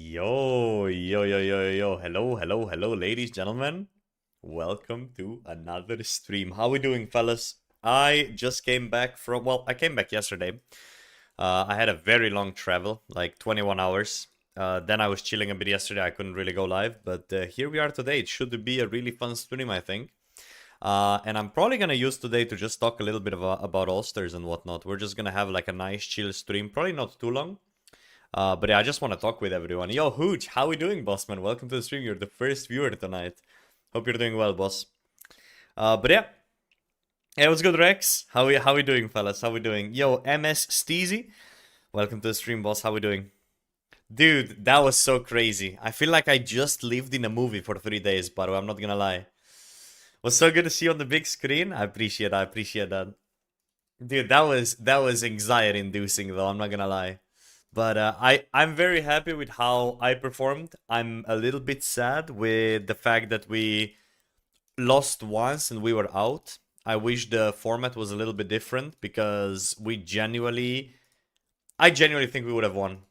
Hello, ladies, gentlemen. Welcome to another stream. How we doing, fellas? I just came back from, well, I came back yesterday. I had a very long travel, like 21 hours. Then I was chilling a bit yesterday. I couldn't really go live, but here we are today. It should be a really fun stream, I think. And I'm probably gonna use today to just talk a little bit about Allstars and whatnot. We're just gonna have like a nice chill stream, probably not too long. But yeah, I just want to talk with everyone. Yo, Hooch, how we doing, boss man? Welcome to the stream. You're the first viewer tonight. Hope you're doing well, boss. But yeah. Hey, what's good, Rex? How we doing, fellas? How we doing? Yo, MS Steezy. Welcome to the stream, boss. How we doing? Dude, that was so crazy. I feel like I just lived in a movie for 3 days, by the way. I'm not gonna lie. Was so good to see you on the big screen. I appreciate that. Dude, that was anxiety inducing though, I'm not gonna lie. But I'm very happy with how I performed. I'm a little bit sad with the fact that we lost once and we were out. I wish the format was a little bit different because I genuinely think we would have won.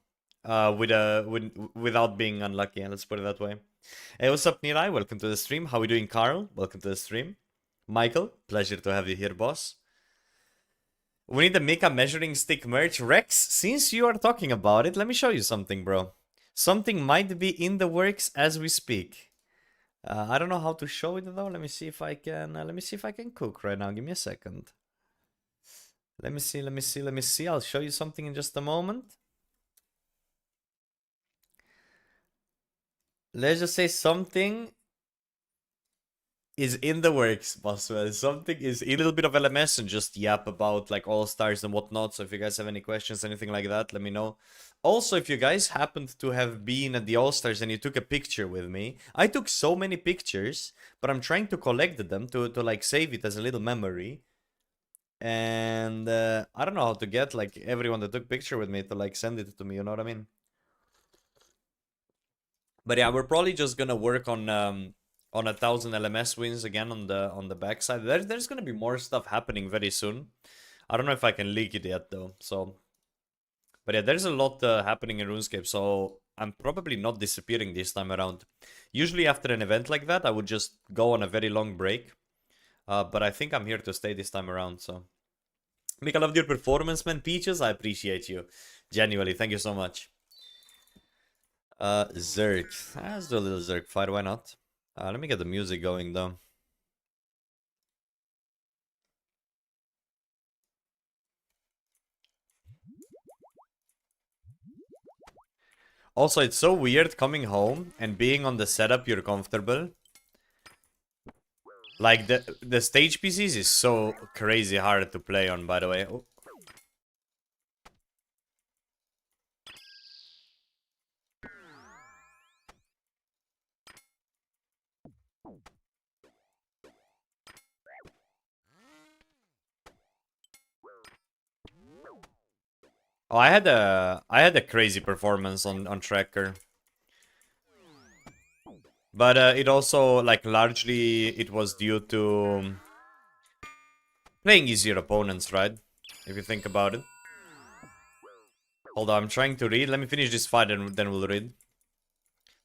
Without being unlucky, let's put it that way. Hey, what's up, Nilay? Welcome to the stream. How we doing, Carl? Welcome to the stream. Michael, pleasure to have you here, boss. We need the MIKA measuring stick merch. Rex, since you are talking about it, let me show you something, bro. Something might be in the works as we speak. I don't know how to show it though. Let me see if I can cook right now. Give me a second. Let me see. I'll show you something in just a moment. Let's just say something is in the works, Boswell. Something is a little bit of LMS and just yap about like Allstars and whatnot. So if you guys have any questions, anything like that, let me know. Also, if you guys happened to have been at the Allstars and you took a picture with me, I took so many pictures, but I'm trying to collect them to like save it as a little memory. And I don't know how to get like everyone that took picture with me to like send it to me. You know what I mean? But yeah, we're probably just gonna work on 1,000 LMS wins again on the backside. There's gonna be more stuff happening very soon. I don't know if I can leak it yet though. So, but yeah, there's a lot happening in RuneScape. So I'm probably not disappearing this time around. Usually after an event like that, I would just go on a very long break. But I think I'm here to stay this time around. So, Mika, loved your performance, man. Peaches, I appreciate you. Genuinely, thank you so much. Zerg. Let's do a little Zerg fight. Why not? Let me get the music going though. Also, it's so weird coming home and being on the setup you're comfortable. Like the stage PCs is so crazy hard to play on, by the way. Oh. Oh, I had a crazy performance on Tracker. But it also, like, largely it was due to playing easier opponents, right? If you think about it. Hold on, I'm trying to read. Let me finish this fight and then we'll read.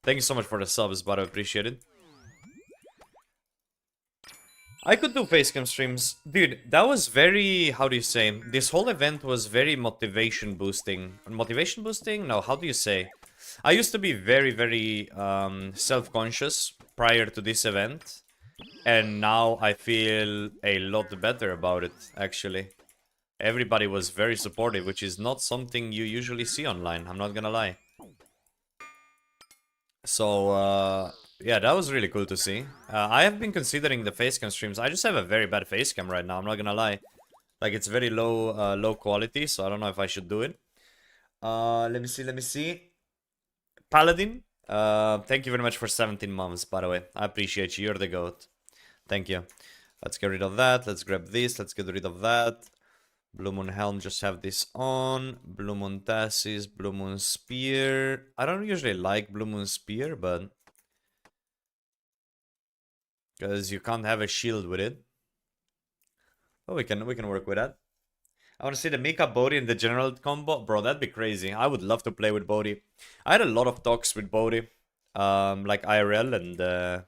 Thank you so much for the subs, but I appreciate it. I could do facecam streams. Dude, that was very, how do you say? This whole event was very motivation boosting. Motivation boosting? No, how do you say? I used to be very self-conscious prior to this event. And now I feel a lot better about it, actually. Everybody was very supportive, which is not something you usually see online, I'm not gonna lie. So, yeah, that was really cool to see. I have been considering the facecam streams. I just have a very bad facecam right now, I'm not gonna lie. Like, it's very low quality, so I don't know if I should do it. Let me see. Paladin, thank you very much for 17 months, by the way. I appreciate you, you're the goat. Thank you. Let's get rid of that, let's grab this, let's get rid of that. Blue Moon Helm, just have this on. Blue Moon Tassis, Blue Moon Spear. I don't usually like Blue Moon Spear, but because you can't have a shield with it. Oh, we can work with that. I want to see the Mika Bodhi in the general combo. Bro, that'd be crazy. I would love to play with Bodhi. I had a lot of talks with Bodhi. Like IRL and...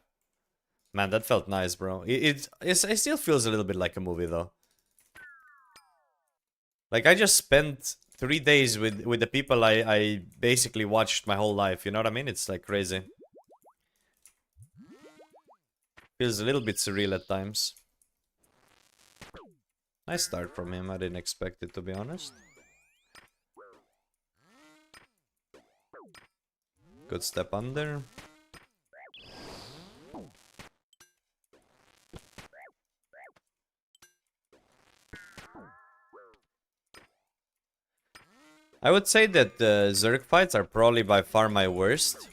man, that felt nice, bro. It still feels a little bit like a movie, though. Like, I just spent 3 days with the people I basically watched my whole life. You know what I mean? It's, like, crazy. Feels a little bit surreal at times. Nice start from him. I didn't expect it, to be honest. Good step under. I would say that the Zerg fights are probably by far my worst.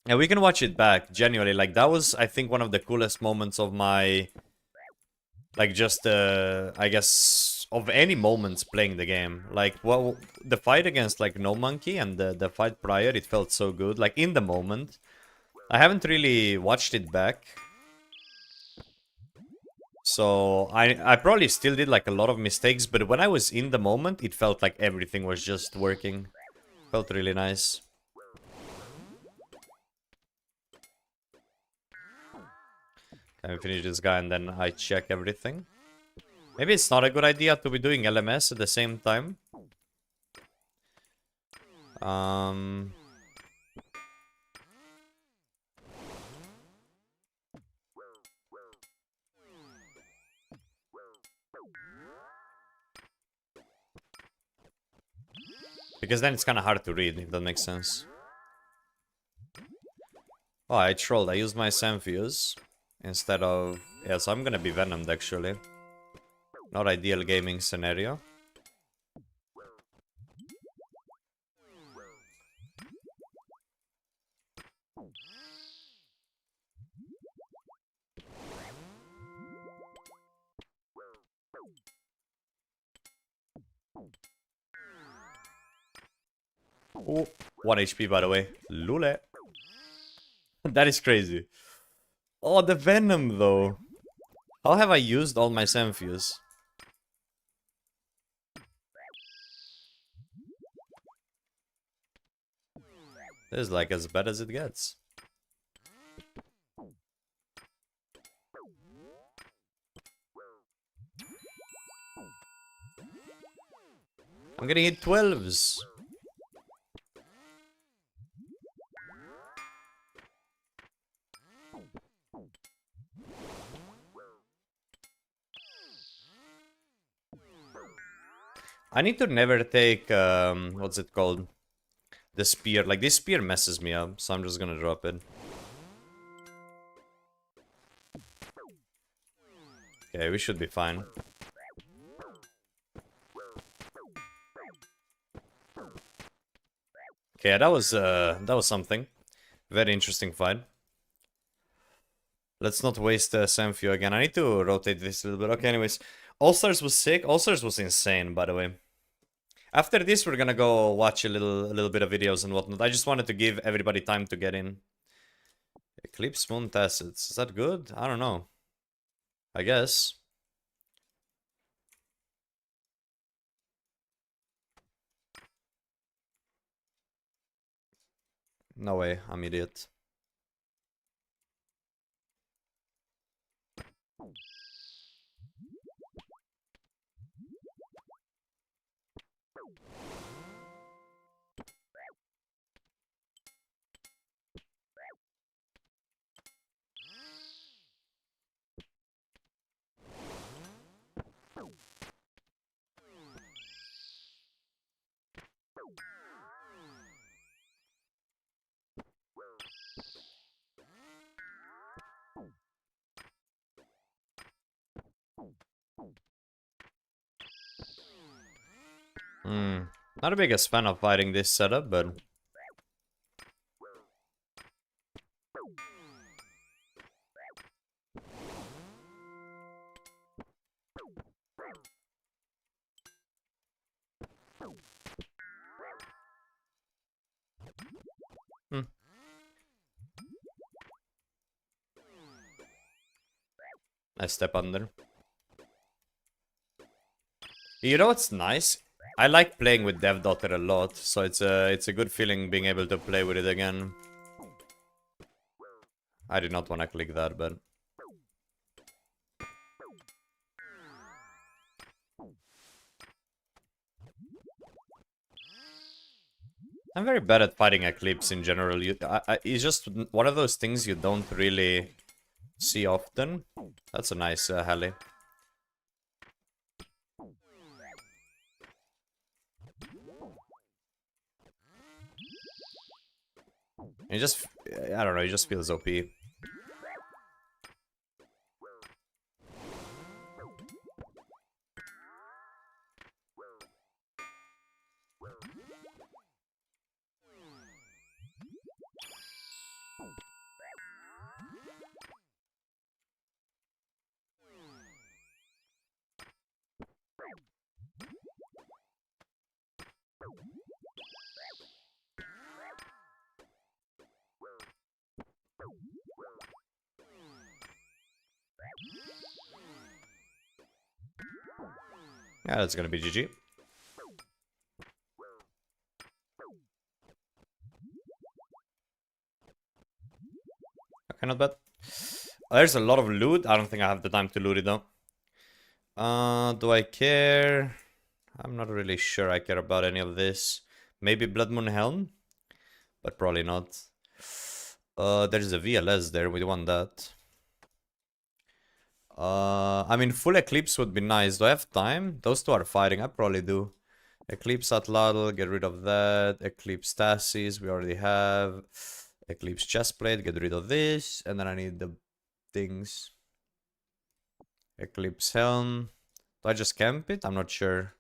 Yeah, we can watch it back, genuinely. Like, that was, I think, one of the coolest moments of my... Like, just, I guess, of any moments playing the game. Like, well, the fight against, like, No Monkey and the fight prior, it felt so good. Like, in the moment. I haven't really watched it back. So, I probably still did, like, a lot of mistakes. But when I was in the moment, it felt like everything was just working. Felt really nice. Can we finish this guy and then I check everything? Maybe it's not a good idea to be doing LMS at the same time. Because then it's kind of hard to read, if that makes sense. Oh, I trolled. I used my Samfuse instead of... Yeah, so I'm gonna be Venomed, actually. Not ideal gaming scenario. Oh, 1 HP, by the way. Lule. That is crazy. Oh, the Venom, though. How have I used all my Samfuse? This is like as bad as it gets. I'm gonna hit 12s. I need to never take, what's it called? The spear. Like, this spear messes me up, so I'm just gonna drop it. Okay, we should be fine. Okay, that was something. Very interesting fight. Let's not waste Samfew again. I need to rotate this a little bit. Okay, anyways. Allstars was sick. Allstars was insane, by the way. After this, we're gonna go watch a little bit of videos and whatnot. I just wanted to give everybody time to get in. Eclipse Moon Tacits. Is that good? I don't know. I guess. No way, I'm idiot. Not the biggest fan of fighting this setup, but... Hmm. I step under. You know what's nice? I like playing with Dev Daughter a lot, so it's a good feeling being able to play with it again. I did not want to click that, but I'm very bad at fighting Eclipse in general. It's just one of those things you don't really see often. That's a nice Halley. It just, I don't know, it just feels OP. Yeah, that's gonna be GG. Okay, not bad. There's a lot of loot. I don't think I have the time to loot it though. Do I care? I'm not really sure I care about any of this. Maybe Blood Moon Helm? But probably not. There's a VLS there, we want that. I mean, full Eclipse would be nice. Do I have time? Those two are fighting, I probably do. Eclipse Atlatl, get rid of that. Eclipse Stasis, we already have. Eclipse Chestplate, get rid of this. And then I need the things. Eclipse Helm. Do I just camp it? I'm not sure.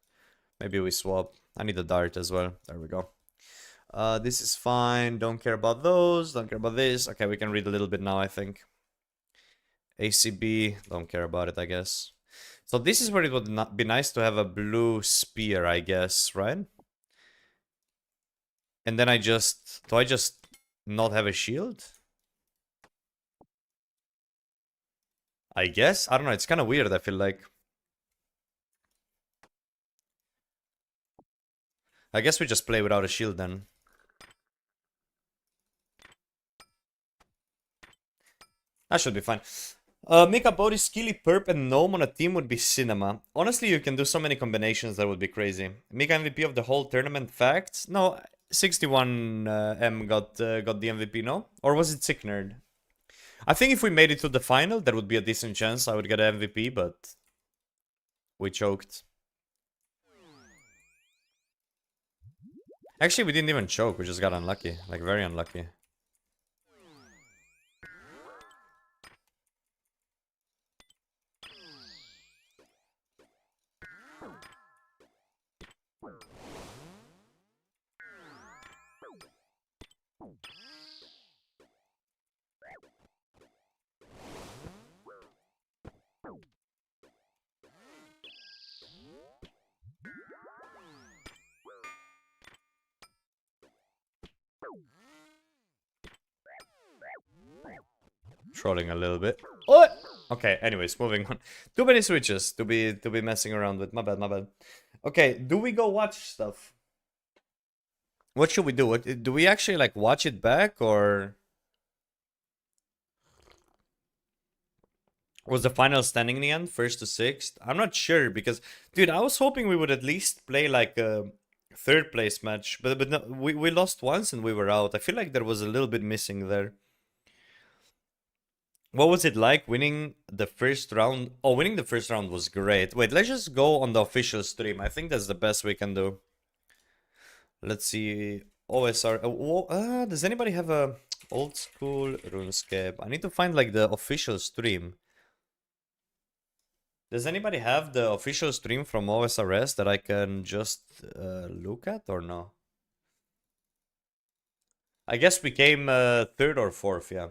Maybe we swap. I need a dart as well. There we go. This is fine. Don't care about those. Don't care about this. Okay, we can read a little bit now, I think. ACB. Don't care about it, I guess. So this is where it would not be nice to have a blue spear, I guess, right? And then do I just not have a shield? I guess? I don't know, it's kind of weird, I feel like. I guess we just play without a shield then. That should be fine. Mika, Bodhi, Skilly, Perp, and Gnome on a team would be cinema. Honestly, you can do so many combinations that would be crazy. Mika MVP of the whole tournament, facts? No, 61M got the MVP, no? Or was it Sick Nerd? I think if we made it to the final, there would be a decent chance I would get an MVP, but we choked. Actually, we didn't even choke, we just got unlucky. Like, very unlucky. Trolling a little bit. Oh! Okay, anyways, moving on. Too many switches to be messing around with. My bad, my bad. Okay, do we go watch stuff? What should we do? Do we actually like watch it back, or was the final standing in the end, first to sixth? I'm not sure because, dude, I was hoping we would at least play like a third place match, but no, we lost once and we were out. I feel like there was a little bit missing there. What was it like winning the first round? Oh, winning the first round was great. Wait, let's just go on the official stream. I think that's the best we can do. Let's see. OSR. Does anybody have a old school RuneScape? I need to find like the official stream. Does anybody have the official stream from OSRS that I can just look at or no? I guess we came third or fourth, yeah.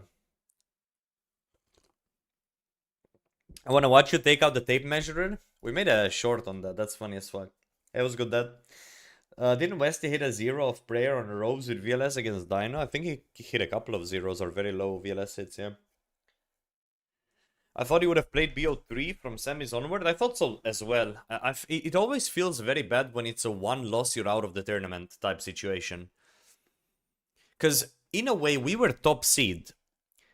I want to watch you take out the tape measurer. We made a short on that. That's funny as fuck. It was good, that. Didn't Westy hit a 0 of prayer on robes with VLS against Dino? I think he hit a couple of zeros or very low VLS hits, yeah. I thought he would have played BO3 from semis onward. I thought so as well. It always feels very bad when it's a one loss, you're out of the tournament type situation. Because in a way, we were top seed.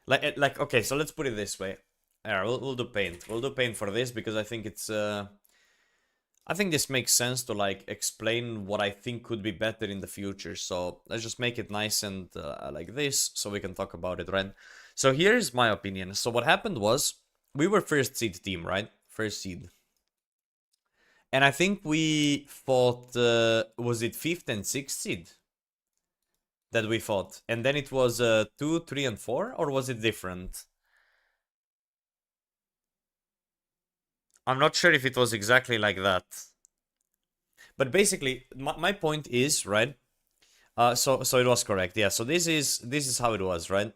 Like okay, so let's put it this way. Alright, we'll do paint. We'll do paint for this because I think it's... I think this makes sense to like explain what I think could be better in the future. So let's just make it nice and like this so we can talk about it, right? So here's my opinion. So what happened was we were first seed team, right? First seed. And I think we fought, was it 5th and 6th seed that we fought? And then it was 2, 3, and 4? Or was it different? I'm not sure if it was exactly like that. But basically, my point is, right? So it was correct, yeah. So this is how it was, right?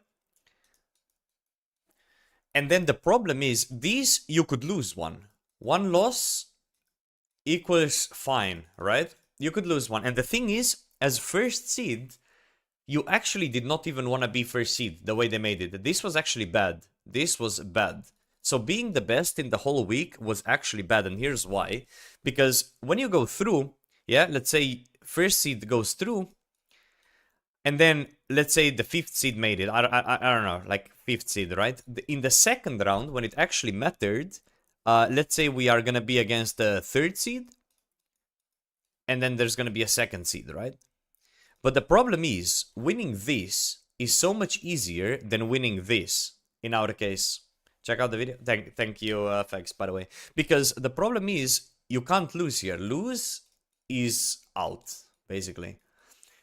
And then the problem is, these you could lose one. One loss equals fine, right? You could lose one. And the thing is, as first seed, you actually did not even want to be first seed the way they made it. This was actually bad. This was bad. So being the best in the whole week was actually bad, and here's why. Because when you go through, yeah, let's say first seed goes through, and then let's say the 5th seed made it. I don't know, like 5th seed, right? In the second round, when it actually mattered, let's say we are gonna be against the 3rd seed, and then there's gonna be a 2nd seed, right? But the problem is, winning this is so much easier than winning this, in our case. Check out the video. Thank you, Fex, by the way. Because the problem is, you can't lose here. Lose is out, basically.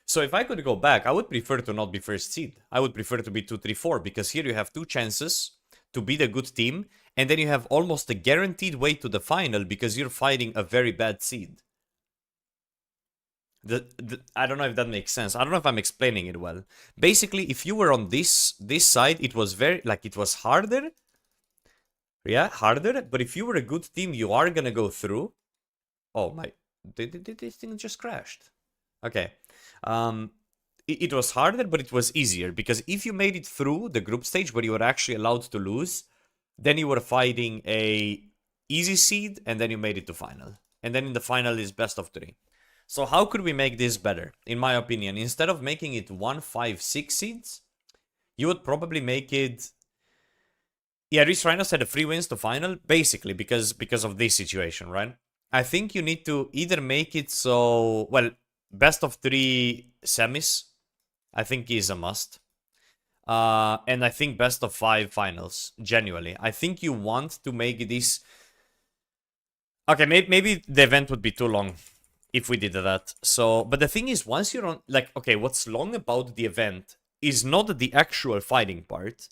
So if I could go back, I would prefer to not be first seed. I would prefer to be 2, 3, 4, because here you have 2 chances to beat a good team, and then you have almost a guaranteed way to the final because you're fighting a very bad seed. I don't know if that makes sense. I don't know if I'm explaining it well. Basically, if you were on this side, it was very, like, it was harder. Yeah, harder. But if you were a good team, you are gonna go through. Oh my, this thing just crashed. Okay. It was harder, but it was easier. Because if you made it through the group stage where you were actually allowed to lose, then you were fighting a easy seed, and then you made it to final. And then in the final is best of 3. So how could we make this better? In my opinion, instead of making it 1, 5, 6 seeds, you would probably make it... Yeah, Reese Rhinos had a 3 wins to final, basically, because of this situation, right? I think you need to either make it so... Well, best of 3 semis, I think is a must. And I think best of 5 finals, genuinely. I think you want to make this... Okay, maybe the event would be too long if we did that. So, but the thing is, once you're on... Like, okay, what's long about the event is not the actual fighting part.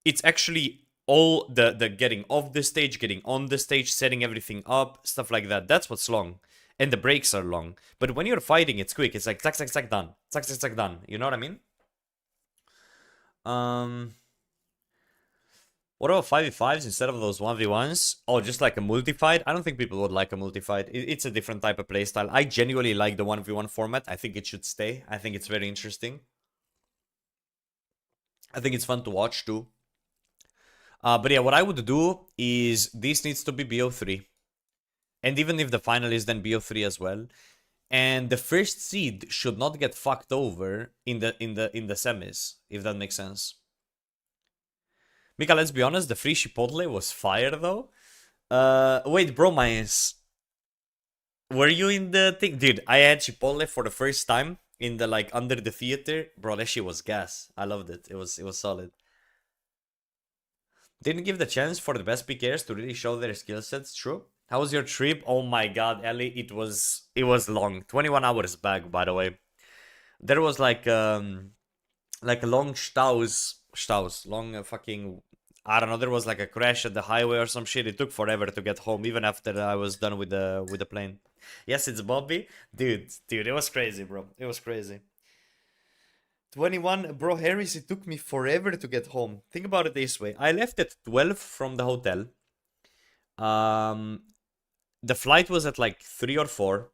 It's actually all the getting off the stage, getting on the stage, setting everything up, stuff like that. That's what's long. And the breaks are long. But when you're fighting, it's quick. It's like, zack, zack, zack, done. Zack, zack, zack, done. You know what I mean? What about 5v5s instead of those 1v1s? Oh, just like a multi-fight? I don't think people would like a multi-fight. It's a different type of playstyle. I genuinely like the 1v1 format. I think it should stay. I think it's very interesting. I think it's fun to watch too. But yeah, what I would do is this needs to be BO3. And even if the final is then BO3 as well. And the first seed should not get fucked over in the semis, if that makes sense. Mika, let's be honest, the free Chipotle was fire though. Wait, bro, were you in the thing? Dude, I had Chipotle for the first time in the, like, under the theater. Bro, that shit was gas. I loved it. It was solid. Didn't give the chance for the best PKers to really show their skill sets. True. How was your trip? Oh my god, Ellie, it was long. 21 hours back, by the way. There was like long staus, long fucking... I don't know, there was like a crash at the highway or some shit. It took forever to get home, even after I was done with the plane. Yes, it's Bobby. Dude, it was crazy, bro. It was crazy. 21, bro, Harris, it took me forever to get home. Think about it this way. I left at 12 from the hotel. The flight was at like 3 or 4.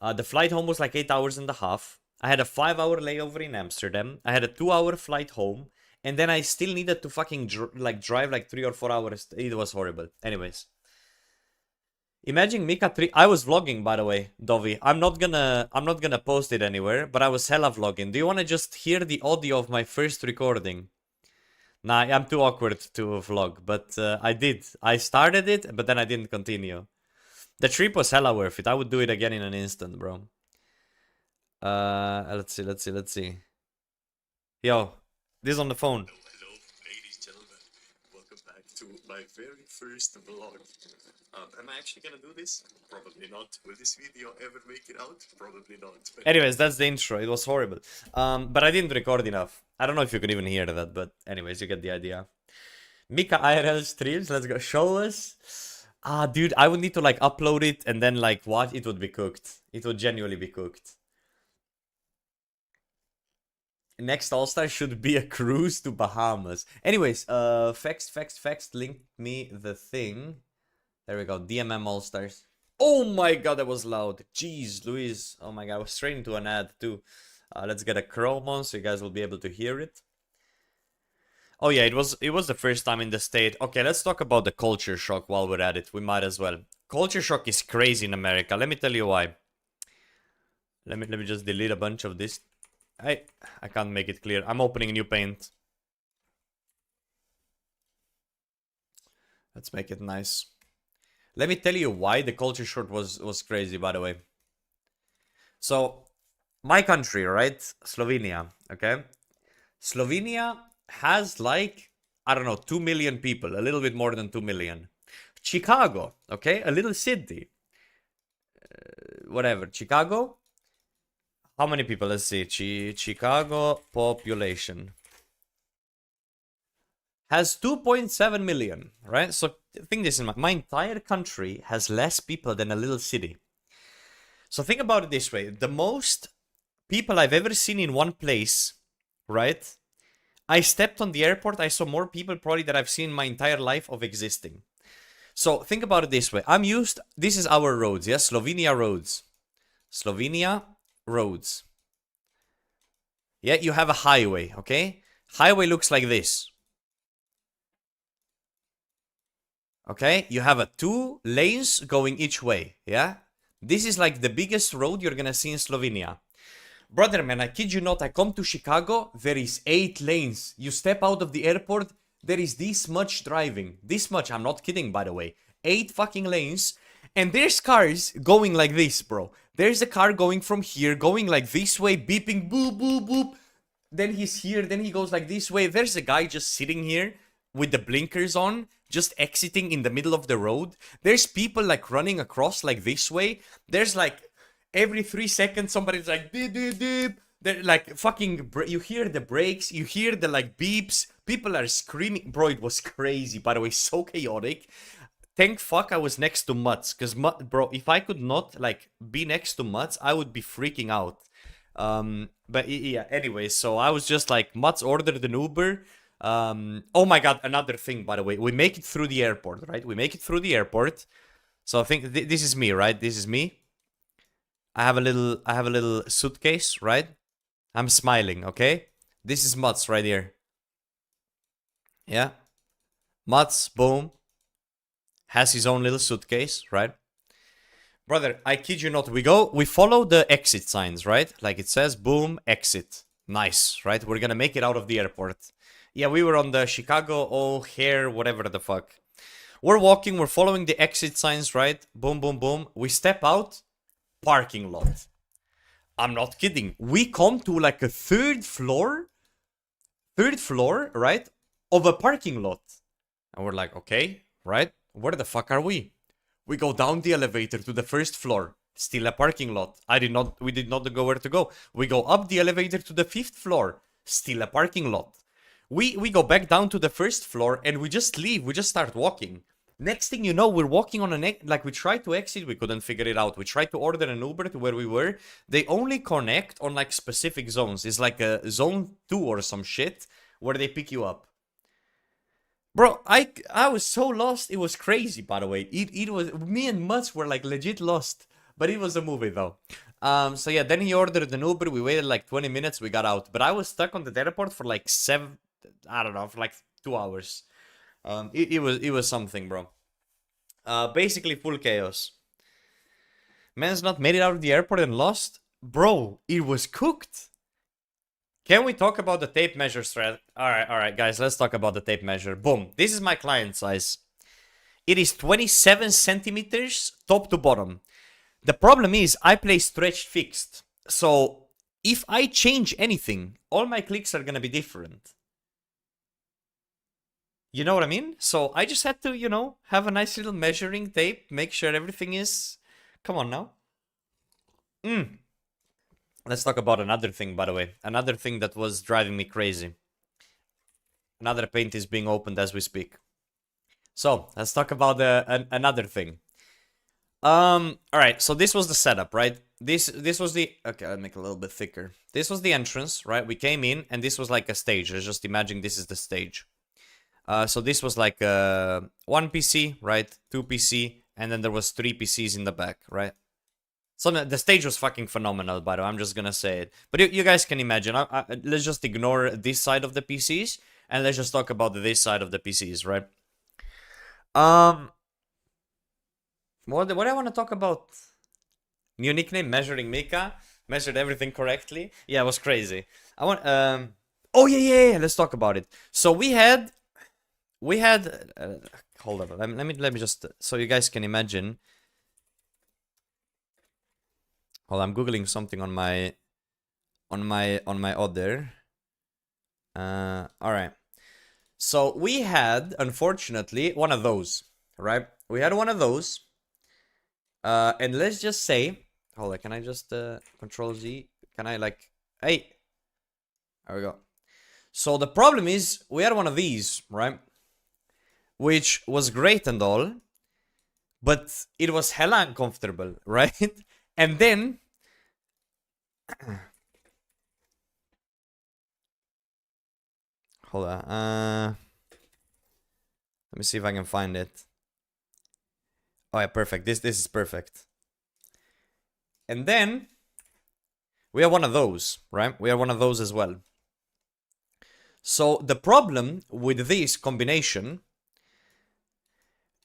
The flight home was like 8 hours and a half. I had a 5 hour layover in Amsterdam. I had a 2 hour flight home. And then I still needed to fucking drive like 3 or 4 hours. It was horrible. Anyways. Imagine Mika 3. I was vlogging, by the way, Dovi. I'm not gonna post it anywhere, but I was hella vlogging. Do you wanna just hear the audio of my first recording? Nah, I'm too awkward to vlog, but I did. I started it, but then I didn't continue. The trip was hella worth it. I would do it again in an instant, bro. Let's see. Yo, this on the phone. Hello, ladies and gentlemen. Welcome back to my very first vlog. Am I actually gonna do this? Probably not. Will this video ever make it out? Probably not. Anyways, that's the intro. It was horrible. But I didn't record enough. I don't know if you could even hear that, but anyways, you get the idea. Mika IRL streams, let's go. Show us. Dude, I would need to like upload it and then like what? It would be cooked. It would genuinely be cooked. Next All-Star should be a cruise to Bahamas. Anyways, Fext, link me the thing. There we go, DMM All-Stars. Oh my god, that was loud. Jeez, Louise. Oh my god, I was straight into an ad too. Let's get a Chrome on so you guys will be able to hear it. Oh yeah, it was the first time in the state. Okay, let's talk about the culture shock while we're at it. We might as well. Culture shock is crazy in America. Let me tell you why. Let me just delete a bunch of this. I can't make it clear. I'm opening a new paint. Let's make it nice. Let me tell you why the culture shock was crazy, by the way. So, my country, right? Slovenia, okay? Slovenia has like, I don't know, 2 million people. A little bit more than 2 million. Chicago, okay? A little city. Whatever. Chicago. How many people? Let's see. Chicago population has 2.7 million, right? So think this in mind. My entire country has less people than a little city. So think about it this way. The most people I've ever seen in one place, right? I stepped on the airport. I saw more people probably that I've seen my entire life of existing. So think about it this way. This is our roads, yes? Slovenia roads. Slovenia roads. Yeah, you have a highway, okay? Highway looks like this. Okay, you have 2 lanes going each way, yeah? This is like the biggest road you're gonna see in Slovenia. Brother, man, I kid you not, I come to Chicago, there is 8 lanes. You step out of the airport, there is this much driving. This much, I'm not kidding, by the way. 8 fucking lanes. And there's cars going like this, bro. There's a car going from here, going like this way, beeping, boop, boop, boop. Then he's here, then he goes like this way. There's a guy just sitting here with the blinkers on, just exiting in the middle of the road. There's people like running across like this way. There's like every 3 seconds somebody's like beep beep beep. They're like fucking you hear the brakes, you hear the like beeps. People are screaming. Bro, it was crazy, by the way, so chaotic. Thank fuck I was next to Mutz, because bro, if I could not like be next to Mutz, I would be freaking out. But yeah, anyway, so I was just like, Mutz ordered an Uber. Oh my god, another thing, by the way. We make it through the airport, right? We make it through the airport. So I think this is me, right? This is me. I have a little suitcase, right? I'm smiling, okay? This is Mutz right here. Yeah. Mutz, boom. Has his own little suitcase, right? Brother, I kid you not. We follow the exit signs, right? Like it says, boom, exit. Nice, right? We're gonna make it out of the airport. Yeah, we were on the Chicago O'Hare, whatever the fuck. We're walking, we're following the exit signs, right? Boom, boom, boom. We step out, parking lot. I'm not kidding. We come to like a third floor, right? Of a parking lot. And we're like, okay, right? Where the fuck are we? We go down the elevator to the first floor. Still a parking lot. We did not go where to go. We go up the elevator to the 5th floor. Still a parking lot. We go back down to the first floor and we just leave. We just start walking. Next thing you know, we're walking on like we tried to exit, we couldn't figure it out. We tried to order an Uber to where we were. They only connect on like specific zones. It's like a zone 2 or some shit where they pick you up. Bro, I was so lost. It was crazy, by the way. It was me and Mutz were like legit lost. But it was a movie though. So yeah, then he ordered an Uber. We waited like 20 minutes. We got out, but I was stuck on the airport for like I don't know, for like 2 hours. It was something, bro. Basically full chaos. Man's not made it out of the airport and lost, bro. It was cooked. Can we talk about the tape measure thread? All right, guys. Let's talk about the tape measure. Boom. This is my client size. It is 27 centimeters top to bottom. The problem is I play stretched fixed. So if I change anything, all my clicks are gonna be different. You know what I mean? So I just had to, have a nice little measuring tape, make sure everything is... Come on now. Let's talk about another thing, by the way. Another thing that was driving me crazy. Another paint is being opened as we speak. So, let's talk about another thing. Alright, so this was the setup, right? This was the... Okay, I'll make it a little bit thicker. This was the entrance, right? We came in, and this was like a stage. Let's just imagine this is the stage. So this was like one PC, right? 2 PC, and then there was 3 PCs in the back, right? So the stage was fucking phenomenal, by the way. I'm just gonna say it. But you guys can imagine. Let's just ignore this side of the PCs, and let's just talk about this side of the PCs, right? What I want to talk about? New nickname, Measuring Mika. Measured everything correctly. Yeah, it was crazy. I want... Oh, yeah. Let's talk about it. So we had... hold on. Let me just... So you guys can imagine... Hold on, I'm googling something on my other. All right. So we had, unfortunately, one of those, right? We had one of those. And let's just say, hold on, can I just Control Z? Can I like, hey, there we go. So the problem is we had one of these, right? Which was great and all, but it was hella uncomfortable, right? And then hold on. Let me see if I can find it. Oh yeah, perfect. This is perfect. And then we have one of those, right? We have one of those as well. So the problem with this combination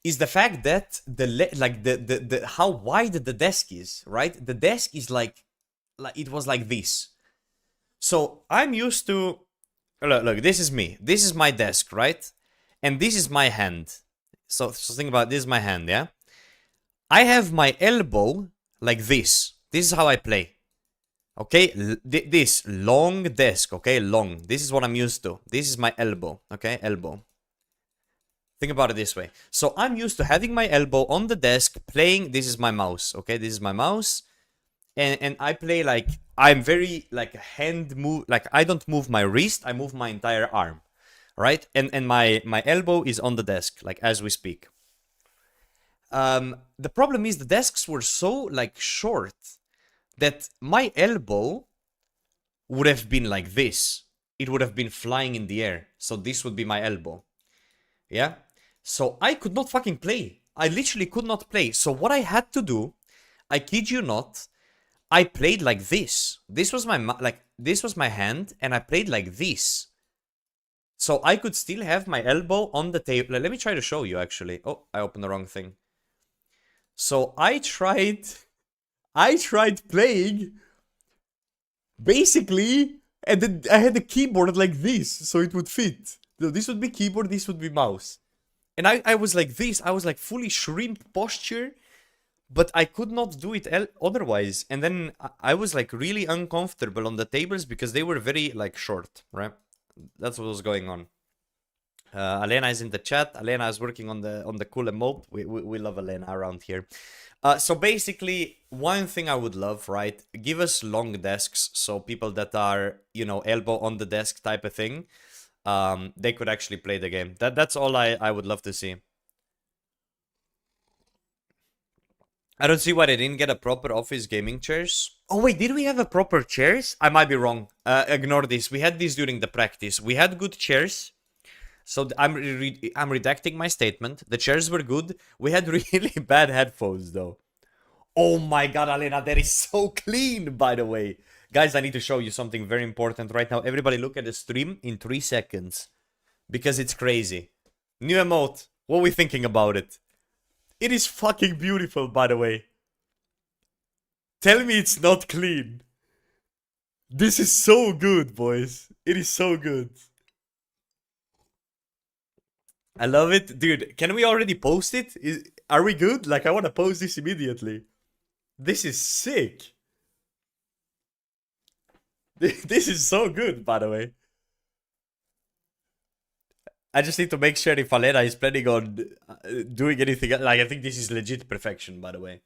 is the fact that the how wide the desk is, right? The desk is like it was like this. So I'm used to... Look, this is me. This is my desk, right? And this is my hand. So think about it. This is my hand, yeah? I have my elbow like this. This is how I play. Okay? This long desk, okay? Long. This is what I'm used to. This is my elbow, okay? Elbow. Think about it this way. So I'm used to having my elbow on the desk, playing. This is my mouse, okay? This is my mouse. And I play like, I'm very like hand move, like I don't move my wrist, I move my entire arm, right? And my elbow is on the desk, like as we speak. The problem is the desks were so like short that my elbow would have been like this. It would have been flying in the air. So this would be my elbow. Yeah? So I could not fucking play. I literally could not play. So what I had to do, I kid you not, I played like this. This was my hand, and I played like this. So I could still have my elbow on the table. Let me try to show you actually. Oh, I opened the wrong thing. So I tried playing basically, and then I had the keyboard like this, so it would fit. So this would be keyboard, this would be mouse. And I was like this, I was like fully shrimp posture, but I could not do it otherwise. And then I was like really uncomfortable on the tables because they were very like short, right? That's what was going on. Alena is in the chat. Alena is working on the cool emote. We love Alena around here. So basically, one thing I would love, right? Give us long desks, so people that are, elbow on the desk type of thing, they could actually play the game. That's all I would love to see. I don't see why they didn't get a proper office gaming chairs. Oh wait, did we have a proper chairs? I might be wrong. Ignore this. We had these during the practice. We had good chairs. So I'm redacting my statement. The chairs were good. We had really bad headphones though. Oh my god, Alena, that is so clean, by the way. Guys, I need to show you something very important right now. Everybody look at the stream in 3 seconds. Because it's crazy. New emote. What are we thinking about it? It is fucking beautiful, by the way. Tell me it's not clean. This is so good, boys. It is so good. I love it. Dude, can we already post it? Are we good? Like, I want to post this immediately. This is sick. This is so good, by the way. I just need to make sure if Alena is planning on doing anything. Like, I think this is legit perfection, by the way.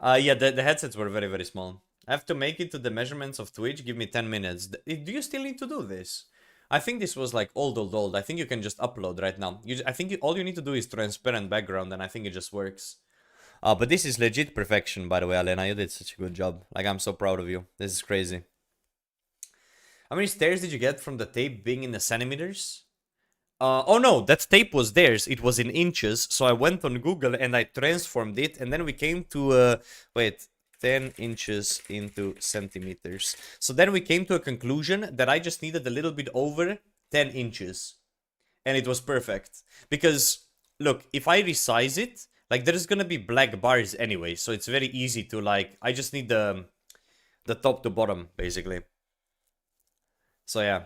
Yeah, the headsets were very, very small. I have to make it to the measurements of Twitch. Give me 10 minutes. Do you still need to do this? I think this was like old. I think you can just upload right now. I think all you need to do is transparent background, and I think it just works. But this is legit perfection, by the way, Alena. You did such a good job. Like, I'm so proud of you. This is crazy. How many stairs did you get from the tape being in the centimeters? Oh no, that tape was theirs. It was in inches. So I went on Google and I transformed it. And then we came to, wait, 10 inches into centimeters. So then we came to a conclusion that I just needed a little bit over 10 inches. And it was perfect. Because, look, if I resize it, like, there's gonna be black bars anyway. So it's very easy to, like, I just need the top to bottom, basically. So yeah.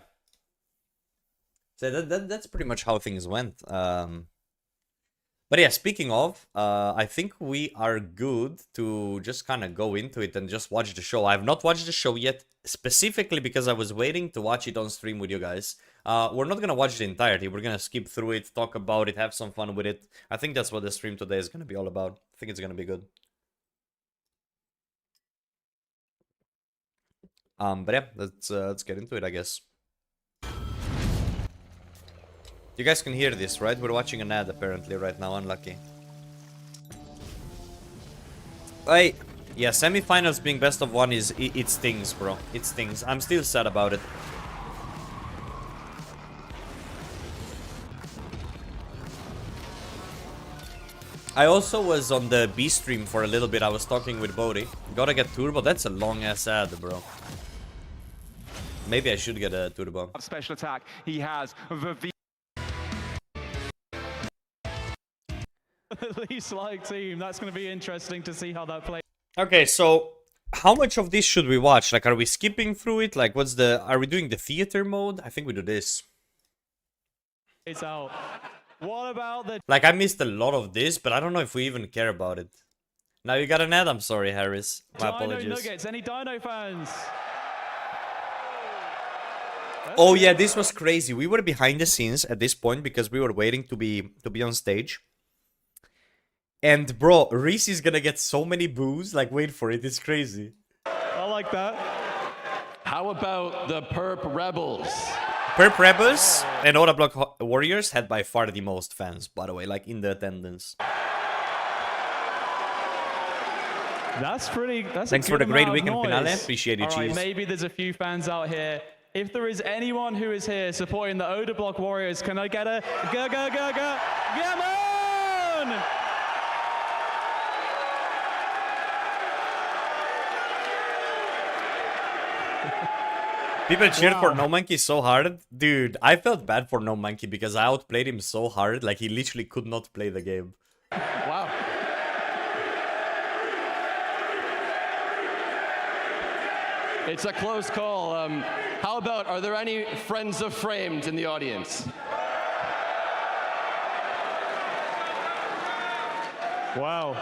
So that's pretty much how things went. But yeah, speaking of, I think we are good to just kind of go into it and just watch the show. I have not watched the show yet, specifically because I was waiting to watch it on stream with you guys. We're not gonna watch the entirety. We're gonna skip through it, talk about it, have some fun with it. I think that's what the stream today is gonna be all about. I think it's gonna be good. But yeah, let's get into it, I guess. You guys can hear this, right? We're watching an ad apparently right now, unlucky. Hey, yeah, semifinals being best of one is, it stings, bro. It stings. I'm still sad about it. I also was on the B stream for a little bit. I was talking with Bodhi. Gotta get turbo. That's a long ass ad, bro. Maybe I should get a turbo. Special attack. He has the least like team. That's going to be interesting to see how that plays. Okay, so how much of this should we watch? Like, are we skipping through it? Like, are we doing the theater mode? I think we do this. It's out. What about the... Like, I missed a lot of this, but I don't know if we even care about it. Now you got an ad. I'm sorry, Harris. My apologies. Dino Nuggets. Any Dino fans? Oh yeah, this was crazy. We were behind the scenes at this point because we were waiting to be on stage. And bro, Reese is gonna get so many boos. Like, wait for it. It's crazy. I like that. How about the Perp Rebels? Perp Rebels and Oda Block Warriors had by far the most fans, by the way, like in the attendance. That's pretty. Thanks for the great weekend finale. Appreciate you, Cheese. Maybe there's a few fans out here. If there is anyone who is here supporting the Oda Block Warriors, can I get a ga ga ga ga? Come on! People cheered for No Monkey so hard. Dude, I felt bad for No Monkey because I outplayed him so hard. Like, he literally could not play the game. Wow. It's a close call. How about, are there any friends of Framed in the audience? Wow.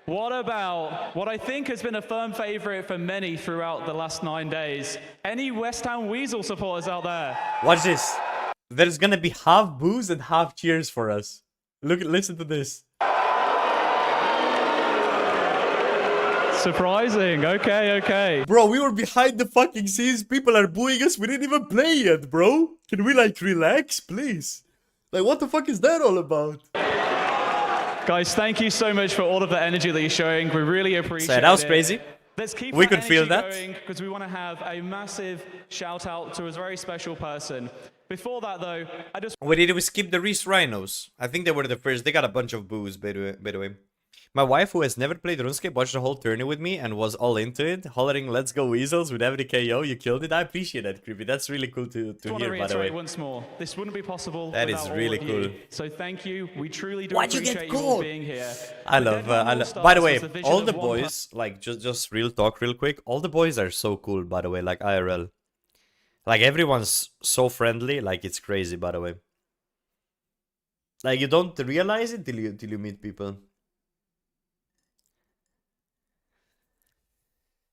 What about what I think has been a firm favorite for many throughout the last 9 days? Any West Ham Weasel supporters out there? Watch this. There's gonna be half boos and half cheers for us. Listen to this. Surprising. Okay. Bro, we were behind the fucking scenes. People are booing us. We didn't even play yet, bro. Can we, like, relax, please? Like, what the fuck is that all about? Guys, thank you so much for all of the energy that you're showing. We really appreciate it. That was crazy. Let's keep we could feel that because we want to have a massive shout out to a very special person. Before that, though, I just... Wait, did we skip the Reese Rhinos? I think they were the first. They got a bunch of boos, by the way. My wife, who has never played RuneScape, watched the whole tourney with me and was all into it, hollering, "Let's go Weasels" with every KO. You killed it. I appreciate that, Creepy. That's really cool to I want to hear, by the reiterate way. once more, this wouldn't be possible That without is all really of cool. you. So thank you. We truly do Why'd you appreciate get you all caught? being here. I The love, Deadman by the All-Stars way, was the vision all of the one boys, like, just real talk real quick, all the boys are so cool, by the way, like, IRL. Like, everyone's so friendly, like, it's crazy, by the way. Like, you don't realize it till you meet people.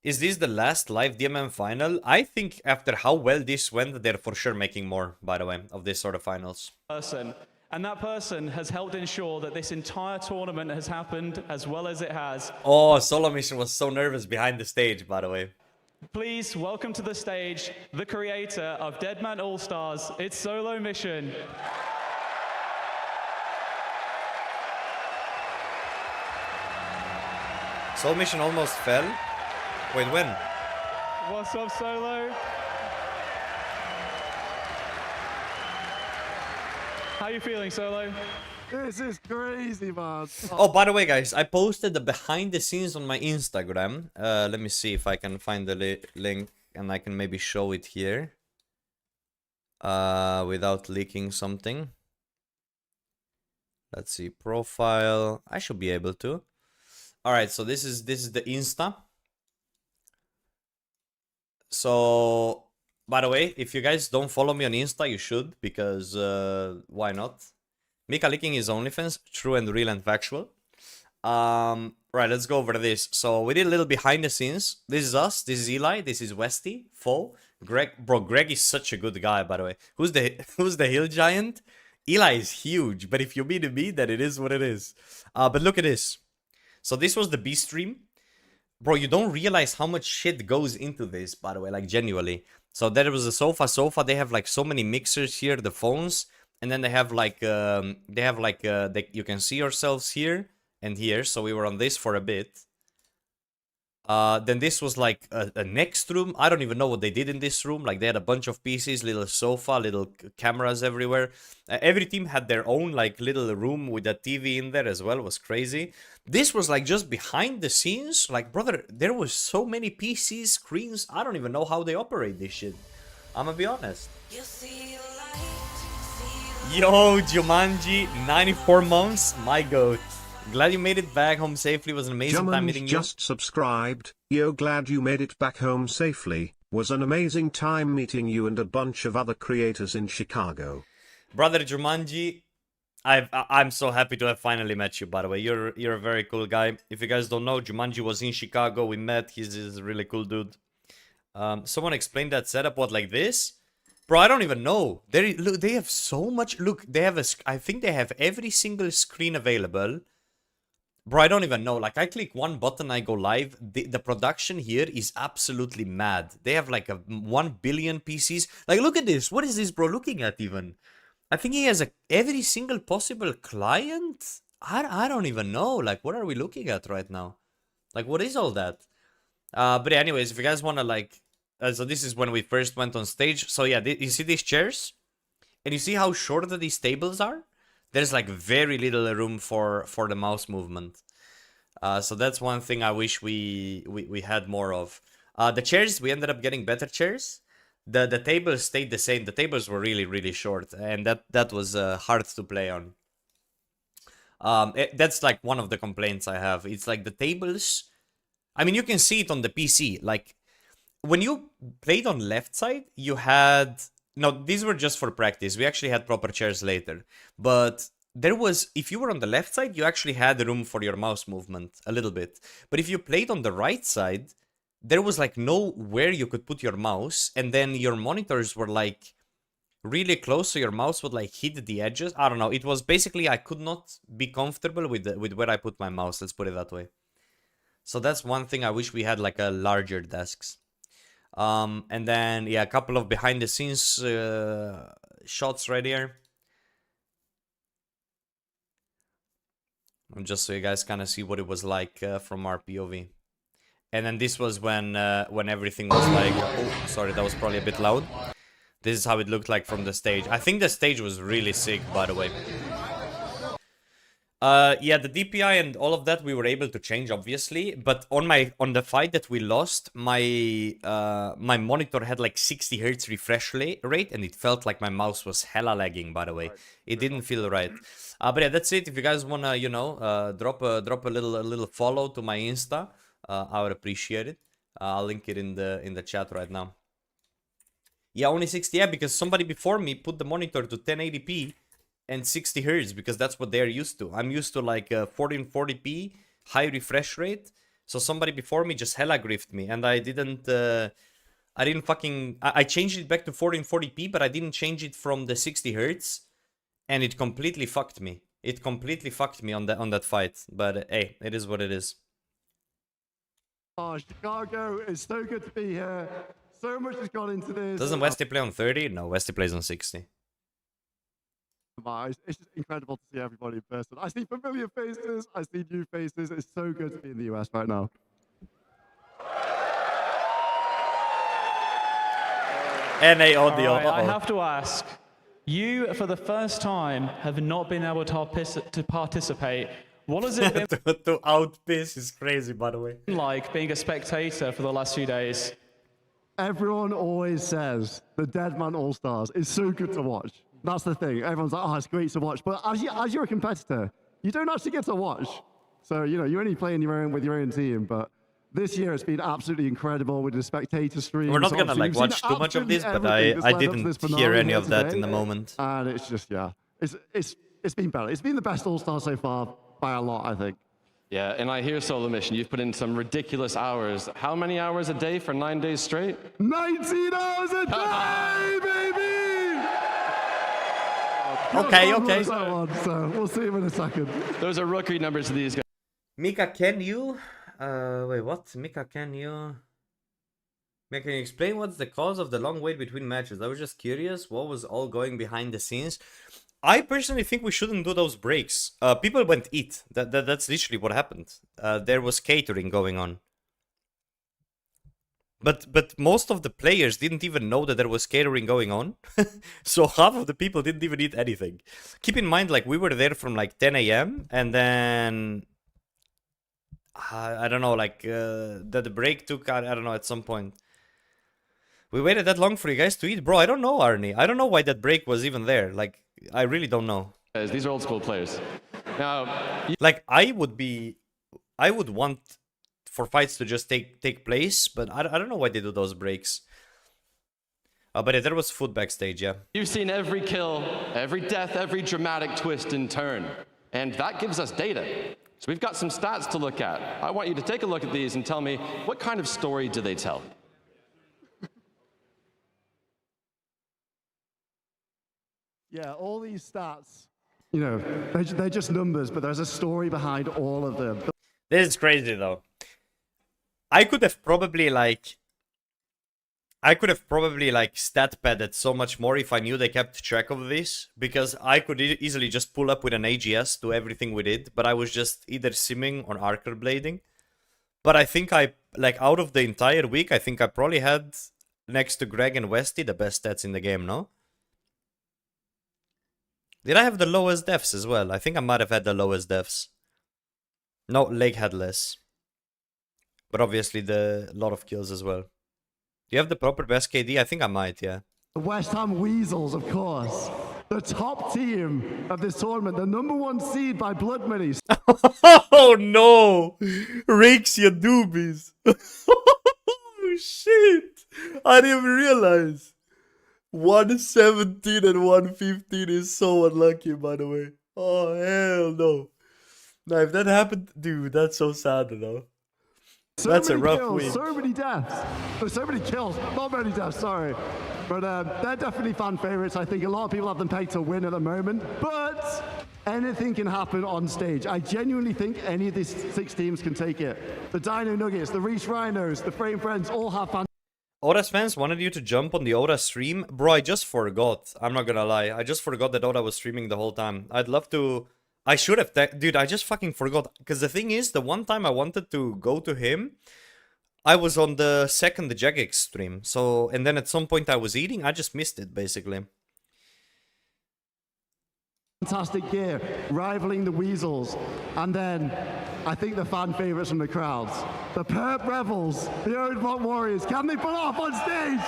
Is this the last live DMM final? I think after how well this went, they're for sure making more, by the way, of this sort of finals. person. And that person has helped ensure that this entire tournament has happened as well as it has. Oh, Solo Mission was so nervous behind the stage, by the way. Please welcome to the stage the creator of Deadman All-Stars. It's Solo Mission. Solo Mission almost fell. Wait, when? What's up, Solo? How you feeling, Solo? This is crazy, man. Oh, by the way, guys, I posted the behind the scenes on my Instagram. Let me see if I can find the link and I can maybe show it here. Without leaking something. Let's see, profile. I should be able to. All right, so this is the Insta. So, by the way, if you guys don't follow me on Insta, you should, because why not? Mika leaking his OnlyFans, true and real and factual. Right, let's go over this. So we did a little behind the scenes. This is us. This is Eli. This is Westy. Fo. Greg. Bro, Greg is such a good guy, by the way. Who's the hill giant? Eli is huge, but if you meet me, then it is what it is. But look at this. So this was the B stream. Bro, you don't realize how much shit goes into this, by the way, like genuinely. So there was a sofa. They have like so many mixers here, the phones, and then they have like you can see yourselves here and here. So we were on this for a bit. Then this was like a next room. I don't even know what they did in this room. Like they had a bunch of PCs, little sofa, little cameras everywhere. Every team had their own like little room with a TV in there as well. It was crazy. This was like just behind the scenes. Like, brother, there was so many PCs, screens. I don't even know how they operate this shit. I'm gonna be honest. Yo, Jumanji, 94 months, my goat. Glad you made it back home safely. It was an amazing time meeting you. Just subscribed. Yo, glad you made it back home safely. Was an amazing time meeting you and a bunch of other creators in Chicago. Brother Jumanji, I'm so happy to have finally met you, by the way. You're a very cool guy. If you guys don't know, Jumanji was in Chicago. We met. He's a really cool dude. Someone explained that setup. What, like this? Bro, I don't even know. They have so much. Look, they have I think they have every single screen available. Bro, I don't even know. Like, I click one button, I go live. The production here is absolutely mad. They have like 1 billion PCs. Like, look at this. What is this bro looking at even? I think he has every single possible client. I don't even know. Like, what are we looking at right now? Like, what is all that? But anyways, if you guys want to like... so this is when we first went on stage. So yeah, you see these chairs? And you see how short these tables are? There's like very little room for the mouse movement. So that's one thing I wish we had more of. The chairs, we ended up getting better chairs. The tables stayed the same. The tables were really, really short. And that was hard to play on. That's like one of the complaints I have. It's like the tables... I mean, you can see it on the PC. Like, when you played on left side, you had... No, these were just for practice. We actually had proper chairs later. But there was... If you were on the left side, you actually had room for your mouse movement. A little bit. But if you played on the right side, there was like nowhere you could put your mouse. And then your monitors were like really close. So your mouse would like hit the edges. I don't know. It was basically... I could not be comfortable with where I put my mouse. Let's put it that way. So that's one thing I wish we had, like a larger desks. And then, yeah, a couple of behind the scenes shots right here. Just so you guys kind of see what it was like from our POV. And then this was when everything was like... Oh, sorry, that was probably a bit loud. This is how it looked like from the stage. I think the stage was really sick, by the way. Yeah, the DPI and all of that we were able to change, obviously. But on the fight that we lost, my my monitor had like 60 hertz refresh rate, and it felt like my mouse was hella lagging. By the way, it didn't feel right. But yeah, that's it. If you guys wanna, you know, drop a little follow to my Insta, I would appreciate it. I'll link it in the chat right now. Yeah, only 60. Yeah, because somebody before me put the monitor to 1080p. And 60 hertz, because that's what they're used to. I'm used to like 1440p, high refresh rate. So somebody before me just hella griefed me, and I didn't fucking... I changed it back to 1440p, but I didn't change it from the 60 hertz, and it completely fucked me. It completely fucked me on that fight. But hey, it is what it is. Oh, Chicago, it's so good to be here. So much has gone into this. Doesn't Westy play on 30? No, Westy plays on 60. It's just incredible to see everybody in person. I see familiar faces. I see new faces. It's so good to be in the US right now. NA audio. Right, I have to ask. You, for the first time, have not been able to participate. What has it been to outpiss is crazy, by the way. like being a spectator for the last few days? Everyone always says the Deadman All-Stars is so good to watch. That's the thing. Everyone's like, oh, it's great to watch. But as you're a competitor, you don't actually get to watch. So, you know, you only play with your own team. But this year it's been absolutely incredible with the spectator stream. We're not gonna like watch too much of this, but I didn't hear any of that in the moment. And it's just, yeah, it's been better. It's been the best All-Star so far by a lot, I think. Yeah, and I hear Solo Mission, you've put in some ridiculous hours. How many hours a day for 9 days straight? 19 hours a day, baby! Okay. So we'll see him in a second. Those are rookie numbers to these guys. Mika, can you... wait, what? Mika, can you explain what's the cause of the long wait between matches? I was just curious what was all going behind the scenes. I personally think we shouldn't do those breaks. People went eat. That's literally what happened. There was catering going on. But most of the players didn't even know that there was catering going on. So half of the people didn't even eat anything. Keep in mind, like, we were there from like 10 a.m. and then... I don't know, like, the break took, I don't know, at some point. We waited that long for you guys to eat? Bro, I don't know, Arnie. I don't know why that break was even there. Like, I really don't know. These are old school players. Now, like, I would want for fights to just take place, but I don't know why they do those breaks. But yeah, there was food backstage, yeah. you've seen every kill, every death, every dramatic twist and turn. And that gives us data. So we've got some stats to look at. I want you to take a look at these and tell me, what kind of story do they tell? Yeah, all these stats, you know, they're just numbers, but there's a story behind all of them. This is crazy, though. I could have probably stat padded so much more if I knew they kept track of this, because I could easily just pull up with an AGS to everything we did, but I was just either simming or archer blading. But I think out of the entire week, I think I probably had, next to Greg and Westy, the best stats in the game, no? Did I have the lowest deaths as well? I think I might have had the lowest deaths. No, Lake had less. But obviously the lot of kills as well. Do you have the proper best KD? I think I might, yeah. The West Ham Weasels, of course. The top team of this tournament. The #1 seed by blood money. Oh no! Rakes your doobies. Oh shit! I didn't even realize. 117 and 115 is so unlucky, by the way. Oh, hell no. Now, if that happened, dude, that's so sad, though. That's a rough week. So many deaths. So many kills. Not many deaths, sorry. But they're definitely fan favorites. I think a lot of people have them pegged to win at the moment. But anything can happen on stage. I genuinely think any of these 6 teams can take it. The Dino Nuggets, the Reese Rhinos, the Frame Friends all have fan. Oda's fans wanted you to jump on the Oda stream. Bro, I just forgot. I'm not gonna lie. I just forgot that Oda was streaming the whole time. I'd love to... I should have... Dude, I just fucking forgot. Because the thing is, the one time I wanted to go to him, I was on the second Jagex stream. So, and then at some point I was eating. I just missed it, basically. fantastic gear, rivaling the Weasels. And then I think the fan favorites from the crowds, the Perp Rebels, the Oldblock Warriors. Can they pull off on stage?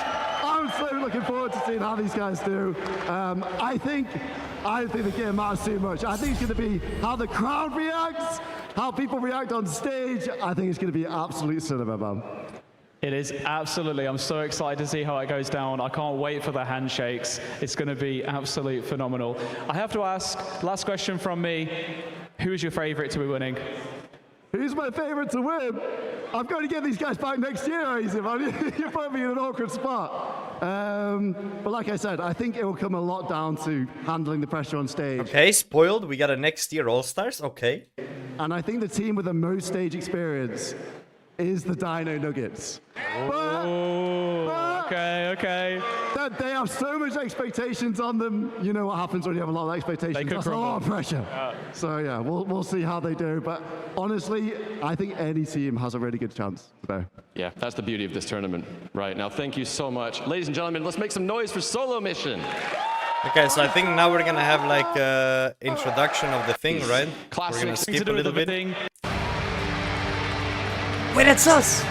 I'm so looking forward to seeing how these guys do. I don't think the gear matters too much. I think it's going to be how the crowd reacts, how people react on stage. I think it's going to be absolute cinema, man. It is absolutely. I'm so excited to see how it goes down. I can't wait for the handshakes. It's going to be absolute phenomenal. I have to ask, last question from me, who is your favorite to be winning? Who's my favorite to win? I've got to get these guys back next year, easy man. You put me in an awkward spot. But like I said, I think it will come a lot down to handling the pressure on stage. Okay, spoiled. We got a next year All-Stars. Okay. And I think the team with the most stage experience is the Dino Nuggets. But Okay. they have so much expectations on them. You know what happens when you have a lot of expectations. That's a lot of pressure. So yeah, we'll see how they do. But honestly, I think any team has a really good chance today. Yeah, that's the beauty of this tournament. Right, now thank you so much. Ladies and gentlemen, let's make some noise for Solo Mission. Okay, so I think now we're gonna have like introduction of the thing, right? Classic. We're gonna skip a little bit. Wait, that's us!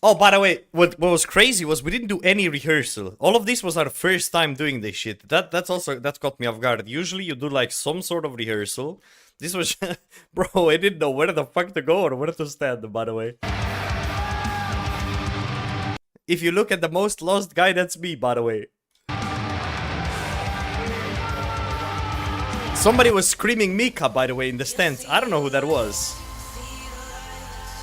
Oh, by the way, what was crazy was we didn't do any rehearsal. All of this was our first time doing this shit. That's got me off guard. Usually you do like some sort of rehearsal. This was bro, I didn't know where the fuck to go or where to stand, by the way. If you look at the most lost guy, that's me, by the way. Somebody was screaming Mika, by the way, in the stands. I don't know who that was.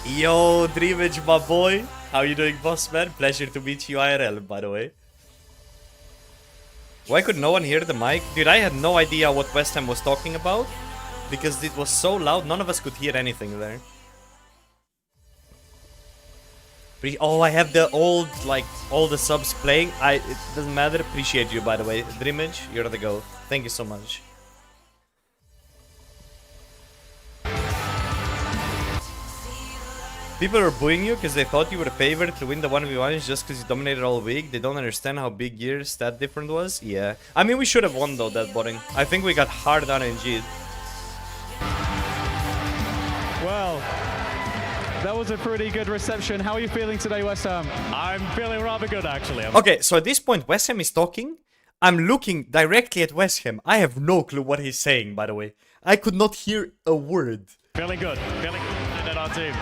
Yo, Dreamage, my boy. How you doing, boss man? Pleasure to meet you IRL, by the way. Why could no one hear the mic? Dude, I had no idea what West Ham was talking about. Because it was so loud, none of us could hear anything there. Oh, I have the old, like, all the subs playing. It doesn't matter. Appreciate you, by the way. Dreamage, you're the GOAT. Thank you so much. People are booing you because they thought you were the favorite to win the 1v1s just because you dominated all week. They don't understand how big your stat difference was. Yeah. I mean, we should have won though, that botting. I think we got hard RNG'd. Well, that was a pretty good reception. How are you feeling today, West Ham? I'm feeling rather good, actually. Okay, so at this point, West Ham is talking. I'm looking directly at West Ham. I have no clue what he's saying, by the way. I could not hear a word. Feeling good in our team.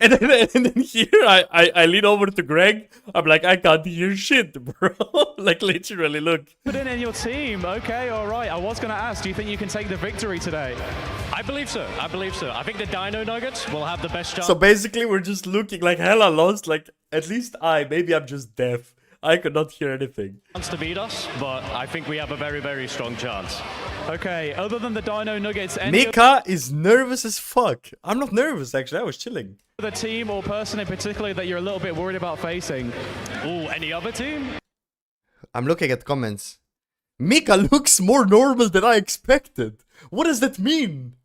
And then here, I lean over to Greg. I'm like, I can't hear shit, bro. Like, literally, look. Put in your team. Okay, all right. I was going to ask, do you think you can take the victory today? I believe so. I think the Dino Nuggets will have the best chance. So basically, we're just looking like hella lost. Like, at least maybe I'm just deaf. I could not hear anything. To beat us, but I think we have a very, very strong chance. Okay, other than the Dino Nuggets, Mika is nervous as fuck. I'm not nervous, actually. I was chilling. The team or person in particular that you're a little bit worried about facing? Ooh, any other team? I'm looking at comments. Mika looks more normal than I expected. What does that mean?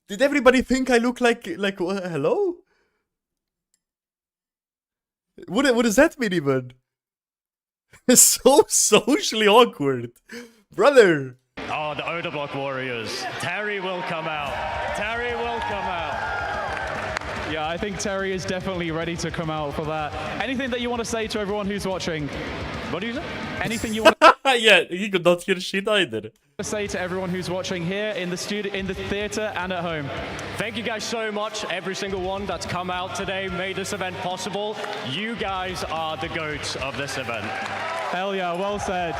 Did everybody think I look like hello? What does that mean even? So socially awkward. Brother. Oh, the Oderblock Warriors. Terry will come out. Terry will come out. Yeah, I think Terry is definitely ready to come out for that. Anything that you want to say to everyone who's watching? What do you say? Anything you want Yeah, he could not hear shit either. to say to everyone who's watching here in the studio, in the theater, and at home? Thank you guys so much, every single one that's come out today, made this event possible. You guys are the GOATs of this event. Hell yeah, well said.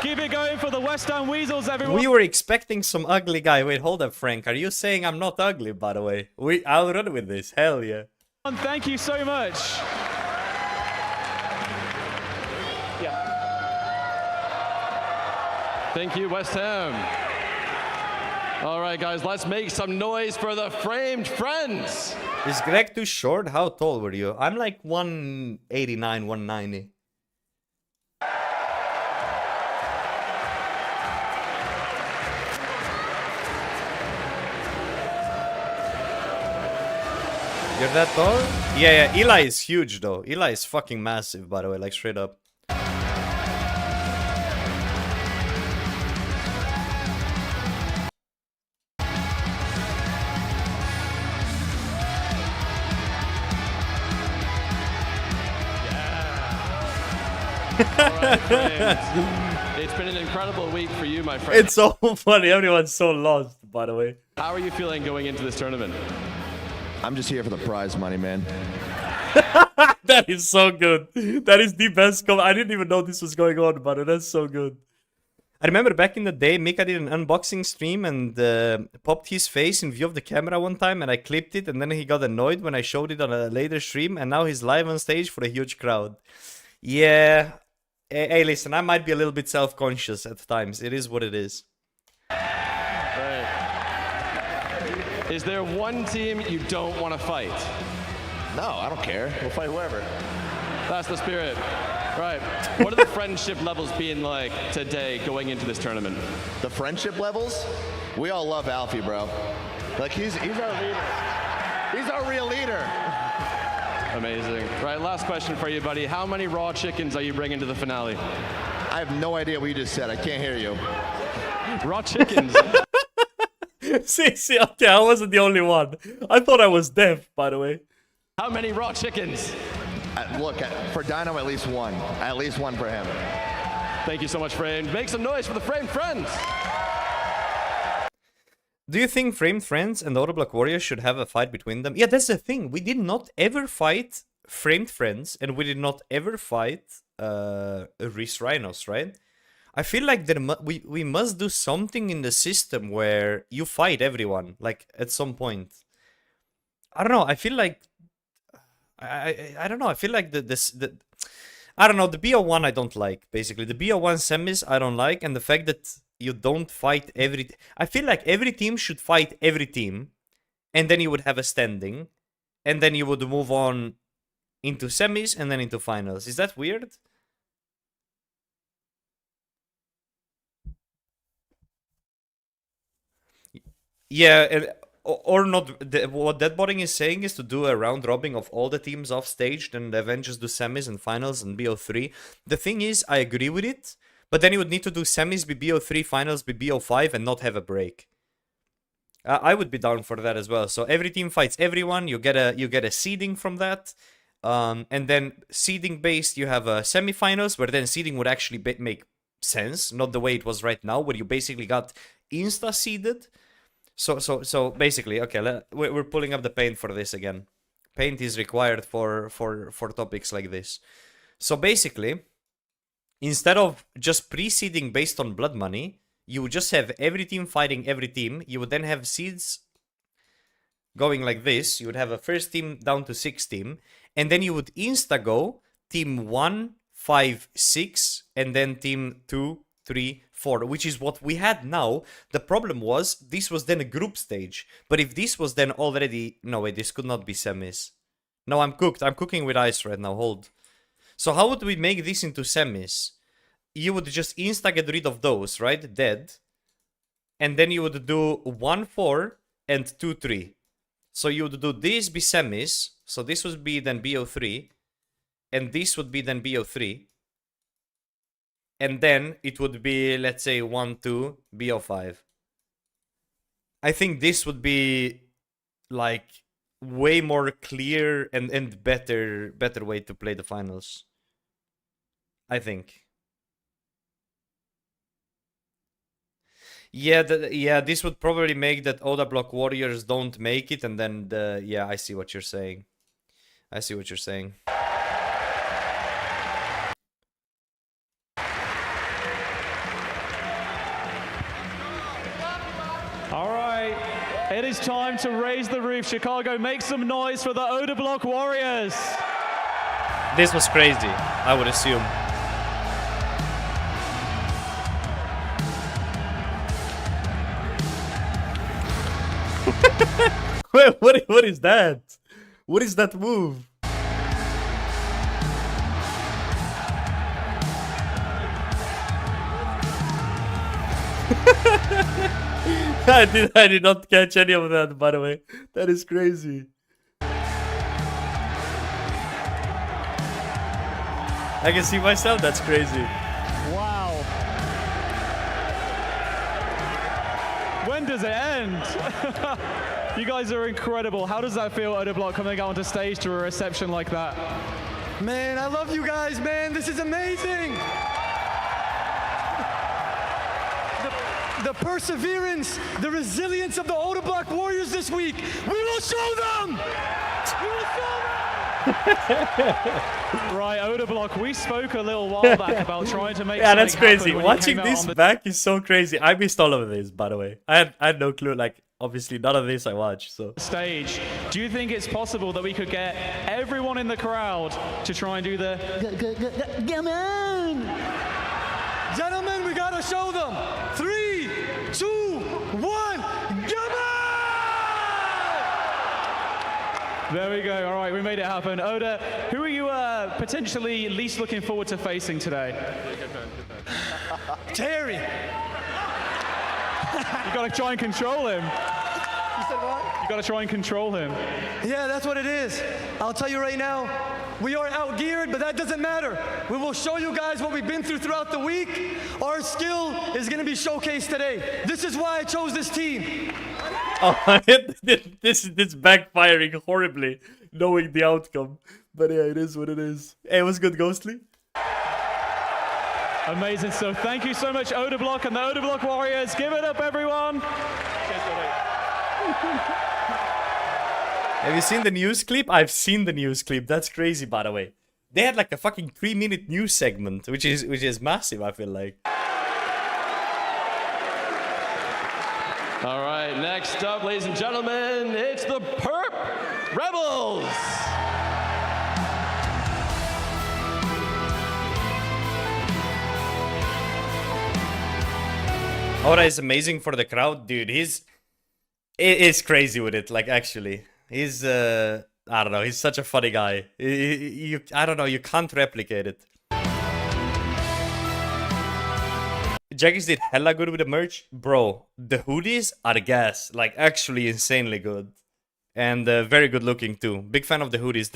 Keep it going for the West Ham Weasels, everyone. We were expecting some ugly guy. Wait, hold up, Frank. Are you saying I'm not ugly, by the way? I'll run with this. Hell yeah. Thank you so much. Thank you, West Ham. All right, guys, let's make some noise for the Framed Friends. Is Greg too short? How tall were you? I'm like 189, 190. You're that tall? Yeah, Eli is huge though. Eli is fucking massive, by the way, like straight up. Alright, friends. It's been an incredible week for you, my friend. It's so funny. Everyone's so lost, by the way. How are you feeling going into this tournament? I'm just here for the prize money, man. That is so good. That is the best comment. I didn't even know this was going on, but that's so good. I remember back in the day, Mika did an unboxing stream and popped his face in view of the camera one time, and I clipped it, and then he got annoyed when I showed it on a later stream, and now he's live on stage for a huge crowd. Yeah. Hey, listen, I might be a little bit self-conscious at times. It is what it is. Right. Is there one team you don't want to fight? No, I don't care. We'll fight whoever. That's the spirit. Right. What are the friendship levels being like today going into this tournament? The friendship levels? We all love Alfie, bro. Like, he's our leader. He's our real leader. Amazing. Right, last question for you, buddy. How many raw chickens are you bringing to the finale? I have no idea what you just said. I can't hear you. Raw chickens. See, okay, I wasn't the only one. I thought I was deaf, by the way. How many raw chickens? Look, for Dino, at least one. At least one for him. Thank you so much, Framed. Make some noise for the Framed friends. Do you think Framed Friends and the Autoblock Warriors should have a fight between them? Yeah, that's the thing. We did not ever fight Framed Friends, and we did not ever fight Reese Rhinos, right? I feel like we must do something in the system where you fight everyone, like, at some point. I don't know, I feel like... I don't know, I feel like I don't know, the BO1 I don't like, basically. The BO1 semis I don't like, and the fact that you don't fight every... I feel like every team should fight every team, and then you would have a standing, and then you would move on into semis and then into finals. Is that weird? Yeah, or not. What Deadbotting is saying is to do a round robin of all the teams off stage, then the Avengers do semis and finals and BO3. The thing is, I agree with it, but then you would need to do semis be BO3, finals be BO5, and not have a break. I would be down for that as well. So every team fights everyone. You get a seeding from that, and then seeding based, you have a semifinals where then seeding would actually make sense, not the way it was right now, where you basically got insta seeded. So basically, okay, we're pulling up the paint for this again. Paint is required for topics like this. So basically, instead of just pre-seeding based on blood money, you would just have every team fighting every team. You would then have seeds going like this. You would have a first team down to 6 team, and then you would insta go team 1, 5, 6, and then team 2, 3, 4, which is what we had now. The problem was, this was then a group stage. But if this was then already... No, wait, this could not be semis. No, I'm cooked. I'm cooking with ice right now. Hold. So how would we make this into semis? You would just insta get rid of those, right? Dead. And then you would do 1, 4 and 2, 3. So you would do this be semis. So this would be then BO3. And this would be then BO3. And then it would be, let's say, 1, 2, BO5. I think this would be, like, way more clear and better way to play the finals. I think. Yeah, this would probably make that Oda Block Warriors don't make it, and then yeah, I see what you're saying. I see what you're saying. All right, it is time to raise the roof. Chicago, make some noise for the Oda Block Warriors. This was crazy, I would assume. Wait, what is that? What is that move? I did not catch any of that, by the way. That is crazy. I can see myself. That's crazy. Wow. When does it end? You guys are incredible. How does that feel, Odablock, coming out onto stage to a reception like that? Man, I love you guys, man. This is amazing. The perseverance, the resilience of the Odablock Warriors this week. We will show them. We will show them. Right, Odablock, we spoke a little while back about trying to make Yeah, that's something happen crazy. when you Watching came out this on the back is so crazy. I missed all of this, by the way. I had no clue. Like, obviously, none of this I watched. So stage. Do you think it's possible that we could get everyone in the crowd to try and do the Come on. Gentlemen, we gotta show them. 3, 2, 1, come on! There we go. All right, we made it happen. Oda, who are you potentially least looking forward to facing today? Terry. You got to try and control him. You said what? You got to try and control him. Yeah, that's what it is. I'll tell you right now, we are outgeared, but that doesn't matter. We will show you guys what we've been through throughout the week. Our skill is going to be showcased today. This is why I chose this team. oh, this backfiring horribly, knowing the outcome. But yeah, it is what it is. Hey, it was good, Ghostly. Amazing stuff. Thank you so much, Odablock and the Odablock Warriors. Give it up, everyone. Have you seen the news clip? I've seen the news clip. That's crazy, by the way. They had like a fucking 3-minute news segment, which is massive, I feel like. All right, next up, ladies and gentlemen, it's the Perp Rebels. Oda is amazing for the crowd, dude. He's crazy with it, like, actually. He's, I don't know, he's such a funny guy. I don't know, you can't replicate it. Jaggers did hella good with the merch. Bro, the hoodies are gas. Like, actually insanely good. And very good looking, too. Big fan of the hoodies.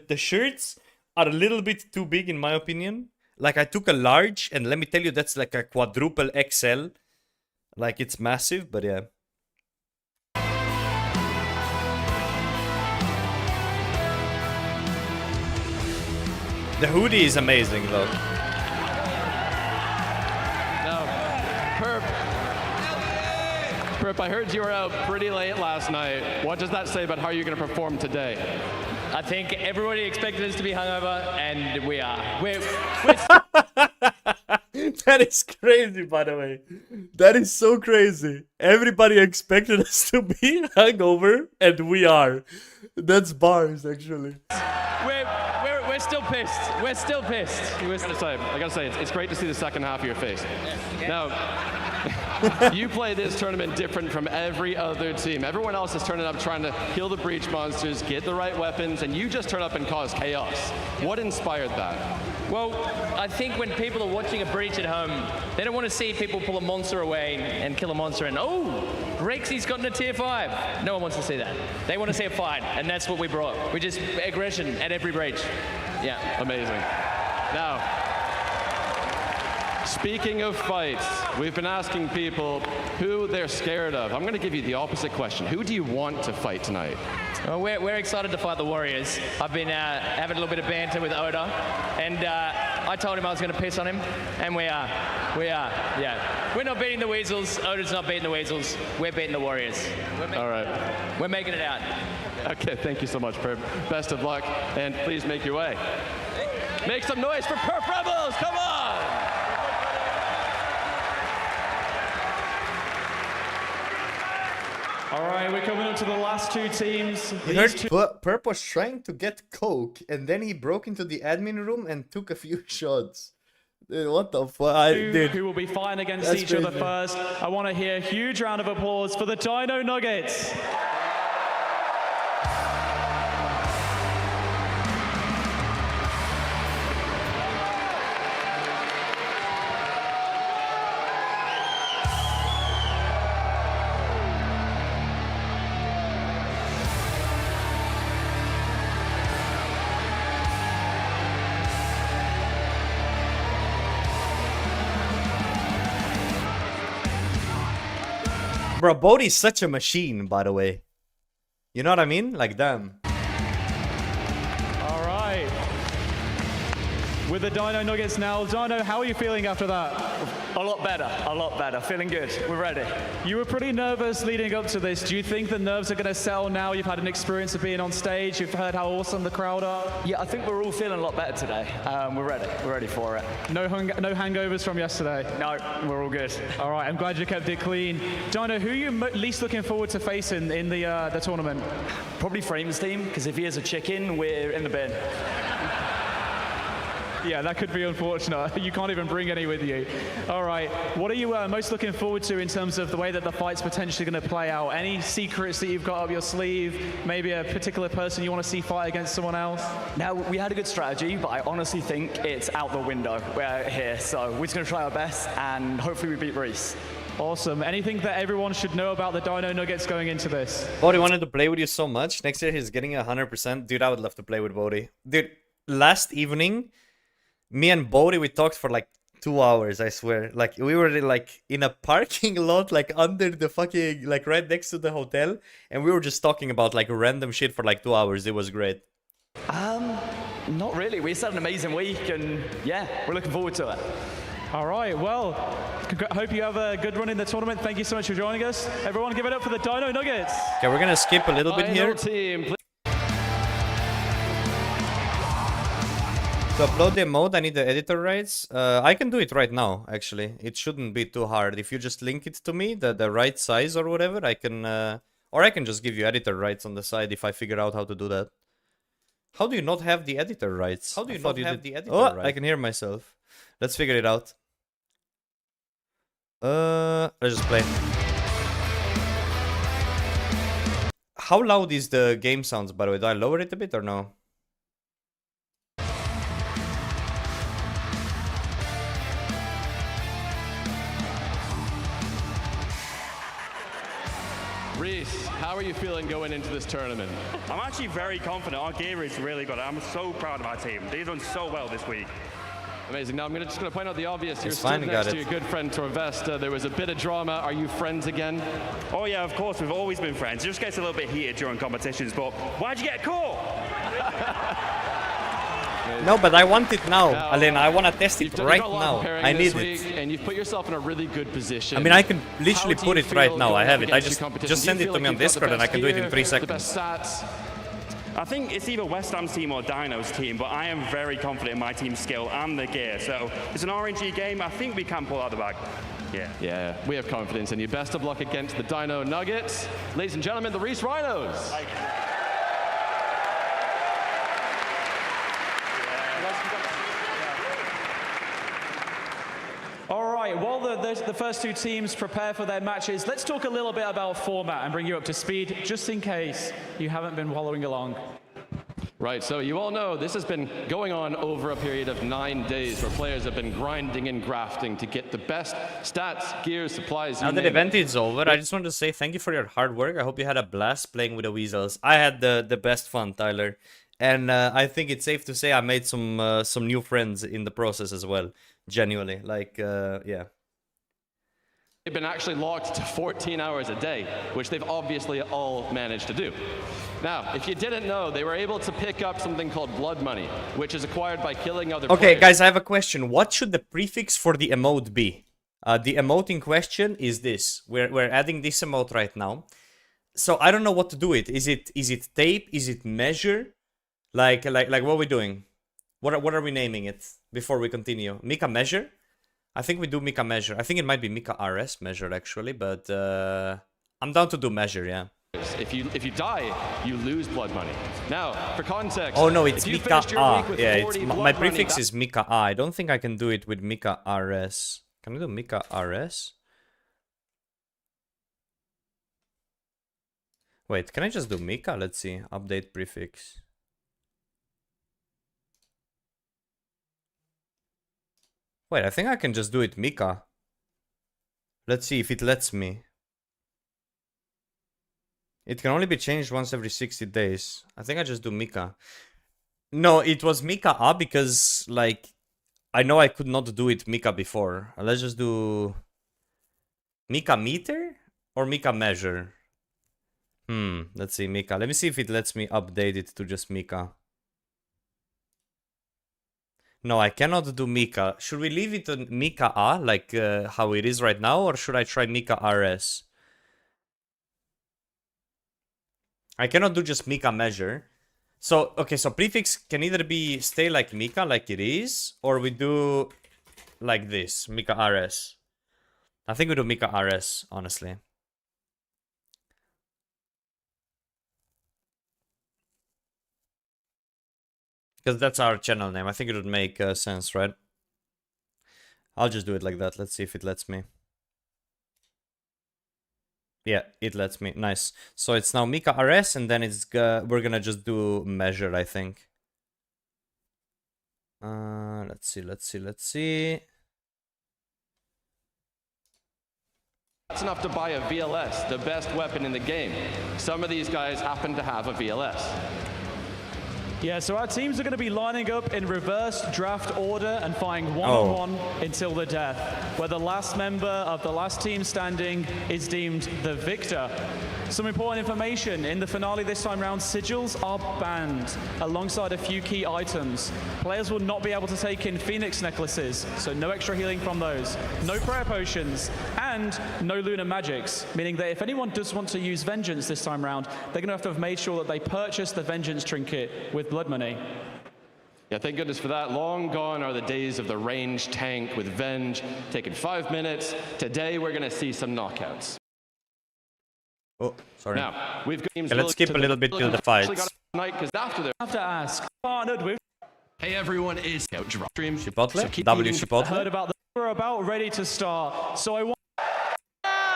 The shirts are a little bit too big, in my opinion. Like, I took a large, and let me tell you, that's like a quadruple XL. Like, it's massive, but yeah. The hoodie is amazing, though. Now, Perp, I heard you were out pretty late last night. What does that say about how you're going to perform today? I think everybody expected us to be hungover, and we are. We're That is crazy, by the way. That is so crazy. Everybody expected us to be hungover, and we are. That's bars, actually. we're still pissed. We're still pissed. I gotta say, it's great to see the second half of your face. Now, you play this tournament different from every other team. Everyone else is turning up trying to kill the breach monsters, get the right weapons, and you just turn up and cause chaos. What inspired that? Well, I think when people are watching a breach at home, they don't want to see people pull a monster away and kill a monster and, oh, Rexy's gotten a tier 5. No one wants to see that. They want to see a fight, and that's what we brought. We just aggression at every breach. Yeah. Amazing. Now, speaking of fights, we've been asking people who they're scared of. I'm going to give you the opposite question. Who do you want to fight tonight? Well, we're excited to fight the Warriors. I've been having a little bit of banter with Oda, and I told him I was going to piss on him, and we are, yeah. We're not beating the Weasels. Oda's not beating the Weasels. We're beating the Warriors. All right. We're making it out. Okay, thank you so much, Perp. Best of luck, and please make your way. Make some noise for Perp Rebels, come on! All right, we're coming up to the last two teams. You heard Perp was trying to get coke, and then he broke into the admin room and took a few shots. Dude, what the fuck? Dude, who will be fighting against that's each crazy. other first. I want to hear a huge round of applause for the Dino Nuggets. Bro, Bodhi's such a machine, by the way. You know what I mean? Like, damn. All right. With the Dino Nuggets now. Dino, how are you feeling after that? A lot better. Feeling good. We're ready. You were pretty nervous leading up to this. Do you think the nerves are going to settle now? You've had an experience of being on stage. You've heard how awesome the crowd are. Yeah, I think we're all feeling a lot better today. We're ready. We're ready for it. No hangovers from yesterday? No, we're all good. All right, I'm glad you kept it clean. Dino, who are you least looking forward to facing in the tournament? Probably Frames team, because if he is a chicken, we're in the bin. Yeah, that could be unfortunate. You can't even bring any with you. All right, what are you most looking forward to in terms of the way that the fight's potentially going to play out? Any secrets that you've got up your sleeve? Maybe a particular person you want to see fight against someone else? Now, we had a good strategy, but I honestly think it's out the window. We're here, so we're just going to try our best, and hopefully we beat Reese. Awesome. Anything that everyone should know about the Dino Nuggets going into this? Bodhi wanted to play with you so much. Next year he's getting 100%. Dude, I would love to play with Bodhi. Dude, last evening, me and Bodhi, we talked for like 2 hours, I swear. Like, we were like in a parking lot, like under the fucking, like right next to the hotel. And we were just talking about like random shit for like 2 hours. It was great. Not really. We just had an amazing week, and yeah, we're looking forward to it. All right, well, hope you have a good run in the tournament. Thank you so much for joining us. Everyone give it up for the Dino Nuggets. Okay, we're gonna skip a little bit here. Team, To upload the mode, I need the editor rights. I can do it right now, actually. It shouldn't be too hard. If you just link it to me, the right size or whatever, I can... or I can just give you editor rights on the side if I figure out how to do that. How do you not have the editor rights? How do you not have the editor rights? I can hear myself. Let's figure it out. Let's just play. How loud is the game sounds, by the way? Do I lower it a bit or no? Reese, how are you feeling going into this tournament? I'm actually very confident. Our gear is really good. I'm so proud of our team. They've done so well this week. Amazing. Now I'm just going to point out the obvious. You're It's stood fine, next got to it. your good friend Torvesta. There was a bit of drama. Are you friends again? Oh yeah, of course. We've always been friends. It just gets a little bit heated during competitions, but why'd you get caught? No, but I want it now. Now, Alena, I want to test You've it done right a lot now. of preparing I this need week, it. and you've put yourself in a really good position. I mean, I can How literally do put you it right feel now. I going have up it. I against just your competition? just Do you send it feel to like me on you've got the Discord and I best can do it in gear, 3 the seconds. best stats? I think it's either West Ham's team or Dino's team, but I am very confident in my team's skill and the gear. So it's an RNG game. I think we can pull out the bag. Yeah. Yeah, we have confidence in you. Best of luck against the Dino Nuggets. Ladies and gentlemen, the Reese Rhinos. All right, while the first two teams prepare for their matches, let's talk a little bit about format and bring you up to speed, just in case you haven't been following along. Right, so you all know this has been going on over a period of 9 days where players have been grinding and grafting to get the best stats, gear, supplies, Now that the event is over, I just want to say thank you for your hard work. I hope you had a blast playing with the Weasels. I had the best fun, Tyler. And I think it's safe to say I made some new friends in the process as well. Genuinely, like, yeah. They've been actually locked to 14 hours a day, which they've obviously all managed to do. Now, if you didn't know, they were able to pick up something called blood money, which is acquired by killing other Okay, players. guys, I have a question. What should the prefix for the emote be? The emote in question is this. We're adding this emote right now. So I don't know what to do it. Is it tape? Is it measure? Like what are we doing? What are we naming it before we continue? Mika measure? I think we do Mika measure. I think it might be MikaRS measure actually, but I'm down to do measure, yeah. If you die, you lose blood money. Now, for context, Oh no, it's if you finished your MikaA. week with Yeah, 40 it's blood my money, prefix is MikaA. I don't think I can do it with MikaRS. Can I do MikaRS? Wait, can I just do Mika? Let's see. Update prefix. Wait, I think I can just do it Mika. Let's see if it lets me. It can only be changed once every 60 days. I think I just do Mika. No, it was MikaA because, like, I know I could not do it Mika before. Let's just do Mika meter? Or MIKA measure. Let's see, MIKA. Let me see if it lets me update it to just MIKA. No, I cannot do MIKA. Should we leave it on MIKA, like how it is right now, or should I try MikaRS? I cannot do just MIKA measure. So, okay, so prefix can either be stay like MIKA, like it is, or we do like this, MikaRS. I think we do MikaRS, honestly. Because that's our channel name. I think it would make sense, right? I'll just do it like that. Let's see if it lets me. Yeah, it lets me. Nice. So it's now MikaRS, and then it's we're gonna just do measure, I think. Let's see. That's enough to buy a VLS, the best weapon in the game. Some of these guys happen to have a VLS. Yeah, so our teams are going to be lining up in reverse draft order and fighting one-on-one until the death, where the last member of the last team standing is deemed the victor. Some important information, in the finale this time round, sigils are banned, alongside a few key items. Players will not be able to take in Phoenix necklaces, so no extra healing from those, no prayer potions, and no lunar magics, meaning that if anyone does want to use Vengeance this time round, they're going to have made sure that they purchase the Vengeance trinket with blood money. Yeah, thank goodness for that. Long gone are the days of the ranged tank with Venge taking 5 minutes. Today we're going to see some knockouts. Oh, sorry. Now, we've got teams. Okay, let's skip a little bit till the fights. Because after they have to ask, partnered with. Hey everyone, is out stream. Chipotle? W Chipotle? Heard about we're about ready to start, so I want.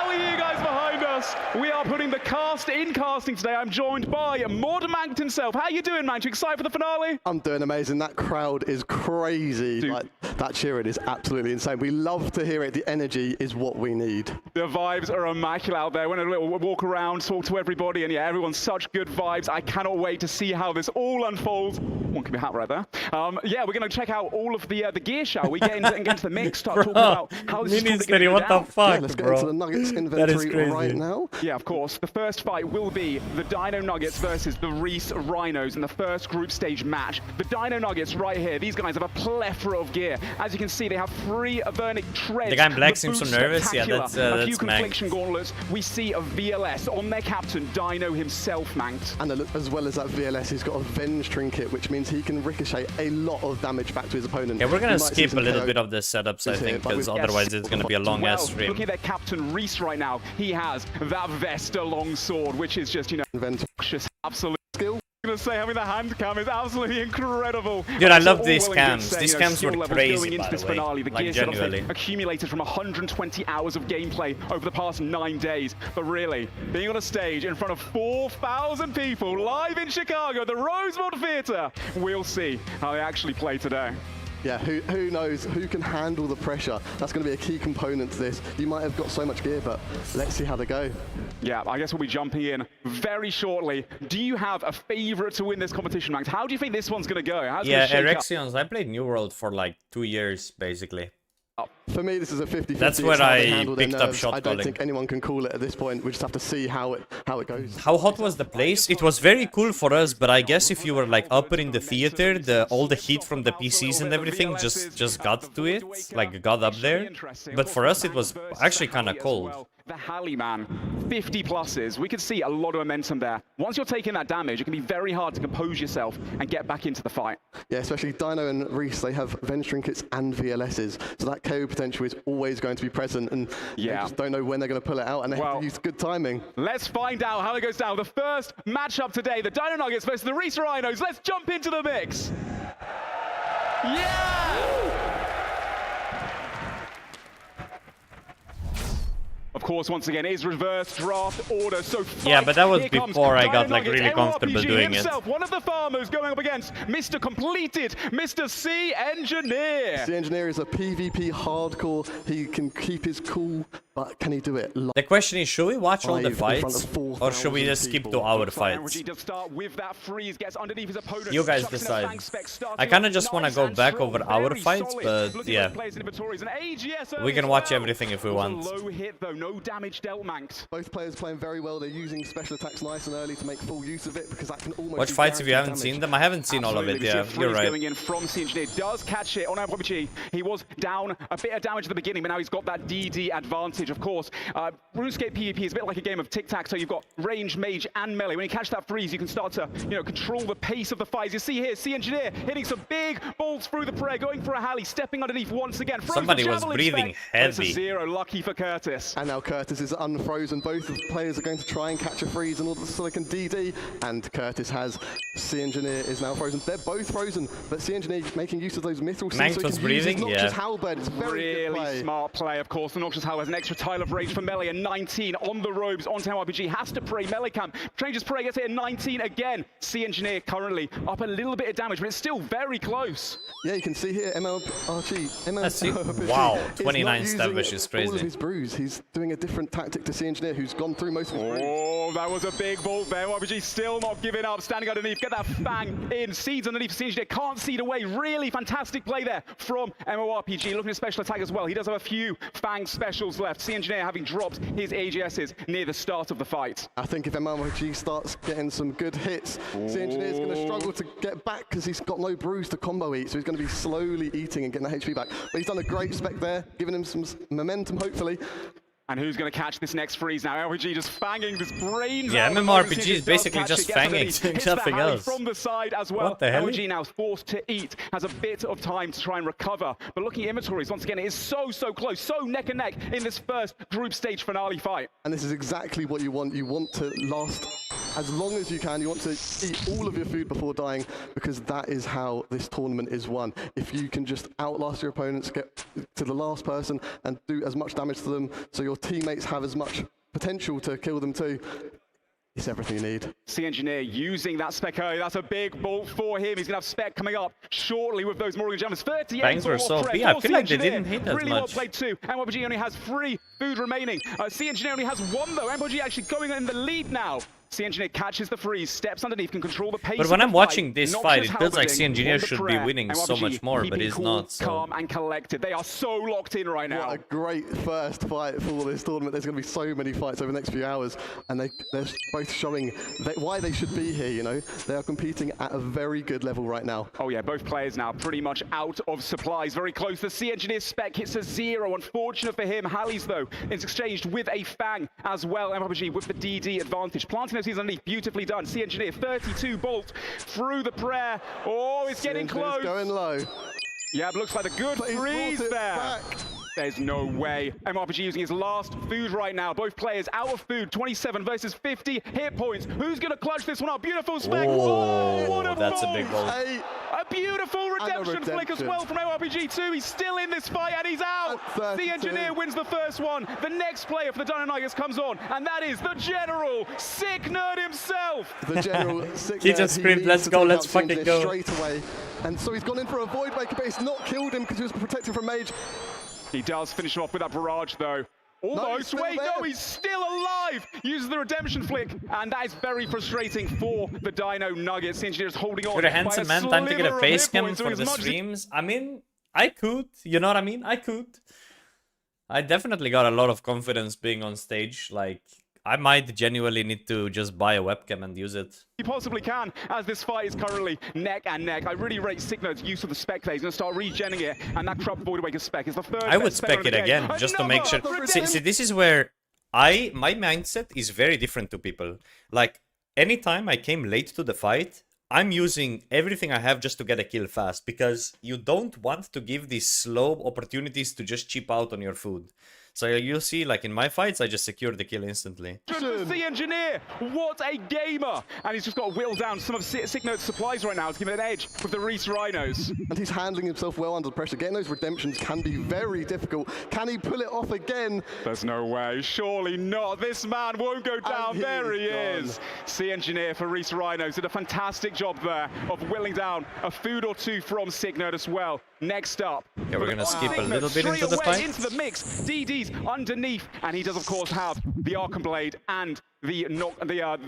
With you guys behind us, we are putting the cast in casting today. I'm joined by Mod Mankt himself. How you doing, Mankt? You excited for the finale? I'm doing amazing. That crowd is crazy. Like, that cheering is absolutely insane. We love to hear it. The energy is what we need. The vibes are immaculate out there. Went a little walk around, talk to everybody, and yeah, everyone's such good vibes. I cannot wait to see how this all unfolds. One can be hat right there. Yeah, we're going to check out all of the gear, shall we? Get into the mix, start talking about how this is going to go what down. The fuck, yeah, let's get into the Nuggets inventory right now. Yeah, of course. The first fight will be the Dino Nuggets versus the Reese Rhinos in the first group stage match. The Dino Nuggets right here, these guys have a plethora of gear. As you can see, they have 3 Avernic treads. The guy in black seems so nervous. Yeah, that's a few confliction gauntlets. We see a VLS on their captain, Dino himself, Mankt. And as well as that VLS, he's got a Venge trinket, which means he can ricochet a lot of damage back to his opponent. Yeah, we're going to skip a little bit of the setups, I think, because otherwise it's going to be a long-ass stream. Looking at their captain, Reese, right now, he has that Vesta longsword, which is just, you know, absolute skill. I'm gonna say having the hand cam is absolutely incredible. Dude, I love these cams. These cams were crazy, going into this finale. The like, gear genuinely accumulated from 120 hours of gameplay over the past 9 days. But really, being on a stage in front of 4,000 people live in Chicago, the Rosemont Theater, we'll see how they actually play today. Yeah, who knows who can handle the pressure? That's going to be a key component to this. You might have got so much gear, but let's see how they go. Yeah, I guess we'll be jumping in very shortly. Do you have a favorite to win this competition, Max? How do you think this one's going to go? How's yeah, Erexions. I played New World for like 2 years, basically. For me, this is a 50-50. That's where I picked up shot I don't calling. think anyone can call it at this point. We just have to see how it goes. How hot was the place? It was very cool for us, but I guess if you were like upper in the theater, all the heat from the PCs and everything just got to it, like got up there. But for us, it was actually kind of cold. The Halley, man, 50 pluses. We could see a lot of momentum there. Once you're taking that damage, it can be very hard to compose yourself and get back into the fight. Yeah, especially Dino and Reese, they have Venge trinkets and VLSs, so that KO potential is always going to be present, and they just don't know when they're going to pull it out, and they have to use good timing. Let's find out how it goes down. The first matchup today, the Dino Nuggets versus the Reese Rhinos. Let's jump into the mix. Yeah! Of course, once again, is reverse draft order. So yeah, but that was before I got like really comfortable doing himself, it. One of the farmers going up against Mr. Completed, Mr. C Engineer. C Engineer is a PvP hardcore. He can keep his cool, but can he do it? The question is, should we watch all the fights, or should we just skip to our fights? You guys decide. I kind of just want to go back over our fights, but yeah, we can watch everything if we want. Low hit though, no no damage dealt, Manx. Both players playing very well. They're using special attacks nice and early to make full use of it, because that can almost Watch be fights if you haven't guaranteed seen damage. them. I haven't seen all of it, yeah, you're right. Going in from Engineer does catch it on MPG. He was down a bit of damage at the beginning, but now he's got that DD advantage. Of course, RuneScape PvP is a bit like a game of tic-tac-toe. You've got range, mage, and melee. When you catch that freeze, you can start to, control the pace of the fights. You see here, Engineer hitting some big bolts through the prayer, going for a Halley, stepping underneath once again. Somebody was breathing heavy. It's a 0, lucky for Curtis. And now Curtis is unfrozen. Both of the players are going to try and catch a freeze in order so they can DD. And Curtis has. Engineer is now frozen. They're both frozen, but Engineer making use of those mithril seeds. Manx was breathing, yeah. Noxious Halberd. It's very good play. Really smart play, of course. The Noxious Halberd has an extra tile of rage for melee, and 19 on the robes onto RPG. Has to pray melee camp. Changes pray, gets it at 19 again. Engineer currently up a little bit of damage, but it's still very close. Yeah, you can see here MLRG. Wow, 29 stab which is crazy. All of his brews. He's doing a different tactic to Engineer, who's gone through most of his brews. Oh, that was a big vault there. RPG still not giving up, standing underneath. Get that fang in. Seeds underneath for Engineer. Can't seed away. Really fantastic play there from MORPG. Looking at special attack as well. He does have a few fang specials left. Engineer having dropped his AGSs near the start of the fight. I think if MORPG starts getting some good hits, Engineer's going to struggle to get back because he's got no brews to combo eat, so he's going to be slowly eating and getting the HP back. But he's done a great spec there, giving him some momentum, hopefully. And who's going to catch this next freeze now? RPG just fanging this brains. Yeah, MMORPG is basically just fanging, nothing else. From the side as well. What the hell? RPG now forced to eat, has a bit of time to try and recover. But looking at inventories, once again, it is so close, so neck and neck in this first group stage finale fight. And this is exactly what you want. You want to last as long as you can. You want to eat all of your food before dying, because that is how this tournament is won. If you can just outlast your opponents, get to the last person and do as much damage to them so your teammates have as much potential to kill them too, it's everything you need. Engineer using that spec early. That's a big bolt for him. He's going to have spec coming up shortly with those Morgan Jammers. 38 Bangs were so big. I feel like they didn't hit as really much. Well played too. MPG only has 3 food remaining. Engineer only has 1 though. MPG actually going in the lead now. Engineer catches the freeze, steps underneath, can control the pace. But when I'm watching this fight, it feels like Engineer should be winning so much more, but he's cool, not. So. Calm and collected. They are so locked in right now. What a great first fight for this tournament. There's going to be so many fights over the next few hours, and they're both showing why they should be here, They are competing at a very good level right now. Oh yeah, both players now pretty much out of supplies. Very close. The Engineer spec hits a 0. Unfortunate for him. Halley's, though, is exchanged with a Fang as well. MPG with the DD advantage. Planting those seeds underneath. Beautifully done. Engineer, 32 bolt through the prayer. Oh, it's getting close. Going low. Yeah, looks like a good freeze there. Back. There's no way. MRPG using his last food right now. Both players out of food. 27 versus 50 hit points. Who's going to clutch this one up? Beautiful spec. Oh, what a that's ball. a big goal. A beautiful redemption flick as well from MRPG 2. He's still in this fight and he's out. The Engineer wins the first one. The next player for the Dino Nuggets comes on, and that is the General, Sick Nerd himself. The General, Sick He Nerd, just screamed, let's go, let's fucking go. Straight away. And so he's gone in for a Void Breaker, but it's not killed him because he was protected from Mage. He does finish him off with that barrage, though. Almost. No, he's still alive. Uses the redemption flick, and that is very frustrating for the Dino Nuggets. Engineer's holding on. You're a handsome man, time to get a face cam for the streams. I mean, I could. You know what I mean? I could. I definitely got a lot of confidence being on stage. Like, I might genuinely need to just buy a webcam and use it. You possibly can, as this fight is currently neck and neck. I really rate Sicknerd's use of the spec there. He's going to start regenning it, and that Crop Void Awaken spec is the third. I would spec it again, just to make sure. See, this is where my mindset is very different to people. Like, anytime I came late to the fight, I'm using everything I have just to get a kill fast, because you don't want to give these slow opportunities to just cheap out on your food. So you'll see, like in my fights, I just secured the kill instantly. The Engineer, what a gamer! And he's just got to whittle down some of Sicknerd's supplies right now to give it an edge with the Reese Rhinos. And he's handling himself well under pressure. Getting those redemptions can be very difficult. Can he pull it off again? There's no way, surely not. This man won't go down. There he is. Engineer for Reese Rhinos did a fantastic job there of whittling down a food or two from Sicknerd as well. Next up. Yeah, we're gonna skip a little bit into the fight. Into the mix. DD freeze underneath, and he does, of course, have the Archon Blade and the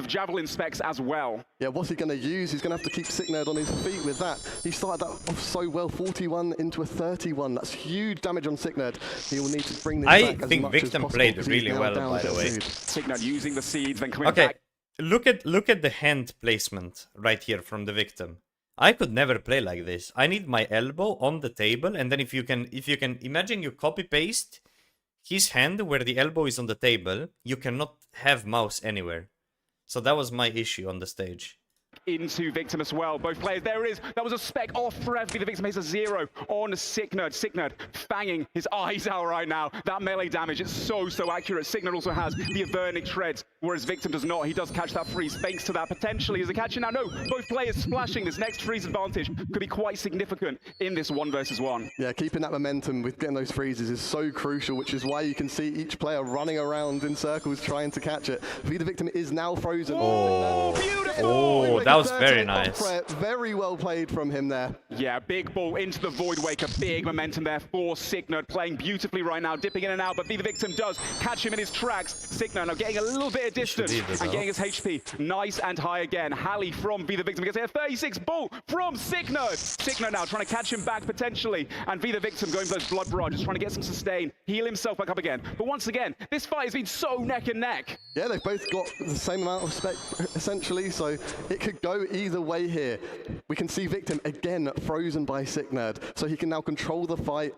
Javelin specs as well. Yeah, what's he going to use? He's going to have to keep Sicknerd on his feet with that. He started that off so well, 41 into a 31. That's huge damage on Sicknerd. He will need to bring this back as much as possible. I think Victim played really well, by the way. Sicknerd using the seeds, then coming back. Look at the hand placement right here from the Victim. I could never play like this. I need my elbow on the table, and then if you can imagine you copy paste his hand where the elbow is on the table, you cannot have mouse anywhere. So that was my issue on the stage. Into Victim as well. Both players, there it is. That was a spec off for the Victim. He's a 0 on Sicknerd. Sicknerd fanging his eyes out right now. That melee damage, it's so accurate. Sicknerd also has the Avernic Shreds, whereas Victim does not. He does catch that freeze. Thanks to that, potentially as a catcher. Now, no, both players splashing. This next freeze advantage could be quite significant in this 1 versus 1. Yeah, keeping that momentum with getting those freezes is so crucial, which is why you can see each player running around in circles trying to catch it. The Victim is now frozen. Oh, beautiful! Oh, that was very nice. Very well played from him there. Yeah, big ball into the Void Waker. Big momentum there for Sicknerd, playing beautifully right now, dipping in and out, but the Victim does catch him in his tracks. Sicknerd now getting a little bit of distance and getting his HP nice and high again. Halley from the Victim gets a 36 ball from Sicknerd. Sicknerd now trying to catch him back potentially, and the Victim going for those blood barrages, trying to get some sustain, heal himself back up again. But once again, this fight has been so neck and neck. Yeah, they've both got the same amount of spec essentially, so it could go either way here. We can see Victim again frozen by Sicknerd, so he can now control the fight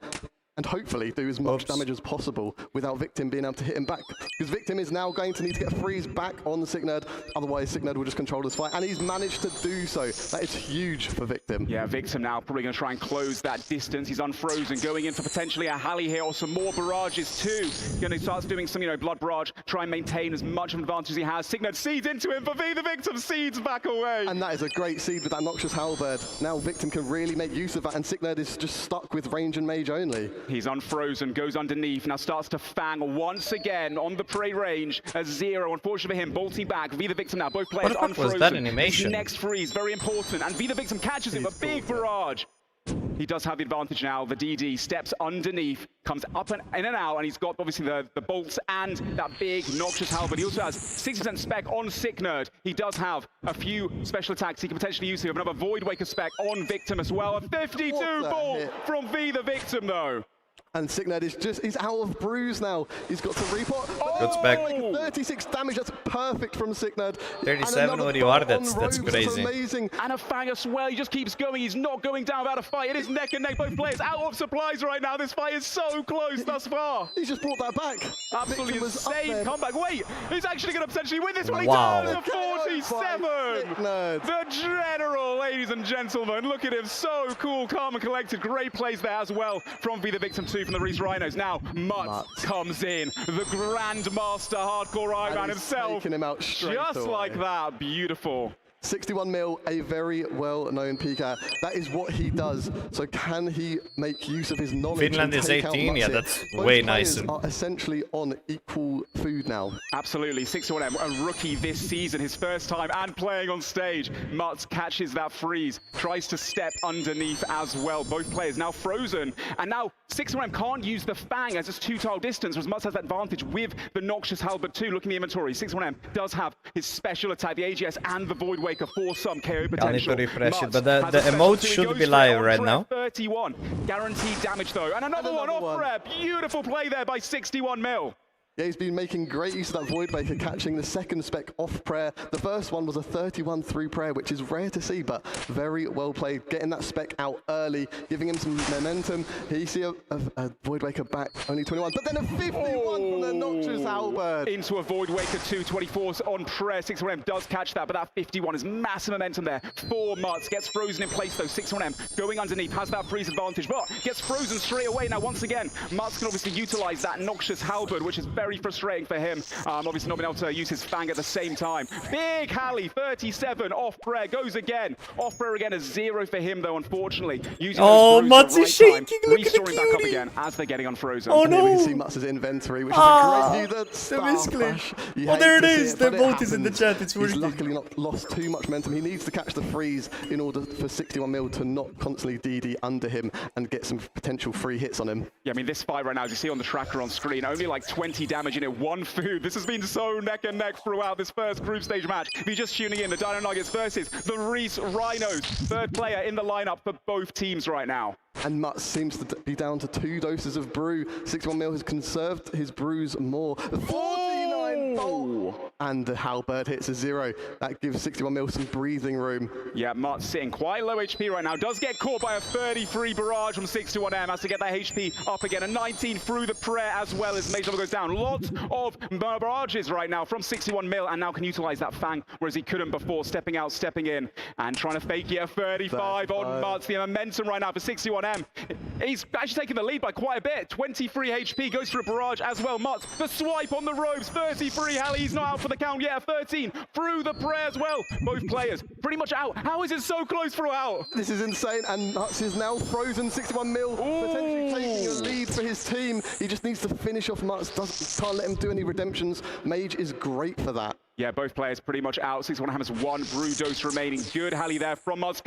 and hopefully do as much damage as possible without Victim being able to hit him back. Because Victim is now going to need to get a freeze back on the Sicknerd, otherwise Sicknerd will just control this fight, and he's managed to do so. That is huge for Victim. Yeah, Victim now probably going to try and close that distance. He's unfrozen, going in for potentially a Halley here or some more barrages too. Going to start doing some, blood barrage, try and maintain as much of an advantage as he has. Sicknerd seeds into him, but the Victim seeds back away. And that is a great seed with that Noxious Halberd. Now Victim can really make use of that, and Sicknerd is just stuck with range and mage only. He's unfrozen, goes underneath, now starts to fang once again on the prey range. A 0, unfortunately for him, bolting back. The Victim now, both players unfrozen. What was that animation? His next freeze, very important, and the Victim catches him, a big barrage. He does have the advantage now. The DD steps underneath, comes up and in and out, and he's got obviously the bolts and that big Noxious Halberd. He also has 60% spec on Sicknerd. He does have a few special attacks he can potentially use here. Another Void Waker spec on Victim as well. A 52 ball from the Victim though. And Sicknerd is he's out of brews now. He's got to repot. Good spec. 36 damage, that's perfect from Sicknerd. 37 ODR, that's crazy. Amazing. And a fang as well, he just keeps going. He's not going down without a fight. It is neck and neck, both players out of supplies right now. This fight is so close thus far. He's just brought that back. Absolutely insane comeback. Wait, he's actually going to potentially win this one. Wow. He does, a 47. The General, ladies and gentlemen. Look at him, so cool, calm and collected. Great plays there as well from the Victim 2 from the Reese Rhinos. Now, Mutt comes in, the Grandmaster Hardcore Iron himself. Taking him out straight just away. like that, beautiful. 61 mil, a very well-known PK. That is what he does. So can he make use of his knowledge? Finland is 18, yeah, that's way nicer. Both players are essentially on equal food now. Absolutely, 61M, a rookie this season, his first time and playing on stage. Mutz catches that freeze, tries to step underneath as well. Both players now frozen, and now 61M can't use the Fang as it's 2-tile distance, whereas Mutz has that advantage with the Noxious Halberd too. Look in the inventory, 61M does have his special attack, the AGS and the Void Waker for some KO potential. I need to refresh it, but the emote should be live right now. 31, guaranteed damage though, and another one off rep. Beautiful play there by 61 mil. Yeah, he's been making great use of that Void Waker, catching the second spec off prayer. The first one was a 31 through prayer, which is rare to see, but very well played. Getting that spec out early, giving him some momentum. Here you see a Void Waker back, only 21, but then a 51 from the Noxious Halberd. Into a Void Waker 2, 24 on prayer. 61M does catch that, but that 51 is massive momentum there for Mutz. Gets frozen in place though. 61M going underneath, has that freeze advantage, but gets frozen straight away. Now once again, Mutz can obviously utilize that Noxious Halberd, which is very very frustrating for him. Obviously not being able to use his Fang at the same time. Big Halley, 37 off prayer, goes again. Off prayer again, a 0 for him though, unfortunately. Using Mats is shaking, look at the restoring back up cutie. again as they're getting unfrozen. Oh And here we no! can see Mats' inventory, which is a great view. The misclick. Oh, there it is. The boat is in the chat. It's He's working. luckily not lost too much momentum. He needs to catch the freeze in order for 61 mil to not constantly DD under him and get some potential free hits on him. Yeah, I mean, this fight right now, as you see on the tracker on screen, only like 20 damage in it, 1 food. This has been so neck and neck throughout this first group stage match. If you're just tuning in, the Dino Nuggets versus the Reese Rhinos. Third player in the lineup for both teams right now. And Mats seems to be down to 2 doses of brew. 61 mil has conserved his brews more. 49 bolt. And the halberd hits a 0. That gives 61 mil some breathing room. Yeah, Mats sitting quite low HP right now. Does get caught by a 33 barrage from 61M. Has to get that HP up again. A 19 through the prayer as well as Mage level goes down. Lots of barrages right now from 61 mil and now can utilize that Fang, whereas he couldn't before. Stepping out, stepping in, and trying to fake it. A 35 on Mats. The momentum right now for 61M. He's actually taking the lead by quite a bit. 23 HP, goes for a barrage as well. Mats, the swipe on the ropes. 33 Halley, he's not out for the count yet. 13 through the prayer as well. Both players pretty much out. How is it so close throughout? This is insane, and Mats is now frozen. 61 mil, potentially taking a lead for his team. He just needs to finish off Mats. Can't let him do any redemptions. Mage is great for that. Yeah, both players pretty much out. 61 has 1 brew dose remaining. Good Halley there from Mats.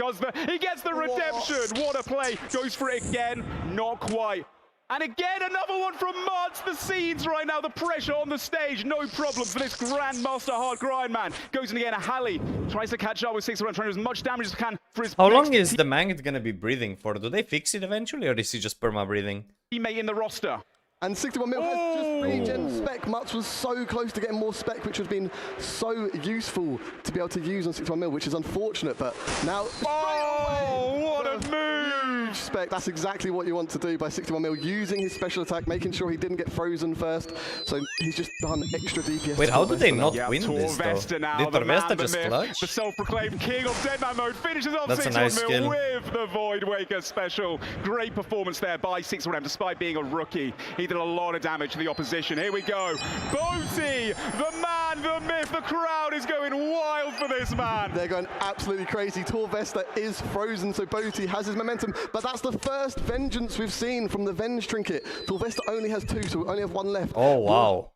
He gets the redemption. What a play. Goes for it again. Not quite. And again, another one from Mats. The scenes right now, the pressure on the stage. No problem for this Grandmaster Hard Grind man. Goes in again. Halley tries to catch up with 61, trying to do as much damage as he can for his How long is the Magnet gonna be breathing for? Do they fix it eventually, or is he just perma breathing? teammate in the roster. And 61 mil has just regen spec. Mats was so close to getting more spec, which has been so useful to be able to use on 61 mil, which is unfortunate, but now... Oh, what a move! Spec, that's exactly what you want to do by 61 mil, using his special attack, making sure he didn't get frozen first, so he's just done extra DPS. Wait, how do they not win this, though? Now, Did Torvesta just clutch? The self-proclaimed king of Deadman mode finishes off That's 61 a nice mil skill. with the Void Waker special. Great performance there by 61M, despite being a rookie. He did a lot of damage to the opposition. Here we go. Boaty, the man, the myth, the crowd is going wild for this man. They're going absolutely crazy. Torvesta is frozen, so Boaty has his momentum, but that's the first vengeance we've seen from the Venge Trinket. Torvesta only has 2, so we only have 1 left. Oh, wow.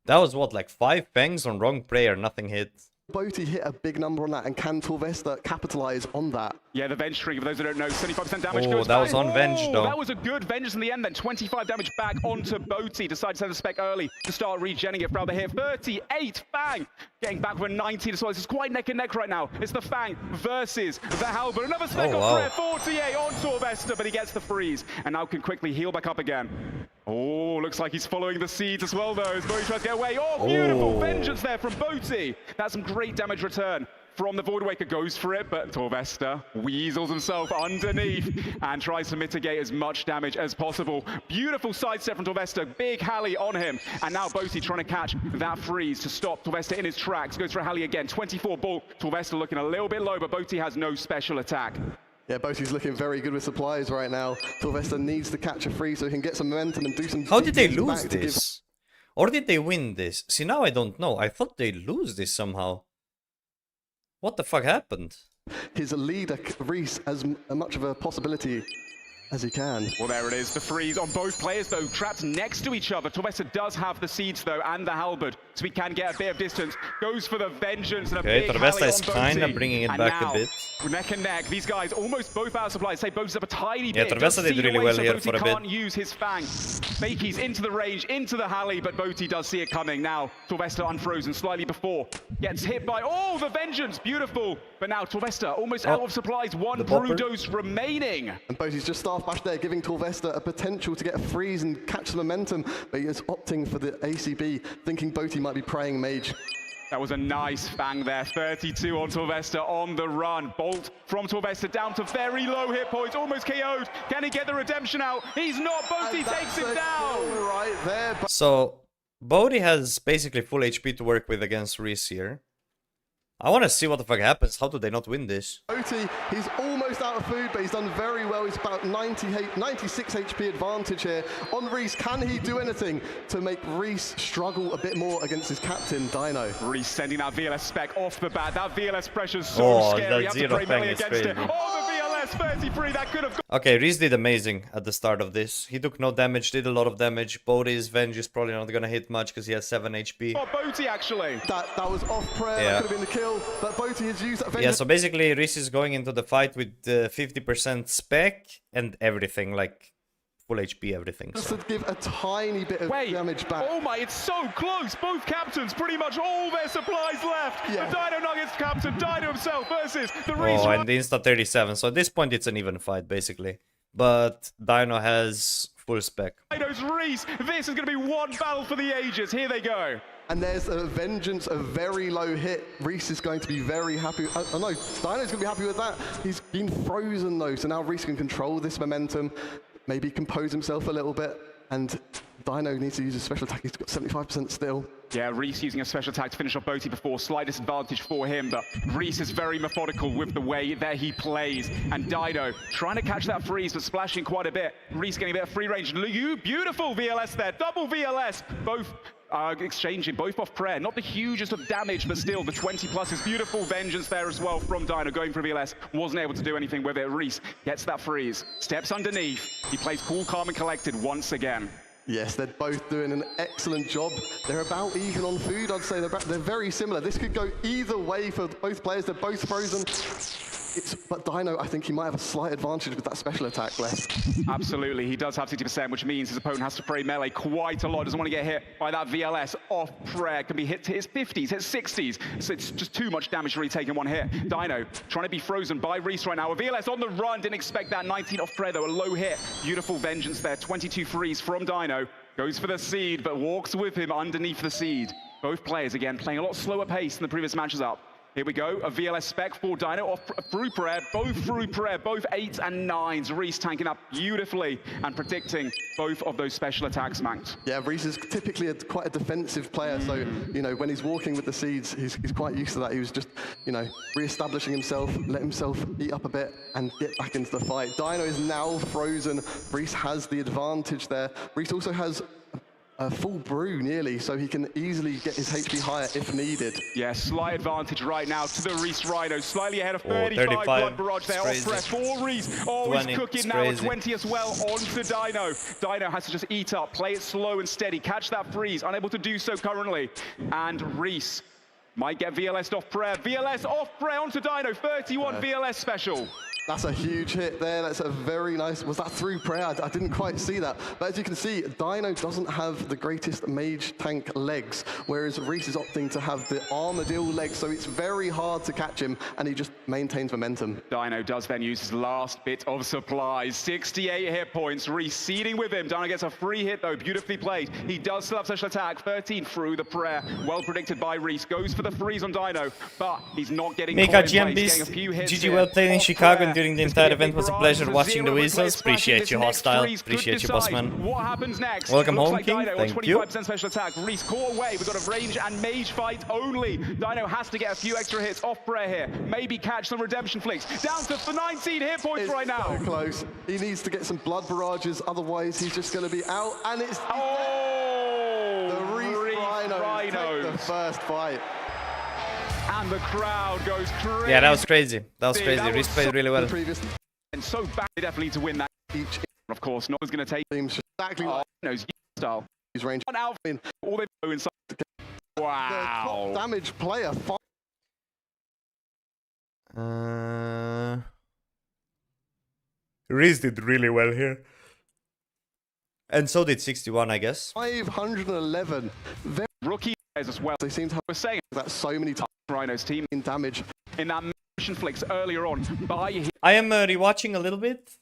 That was what, like 5 bangs on wrong prayer, nothing hit. Boaty hit a big number on that, and can Torvesta capitalize on that? Yeah, the Venge Tree, for those who don't know, 75% damage Oh, goes that back. was on Venge, though. That was a good Vengeance in the end then. 25 damage back onto Boaty. Decided to send the spec early to start regenning it throughout the hit. 38 Fang. Getting back with a 19 as well. This is quite neck and neck right now. It's the Fang versus the Halberd. Another spec Oh, on wow. Prayer. 48 on Torvesta, but he gets the freeze. And now can quickly heal back up again. Oh, looks like he's following the seeds as well, though. As Boaty tries to get away. Oh, beautiful Oh. Vengeance there from Boaty. That's some great damage return from the Void Waker. Goes for it, but Torvesta weasels himself underneath and tries to mitigate as much damage as possible. Beautiful sidestep from Torvesta. Big Halley on him. And now Boaty trying to catch that freeze to stop Torvesta in his tracks. Goes for a Halley again. 24 ball. Torvesta looking a little bit low, but Boaty has no special attack. Yeah, Boaty's looking very good with supplies right now. Torvesta needs to catch a free so he can get some momentum and do some... How did they DPS lose back to give- this? Or did they win this? See, now I don't know. I thought they lose this somehow. What the fuck happened? His leader, Reese, as much of a possibility as he can. Well, there it is. The freeze on both players, though, trapped next to each other. Torvesta does have the seeds, though, and the halberd, so he can get a bit of distance. Goes for the vengeance and a Okay, big Torvesta Halley is on kinda Boaty. bringing it And back a now, bit. Neck and neck. These guys almost both out of supply. Say Boaty's up a tiny Yeah, bit. Torvesta Does did see really away, well so here Boaty for a bit. can't use his Fang. Fakey's into the range, into the Halley, but Boaty does see it coming. Now, Torvesta unfrozen slightly before. Gets hit by, oh, the vengeance. Beautiful. But now Torvesta almost out of supplies. 1 the brew bopper. dose remaining. And Boaty's just staff bash there, giving Torvesta a potential to get a freeze and catch the momentum, but he is opting for the ACB, thinking Boaty might be praying Mage. That was a nice Fang there. 32 on Torvesta on the run. Bolt from Torvesta down to very low hit points. Almost KO'd. Can he get the redemption out? He's not. Boaty takes him down. Right there. So, Bodhi has basically full HP to work with against Reese here. I want to see what the fuck happens. How do they not win this? Oti, he's almost out of food, but he's done very well. He's about 96 HP advantage here. On Reese, can he do anything to make Reese struggle a bit more against his captain, Dino? Reese sending that VLS spec off the bat. That VLS pressure's so scary. You have to pray melee against it. Oh, the VLS 33, that could have gone. Okay, Reese did amazing at the start of this. He took no damage, did a lot of damage. Bodhi's Venge is probably not gonna hit much because he has 7 HP. Oh, Bodhi actually. That was off prayer, Yeah. that could have been the kill, but Bodhi has used that Venge. Yeah, so basically Reese is going into the fight with 50% spec and everything, like full HP, everything. Just So. to give a tiny bit of damage back. Oh my, it's so close. Both captains, pretty much all their supplies left. Yeah. The Dino Nuggets captain, Dino himself versus the Reese. Oh, and the Insta 37. So at this point, it's an even fight, basically. But Dino has full spec. Dino's Reese. This is going to be one battle for the ages. Here they go. And there's a Vengeance, a very low hit. Reese is going to be very happy. Oh no, Dino's going to be happy with that. He's been frozen though, so now Reese can control this momentum, maybe compose himself a little bit. And Dino needs to use his special attack. He's got 75% still. Yeah, Reese using a special attack to finish off Bodhi before. Slight disadvantage for him, but Reese is very methodical with the way that he plays. And Dino trying to catch that freeze, but splashing quite a bit. Reese getting a bit of free range. You beautiful VLS there, double VLS. Both exchanging, both off prayer. Not the hugest of damage, but still the 20 plus is beautiful Vengeance there as well from Dino going for VLS. Wasn't able to do anything with it. Reese gets that freeze, steps underneath. He plays cool, calm, and collected once again. Yes, they're both doing an excellent job. They're about even on food, I'd say. They're very similar. This could go either way for both players. They're both frozen. But Dino, I think he might have a slight advantage with that special attack less. Absolutely, he does have 60%, which means his opponent has to pray melee quite a lot. Doesn't want to get hit by that VLS off prayer. Can be hit to his 50s, his 60s. So it's just too much damage to really take in one hit. Dino trying to be frozen by Reese right now. A VLS on the run, didn't expect that. 19 off prayer though, a low hit. Beautiful Vengeance there, 22 freeze from Dino. Goes for the seed, but walks with him underneath the seed. Both players, again, playing a lot slower pace than the previous matches up. Here we go, a VLS spec for Dino off through prayer, both 8s and 9s. Reese tanking up beautifully and predicting both of those special attacks, Manked. Yeah, Reese is typically quite a defensive player, so, you know, when he's walking with the seeds, he's quite used to that. He was just, you know, re-establishing himself, let himself eat up a bit and get back into the fight. Dino is now frozen. Reese has the advantage there. Reese also has a full brew nearly, so he can easily get his HP higher if needed. Yeah, slight advantage right now to the Reese Rhino, slightly ahead of 35 blood barrage there off press for Reese. Oh, 20, he's cooking now at 20 as well onto Dino. Dino has to just eat up, play it slow and steady, catch that freeze, unable to do so currently. And Reese might get VLS off prayer. VLS off prayer onto Dino, 31 VLS special. That's a huge hit there. That's a very nice. Was that through prayer? I didn't quite see that. But as you can see, Dino doesn't have the greatest mage tank legs, whereas Reese is opting to have the Armadillo legs, so it's very hard to catch him, and he just maintains momentum. Dino does then use his last bit of supplies. 68 hit points. Reese seeding with him. Dino gets a free hit, though. Beautifully played. He does still have special attack. 13 through the prayer. Well predicted by Reese. Goes for the freeze on Dino, but he's not getting MIKA caught in place. GMBs, Getting a few hits GG well played in Chicago and during the It's entire gonna be event. Was a barrage pleasure for watching the zero Weasels. replace. Appreciate This you, next hostile. freeze could Appreciate you, boss decide man. what happens next. Welcome Looks home, like King. Dino on Thank you. 25% special attack. Reese caught away. We've got a range and mage fight only. Dino has to get a few extra hits off prayer here. Maybe catch some redemption flicks. Down to 19 hit points right now. So close. He needs to get some blood barrages, otherwise he's just going to be out. And it's the Reese Rhino take the first fight. And the crowd goes crazy. Yeah, that was crazy. That was crazy. Reese played really well. And so bad, they definitely need to win that. Each, of course, no one's going to take teams exactly like knows style. He's range. On Alvin, all they do inside. Wow. The top damage player. Reese did really well here. And so did 61, I guess. 511. Rookie as well. They seem to have saying that so many times. Rhino's team in damage. In that mission flicks earlier on. I am rewatching a little bit.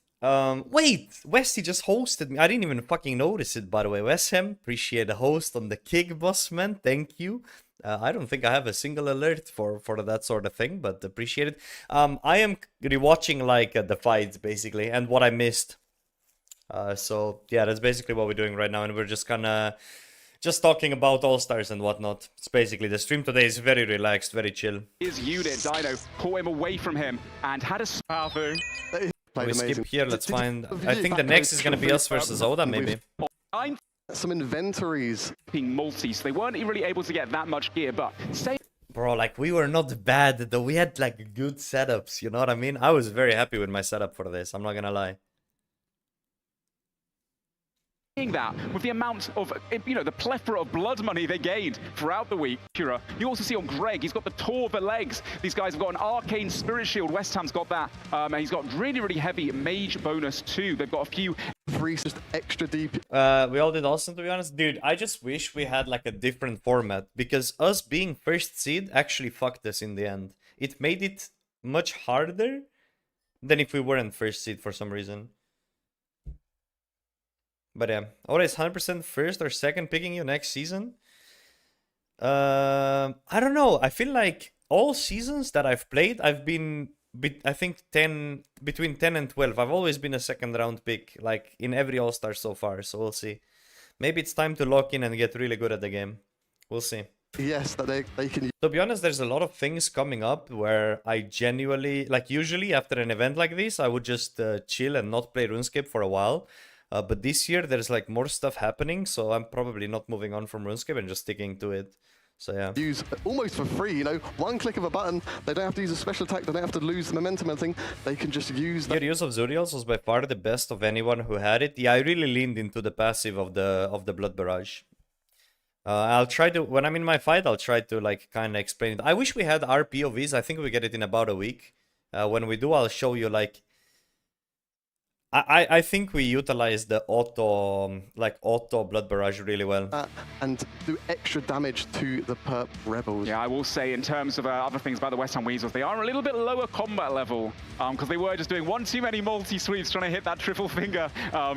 Wait, Westy just hosted me. I didn't even fucking notice it, by the way. Westham, appreciate the host on the kick, boss man. Thank you. I don't think I have a single alert for that sort of thing, but appreciate it. I am rewatching like the fights basically and what I missed. So yeah, that's basically what we're doing right now, and we're just gonna just talking about All-Stars and whatnot. It's basically the stream today is very relaxed, very chill. His unit, Dino, caught him away from him and had a powerful. We skip here, let's find... I think the next is going to be us versus Oda, maybe. Some inventories. Multi, so they weren't really able to get that much gear, but... Bro, like, we were not bad, though. We had, like, good setups, you know what I mean? I was very happy with my setup for this, I'm not gonna lie. That with the amount of, you know, the plethora of blood money they gained throughout the week. You also see on Greg, he's got the Tor of the legs. These guys have got an Arcane Spirit Shield. West Ham's got that. And he's got really, really heavy Mage bonus too. They've got a few... Just extra deep. We all did awesome, to be honest. Dude, I just wish we had, like, a different format. Because us being first seed actually fucked us in the end. It made it much harder than if we weren't first seed for some reason. But yeah, Oda is 100% first or second picking you next season. I don't know. I feel like all seasons that I've played, I've been, I think, between 10 and 12. I've always been a second round pick, like in every All-Star so far. So we'll see. Maybe it's time to lock in and get really good at the game. We'll see. Yes, that they can... To be honest, there's a lot of things coming up where I genuinely, like usually after an event like this, I would just chill and not play RuneScape for a while. But this year there's like more stuff happening, so I'm probably not moving on from RuneScape and just sticking to it. So yeah. Use almost for free, you know, one click of a button. They don't have to use a special attack. They don't have to lose the momentum and thing. They can just use that. Your use of Zuriels was by far the best of anyone who had it. Yeah, I really leaned into the passive of the Blood Barrage. I'll try to, when I'm in my fight, I'll try to like kind of explain it. I wish we had our POVs. I think we get it in about a week. When we do, I'll show you like. I think we utilize the auto Blood Barrage really well. And do extra damage to the Perp Rebels. Yeah, I will say in terms of other things about the West Ham Weasels, they are a little bit lower combat level because they were just doing one too many multi-sweeps trying to hit that triple finger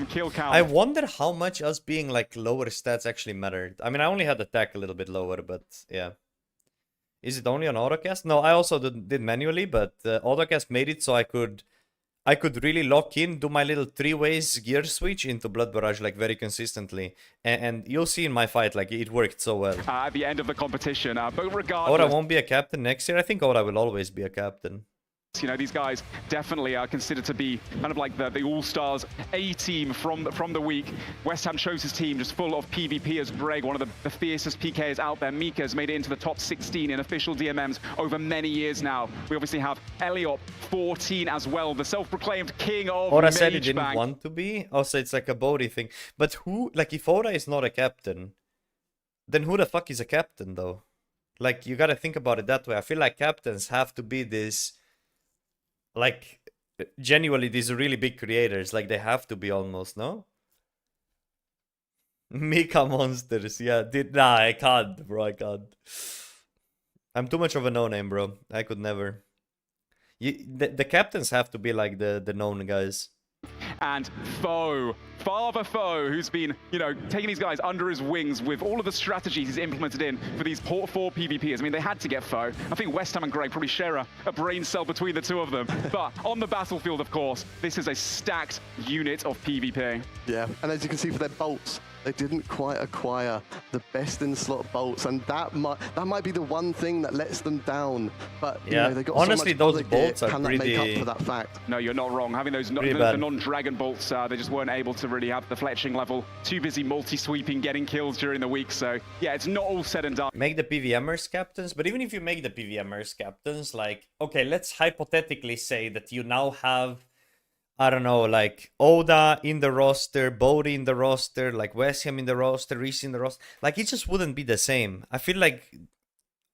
kill count. I wonder how much us being like lower stats actually mattered. I mean, I only had attack a little bit lower, but yeah. Is it only on autocast? No, I also did manually, but autocast made it so I could really lock in, do my little 3-ways gear switch into Blood Barrage like very consistently. And you'll see in my fight, like it worked so well. At the end of the competition, but regardless... Oda won't be a captain next year. I think Oda will always be a captain. You know, these guys definitely are considered to be kind of like the All-Stars A-team from the week. West Ham chose his team just full of PvP as Greg, one of the fiercest PKs out there. MIKA has made it into the top 16 in official DMMs over many years now. We obviously have Elliot, 14 as well, the self-proclaimed king of Oda said he didn't Magebank. want to be. Also, it's like a Bodhi thing. But who, like if Oda is not a captain, then who the fuck is a captain though? Like, you gotta think about it that way. I feel like captains have to be this... Like, genuinely, these are really big creators. Like, they have to be almost, no? MIKA monsters, yeah. Nah, I can't, bro, I can't. I'm too much of a no-name, bro. I could never. The captains have to be like the known guys. And Foe, Father Foe, who's been, you know, taking these guys under his wings with all of the strategies he's implemented in for these four PvPers. I mean, they had to get Foe. I think West Ham and Greg probably share a brain cell between the two of them. But on the battlefield, of course, this is a stacked unit of PvP. Yeah, and as you can see for their bolts, they didn't quite acquire the best in slot bolts, and that might be the one thing that lets them down. But yeah, you know, they got honestly, so much those bolts are can pretty. make up for that fact. No, you're not wrong. Having those the non-dragon bolts, they just weren't able to really have the fletching level. Too busy multi-sweeping, getting kills during the week. So yeah, it's not all said and done. Make the PVMers captains, but even if you make the PVMers captains, like, okay, let's hypothetically say that you now have, I don't know, like Oda in the roster, Bodhi in the roster, like West Ham in the roster, Reese in the roster. Like, it just wouldn't be the same. I feel like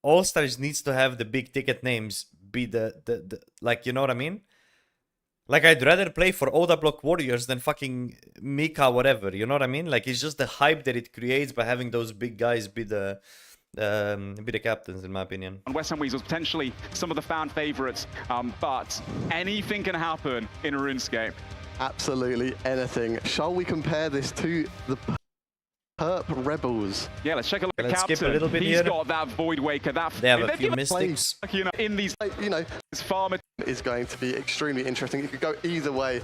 All-Stars needs to have the big ticket names be the like, you know what I mean? Like, I'd rather play for Oda Block Warriors than fucking MIKA whatever, you know what I mean? Like, it's just the hype that it creates by having those big guys be the captains, in my opinion. And West Ham Weasels, potentially some of the fan favorites, but anything can happen in RuneScape. Absolutely anything. Shall we compare this to the Perp Rebels? Yeah, let's take a look at Let's Captain. skip a little bit He's here. got that Void Waker. That They have a few mystics. You know, in these, you know, this farmer is going to be extremely interesting. It could go either way.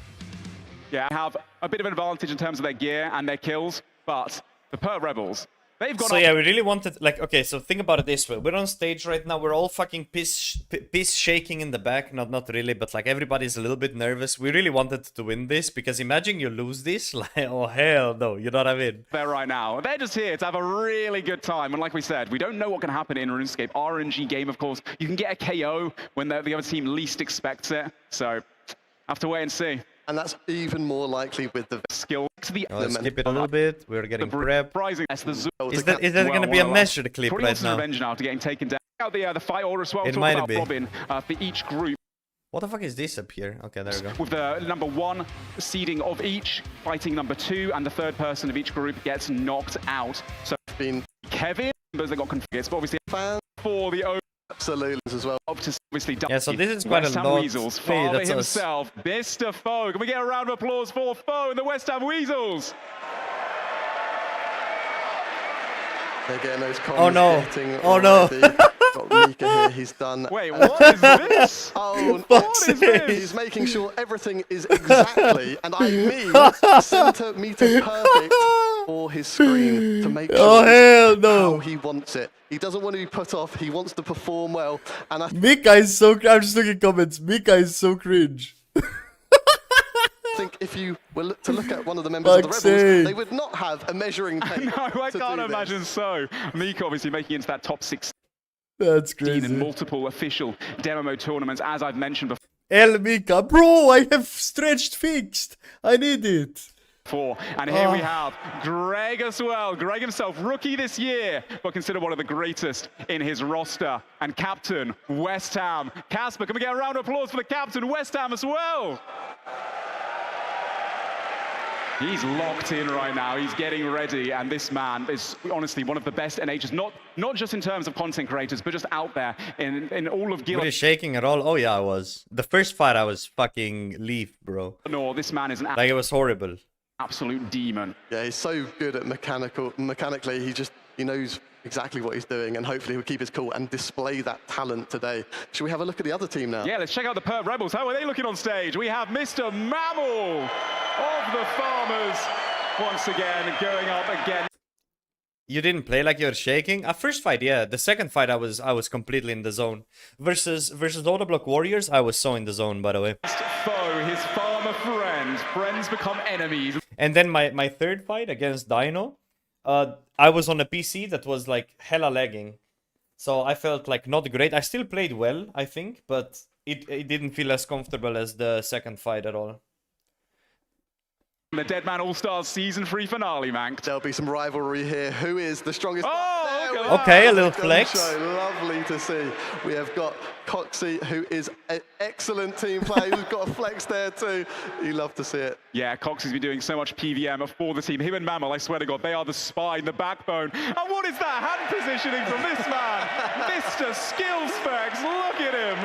Yeah, have a bit of an advantage in terms of their gear and their kills, but the Perp Rebels, They've got So yeah, we really wanted, like, okay, so think about it this way. We're on stage right now. We're all fucking piss shaking in the back. Not really, but like everybody's a little bit nervous. We really wanted to win this because imagine you lose this. Like, oh hell no, you know what I mean? there right now. They're just here to have a really good time. And like we said, we don't know what can happen in RuneScape. RNG game, of course. You can get a KO when the other team least expects it. So have to wait and see. And that's even more likely with the skill. Let's skip it a little bit. We're getting prep. Is that going to be a measured clip right now? Revenge now to getting taken down. Out the fight order as well. It might be. Robin for each group. What the fuck is this up here? Okay, there we go. With the number 1 seeding of each, fighting number 2, and the 3rd person of each group gets knocked out. So Kevin, but they got confused. But obviously, fan for the absolutely as well. Obviously, yeah, so this is quite West a Ham lot. Weasels, Hey, father that's us. himself, Mr. Foe. Can we get a round of applause for Foe and the West Ham Weasels? They're getting those comms. Oh no! Oh no! Got Mika here. He's done. Wait, what is this? Oh, what is this? He's making sure everything is exactly, and I mean, centimeter perfect for his screen to make sure Oh hell no! how he wants it. He doesn't want to be put off. He wants to perform well. And I Mika is so. I'm just looking at comments. Mika is so cringe. think if you were to look at one of the members of the Rebels, they would not have a measuring tape. No, I to can't do imagine this. so. Mika obviously making it into that top 16 That's crazy. in multiple official demo mode tournaments, as I've mentioned before. El Mika, bro, I have stretched fixed. I need it. And here we have Greg as well. Greg himself, rookie this year, but considered one of the greatest in his roster. And captain, West Ham. Casper, can we get a round of applause for the captain, West Ham as well? He's locked in right now. He's getting ready. And this man is honestly one of the best NHs, not just in terms of content creators, but just out there in all of Guild. Were you shaking at all? Oh yeah, I was. The first fight I was fucking leaf, bro. No, this man is an like, it was horrible. Absolute demon. Yeah, he's so good at mechanically. He knows exactly what he's doing, and hopefully he'll keep his cool and display that talent today. Should we have a look at the other team now? Yeah, let's check out the Perp Rebels. How are they looking on stage? We have Mr. Mammal of the Farmers once again going up again. You didn't play like you're shaking? First fight, yeah. The second fight, I was completely in the zone. Versus Auto Block Warriors, I was so in the zone, by the way. Foe, his farmer friend. Friends become enemies. And then my third fight against Dino, I was on a PC that was like hella lagging. So I felt like not great. I still played well, I think, but it didn't feel as comfortable as the second fight at all. The Deadman All-Stars Season 3 finale, Mank. There'll be some rivalry here. Who is the strongest? Oh, okay, a little flex. Lovely to see. We have got Coxie, who is an excellent team player. We've got a flex there too. You love to see it. Yeah, Coxie's been doing so much PVM for the team. Him and Mammal, I swear to God, they are the spine, the backbone. And what is that hand positioning from this man? Mr. Skill Specs, look at him.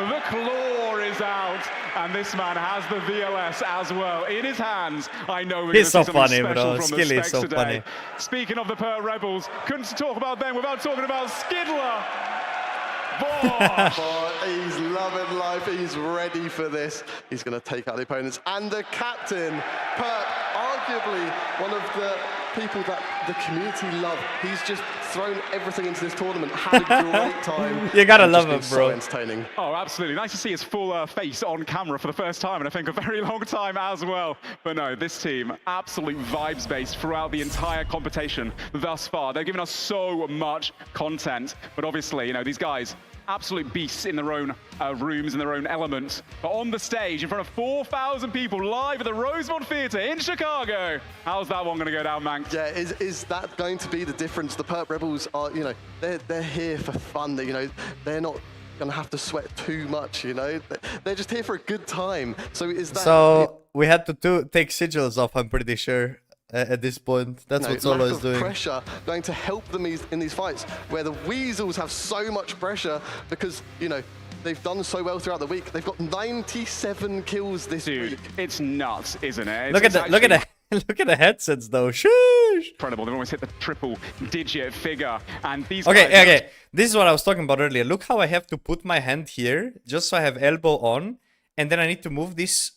The claw is out. And this man has the VLS as well in his hands. I know we're going to see something special from the Specs today. Funny. Speaking of the Per Rebels, couldn't talk about them without talking about Skidler. Bosh. He's loving life. He's ready for this. He's going to take out the opponents. And the captain, Perp, arguably one of the people that the community love. He's just thrown everything into this tournament. Had a great time. You gotta love him, So bro. entertaining. Oh, absolutely. Nice to see his full face on camera for the first time, and I think a very long time as well. But no, this team, absolute vibes-based throughout the entire competition thus far. They've given us so much content, but obviously, you know, these guys, absolute beasts in their own rooms, in their own element. But on the stage, in front of 4,000 people, live at the Rosemont Theatre in Chicago. How's that one going to go down, Mank? Yeah, is that going to be the difference? The Perp Rebels are, you know, they're here for fun. You know, they're not going to have to sweat too much, you know. They're just here for a good time. So is that... So we had to take sigils off, I'm pretty sure. At this point, that's what Solo is doing. Pressure going to help them in these fights, where the Weasels have so much pressure because, you know, they've done so well throughout the week. They've got 97 kills this week. It's nuts, isn't it? Look at the headsets though. Sheesh. Incredible. They've almost hit the triple-digit figure, and these. Okay. This is what I was talking about earlier. Look how I have to put my hand here just so I have elbow on, and then I need to move this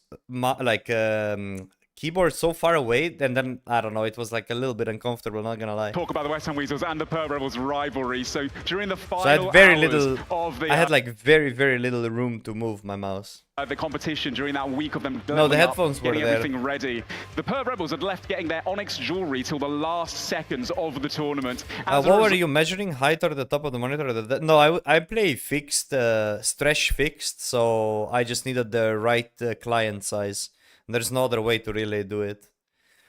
keyboard so far away, and then I don't know, it was like a little bit uncomfortable, not gonna lie. Talk about the West Ham Weasels and the Perp Rebels rivalry. So during the final So I had very hours little, of the I had like very little room to move my mouse. the competition during that week of them No, the doubling up, headphones were getting there. everything ready. The Perp Rebels had left getting their Onyx jewelry till the last seconds of the tournament. What were you measuring? Height or the top of the monitor? Or no, I play fixed, stretch fixed, so I just needed the right client size. There's no other way to really do it.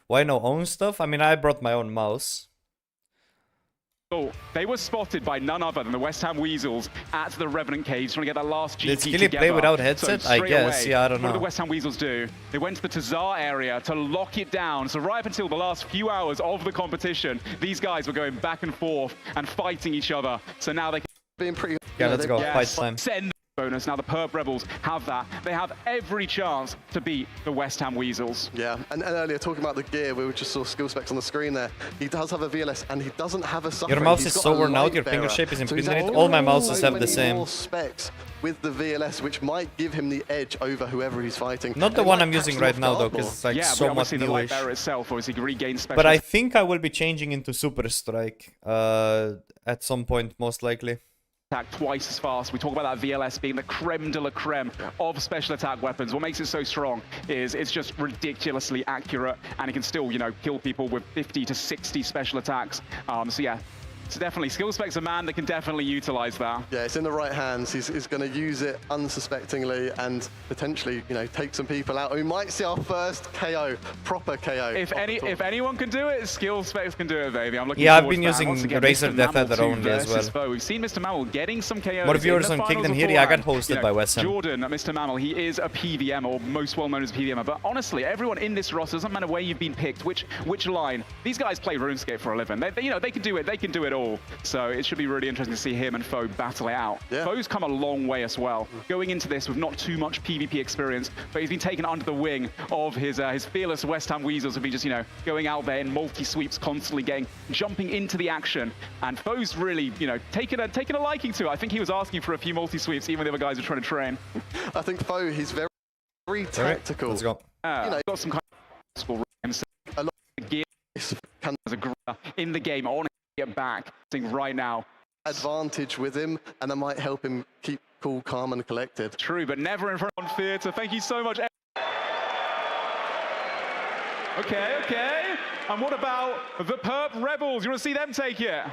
Why no own stuff? I mean, I brought my own mouse. They were spotted by none other than the West Ham Weasels at the Revenant Caves trying to get that last GP Did Skilly together. play without So headset? I straight guess, away, yeah, I don't what know. did the West Ham Weasels do? They went to the Tazar area to lock it down. So right up until the last few hours of the competition, these guys were going back and forth and fighting each other. So now they can... Being pretty... Yeah, let's go, fight time. Send bonus. Now the Perp Rebels have that. They have every chance to beat the West Ham Weasels. Yeah, and earlier talking about the gear, we just saw skill specs on the screen there. He does have a VLS and he doesn't have a suffering. Your mouse He's is got so a worn out, light your finger bearer. shape is So he's imprinted in had it. All my mouses so have the many same. more specs with the VLS, which might give him the edge over whoever he's fighting. Not the And one might I'm using catch him right off now though, guard because more. it's like Yeah, so but much obviously the light newish. bearer itself obviously regains special. But I think I will be changing into Super Strike at some point, most likely. Attack twice as fast. We talk about that VLS being the creme de la creme of special attack weapons. What makes it so strong is it's just ridiculously accurate, and it can still, you know, kill people with 50 to 60 special attacks. So yeah, it's definitely skill specs a man that can definitely utilize that. Yeah, it's in the right hands. He's going to use it unsuspectingly and potentially, you know, take some people out. We might see our first KO, proper KO. If anyone can do it, skill specs can do it, baby. I'm looking Yeah, I've forward been to that. using Once again, Razor Mr. Death Mammal Feather 2 only as versus well. Foe. We've seen Mr. Mammal getting some KOs. More viewers in the on Kick finals than here. Yeah, I got beforehand. hosted You know, by West Ham. Jordan, Mr. Mammal, he is a PVM, or most well known as a PVM. But honestly, everyone in this roster, doesn't matter where you've been picked, which line, these guys play RuneScape for a living. They, you know, they can do it. They can do it all. So it should be really interesting to see him and Foe battle it out. Yeah. Foe's come a long way as well, going into this with not too much PvP experience, but he's been taken under the wing of his fearless West Ham Weasels, who've been just, you know, going out there in multi-sweeps, constantly jumping into the action. And Foe's really, you know, taken a liking to it. I think he was asking for a few multi-sweeps, even the other guys are trying to train. I think Foe, he's very tactical. Let's go. You know, got some kind of school a lot of gear as a gorilla in the game. I want to get back right now. advantage with him, and that might help him keep cool, calm, and collected. True, but never in front of theatre. Thank you so much. Okay. And what about the Perp Rebels? You want to see them take it?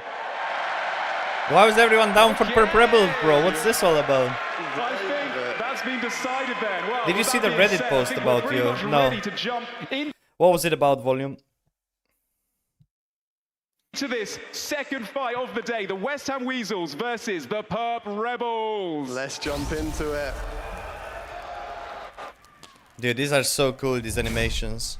Why was everyone down for Perp Rebels, bro? What's this all about? I think that's been decided then. Well, Did you with see that the being Reddit said, post I think about we're pretty you? much No. ready to jump into What was it about, Volume? this second fight of the day, the West Ham Weasels versus the Perp Rebels. Let's jump into it. Dude, these are so cool, these animations.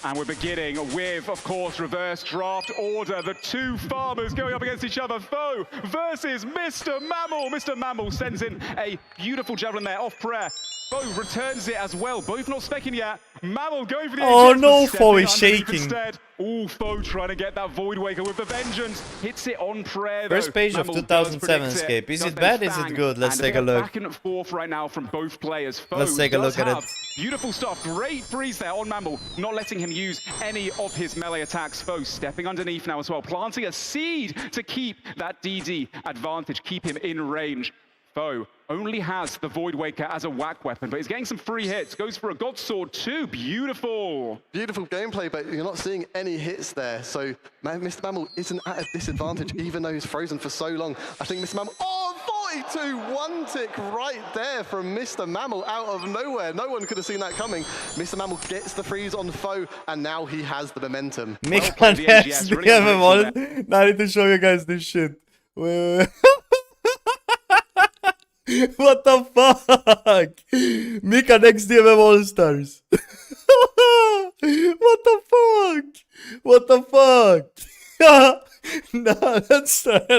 And we're beginning with, of course, reverse draft order. The two farmers going up against each other. Foe versus Mr. Mammal. Mr. Mammal sends in a beautiful javelin there off prayer. Foe returns it as well. Both not specking yet. Mammal going for the Oh eject, no, but Foe is stepping underneath shaking. instead. Ooh, Foe trying to get that Void Waker with the vengeance. Hits it on prayer, though. First page of Mammal does 2007 predict Escape. Is Does it then bad? Is it fang, good? Let's and take a look. Back and forth right now from both players. Foe Let's take a does look at have it. Beautiful stuff. Great freeze there on Mammal, not letting him use any of his melee attacks. Foe stepping underneath now as well, planting a seed to keep that DD advantage, keep him in range. Foe only has the Void Waker as a whack weapon, but he's getting some free hits. Goes for a God Sword too. Beautiful. Beautiful gameplay, but you're not seeing any hits there. So Mr. Mammal isn't at a disadvantage, even though he's frozen for so long. I think Mr. Mammal, 42, one tick right there from Mr. Mammal out of nowhere. No one could have seen that coming. Mr. Mammal gets the freeze on Foe, and now he has the momentum. MikaRS, Now I need to show you guys this shit. Wait. What the fuck? Mika next DMM Allstars. What the fuck? What the fuck? No,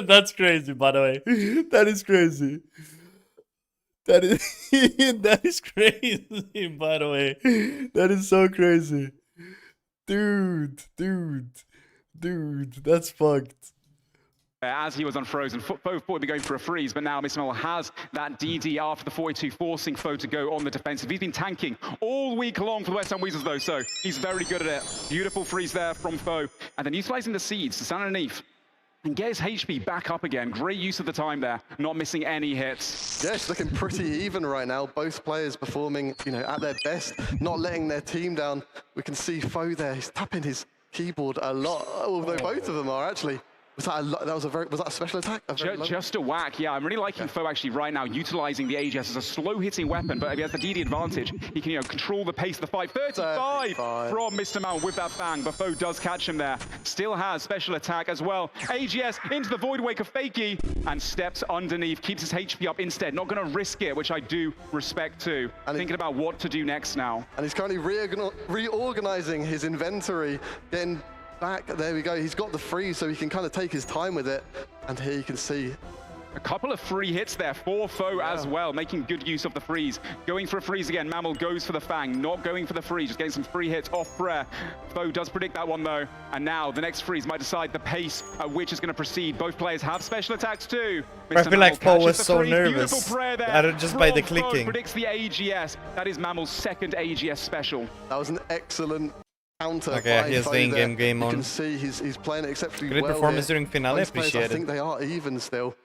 that's crazy, by the way. That is crazy. That is crazy, by the way. That is so crazy. Dude, that's fucked. As he was unfrozen, Foe thought he'd be going for a freeze, but now Mr. Mammal has that DD after the 42, forcing Foe to go on the defensive. He's been tanking all week long for the West Ham Weasels, though, so he's very good at it. Beautiful freeze there from Foe, and then utilizing the seeds to stand underneath and get his HP back up again. Great use of the time there, not missing any hits. Yeah, it's looking pretty even right now. Both players performing, at their best, not letting their team down. We can see Foe there. He's tapping his keyboard a lot, although both of them are actually. Was that a special attack? Just a whack, yeah. I'm really liking Foe actually right now, utilizing the AGS as a slow-hitting weapon, but if he has the DD advantage, he can control the pace of the fight. 35 from Mr. Mal with that bang, but Foe does catch him there. Still has special attack as well. AGS into the Void Waker Fakey and steps underneath, keeps his HP up instead. Not going to risk it, which I do respect too. And thinking about what to do next now. And he's currently reorganizing his inventory, getting back. There we go. He's got the freeze, so he can kind of take his time with it. And here you can see a couple of free hits there for Foe as well, making good use of the freeze. Going for a freeze again. Mammal goes for the Fang, not going for the freeze, just getting some free hits off prayer. Foe does predict that one though. And now the next freeze might decide the pace at which is going to proceed. Both players have special attacks too. I feel like Foe was so nervous. Just by the clicking. Predicts the AGS. That is Mammal's second AGS special. That was an excellent counter. Okay, he has the in-game game on. You can see he's playing it exceptionally well. Great performance during finale, appreciate it. I think they are even still.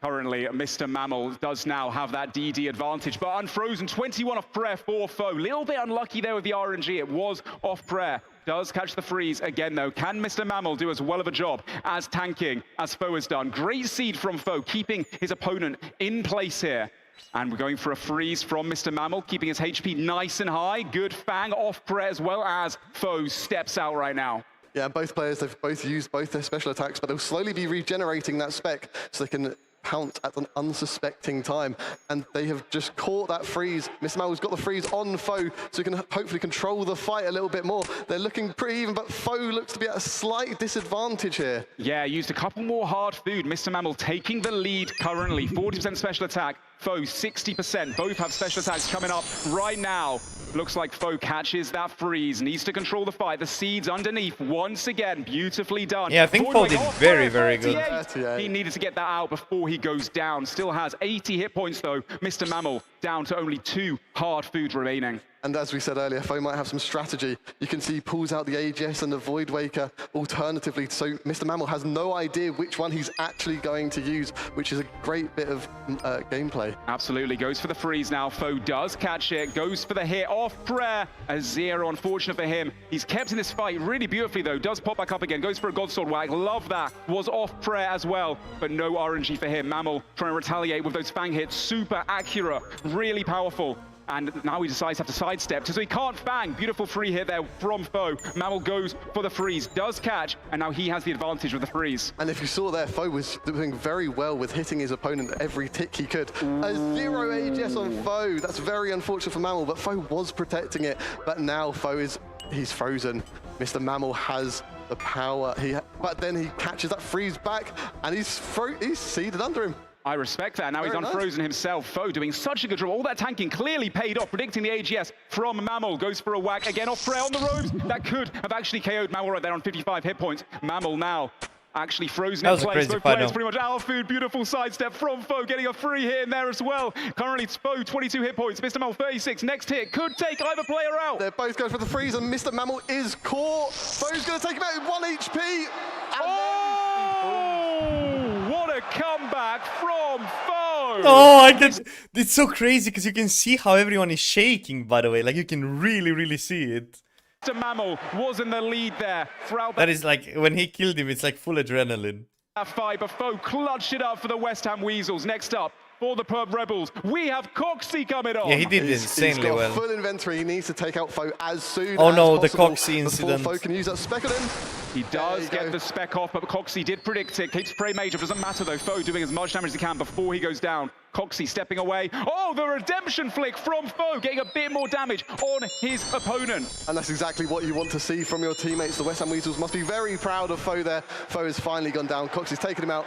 Currently, Mr. Mammal does now have that DD advantage, but unfrozen, 21 off prayer for Foe. Little bit unlucky there with the RNG. It was off prayer. Does catch the freeze again, though. Can Mr. Mammal do as well of a job as tanking as Foe has done? Great seed from Foe, keeping his opponent in place here. And we're going for a freeze from Mr. Mammal, keeping his HP nice and high. Good Fang off prayer as well as Foe steps out right now. Yeah, both players, they've both used both their special attacks, but they'll slowly be regenerating that spec so they can pounce at an unsuspecting time. And they have just caught that freeze. Mr. Mammal's got the freeze on Foe, so he can hopefully control the fight a little bit more. They're looking pretty even, but Foe looks to be at a slight disadvantage here. Yeah, used a couple more hard food. Mr. Mammal taking the lead currently. 40% special attack. Foe 60%. Both have special attacks coming up right now. Looks like Foe catches that freeze. Needs to control the fight. The seeds underneath once again. Beautifully done. Yeah, I think Foe did very, very good. He needed to get that out before he goes down. Still has 80 hit points though. Mr. Mammal down to only 2 hard food remaining. And as we said earlier, Foe might have some strategy. You can see he pulls out the AGS and the Void Waker alternatively. So Mr. Mammal has no idea which one he's actually going to use, which is a great bit of gameplay. Absolutely. Goes for the freeze now. Foe does catch it. Goes for the hit off prayer. A 0, unfortunate for him. He's kept in this fight really beautifully though. Does pop back up again. Goes for a Godsword whack. Love that. Was off prayer as well, but no RNG for him. Mammal trying to retaliate with those Fang hits. Super accurate. Really powerful. And now he decides to have to sidestep, so he can't Fang. Beautiful free hit there from Foe. Mammal goes for the freeze, does catch, and now he has the advantage with the freeze. And if you saw there, Foe was doing very well with hitting his opponent every tick he could. A 0 AGS on Foe. That's very unfortunate for Mammal, but Foe was protecting it. But now Foe he's frozen. Mr. Mammal has the power. But then he catches that freeze back, and he's seeded under him. I respect that. Now he's unfrozen himself. Foe doing such a good job. All that tanking clearly paid off. Predicting the AGS from Mammal. Goes for a whack. Again off prayer on the ropes. That could have actually KO'd Mammal right there on 55 hit points. Mammal now actually frozen in place. Both players pretty much out of food. Beautiful sidestep from Foe. Getting a free hit in there as well. Currently it's Foe 22 hit points. Mr. Mammal 36. Next hit could take either player out. They're both going for the freeze and Mr. Mammal is caught. Foe's going to take him out with 1 HP. What a comeback from Foe. Oh, it's so crazy because you can see how everyone is shaking, by the way. Like, you can really, really see it. Mr. Mammal was in the lead there throughout that is like, when he killed him, it's like full adrenaline. That fight, but Foe clutched it up for the West Ham Weasels. Next up, for the Pub Rebels, we have Coxie coming on. Yeah, he did insanely well. He's got full inventory. He needs to take out Foe as soon as possible. The Coxie incident. Foe can use that spec on him. He does get the spec off, but Coxie did predict it. Keeps prey major, doesn't matter though. Foe doing as much damage as he can before he goes down. Coxie stepping away. Oh, the redemption flick from Foe, getting a bit more damage on his opponent. And that's exactly what you want to see from your teammates. The West Ham Weasels must be very proud of Foe there. Foe has finally gone down. Coxie's taken him out.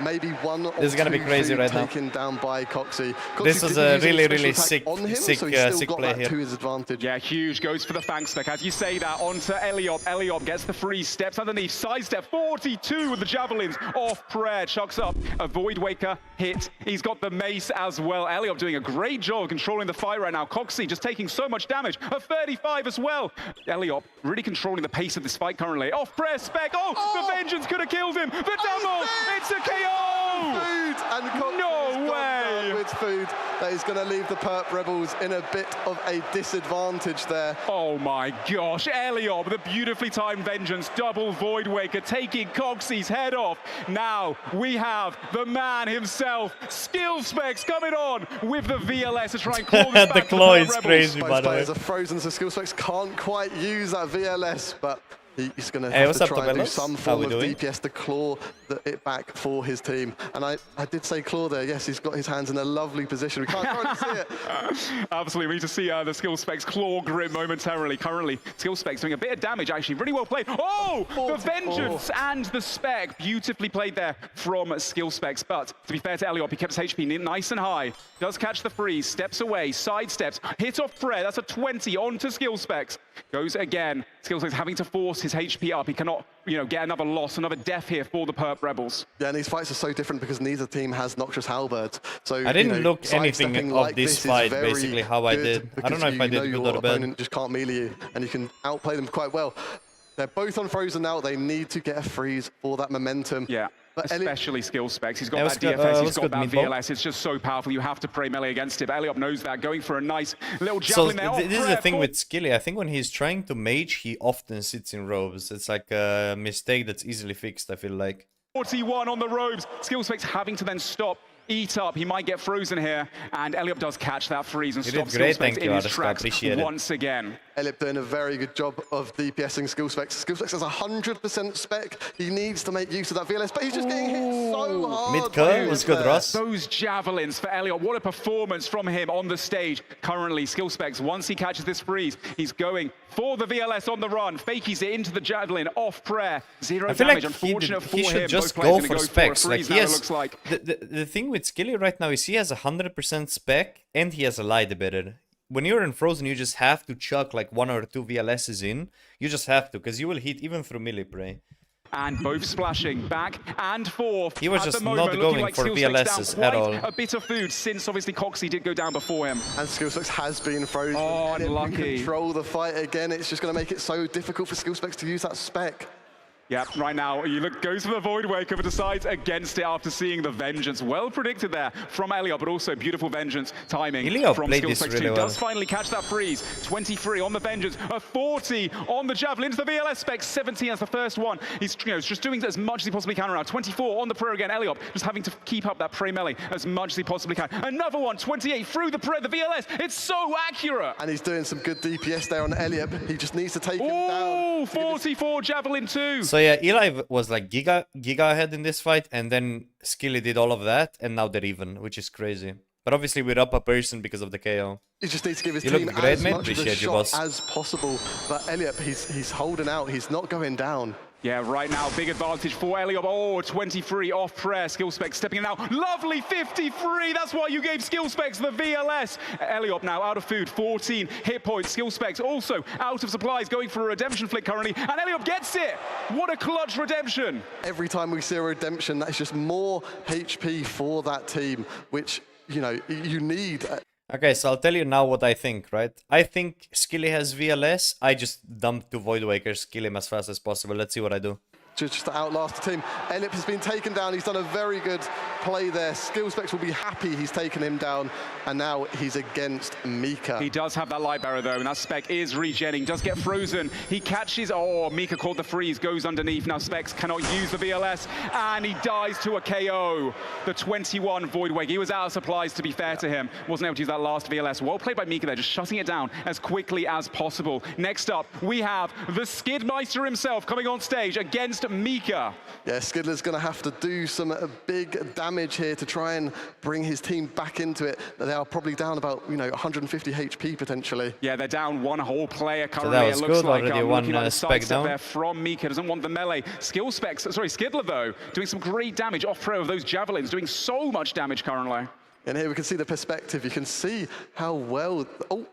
maybe one or This is gonna be two crazy food right now. taken down by Coxie. This Coxie was did a use really, really special attack on him, sick so he's still got play that here. to his advantage. Yeah, huge. Goes for the Fang Spec. As you say that, onto Eliop. Eliop gets the free, steps underneath, sidestep, 42 with the javelins, off prayer, chucks up a Void Waker hit. He's got the mace as well. Eliop doing a great job of controlling the fight right now. Coxie just taking so much damage, a 35 as well. Eliop really controlling the pace of this fight currently. Off prayer spec, the Vengeance could have killed him. The double, it's a KO! Food, and Coxie No way! with food. That is going to leave the Perp Rebels in a bit of a disadvantage there. Oh my gosh, Eliop, the beautifully timed Vengeance, double Void Waker, taking Coxie's head off. Now we have the man himself, Skill Specs, coming on with the VLS to try and claw this back The to claw the is Rebels. crazy, by Both the way. players are frozen, so Skill Specs can't quite use that VLS, but he's going to Hey, have what's to up, try and do Tabellas? some How form we of doing? DPS to claw it back for his team. And I did say claw there. Yes, he's got his hands in a lovely position. We can't quite see it. Absolutely, we need to see the Skill Specs claw grip momentarily. Currently, Skill Specs doing a bit of damage, actually. Really well played. Oh, the Vengeance and the Spec. Beautifully played there from Skill Specs. But to be fair to Eliop, he kept his HP nice and high. Does catch the freeze, steps away, side steps, hit off prayer. That's a 20 onto Skill Specs. Goes again. Skill Specs having to force his HP up. He cannot, get another loss, another death here for the Perp Rebels. Yeah, and these fights are so different because neither team has Noxious Halberds. So I didn't look sidestepping anything like of this is fight, very basically, how I good did. I don't because know if I you did know good your or bad. opponent just can't melee you, and you can outplay them quite well. They're both on frozen now. They need to get a freeze for that momentum. Yeah. But Especially Skill Specs. He's got Yeah, that good, DFS, he's what's got good, that Meatball? VLS. It's just so powerful. You have to pray melee against it. But Eliop knows that. Going for a nice little So javelin there. this is the thing with Skilly. I think when he's trying to mage, he often sits in robes. It's like a mistake that's easily fixed, I feel like. 41 on the robes. Skill Specs having to then stop, eat up. He might get frozen here. And Eliop does catch that freeze and You stops did great, Skill Specs thank in you, his Adeska, tracks appreciate it. once again. Eliop doing a very good job of DPSing Skill Specs. Skill Specs has 100% spec. He needs to make use of that VLS, but he's just getting hit so hard. MIKA was good, Ross. Those javelins for Eliop. What a performance from him on the stage. Currently, Skill Specs, once he catches this freeze, he's going for the VLS on the run. Fakies it into the javelin, off prayer. Zero I feel damage. like Unfortunate he for should him. just Both players go gonna for a specs. Like freeze he now, it has looks like. the thing with Skilly right now is he has 100% spec and he has a light embedder. When you're in Frozen, you just have to chuck like 1 or 2 VLSs in. You just have to, because you will hit even through melee prey. And both splashing back and forth. He was at just the moment, not looking going like for Skill Specs VLSs down at quite all. A bit of food since obviously Coxie did go down before him. And Skill Specs has been frozen. Oh, And if we unlucky. control the fight again. It's just going to make it so difficult for Skill Specs to use that spec. Yeah, right now, he goes for the Void Waker, but decides against it after seeing the Vengeance. Well predicted there from Eliop, but also beautiful Vengeance timing Eliop from played Skill this Specs really 2. well. Does finally catch that freeze. 23 on the Vengeance, a 40 on the Javelins. The VLS spec, 17 as the first one. He's just doing as much as he possibly can around. 24 on the prayer again. Eliop just having to keep up that prey melee as much as he possibly can. Another one, 28 through the prayer, the VLS. It's so accurate. And he's doing some good DPS there on Eliop. He just needs to take him down. Oh, 44 Javelin 2. So yeah, Eli was like giga ahead in this fight, and then Skilly did all of that, and now they're even, which is crazy. But obviously we're up a person because of the KO. He just needs to give his You team looked great, as mate. much of a Appreciate you, shot boss. as possible. But Eliop, he's holding out. He's not going down. Yeah, right now, big advantage for Eliop. Oh, 23 off prayer. Skill Specs stepping in now. Lovely 53. That's why you gave Skill Specs the VLS. Eliop now out of food, 14 hit points. Skill Specs also out of supplies, going for a redemption flick currently. And Eliop gets it. What a clutch redemption. Every time we see a redemption, that's just more HP for that team, which, you need. Okay, so I'll tell you now what I think, right? I think Skilly has VLS. I just dumped 2 Void Wakers, kill him as fast as possible. Let's see what I do. Just to outlast the team. Eliop has been taken down. He's done a very good play there. Skill Specs will be happy he's taken him down. And now he's against MIKA. He does have that light barrier though, and that Spec is regenning, does get frozen. He catches, oh, MIKA caught the freeze, goes underneath. Now Specs cannot use the VLS, and he dies to a KO. The 21 Void Wake. He was out of supplies, to be fair to him. Wasn't able to use that last VLS. Well played by MIKA there, just shutting it down as quickly as possible. Next up, we have the Skidmeister himself coming on stage against MIKA. Yeah, Skidler's going to have to do some big damage damage here to try and bring his team back into it. They are probably down about 150 HP potentially. Yeah, they're down one whole player currently. that was It looks good, like already one looking like the spec sidestep down. there from MIKA. Doesn't want the melee. Skill specs, sorry, Skidler though, doing some great damage off pro of those javelins, doing so much damage currently. And here we can see the perspective. You can see how well. Oh,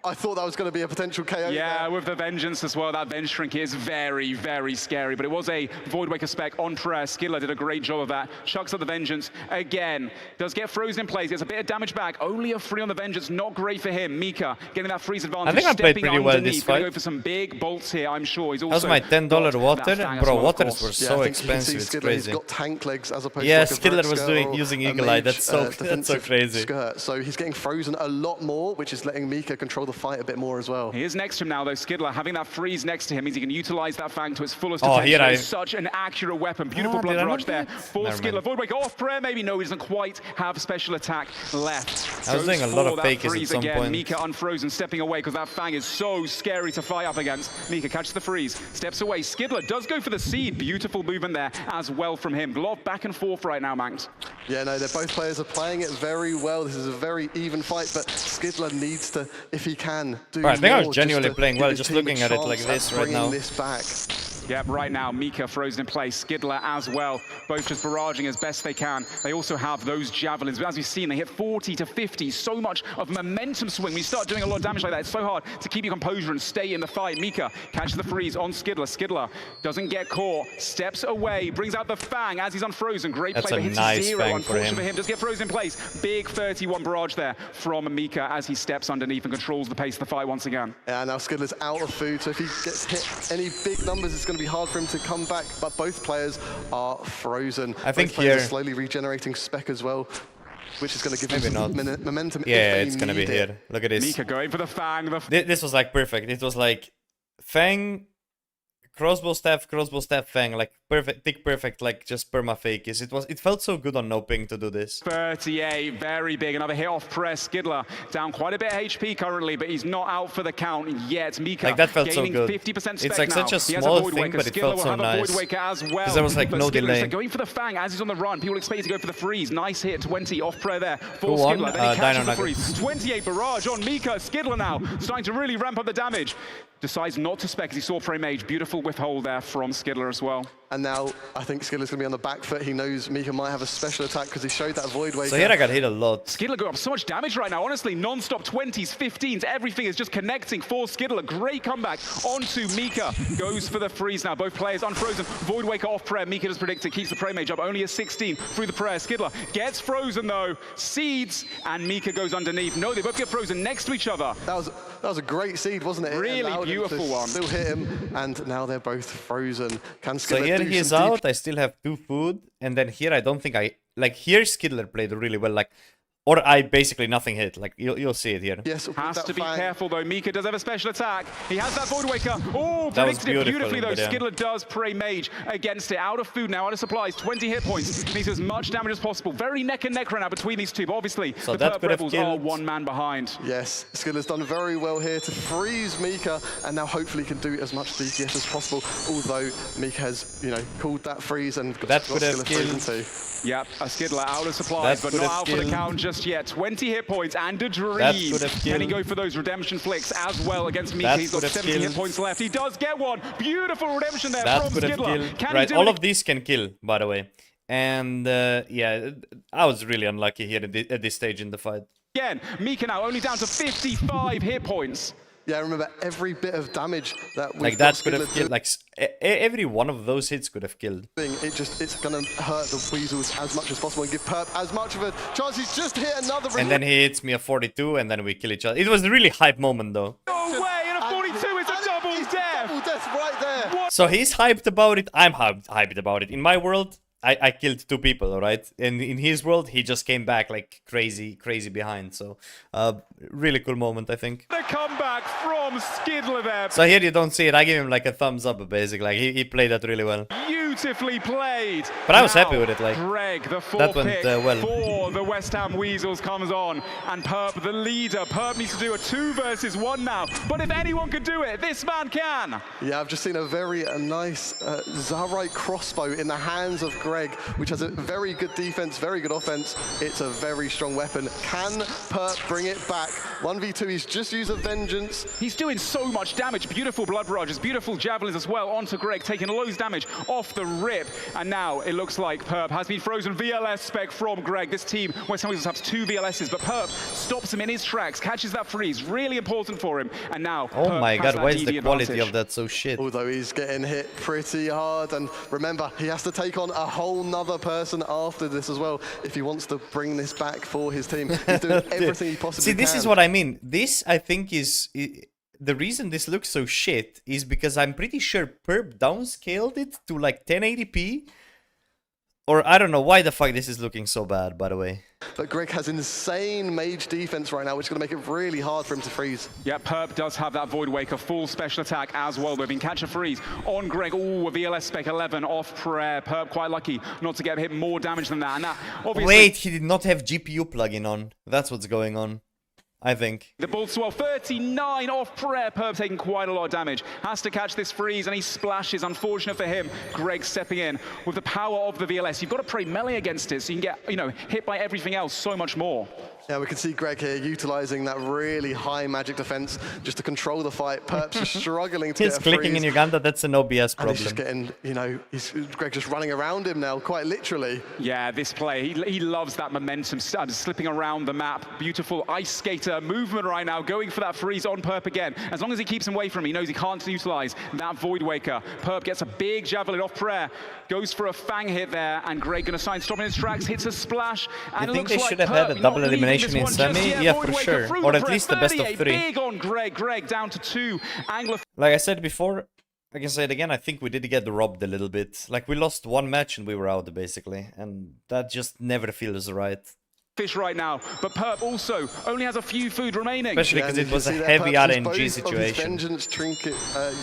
I thought that was going to be a potential KO. Yeah, there. with the Vengeance as well. That Venge Shrink is very, very scary. But it was a Voidwaker spec on prayer. Skidler did a great job of that. Chucks up the Vengeance again. Does get frozen in place. Gets a bit of damage back. Only a 3 on the Vengeance. Not great for him. MIKA getting that freeze advantage. I think I played stepping pretty well this underneath. Gonna fight. go for some big bolts here, I'm sure. He's also That was my $10 water. fang as Bro, well, of waters course. were Yeah, so I think you can see expensive. It's Skidler, crazy. He's got tank legs as opposed Yeah, to like a Skidler Vert was skirt or using a Eagle Eye. mage, That's so defensive crazy. Skirt. So he's getting frozen a lot more, which is letting MIKA control the fight a bit more as well. He is next to him now, though. Skidler having that freeze next to him means he can utilize that fang to its fullest Oh, potential. here It's such an accurate weapon. Beautiful blood did I barrage not there get? for Never Skidler. mind. Voidwaker off prayer, maybe. No, he doesn't quite have special attack left. I was doing a Goes lot for of that fakies at freeze some again. point. MIKA unfrozen, stepping away because that fang is so scary to fight up against. MIKA catches the freeze, steps away. Skidler does go for the seed. Beautiful movement there as well from him. A lot of back and forth right now, Manx. Yeah, no, they're both players are playing it very well. This is a very even fight, but Skidler needs to, if he can, do Right, I think I was more genuinely just to playing give well, his just team a looking at it like chance this right bringing now. this back. Yep, right now, MIKA frozen in place, Skidler as well, both just barraging as best they can. They also have those javelins, but as we've seen, they hit 40 to 50, so much of momentum swing. When you start doing a lot of damage like that, it's so hard to keep your composure and stay in the fight. MIKA catches the freeze on Skidler. Skidler doesn't get caught, steps away, brings out the fang as he's unfrozen. Great That's play, a but hits nice zero, fang for unfortunately him. for him. Does get frozen in place. Big 31 barrage there from MIKA as he steps underneath and controls the pace of the fight once again. Yeah, now Skidler's out of food, so if he gets hit any big numbers, it's going to be hard for him to come back, but both players are frozen. I think both players here- are slowly regenerating spec as well, which is going to give Maybe them some not. momentum. Yeah, if they it's gonna be need it. here. Look at this. MIKA going for the fang. This was like perfect. It was like Fang, crossbow staff, Fang, like perfect, tick perfect, like just perma fakies. It felt so good on no ping to do this. 38, very big. Another hit off press. Skidler down quite a bit of HP currently, but he's not out for the count yet. MIKA Like, that felt so gaining good. 50% spec It's like now. such a He has small Void thing, Waker. but it Skidler felt will so have a nice. Void Waker as well. 'Cause there was, like, But no Skidler is delay. going for the fang as he's on the run. People expect to go for the freeze. Nice hit, 20 off prayer there for Go on, Skidler. Then he Dino catches the Nugget. freeze. 28 barrage on MIKA. Skidler now starting to really ramp up the damage. Decides not to spec as he saw Prey Mage. Beautiful withhold there from Skidler as well. And now I think Skidler's going to be on the back foot. He knows MIKA might have a special attack because he showed that Void Waker. So here I got hit a lot. Skidler got up so much damage right now. Honestly, non-stop 20s, 15s. Everything is just connecting for Skidler. Great comeback onto MIKA. Goes for the freeze now. Both players unfrozen. Void Waker off prayer. MIKA does predict it. Keeps the Prey Mage up. Only a 16 through the prayer. Skidler gets frozen though. Seeds. And MIKA goes underneath. No, they both get frozen next to each other. That was a great seed, wasn't it? It Really allowed him to beautiful one. Still hit him, and now they're both frozen. Can So Skidler here do he's some out. I still have 2 food, and then here I don't think like here Skidler played really well. Like, or I basically nothing hit. Like you'll see it here. Yes, Has to be careful though. MIKA does have a special attack. He has that Void Waker. Oh, That was predicted it beautiful, beautifully though. but yeah. Skidler does Prey Mage against it. Out of food now, out of supplies. 20 hit points. Needs as much damage as possible. Very neck and neck right now between these two. But obviously, So the that Perp could have Rebels are killed. 1 man behind. Yes, Skidler's done very well here to freeze MIKA, and now hopefully can do as much DPS as possible. Although MIKA has, called that freeze and got, That got could have Skidler frozen killed. too. Yep, a Skidler out of supplies, That but could not have out for the killed. count just yet. 20 hit points and a dream. That could have Can he killed. go for those redemption flicks as well against MIKA? That He's got could have 17 hit killed. points left. He does get one. Beautiful redemption there That from could have Skidler. killed. Can Right, he do all it of these can kill, by the way. And yeah, I was really unlucky here at this stage in the fight. again? MIKA now only down to 55 hit points. Yeah, remember every bit of damage that we've Like got that could have Skidler killed. Like every one of those hits could have killed. doing. It's going to hurt the Weasels as much as possible and give Perp as much of a chance. He's just hit another. And then he hits me a 42, and then we kill each other. It was a really hype moment though. No way! And a 42 is a double death. Double death right there. So he's hyped about it. I'm hyped about it. In my world, I killed 2 people, right? And in his world, he just came back like crazy behind. So, really cool moment, I think. The comeback from Skidler there. So here you don't see it. I give him like a thumbs up, basically. Like he played that really well. Beautiful beautifully played. But I was Now, happy with it, like, Greg, the that fourth went pick well. for the West Ham Weasels comes on, and Perp, the leader. Perp needs to do a 2 versus 1 now, but if anyone could do it, this man can. Yeah, I've just seen a very nice Zarite crossbow in the hands of Greg, which has a very good defense, very good offense. It's a very strong weapon. Can Perp bring it back? 1v2, he's just used a vengeance. He's doing so much damage. Beautiful blood barrages, beautiful javelins as well onto Greg, taking loads of damage off the rip. And now it looks like Perp has been frozen. VLS spec from Greg. This team, West Ham Weasels, has 2 VLSs, but Perp stops him in his tracks, catches that freeze. Really important for him. And now Oh Perp my has god, that why is DD the quality advantage. of that so shit? Although he's getting hit pretty hard, and remember, he has to take on a whole nother person after this as well if he wants to bring this back for his team. He's doing everything he possibly See, can. this is what I mean. This, I think, is... The reason this looks so shit is because I'm pretty sure Perp downscaled it to like 1080p. Or I don't know why the fuck this is looking so bad, by the way. But Greg has insane mage defense right now, which is going to make it really hard for him to freeze. Yeah, Perp does have that Void Waker, full special attack as well. They've been catch a freeze on Greg. Ooh, a VLS spec 11 off prayer. Perp quite lucky not to get hit more damage than that. And that obviously... Wait, he did not have GPU plugin on. That's what's going on, I think. The ball swell 39 off prayer. Perp taking quite a lot of damage. Has to catch this freeze and he splashes. Unfortunate for him. Greg stepping in with the power of the VLS. You've got to pray melee against it so you can get, you know, hit by everything else so much more. Yeah, we can see Greg here utilizing that really high magic defense just to control the fight. Perp's just struggling to He's get a clicking freeze. in Uganda, that's an OBS And he's problem. just getting, you know, Greg just running around him now, quite literally. Yeah, this play, he loves that momentum, slipping around the map. Beautiful ice skater movement right now, going for that freeze on Perp again. As long as he keeps him away from him, he knows he can't utilize that Void Waker. Perp gets a big javelin off prayer, goes for a fang hit there, and Greg gonna sign stopping his tracks, hits a splash, and You it think looks they should like have had Perp a double not leaving elimination this in one semi? just yet. Yeah, Void for Waker sure. through Or the at prayer, least the best of 38, 3. Big on Greg. Greg down to 2. Angler. Like I said before, I can say it again, I think we did get robbed a little bit. Like, we lost 1 match and we were out, basically. And that just never feels right. Fish right now, but Perp also only has a few food remaining. Especially because it was a heavy RNG situation. Vengeance trinket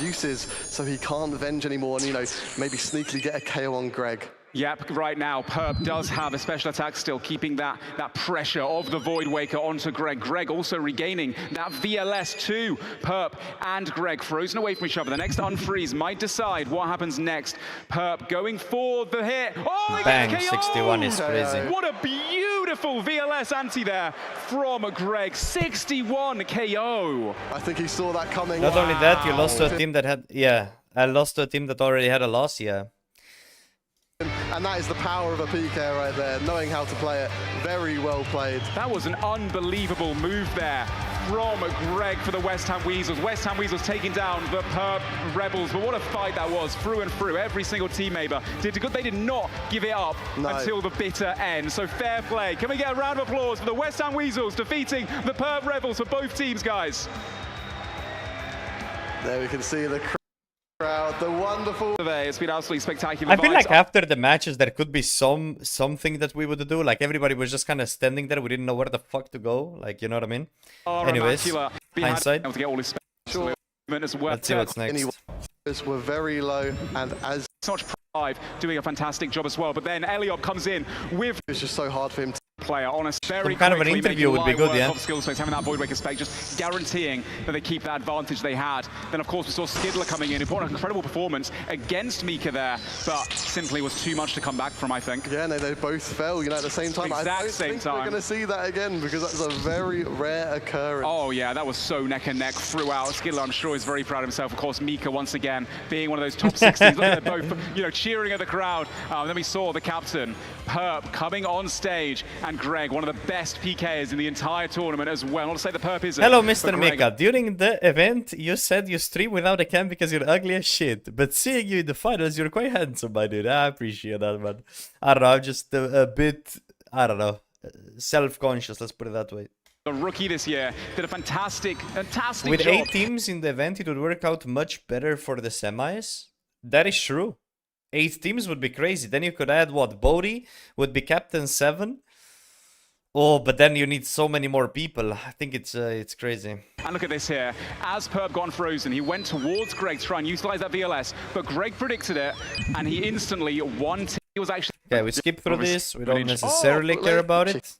uses, so he can't venge anymore and, you know, maybe sneakily get a KO on Greg. Yep, right now, Perp does have a special attack still, keeping that pressure of the Void Waker onto Greg. Greg also regaining that VLS too. Perp and Greg frozen away from each other. The next unfreeze might decide what happens next. Perp going for the hit. Oh, he Bang, gets KO! 61 is crazy. What a beautiful VLS anti there from Greg. 61 KO. I think he saw that coming. Not only that, you lost to a team that had... Yeah, I lost to a team that already had a loss, yeah. And that is the power of a PK right there, knowing how to play it. Very well played. That was an unbelievable move there from Greg for the West Ham Weasels. West Ham Weasels taking down the Perp Rebels, but what a fight that was, through and through. Every single team member did good. They did not give it up until the bitter end. So fair play. Can we get a round of applause for the West Ham Weasels defeating the Perp Rebels for both teams, guys? There we can see the crowd, the wonderful... It's been absolutely spectacular. I feel like after the matches there could be something that we would do. Like, everybody was just kind of standing there. We didn't know where the fuck to go. Like, you know what I mean? Anyways, hindsight. To get all his movement as well. Let's see what's next. Were very low, and as so much pride, doing a fantastic job as well. But then Eliop comes in with... It's just so hard for him to... player on a very Some kind of an interview would be good, yeah. Skill space, having that Void Waker spec, just guaranteeing that they keep that advantage they had. Then of course we saw Skidler coming in, who put on an incredible performance against MIKA there, but simply was too much to come back from, I think. Yeah, no, they both fell, you know, at the same time. I don't think we're going to see that again, because that's a very rare occurrence. Oh yeah, that was so neck and neck throughout. Skidler, I'm sure, is very proud of himself. Of course, MIKA once again being one of those top 16s. Look at them both, you know, cheering at the crowd. Then we saw the captain, Perp, coming on stage, and Greg, one of the best PKs in the entire tournament as well. Not to say the Perp isn't. Hello, Mr. MIKA. During the event, you said you stream without a cam because you're ugly as shit. But seeing you in the finals, you're quite handsome, my dude. I appreciate that, man. I don't know, I'm just a bit, I don't know, self-conscious, let's put it that way. The rookie this year did a fantastic With job. 8 teams in the event, it would work out much better for the semis. That is true. 8 teams would be crazy. Then you could add, what, Bodhi would be captain 7. Oh, but then you need so many more people. I think it's crazy. And look at this here. As Perp got frozen, he went towards Greg to try and utilize that VLS, but Greg predicted it, and he instantly won. He was actually... Okay, we skip through this. We don't necessarily care about it.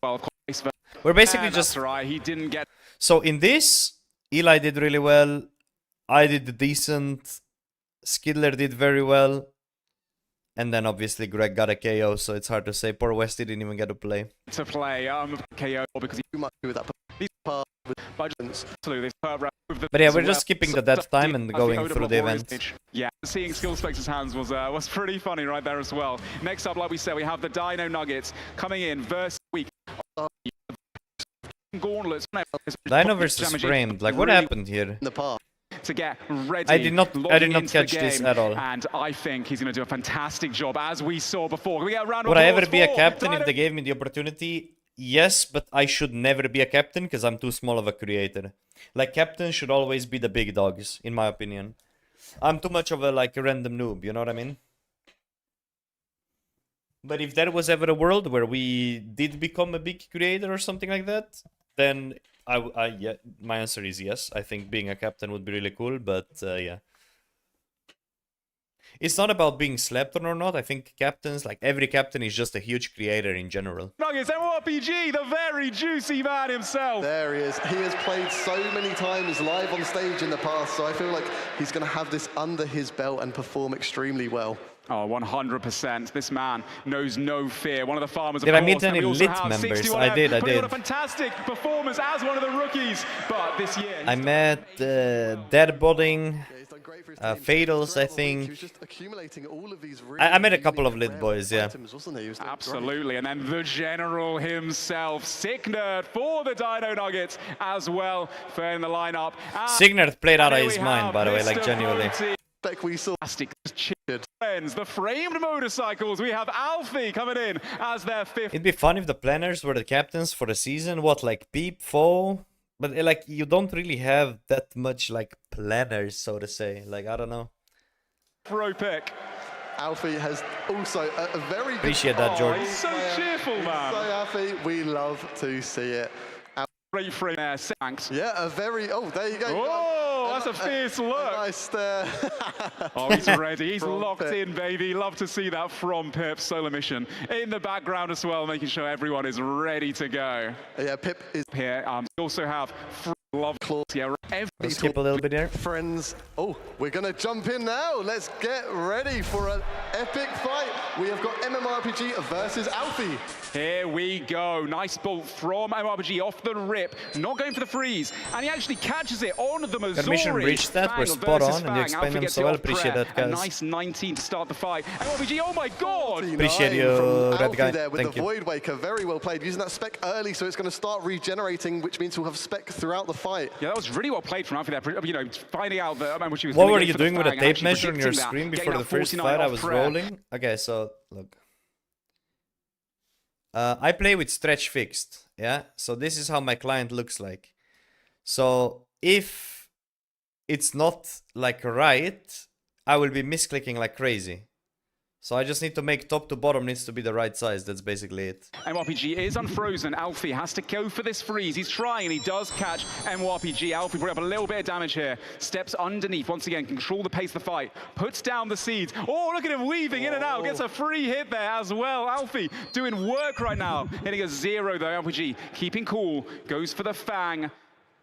We're basically just... That's right, he didn't get... So in this, Eli did really well. I did decent. Skidler did very well. And then obviously Greg got a KO, so it's hard to say. Poor Westy didn't even get to play. To play KO because he much with that. But yeah, we're just skipping the death time and going through the event. Yeah, seeing Skill Spectre's hands was pretty funny right there as well. Next up, like we said, we have the Dino Nuggets coming in versus week. Gauntlets. Dino versus Framed. Like, what happened here? In the past. To get ready. I did not catch this at all. And I think he's going to do a fantastic job, as we saw before. Can we get a round of Would I applause ever be a for captain Dino? if they gave me the opportunity? Yes, but I should never be a captain because I'm too small of a creator. Like, captains should always be the big dogs, in my opinion. I'm too much of a, like, a random noob, you know what I mean? But if there was ever a world where we did become a big creator or something like that, then yeah, my answer is yes. I think being a captain would be really cool, but yeah. It's not about being slept on or not. I think captains, like every captain, is just a huge creator in general. Nuggets, MRPG, the very juicy man himself. There he is. He has played so many times live on stage in the past, so I feel like he's going to have this under his belt and perform extremely well. Oh, 100%. This man knows no fear. One of the farmers, of Did course. I meet any lit members? I did. What a fantastic performance as one of the rookies. But this year... I met Deadbodding, Fatals, I think. I met a couple of lit boys, yeah. Absolutely. And then the general himself, Sicknerd, for the Dino Nuggets as well, for in the lineup. Sicknerd played out of his mind, by the way, like genuinely. We saw friends, the framed motorcycles. We have Alfie coming in as their fifth. It'd be fun if the planners were the captains for the season. What, like Peep, Foe? But like you don't really have that much like planners, so to say. Like I don't know. Pro pick. Alfie has also a very appreciate that, George. He's so cheerful, man. So happy. We love to see it. Great frame there, thanks. Yeah, a very. Oh, there you go. Oh, that's a fierce look. Nice stare. Oh, he's ready. He's locked in, baby. Love to see that from Pip. Solar Mission in the background as well, making sure everyone is ready to go. Yeah, Pip is here. We also have Love Claws. Yeah, let's skip a little bit here. Friends, oh, we're going to jump in now. Let's get ready for an epic fight. We have got MMORPG versus Alfie. Here we go. Nice bolt from MMORPG off the rip. Not going for the freeze. And he actually catches it on the Missouri. Got mission breach that. We're spot on. And you explained them so well. Appreciate that, guys. A nice 19 to start the fight. MMORPG, oh my god. Appreciate you, Red Guy. There with Thank the Void Waker. Very well played. Using that spec early, so it's going to start regenerating, which means we'll have spec throughout the fight. Yeah, that was really well played from Alfie there. You know, finding out that she was. What were you doing with a tape measure on your screen before the first fight I was rolling? Okay, so look. I play with stretch fixed, yeah? So this is how my client looks like. So if it's not like right, I will be misclicking like crazy. So I just need to make top to bottom needs to be the right size. That's basically it. MMORPG is unfrozen. Alfie has to go for this freeze. He's trying and he does catch MMORPG. Alfie brought up a little bit of damage here. Steps underneath once again. Control the pace of the fight. Puts down the seeds. Oh, look at him weaving in and out. Gets a free hit there as well. Alfie doing work right now. Hitting a 0 though. MMORPG keeping cool. Goes for the Fang.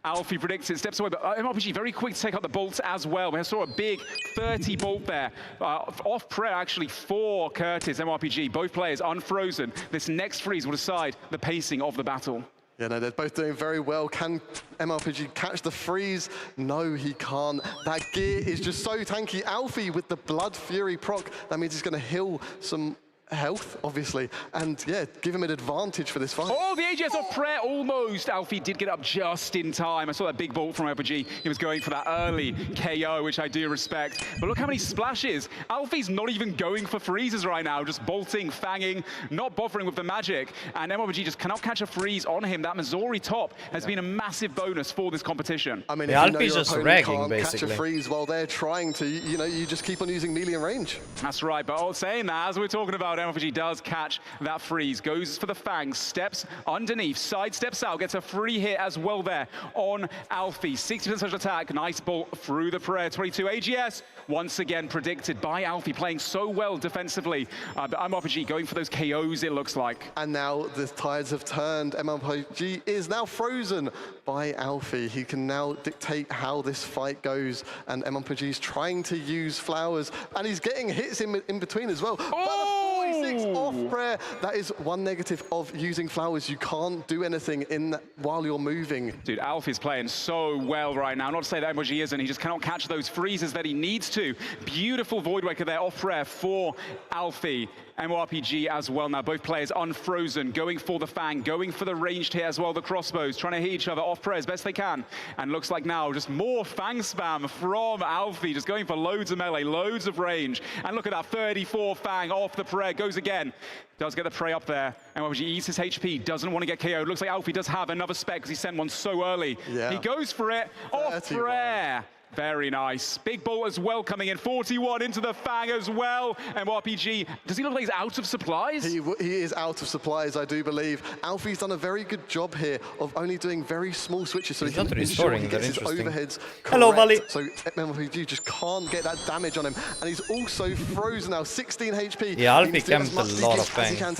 Alfie predicts it, steps away, but MMORPG very quick to take out the bolts as well. We saw a big 30 bolt there. Off prayer actually for Curtis, MMORPG. Both players unfrozen. This next freeze will decide the pacing of the battle. Yeah, no, they're both doing very well. Can MMORPG catch the freeze? No, he can't. That gear is just so tanky. Alfie with the Blood Fury proc, that means he's going to heal some health, obviously, and yeah, give him an advantage for this fight. Oh, the AGS off prayer, almost. Alfie did get up just in time. I saw that big bolt from MMORPG. He was going for that early KO, which I do respect. But look how many splashes. Alfie's not even going for freezes right now, just bolting, fanging, not bothering with the magic. And MMORPG just cannot catch a freeze on him. That Missouri top has been a massive bonus for this competition. I mean, yeah, if Alfie's just ragging, basically. Catch a freeze while they're trying to, you know, you just keep on using melee and range. That's right, but saying that, as we're talking about MLPG does catch that freeze. Goes for the Fang, steps underneath, side steps out, gets a free hit as well there on Alfie. 60% special attack, nice ball through the prayer. 22 AGS, once again predicted by Alfie, playing so well defensively. But MLPG going for those KOs, it looks like. And now the tides have turned. MLPG is now frozen by Alfie. He can now dictate how this fight goes, and MLPG is trying to use flowers, and he's getting hits in between as well. Oh! But the 46 off prayer, that is one negative of using flowers. You can't do anything in that while you're moving. Dude, Alfie's playing so well right now. Not to say that MLPG isn't, he just cannot catch those freezes that he needs to. Beautiful Void Waker there off prayer for Alfie. MLPG as well now, both players unfrozen, going for the Fang, going for the ranged hit as well, the crossbows, trying to hit each other off prayer as best they can. And looks like now just more Fang spam from Alfie, just going for loads of melee, loads of range. And look at that, 34 Fang off the prayer, goes again. Does get the prey up there. MLPG eats his HP, doesn't want to get KO'd. Looks like Alfie does have another spec because he sent one so early. Yeah. He goes for it, off prayer. Very nice. Big ball as well coming in. 41 into the Fang as well. MLPG, does he look like he's out of supplies? He is out of supplies, I do believe. Alfie's done a very good job here of only doing very small switches so he can ensure he gets his overheads correct. Hello, Valley. So MLPG just can't get that damage on him. And he's also frozen now, 16 HP. Yeah, Alfie camped a lot of Fang.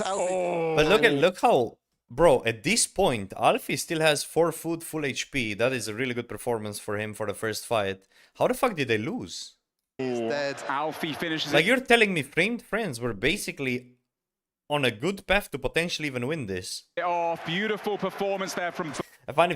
But look how... Bro, at this point, Alfie still has 4 food, full HP. That is a really good performance for him for the first fight. How the fuck did they lose? He's dead. Alfie finishes Like, you're telling me Framed Friends were basically on a good path to potentially even win this. Oh, beautiful performance there from... I find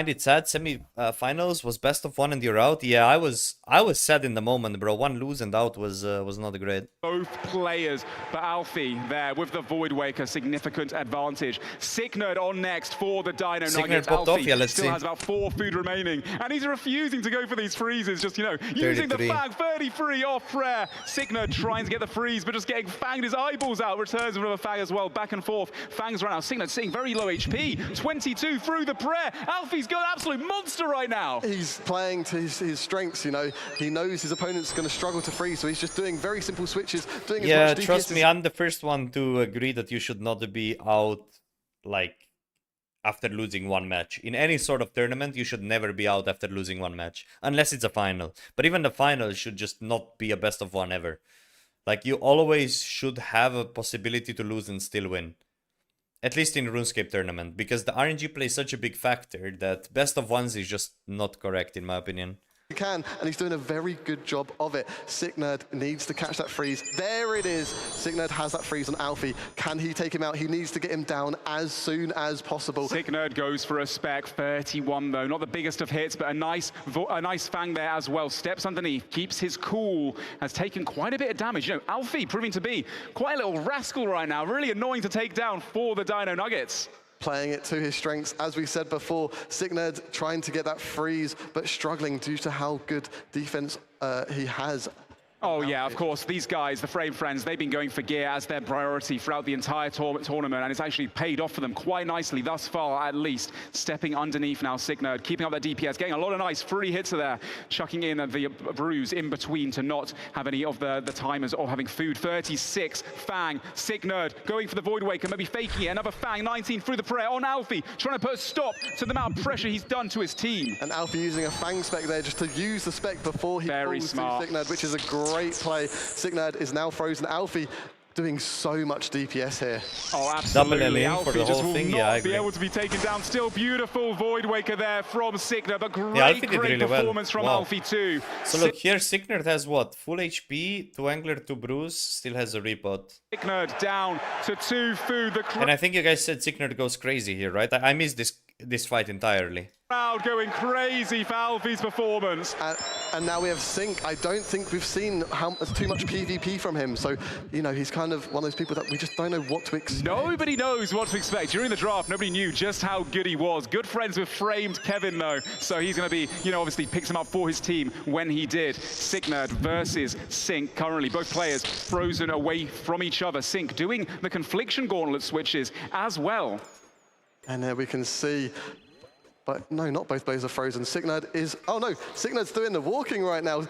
it sad. Semi-finals was best of one and you're out. Yeah, I was sad in the moment, bro. One lose and out was not great. Both players, but Alfie there with the Void Waker, significant advantage. Sicknerd on next for the Dino Nuggets. Popped Alfie off. Yeah, let's still see. has about 4 food remaining, and he's refusing to go for these freezes. Just, you know, using the Fang, 33 off prayer. Sicknerd trying to get the freeze, but just getting fanged his eyeballs out. Returns with a Fang as well, back and forth. Fangs right now. Sicknerd sitting very low HP. 22 through the prayer. Alfie's got an absolute monster right now. He's playing to his strengths, you know. He knows his opponent's going to struggle to freeze, so he's just doing very simple switches, doing as much DPS. Trust me, I'm the first one to agree that you should not be out, like, after losing one match. In any sort of tournament, you should never be out after losing one match, unless it's a final. But even the final should just not be a best of one ever. Like, you always should have a possibility to lose and still win. At least in RuneScape tournament, because the RNG plays such a big factor that best of ones is just not correct in my opinion. He can, and he's doing a very good job of it. Sicknerd needs to catch that freeze. There it is. Sicknerd has that freeze on Alfie. Can he take him out? He needs to get him down as soon as possible. Sicknerd goes for a spec, 31 though. Not the biggest of hits, but a nice Fang there as well. Steps underneath, keeps his cool, has taken quite a bit of damage. You know, Alfie proving to be quite a little rascal right now. Really annoying to take down for the Dino Nuggets. Playing it to his strengths, as we said before. Sicknerd trying to get that freeze, but struggling due to how good defense he has. Oh yeah, of course, these guys, the Frame Friends, they've been going for gear as their priority throughout the entire tournament, and it's actually paid off for them quite nicely thus far, at least. Stepping underneath now, Sicknerd, keeping up their DPS, getting a lot of nice free hits there, chucking in the brews in between to not have any of the timers or having food. 36, Fang, Sicknerd, going for the Void Waker, maybe faking it, another Fang, 19 through the prayer on Alfie, trying to put a stop to the amount of pressure he's done to his team. And Alfie using a Fang spec there just to use the spec before he falls to Sicknerd, which is a great play. Sicknerd is now frozen. Alfie doing so much DPS here. Oh, absolutely. Alfie for the just whole will thing. Not be able to be taken down. Still beautiful Void Waker there from Sicknerd, but great really performance from Alfie too. So look, here Sicknerd has what? Full HP, 2 Angler, 2 Bruise, still has a repot. Sicknerd down to 2 food. And I think you guys said Sicknerd goes crazy here, right? I missed this fight entirely. Crowd going crazy for Alfie's performance. And now we have Sync. I don't think we've seen too much PvP from him. So, you know, he's kind of one of those people that we just don't know what to expect. Nobody knows what to expect. During the draft, nobody knew just how good he was. Good friends with Framed Kevin, though. So he's going to be, you know, obviously picks him up for his team when he did. Sicknerd versus Sync currently. Both players frozen away from each other. Sync doing the Confliction Gauntlet switches as well. And there we can see... But no, not both players are frozen. Sicknerd is... Oh no, Sicknerd's doing the walking right now.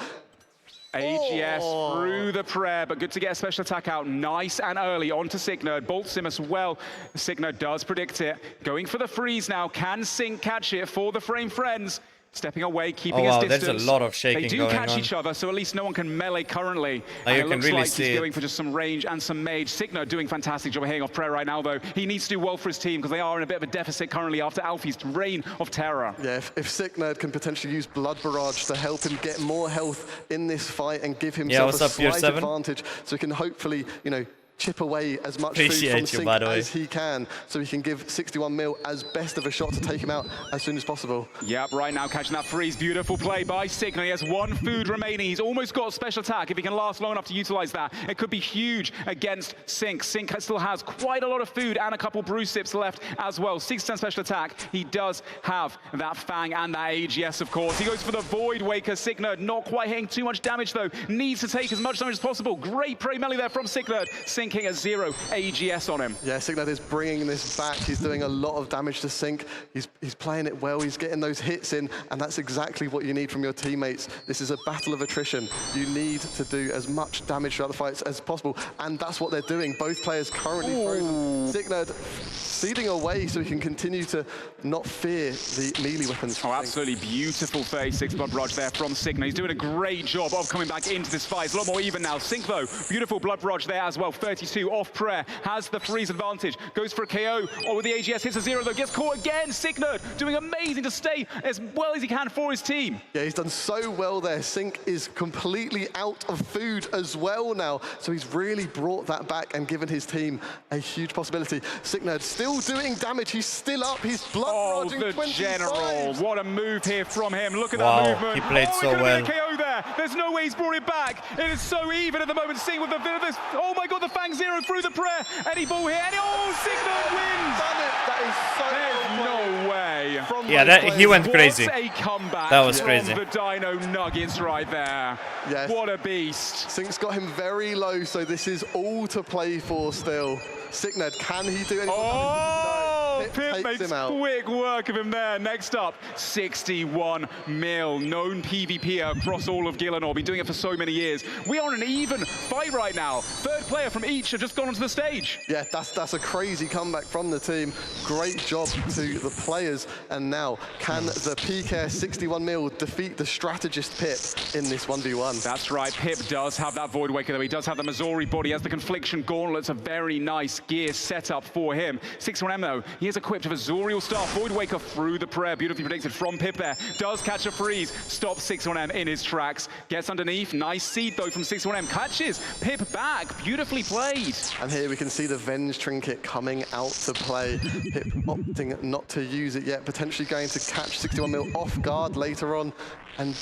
AGS through the prayer, but good to get a special attack out nice and early onto Signerd. Bolts him as well. Signerd does predict it. Going for the freeze now. Can Sync catch it for the Frame Friends? Stepping away, keeping his distance. There's a lot of shaking They do going catch on. each other, so at least no one can melee currently. Oh, you and it can looks really like see he's it. going for just some range and some mage. Signerd doing fantastic job of hitting off prayer right now, though. He needs to do well for his team because they are in a bit of a deficit currently after Alfie's reign of terror. Yeah, if Signerd can potentially use Blood Barrage to help him get more health in this fight and give himself what's a up, Pier slight 7? advantage, so he can hopefully, you know, chip away as much food Appreciate from you, Sync by the way. as he can, so he can give 61 mil as best of a shot to take him out as soon as possible. Yep, right now catching that freeze. Beautiful play by Signerd. He has one food remaining. He's almost got a special attack. If he can last long enough to utilize that, it could be huge against Sync. Sync still has quite a lot of food and a couple brew sips left as well. 610 special attack. He does have that Fang and that AGS, of course. He goes for the Void Waker. Signerd not quite hitting too much damage, though. Needs to take as much damage as possible. Great prey melee there from Signerd. Sync hitting a 0 AGS on him. Yeah, Signerd is bringing this back. He's doing a lot of damage to Sync. He's playing it well. He's getting those hits in, and that's exactly what you need from your teammates. This is a battle of attrition. You need to do as much damage throughout the fights as possible, and that's what they're doing. Both players currently frozen. Signerd ceding away so he can continue to not fear the melee weapons. Oh, absolutely beautiful 36 Blood Barrage there from Signerd. He's doing a great job of coming back into this fight. It's a lot more even now. Sync, though, beautiful Blood Barrage there as well. 32 off prayer, has the freeze advantage, goes for a KO, or with the AGS, hits a 0 though, gets caught again. Signerd doing amazing to stay as well as he can for his team. Yeah, he's done so well there. Sync is completely out of food as well now, so he's really brought that back and given his team a huge possibility. Signerd still doing damage. He's still up. He's blood barraging the 25. general. What a move here from him. Look at Wow, that movement. he played so it could well. have been a KO there. There's no way he's brought it back. It is so even at the moment. Seeing with this. Oh my God, the Fang 0 through the prayer. Any ball here. Signerd wins. Done it. That is so There's no way. From he went crazy. What a comeback That was from crazy. the Dino Nuggets right there. Yes. What a beast. Sync's got him very low, so this is all to play for still. Signerd, can he do anything? Oh, Pip takes makes him out. quick work of him there. Next up, 61 mil, known PvP across all of Gillinor. Been doing it for so many years. We are in an even fight right now. Third player from each have just gone onto the stage. Yeah, that's a crazy comeback from the team. Great job to the players. And now, can the PK 61 mil defeat the strategist Pip in this 1v1? That's right, Pip does have that Void Waker though. He does have the Missouri body, has the Confliction Gauntlets, a very nice gear setup for him. 61M though, he is equipped with Azorial Staff, Void Waker through the prayer, beautifully predicted from Pip there. Does catch a freeze, stops 61M in his tracks, gets underneath, nice seed though from 61M, catches Pip back, beautifully played. And here we can see the Venge Trinket coming out to play. Pip opting not to use it yet, potentially going to catch 61 mil off guard later on. And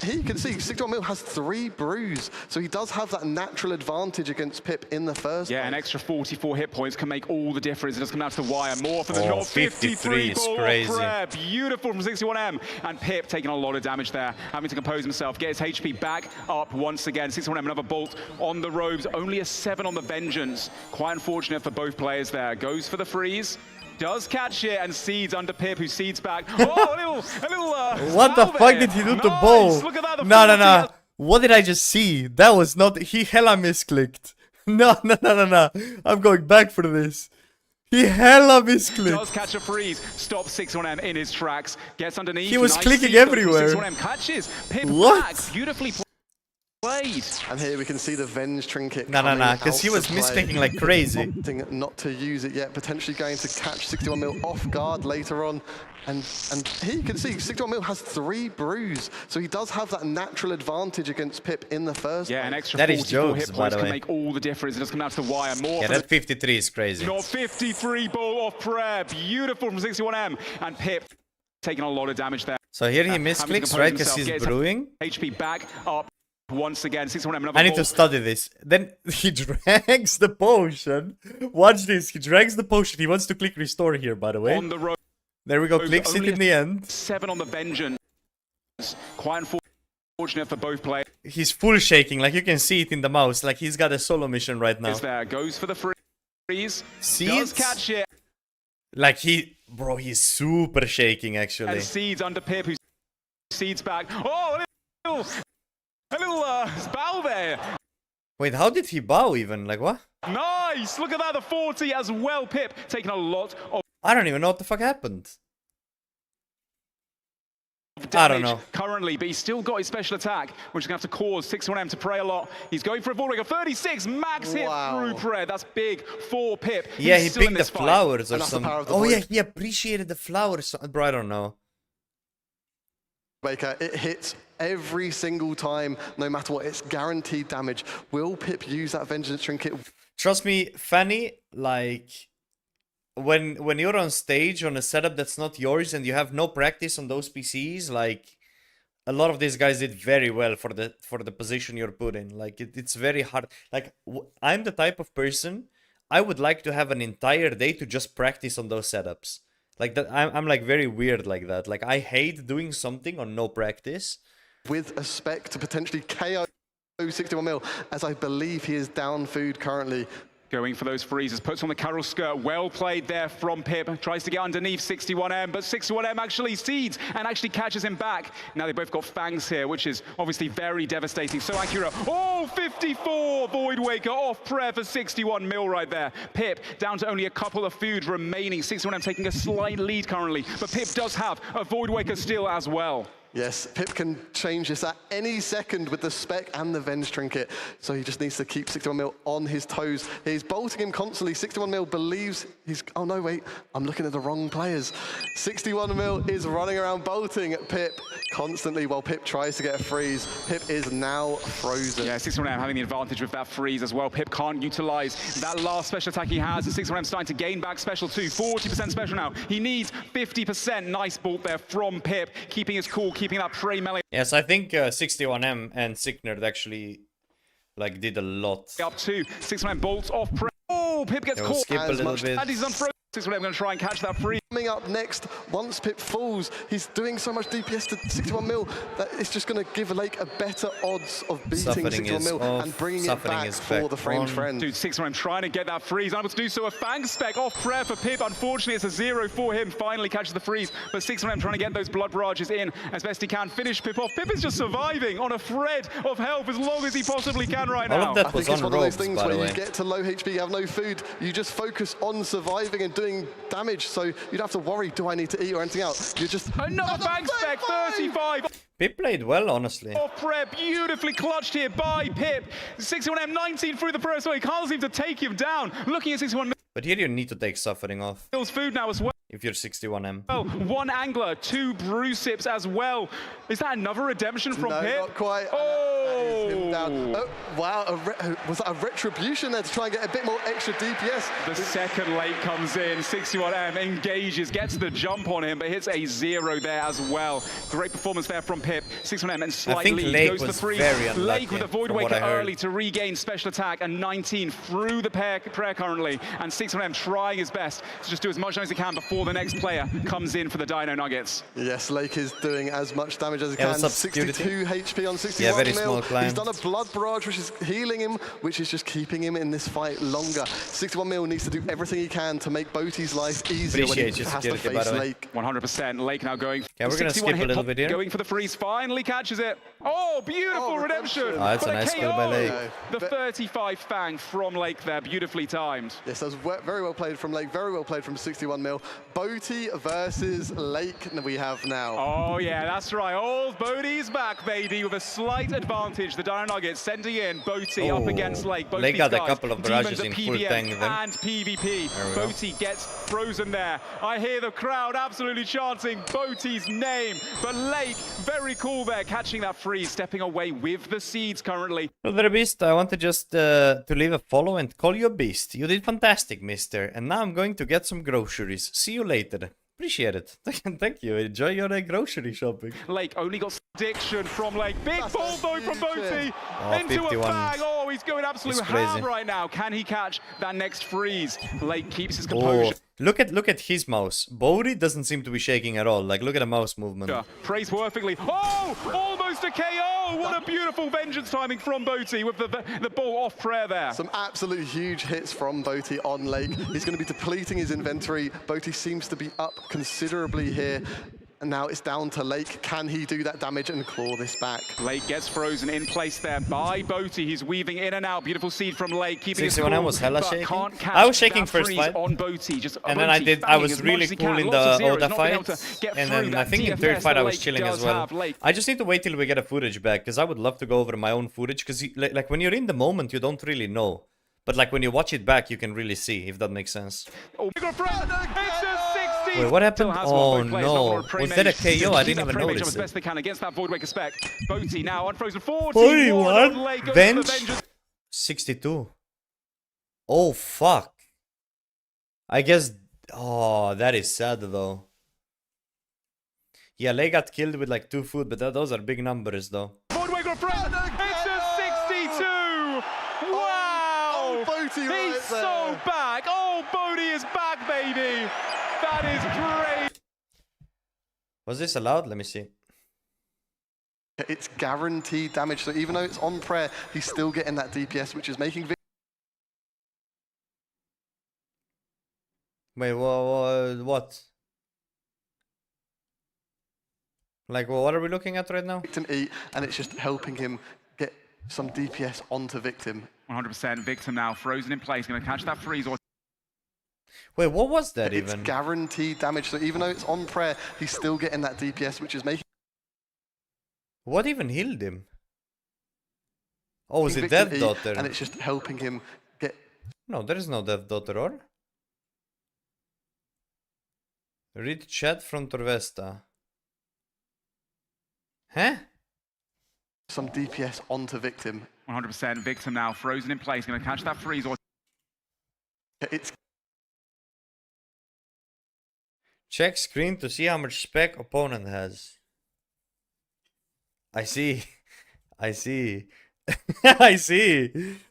here you can see 61 mil has 3 brews, so he does have that natural advantage against Pip in the first. Yeah, an extra 44 hit points can make all the difference. It does come down to the wire more often than Oh, not. 53 is ball crazy. prayer. Beautiful from 61M. And Pip taking a lot of damage there, having to compose himself, get his HP back up once again. 61M, another bolt on the robes, only a 7 on the Vengeance. Quite unfortunate for both players there. Goes for the freeze. Does catch it and seeds under Pip, who seeds back. Oh, a little. What the fuck did he do to Bo? Look at that. The No. full What did I just see? That was not. He hella misclicked. No. I'm going back for this. He hella misclicked. Does catch a freeze, stops 61M in his tracks, gets underneath. He was nice clicking seed, everywhere. 61M catches Pip What? back, beautifully played. And here we can see the Venge Trinket. No, because he out was to play. misclicking like crazy. Opting not to use it yet, potentially going to catch 61 mil off guard later on. And here you can see 61 mil has 3 brews, so he does have that natural advantage against Pip in the first. Yeah, an extra That is 44 jokes, hit by points the can way. make all the difference. It does come down to the wire more. Yeah, that 53 is crazy. Not 53 ball off prayer, beautiful from 61M, and Pip taking a lot of damage there. So here he Having to misclicks, compose right? Because himself, he's get his brewing. HP back up once again. 61M, another I need to bolt. study this. Then he drags the potion. Watch this. He drags the potion. He wants to click restore here, by the way. On the road. There we go. Clicks it Only in the end. 7 on the Vengeance. Quite unfortunate for both players. He's full shaking. Like you can see it in the mouse. Like he's got a solo mission right now. Is there, goes for the freeze. Seeds? Does catch it. Like bro, he's super shaking actually. And seeds under Pip, who seeds back. Oh, a little A little bow there. Wait, how did he bow even? Like, what? Nice! Look at that, the 40 as well. Pip taking a lot of I don't even know what the fuck happened. damage I don't know. currently, but he's still got his special attack, which is going to have to cause 6-1M to pray a lot. He's going for a Void Waker. 36 max hit through prayer. That's big for Pip. Yeah, He's he still in picked the this fight. flowers or And that's the something. power of the Oh void. yeah, he appreciated the flowers. Bro, I don't know. Waker, it hits every single time, no matter what. It's guaranteed damage. Will Pip use that Vengeance Trinket? Trust me, Fanny, like when you're on stage on a setup that's not yours and you have no practice on those PCs, like a lot of these guys did very well for the position you're put in. Like it's very hard. Like I'm the type of person I would like to have an entire day to just practice on those setups. Like that, I'm like very weird like that. Like I hate doing something on no practice. With a spec to potentially KO 61 mil, as I believe he is down food currently. Going for those freezes, puts on the Carol skirt. Well played there from Pip. Tries to get underneath 61M, but 61M actually seeds and actually catches him back. Now they both got fangs here, which is obviously very devastating. So accurate. Oh, 54 Void Waker off prayer for 61 mil right there. Pip down to only a couple of food remaining. 61M taking a slight lead currently, but Pip does have a Void Waker still as well. Yes, Pip can change this at any second with the spec and the Venge Trinket. So he just needs to keep 61 mil on his toes. He's bolting him constantly. 61 mil believes he's, oh no, wait, I'm looking at the wrong players. 61 mil is running around bolting at Pip constantly while Pip tries to get a freeze. Pip is now frozen. Yeah, 61M having the advantage with that freeze as well. Pip can't utilize that last special attack he has. 61M starting to gain back special too. 40% special now. He needs 50%. Nice bolt there from Pip, keeping his cool, keeping that prey melee. Yes, I think 61M and Sicknerd actually like did a lot. Up to 61M bolts off prey. Oh, Pip gets Yeah, we'll caught. skip a little bit. And he's unfrozen. 61M going to try and catch that free. Coming up next, once Pip falls, he's doing so much DPS to 61 mil that it's just going to give Lake a better odds of beating Suffering 61 is mil off. and bringing Suffering it back is for back the framed on. friend. Dude, 61M trying to get that freeze. Unable to do so. A Fang spec off prayer for Pip. Unfortunately, it's a 0 for him. Finally catches the freeze. But 61M trying to get those blood barrages in as best he can. Finish Pip off. Pip is just surviving on a thread of health as long as he possibly can right now. All of that I was think it's on one of those ropes, things by the where way. you get to low HP, you have no food, you just focus on surviving and doing damage, so you don't have to worry, do I need to eat or anything else? You're just... Another Fang spec, 35. Pip played well, honestly. Off prayer, beautifully clutched here by Pip. 61M 19 through the prayer, so he can't seem to take him down. Looking at 61 But here you need to take Suffering off Mills food now as well. if you're 61M. One angler, 2 brew sips as well. Is that another redemption from No, Pip? not quite. Oh! That is him down. Oh, wow, was that a retribution there to try and get a bit more extra DPS? The second late comes in, 61M engages, gets the jump on him, but hits a 0 there as well. Great performance there from Pip. 61M and slight think lead, Lake goes for was 3. very unlucky, Lake with a Void from what Waker I heard. early to regain special attack, and 19 through the prayer currently, and 61M trying his best to just do as much as he can before the next player comes in for the Dino Nuggets. Yes, Lake is doing as much damage as he Yeah, can. what's up, 62 security? HP on 61 Yeah, very mil. small client. He's done a blood barrage, which is healing him, which is just keeping him in this fight longer. 61 mil needs to do everything he can to make Boaty's life easier when he Appreciate your has to security, by face the way. Lake. 100%. Lake now going. Yeah, we're gonna 61 skip a hit little pop, bit here. Going for the freeze. Finally catches it. Oh, beautiful redemption. redemption. Oh, that's For a the nice KO. kill by Lake. The 35 Fang from Lake there, beautifully timed. Yes, that was very well played from Lake, very well played from 61 mil. Boaty versus Lake we have now. Oh yeah, that's right. Old Bodie's back, baby, with a slight advantage. The Dino Nuggets sending in Boaty up Oh. against Lake. Both Lake these got a guys, couple of demons barrages at in full PVM tank then. and PvP. There we go. Boaty gets frozen there. I hear the crowd absolutely chanting Boaty's name. But Lake, very cool there, catching that freeze, stepping away with the seeds currently. Well, there, Beast, I wanted just to leave a follow and call you a beast. You did fantastic, mister. And now I'm going to get some groceries. See you later. Appreciate it. Thank you. Enjoy your grocery shopping. Lake only got addiction from Lake. Big ball though from Boaty. Oh, Into 51. a bag. Oh, he's going absolute It's crazy. ham right now. Can he catch that next freeze? Lake keeps his composure. Oh, look at his mouse. Bodhi doesn't seem to be shaking at all. Like, look at the mouse movement. Prays perfectly. Oh, almost a KO. What a beautiful vengeance timing from Boaty with the ball off prayer there. Some absolute huge hits from Boaty on Lake. He's going to be depleting his inventory. Boaty seems to be up considerably here. And now it's down to Lake. Can he do that damage and claw this back? Lake gets frozen in place there by Boaty. He's weaving in and out. Beautiful seed from Lake, keeping his cool, when I was hella but shaking. can't catch I was shaking that first freeze fight. on Boaty. Just And Boaty then I fanning was as really much as he cool can. in Lots of the zeros, Oda not being able fight. to get And through then that I think in DFS third fight that I was Lake chilling as does well. have. Lake. I just need to wait till we get a footage back, because I would love to go over my own footage, because like when you're in the moment, you don't really know. But like when you watch it back, you can really see, if that makes sense. Oh, it's a 60. Wait, what happened? Still has Oh one, both players, no. not more Was that a prey KO? mage. I Keep didn't that even prey mage notice as it. best they can against that Voidwaker spec. Boaty now unfrozen 41. 41? Lake goes for the Bench? vengeance. 62. Oh fuck. I guess... Oh, that is sad though. Yeah, Lei got killed with like 2 food, but those are big numbers though. Voidwaker friend. It's a 62. Wow. Boaty right He's there. so back. Oh, Boaty is back, baby. That is great. Was this allowed? Let me see. It's guaranteed damage. So even though it's on prayer, he's still getting that DPS, which is making Wait, what? Like, what are we looking at right now? Victim eat, and it's just helping him get some DPS onto Victim. 100% Victim now, frozen in place, going to catch that freeze. Or Wait, what was that It's even? guaranteed damage. So even though it's on prayer, he's still getting that DPS, which is making What even healed him? Oh, was it Victim Death eat, Daughter? and it's just helping him get... No, there is no Death Daughter, or? Read chat from Torvesta. Huh? some DPS onto Victim. 100% Victim now, frozen in place, going to catch that freeze. Or it's Check screen to see how much spec opponent has. I see. I see. I see.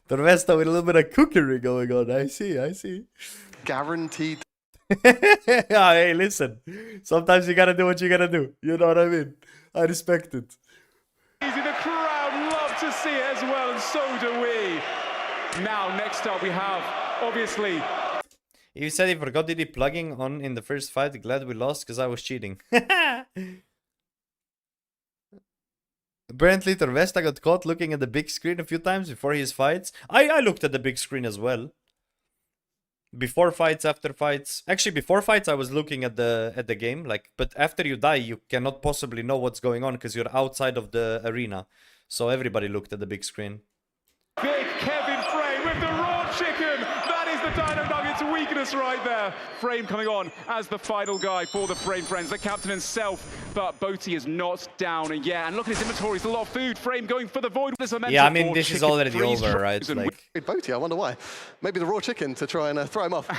Torvesta with a little bit of cookery going on. I see. Guaranteed. Hey, listen. Sometimes you gotta do what you gotta do. You know what I mean? I respect it. Easy, the crowd love to see it as well, and so do we. Now, next up we have, obviously... You said he forgot DD plugging on in the first fight. Glad we lost because I was cheating. Apparently, Torvesta got caught looking at the big screen a few times before his fights. I looked at the big screen as well. Before fights, after fights. Actually, before fights, I was looking at the game. Like, but after you die, you cannot possibly know what's going on because you're outside of the arena. So everybody looked at the big screen. Big Kevin Frame with the raw chicken. That is the Dino Nuggets weakness right there. Frame coming on as the final guy for the Frame friends, the captain himself. But Boaty is not down yet. And look at his inventory, it's a lot of food. Frame going for the void. Yeah, I mean, this is already over, right? Like... Boaty, I wonder why. Maybe the raw chicken to try and throw him off.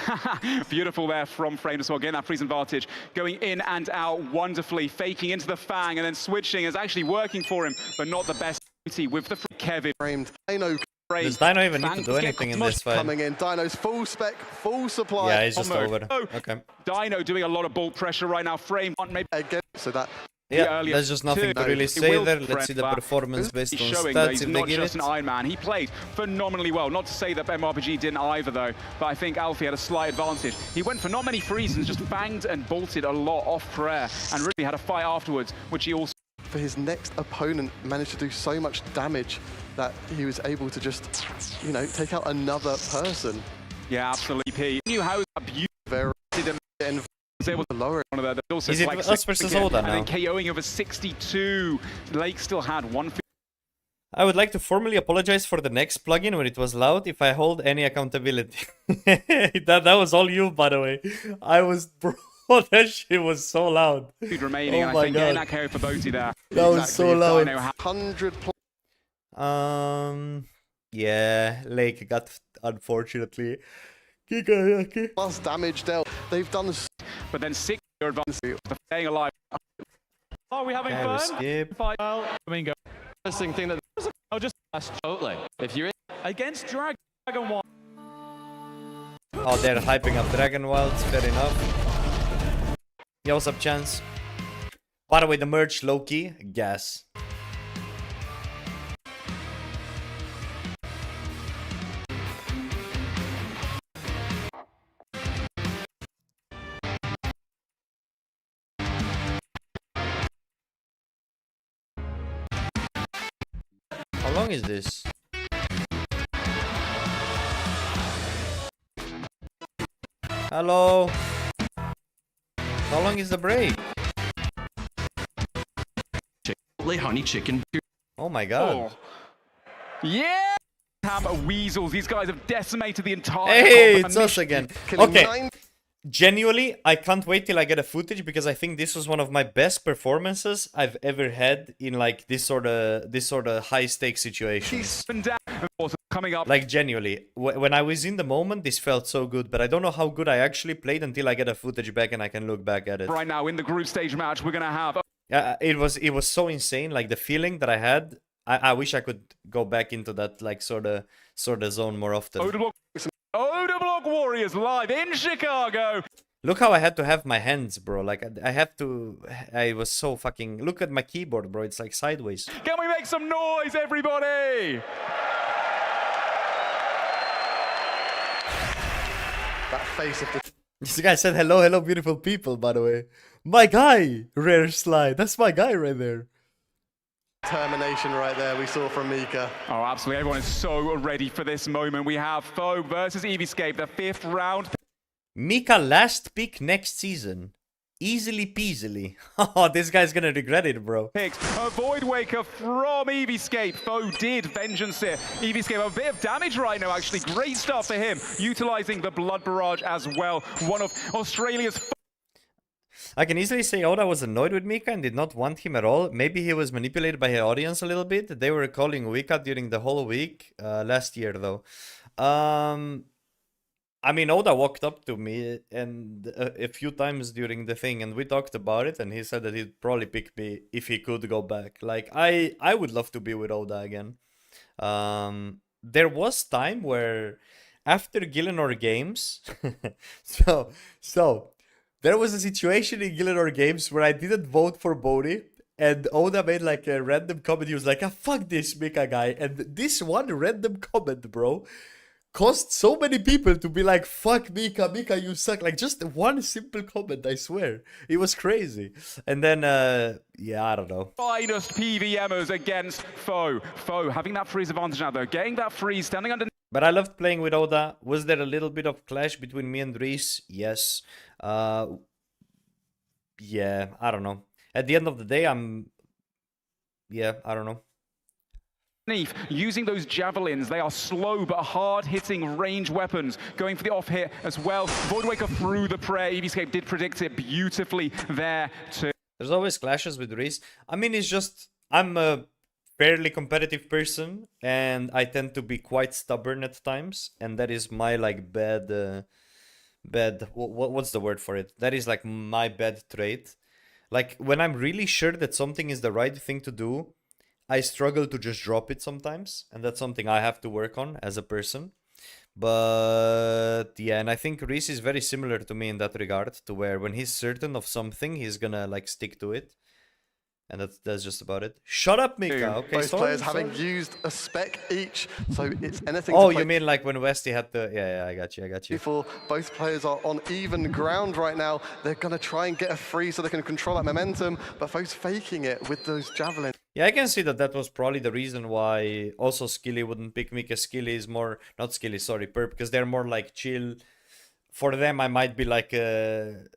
Beautiful there from Frame as well. Getting that freeze advantage. Going in and out wonderfully. Faking into the Fang and then switching is actually working for him, but not the best. With the Kevin. Framed. Dino. Does Dino even need to do anything in this fight? Coming in. Dino's full spec, full supply. Yeah, he's just over. Okay. Dino doing a lot of ball pressure right now. Frame on maybe again. So that. Yeah, there's just nothing to really say there. Let's see the performance based on stats he's if not they give just it. an Iron Man. He played phenomenally well. Not to say that MRPG didn't either, though, but I think Alfie had a slight advantage. He went for not many freezes, just banged and bolted a lot off prayer, and really had a fight afterwards, which he also... For his next opponent, managed to do so much damage that he was able to just, you know, take out another person. Yeah, absolutely. He knew how beautiful was able to lower it. One of the, is it us versus Oda now? And then KOing over 62. Lake still had one. I would like to formally apologize for the next plugin when it was loud if I hold any accountability. that was all you, by the way. I was... Oh, that shit was so loud. Remaining, oh and my I think God. getting that KO for Boaty there. That was so loud. 100 yeah, Lake got, unfortunately. plus damage dealt. They've done... But then 6 advance, staying alive. Are we having fun? Skip. Well, I mean, go. Interesting thing that... I'll just... Totally. If you're in... Against Dragon One. Oh, they're hyping up Dragon Wilds, fair enough. Yeah, what's up, Chance? By the way, the merch, low-key, gas. long is this? Hello? How long is the break? Honey chicken. Oh my god. Oh. Yeah! Have weasels. These guys have decimated the entire. Hey, it's us again. Okay. Genuinely, I can't wait till I get a footage because I think this was one of my best performances I've ever had in like this sort of high stakes situations. Coming up. Like genuinely, when I was in the moment, this felt so good. But I don't know how good I actually played until I get a footage back and I can look back at it. Right now in the group stage match, we're gonna have. It was so insane. Like the feeling that I had. I wish I could go back into that like sort of zone more often. Odablock Warriors live in Chicago. Look how I had to have my hands, bro. Like I have to. I was so fucking. Look at my keyboard, bro. It's like sideways. Can we make some noise, everybody? That face of the. This guy said hello, hello, beautiful people. By the way, my guy, Rare Slide. That's my guy right there. Determination right there we saw from MIKA. Oh, absolutely. Everyone is so ready for this moment. We have Foe versus Eevescape, the 5th round. MIKA last pick next season. Easily peasily. Oh, this guy's gonna regret it, bro. Picks a Void Waker from Eevescape. Foe did Vengeance here. Eevescape a bit of damage right now, actually. Great start for him. Utilizing the Blood Barrage as well. One of Australia's... I can easily say Oda was annoyed with MIKA and did not want him at all. Maybe he was manipulated by his audience a little bit. They were calling Wicca during the whole week last year, though. I mean, Oda walked up to me and a few times during the thing, and we talked about it, and he said that he'd probably pick me if he could go back. Like, I would love to be with Oda again. There was time where after Gillinor games, so there was a situation in Gillinor games where I didn't vote for Bodhi, and Oda made like a random comment. He was like, ah, fuck this MIKA guy. And this one random comment, bro, caused so many people to be like, fuck MIKA, MIKA, you suck. Like, just one simple comment, I swear. It was crazy. And then, yeah, I don't know. Finest PVMers against Foe. Foe having that freeze advantage now, though. Getting that freeze, standing under... But I loved playing with Oda. Was there a little bit of clash between me and Reese? Yes. Yeah, I don't know. At the end of the day, yeah, I don't know. Using those javelins, they are slow but hard-hitting range weapons. Going for the off-hit as well. Voidwaker through the prey. Eevescape did predict it beautifully there too. There's always clashes with Reese. I mean, it's just, I'm a fairly competitive person, and I tend to be quite stubborn at times, and that is my, like, what's the word for it? That is, like, my bad trait. Like, when I'm really sure that something is the right thing to do, I struggle to just drop it sometimes, and that's something I have to work on as a person. But yeah, and I think Reese is very similar to me in that regard, to where when he's certain of something, he's gonna like stick to it. And that's just about it. Shut up, MIKA. Okay, both players having used a spec each, so it's anything. Oh, you mean like when Westy had the... Yeah, I got you. Before both players are on even ground right now, they're gonna try and get a free so they can control that momentum, but Foe's faking it with those javelins. Yeah, I can see that was probably the reason why also Skilly wouldn't pick MIKA. Skilly is more... Not Skilly, sorry, Perp, because they're more like chill. For them, I might be like an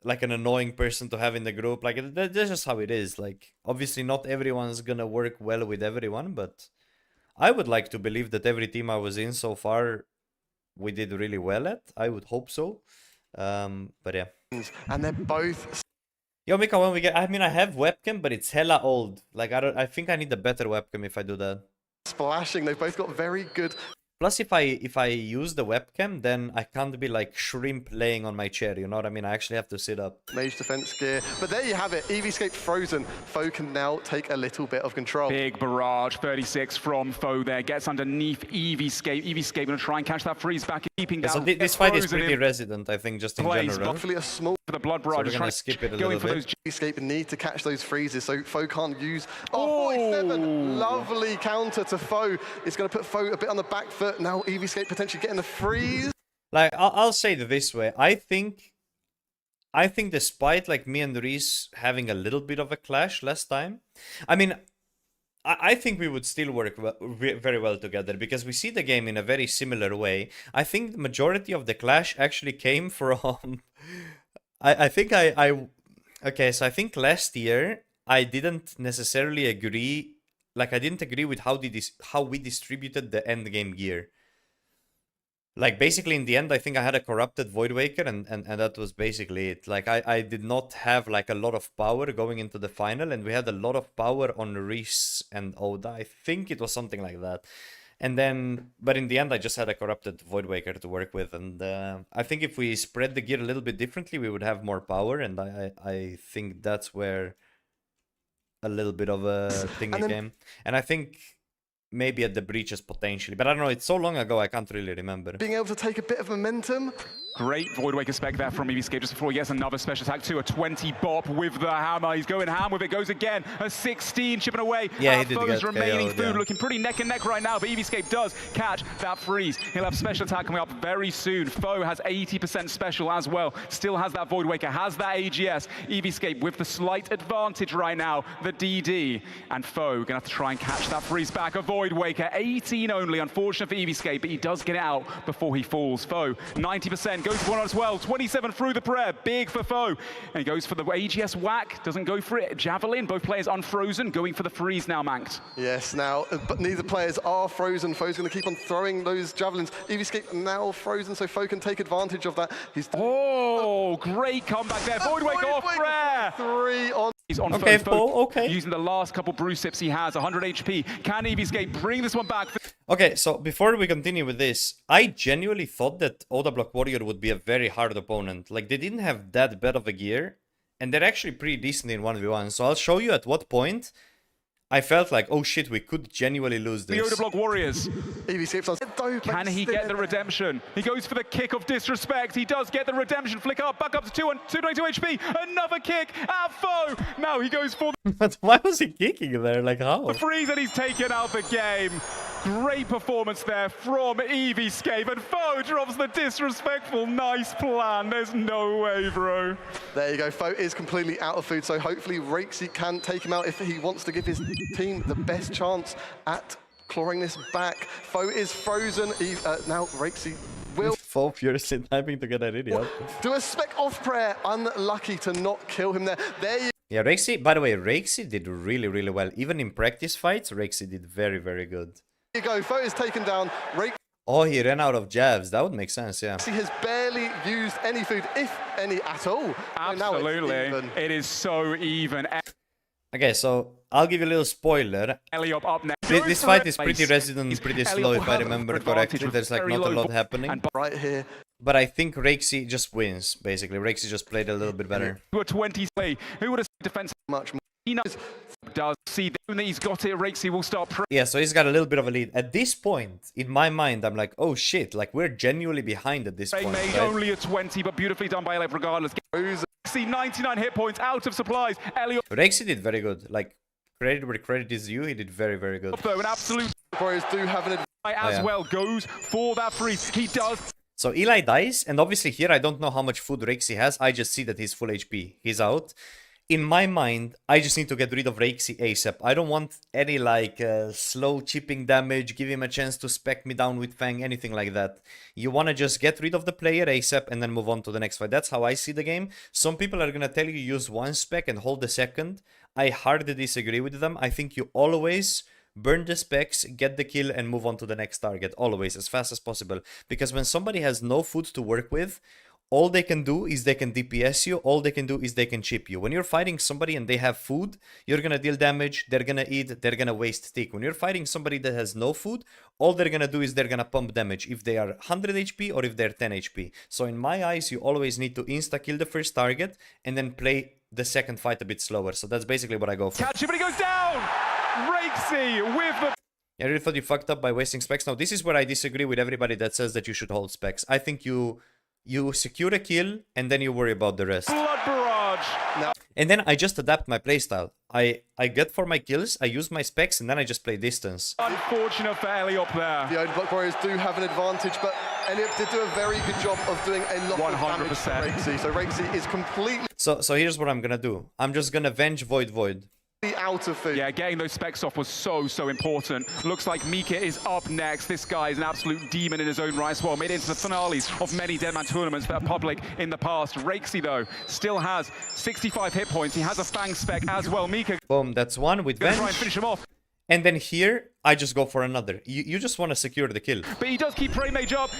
annoying person to have in the group. Like, that's just how it is. Like, obviously not everyone's gonna work well with everyone, but I would like to believe that every team I was in so far, we did really well at. I would hope so. But yeah. And they're both... Yo, MIKA, when we get... I mean, I have webcam, but it's hella old. Like, I think I need a better webcam if I do that. Splashing, they've both got very good... Plus, if I use the webcam, then I can't be like shrimp laying on my chair, you know what I mean? I actually have to sit up. Mage defense gear. But there you have it. Eevescape frozen. Foe can now take a little bit of control. Big barrage, 36 from Foe there. Gets underneath Eevescape. Eevescape going to try and catch that freeze back, keeping down. So this fight is pretty resident, I think, just in general. Hopefully a small... For the blood barrage. So we're going to skip it a little bit. Eevescape need to catch those freezes, so Foe can't use... Oh, 47! Lovely counter to Foe. It's going to put Foe a bit on the back foot. Now Eevescape potentially getting the freeze. Like, I'll say it this way. I think despite like me and Reese having a little bit of a clash last time, I mean, I think we would still work very well together because we see the game in a very similar way. I think the majority of the clash actually came from... I think okay, so I think last year I didn't necessarily agree... Like, I didn't agree with how we distributed the end game gear. Like, basically, in the end, I think I had a corrupted Void Waker, and that was basically it. Like, I did not have, like, a lot of power going into the final, and we had a lot of power on Reese and Oda. I think it was something like that. And then, but in the end, I just had a corrupted Void Waker to work with, and I think if we spread the gear a little bit differently, we would have more power, and I think that's where a little bit of a thing came. And I think... maybe at the breaches potentially, but I don't know, it's so long ago I can't really remember. Being able to take a bit of momentum. Great Void Waker spec there from EVScape just before he gets another special attack too. A 20 bop with the hammer. He's going ham with it, goes again. A 16 chipping away. Yeah, he did get remaining KO'd, food looking pretty neck and neck right now, but EVScape does catch that freeze. He'll have special attack coming up very soon. Foe has 80% special as well. Still has that Void Waker, has that AGS. EVScape with the slight advantage right now, the DD. And Foe gonna have to try and catch that freeze back. A Void Waker, 18 only, unfortunate for EVScape, but he does get it out before he falls. Foe, 90%, goes for one as well. 27 through the prayer, big for Foe. And he goes for the AGS whack, doesn't go for it. Javelin, both players unfrozen, going for the freeze now, Manked. Yes, now, but neither players are frozen. Foe's going to keep on throwing those javelins. EVScape now frozen, so Foe can take advantage of that. Oh, great comeback there. Void Waker off prayer. 3 on. He's on okay, Foe, okay. Using the last couple brew sips he has, 100 HP. Can EVScape bring this one back? Okay, so before we continue with this, I genuinely thought that Oda Block Warrior would be a very hard opponent. Like, they didn't have that bad of a gear, and they're actually pretty decent in 1v1. So I'll show you at what point I felt like, oh shit, we could genuinely lose this. The Oda Block Warriors. Can he get the redemption? He goes for the kick of disrespect. He does get the redemption. Flick up, back up to 222 HP. Another kick at Foe. Now he goes for But why was he kicking there? Like, how? the freeze, and he's taken out the game. Great performance there from EVScape, and Foe drops the disrespectful. Nice plan. There's no way, bro. There you go. Foe is completely out of food, so hopefully Rakesy can take him out if he wants to give his team the best chance at clawing this back. Foe is frozen. Now Rakesy will... Foe furiously typing to get an idiot. Do a spec off prayer. Unlucky to not kill him there. There you Yeah, Rakesy, by the way, Rakesy did really, really well. Even in practice fights, Rakesy did very, very good. go. Foe is taken down. Rakesy Oh, he ran out of jabs. That would make sense, yeah. has barely used any food, if any at all. Absolutely. So now it is so even. Okay, so I'll give you a little spoiler. Eliop up next. This fight is pretty resident, pretty slow, if I remember correctly. There's like not a lot happening. Right here. But I think Rakesy just wins, basically. Rakesy just played a little bit better. To a 20 play. Who would have defense much more? He knows. Does see that he's got it. Rakesy will start. Yeah, so he's got a little bit of a lead. At this point, in my mind, I'm like, oh shit, like we're genuinely behind at this point. Made right? only a 20, but beautifully done by Eliop regardless. See 99 hit points, out of supplies. Eliop. Rakesy did very good. Like, credit where credit is due, he did very, very good. Though an absolute. Warriors do have an as well. Goes for that freeze. He does. So Eli dies, and obviously here I don't know how much food Rakesy has. I just see that he's full HP. He's out. In my mind, I just need to get rid of Rakesy ASAP. I don't want any like slow chipping damage, give him a chance to spec me down with Fang, anything like that. You want to just get rid of the player ASAP and then move on to the next fight. That's how I see the game. Some people are going to tell you use one spec and hold the second. I hardly disagree with them. I think you always burn the specs, get the kill, and move on to the next target. Always, as fast as possible. Because when somebody has no food to work with, all they can do is they can DPS you, all they can do is they can chip you. When you're fighting somebody and they have food, you're gonna deal damage, they're gonna eat, they're gonna waste tick. When you're fighting somebody that has no food, all they're gonna do is they're gonna pump damage, if they are 100 HP or if they're 10 HP. So in my eyes, you always need to insta-kill the first target and then play the second fight a bit slower. So that's basically what I go for. Catch him, but he goes down! Rakesy with the... I really thought you fucked up by wasting specs. Now, this is where I disagree with everybody that says that you should hold specs. I think you secure a kill, and then you worry about the rest. Blood barrage! Now. And then I just adapt my playstyle. I get for my kills, I use my specs, and then I just play distance. Unfortunate for Eliop there. The Oda Block Warriors do have an advantage, but Eliop did do a very good job of doing a lot 100%. of damage to Rakesy. So Rakesy is completely... So here's what I'm gonna do. I'm just gonna Venge Void. out of food. Yeah, getting those specs off was so important. Looks like MIKA is up next. This guy is an absolute demon in his own right as well. Made it into the finales of many Deadman tournaments that are public in the past. Rakesy, though, still has 65 hit points. He has a Fang spec as well. MIKA, Boom, that's one with gonna Venge. try and finish him off. And then here, I just go for another. You just want to secure the kill. But he does keep Prey-Mage up.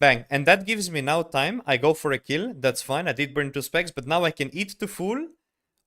Bang. And that gives me now time. I go for a kill. That's fine. I did burn 2 specs, but now I can eat to full,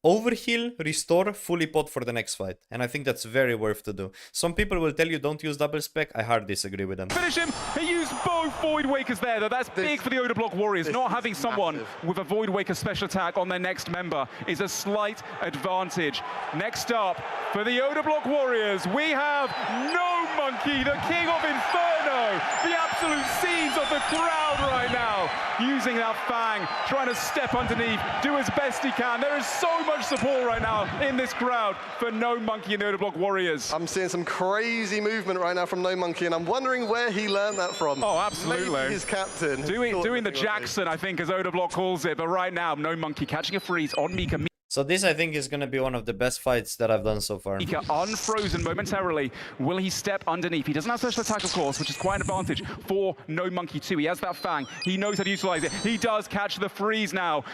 overheal, restore, fully pot for the next fight. And I think that's very worth to do. Some people will tell you don't use double spec. I hard disagree with them. Finish him. He used both Void Wakers there, though. That's big for the Odablock Warriors. Not having someone with a Void Waker special attack on their next member is a slight advantage. Next up, for the Odablock Warriors, we have No Monkey, the King of Inferno. The absolute scenes of the crowd right now. Using that Fang, trying to step underneath, do as best he can. There is so much support right now in this crowd for No Monkey and the Odablock Warriors. I'm seeing some crazy movement right now from No Monkey, and I'm wondering where he learned that from. Oh, absolutely. Maybe his captain. Doing the Jackson, I think, as Odablock calls it. But right now, No Monkey catching a freeze on MIKA. So this, I think, is going to be one of the best fights that I've done so far. MIKA unfrozen momentarily. Will he step underneath? He doesn't have special attack, of course, which is quite an advantage for No Monkey too. He has that Fang. He knows how to utilize it. He does catch the freeze now.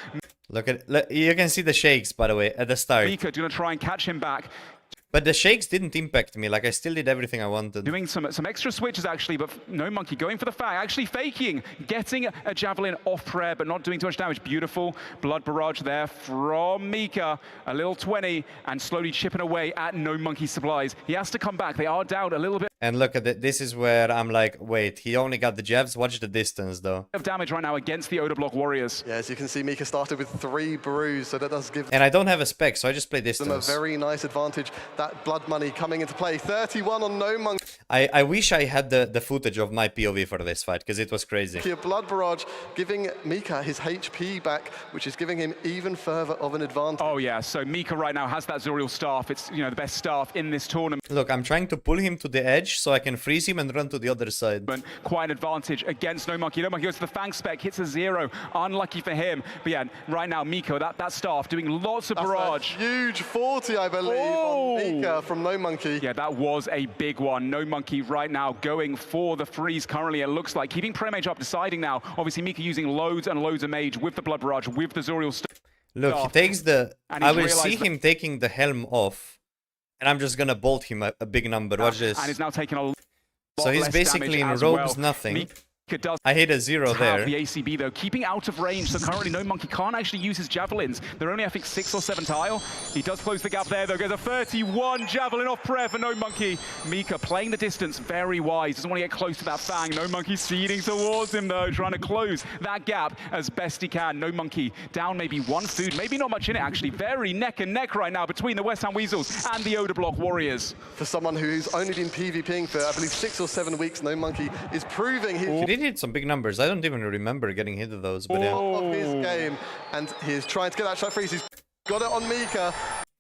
Look at, you can see the shakes, by the way, at the start. MIKA going to try and catch him back. But the shakes didn't impact me. Like, I still did everything I wanted. Doing some extra switches, actually, but No Monkey going for the Fang. Actually faking, getting a Javelin off prayer, but not doing too much damage. Beautiful Blood Barrage there from MIKA. A little 20, and slowly chipping away at No Monkey supplies. He has to come back. They are down a little bit. And look at it. This is where I'm like, wait, he only got the jabs. Watch the distance, though. Of damage right now against the Odablock Warriors. Yeah, as you can see, MIKA started with 3 brews, so that does give And I don't have a spec, so I just play distance. them a very nice advantage. That blood money coming into play. 31 on No Monkey. I wish I had the footage of my POV for this fight, because it was crazy. A blood barrage giving MIKA his HP back, which is giving him even further of an advantage. Oh yeah, so MIKA right now has that Zuriel staff. It's, you know, the best staff in this tournament. Look, I'm trying to pull him to the edge so I can freeze him and run to the other side. Quite an advantage against No Monkey. No Monkey goes to the Fang spec, hits a 0. Unlucky for him. But yeah, right now MIKA, that staff doing lots of barrage. Huge 40, I believe, on MIKA from No Monkey. Yeah, that was a big one. No Monkey right now going for the freeze currently, it looks like. Keeping Prey-Mage up, deciding now. Obviously, MIKA using loads and loads of Mage with the Blood Barrage, with the Zuriel staff. Look, he takes the... I will see him taking the helm off, and I'm just gonna bolt him a big number. Watch this. And he's now taking a lot So he's less basically in damage robes, as well. nothing. Does I hit a 0 there. The ACB though, keeping out of range, so currently No Monkey can't actually use his javelins. They're only, I think, 6 or 7 tile. He does close the gap there though. Goes a 31 javelin off prayer for No Monkey. MIKA playing the distance, very wise. Doesn't want to get close to that Fang. No Monkey ceding towards him though, trying to close that gap as best he can. No Monkey down maybe 1 food, maybe not much in it actually. Very neck and neck right now between the West Ham Weasels and the Odablock Warriors. For someone who's only been PvPing for, I believe, 6 or 7 weeks, No Monkey is proving He did hit some big numbers. I don't even remember getting hit of those, but yeah. of his game, and he's trying to get that shot freeze. He's got it on MIKA.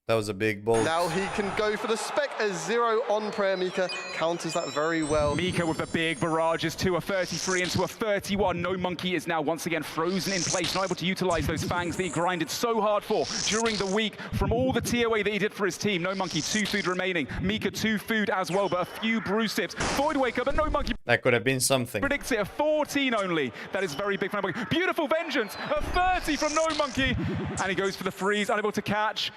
That was a big bolt. Now he can go for the spec. A 0 on prayer. MIKA counters that very well. MIKA with the big barrages to a 33 into a 31. No Monkey is now once again frozen in place, not able to utilize those Fangs that he grinded so hard for during the week from all the TOA that he did for his team. No Monkey, 2 food remaining. MIKA 2 food as well, but a few brew sips. Void Waker, but No Monkey that could have been something. Predicts it a 14 only. That is very big for No Monkey. Beautiful Vengeance, a 30 from No Monkey. And he goes for the freeze, unable to catch.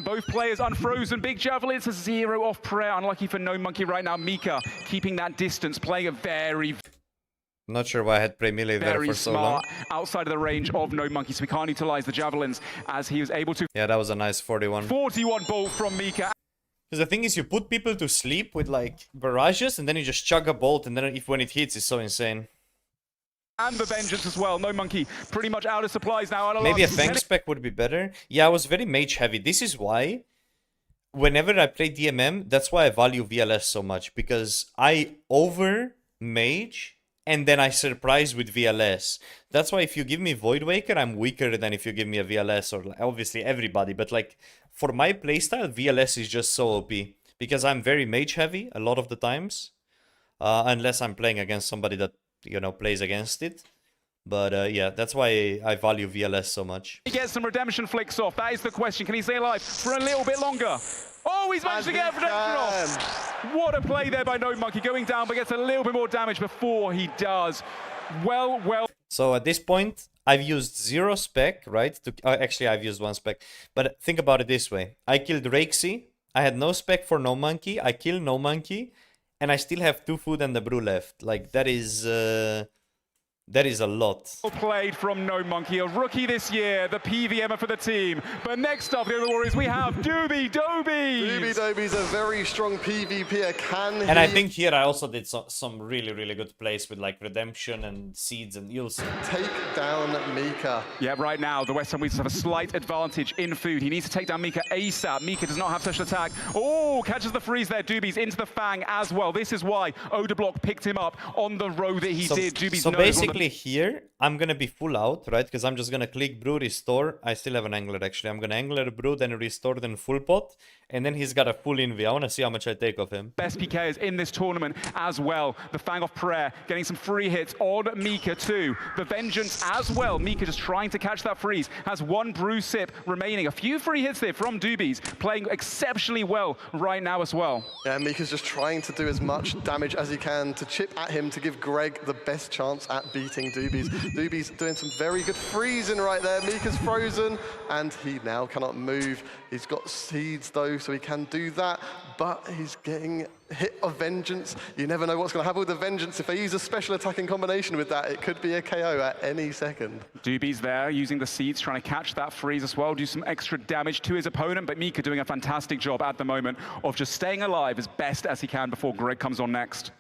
Both players unfrozen. Big javelin, it's a 0 off prayer. Unlucky for No Monkey right now. MIKA keeping that distance, playing a very... Not sure why I had Prey melee there for so long. Outside of the range of No Monkey, so we can't utilize the javelins as he was able to. Yeah, that was a nice 41. 41 bolt from MIKA. Because the thing is, you put people to sleep with like barrages, and then you just chug a bolt, and then when it hits, it's so insane. And the Vengeance as well. No Monkey pretty much out of supplies now. Maybe a Fang spec would be better. Yeah, I was very mage heavy. This is why, whenever I play DMM, that's why I value VLS so much. Because I over mage, and then I surprise with VLS. That's why if you give me Void Waker, I'm weaker than if you give me a VLS, or like, obviously everybody. But like, for my playstyle, VLS is just so OP. Because I'm very mage heavy a lot of the times. Unless I'm playing against somebody that, you know, plays against it. But yeah, that's why I value VLS so much. He gets some redemption flicks off. That is the question. Can he stay alive for a little bit longer? Oh, he's managed to get a redemption off. What a play there by NoMonkey, going down, but gets a little bit more damage before he does. Well. So at this point, I've used 0 spec, right? Actually, I've used 1 spec. But think about it this way. I killed Rexy. I had no spec for NoMonkey. I killed NoMonkey. And I still have 2 food and the brew left. Like, that is a lot. Well played from NoMonkey, a rookie this year, the PVMer for the team. But next up, the Warriors, we have Doobie Dobies. Doobie Dobies, a very strong PvPer. And I think here I also did some really good plays with like redemption and seeds, and you'll see. Take down MIKA. Yeah, right now, the West Ham Weasels have a slight advantage in food. He needs to take down MIKA ASAP. MIKA does not have special attack. Oh, catches the freeze there. Doobies into the Fang as well. This is why Odablock picked him up on the row that he did. Doobies so basically here, I'm gonna be full out, right? Because I'm just gonna click brew, restore. I still have an angler, actually. I'm gonna angler, brew, then restore, then full pot. And then he's got a full inv. I wanna see how much I take of him. Best PKers in this tournament as well. The Fang of Prayer getting some free hits on MIKA too. The Vengeance as well. MIKA just trying to catch that freeze. Has 1 brew sip remaining. A few free hits there from Doobies. Playing exceptionally well right now as well. Yeah, MIKA's just trying to do as much damage as he can to chip at him to give Greg the best chance at beating Doobies. Doobies doing some very good freezing right there. MIKA's frozen and he now cannot move. He's got seeds though, so he can do that, but he's getting hit of Vengeance. You never know what's going to happen with the Vengeance. If they use a special attack in combination with that, it could be a KO at any second. Doobies there using the seeds, trying to catch that freeze as well, do some extra damage to his opponent, but MIKA doing a fantastic job at the moment of just staying alive as best as he can before Greg comes on next.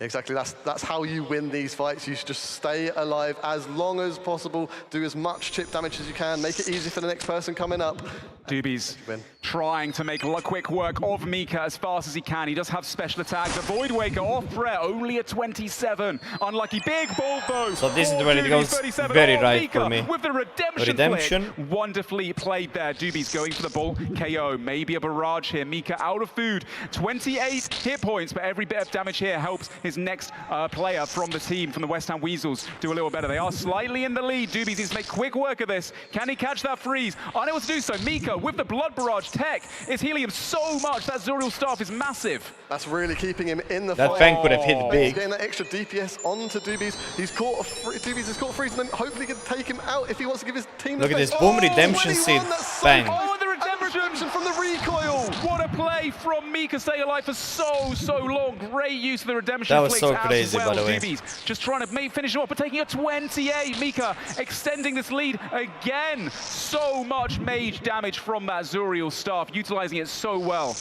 Exactly, that's how you win these fights. You should just stay alive as long as possible, do as much chip damage as you can, make it easy for the next person coming up. Doobies trying to make quick work of MIKA as fast as he can. He does have special attack. The Void Waker off prayer, only a 27. Unlucky, big ball though. So this is where it goes very right MIKA for me. With the redemption flick. Wonderfully played there. Doobies going for the ball. KO, maybe a barrage here. MIKA out of food. 28 hit points, but every bit of damage here helps his next player from the team, from the West Ham Weasels, do a little better. They are slightly in the lead. Doobies needs to make quick work of this. Can he catch that freeze? Unable to do so. MIKA with the Blood Barrage tech is healing him so much. That Zuriel staff is massive. That's really keeping him in the fight. That Fang could have hit big. Getting that extra DPS onto Doobies. He's caught Doobies has caught freeze, and then hopefully can take him out if he wants to give his team. Look at this boom redemption seed. Bang. Oh, the redemption from the recoil. What a play from MIKA, staying alive for so long. Great use of the redemption. That was so crazy, by the way. Doobies just trying to finish him off, but taking a 28. MIKA extending this lead again. So much mage damage from that Zuriel staff, utilizing it so well.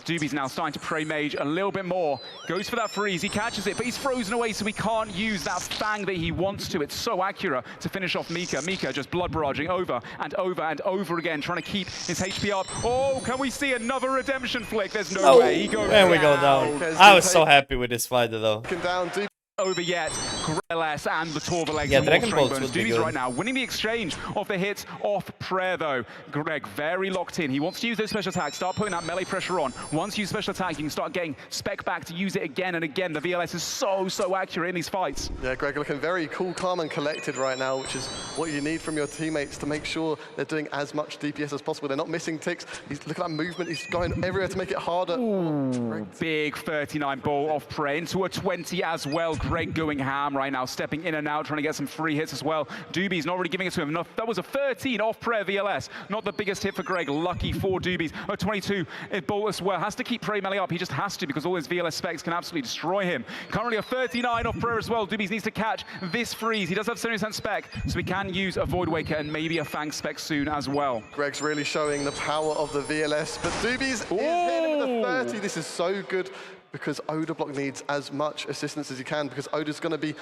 Doobies now starting to pray mage a little bit more. Goes for that freeze, he catches it, but he's frozen away, so he can't use that Fang that he wants to. It's so accurate to finish off MIKA. MIKA just blood barraging over and over again, trying to keep his HP up. Oh, can we see another redemption flick? There's no way. He goes there we go down. I was so happy with this fight though. Over yet, LS and the Torvalegs. Yeah, Dragon Bolts would be Doobies good. right now winning the exchange of the hits off prayer though. Greg very locked in. He wants to use those special attacks, start putting that melee pressure on. Once you use special attack, you can start getting spec back to use it again and again. The VLS is so accurate in these fights. Yeah, Greg looking very cool, calm and collected right now, which is what you need from your teammates to make sure they're doing as much DPS as possible. They're not missing ticks. Look at that movement. He's going everywhere to make it harder. Ooh, big 39 ball off prayer into a 20 as well. Greg going ham right now, stepping in and out, trying to get some free hits as well. Doobies not really giving it to him enough. That was a 13 off prayer VLS. Not the biggest hit for Greg. Lucky for Doobies. A 22 ball as well. Has to keep Prey melee up. He just has to because all his VLS specs can absolutely destroy him. Currently a 39 off prayer as well. Doobies needs to catch this freeze. He does have 70% spec, so he can use a Void Waker and maybe a Fang spec soon as well. Greg's really showing the power of the VLS, but Doobies is hitting with a 30. This is so good, because Odablock needs as much assistance as he can, because Oda's going to be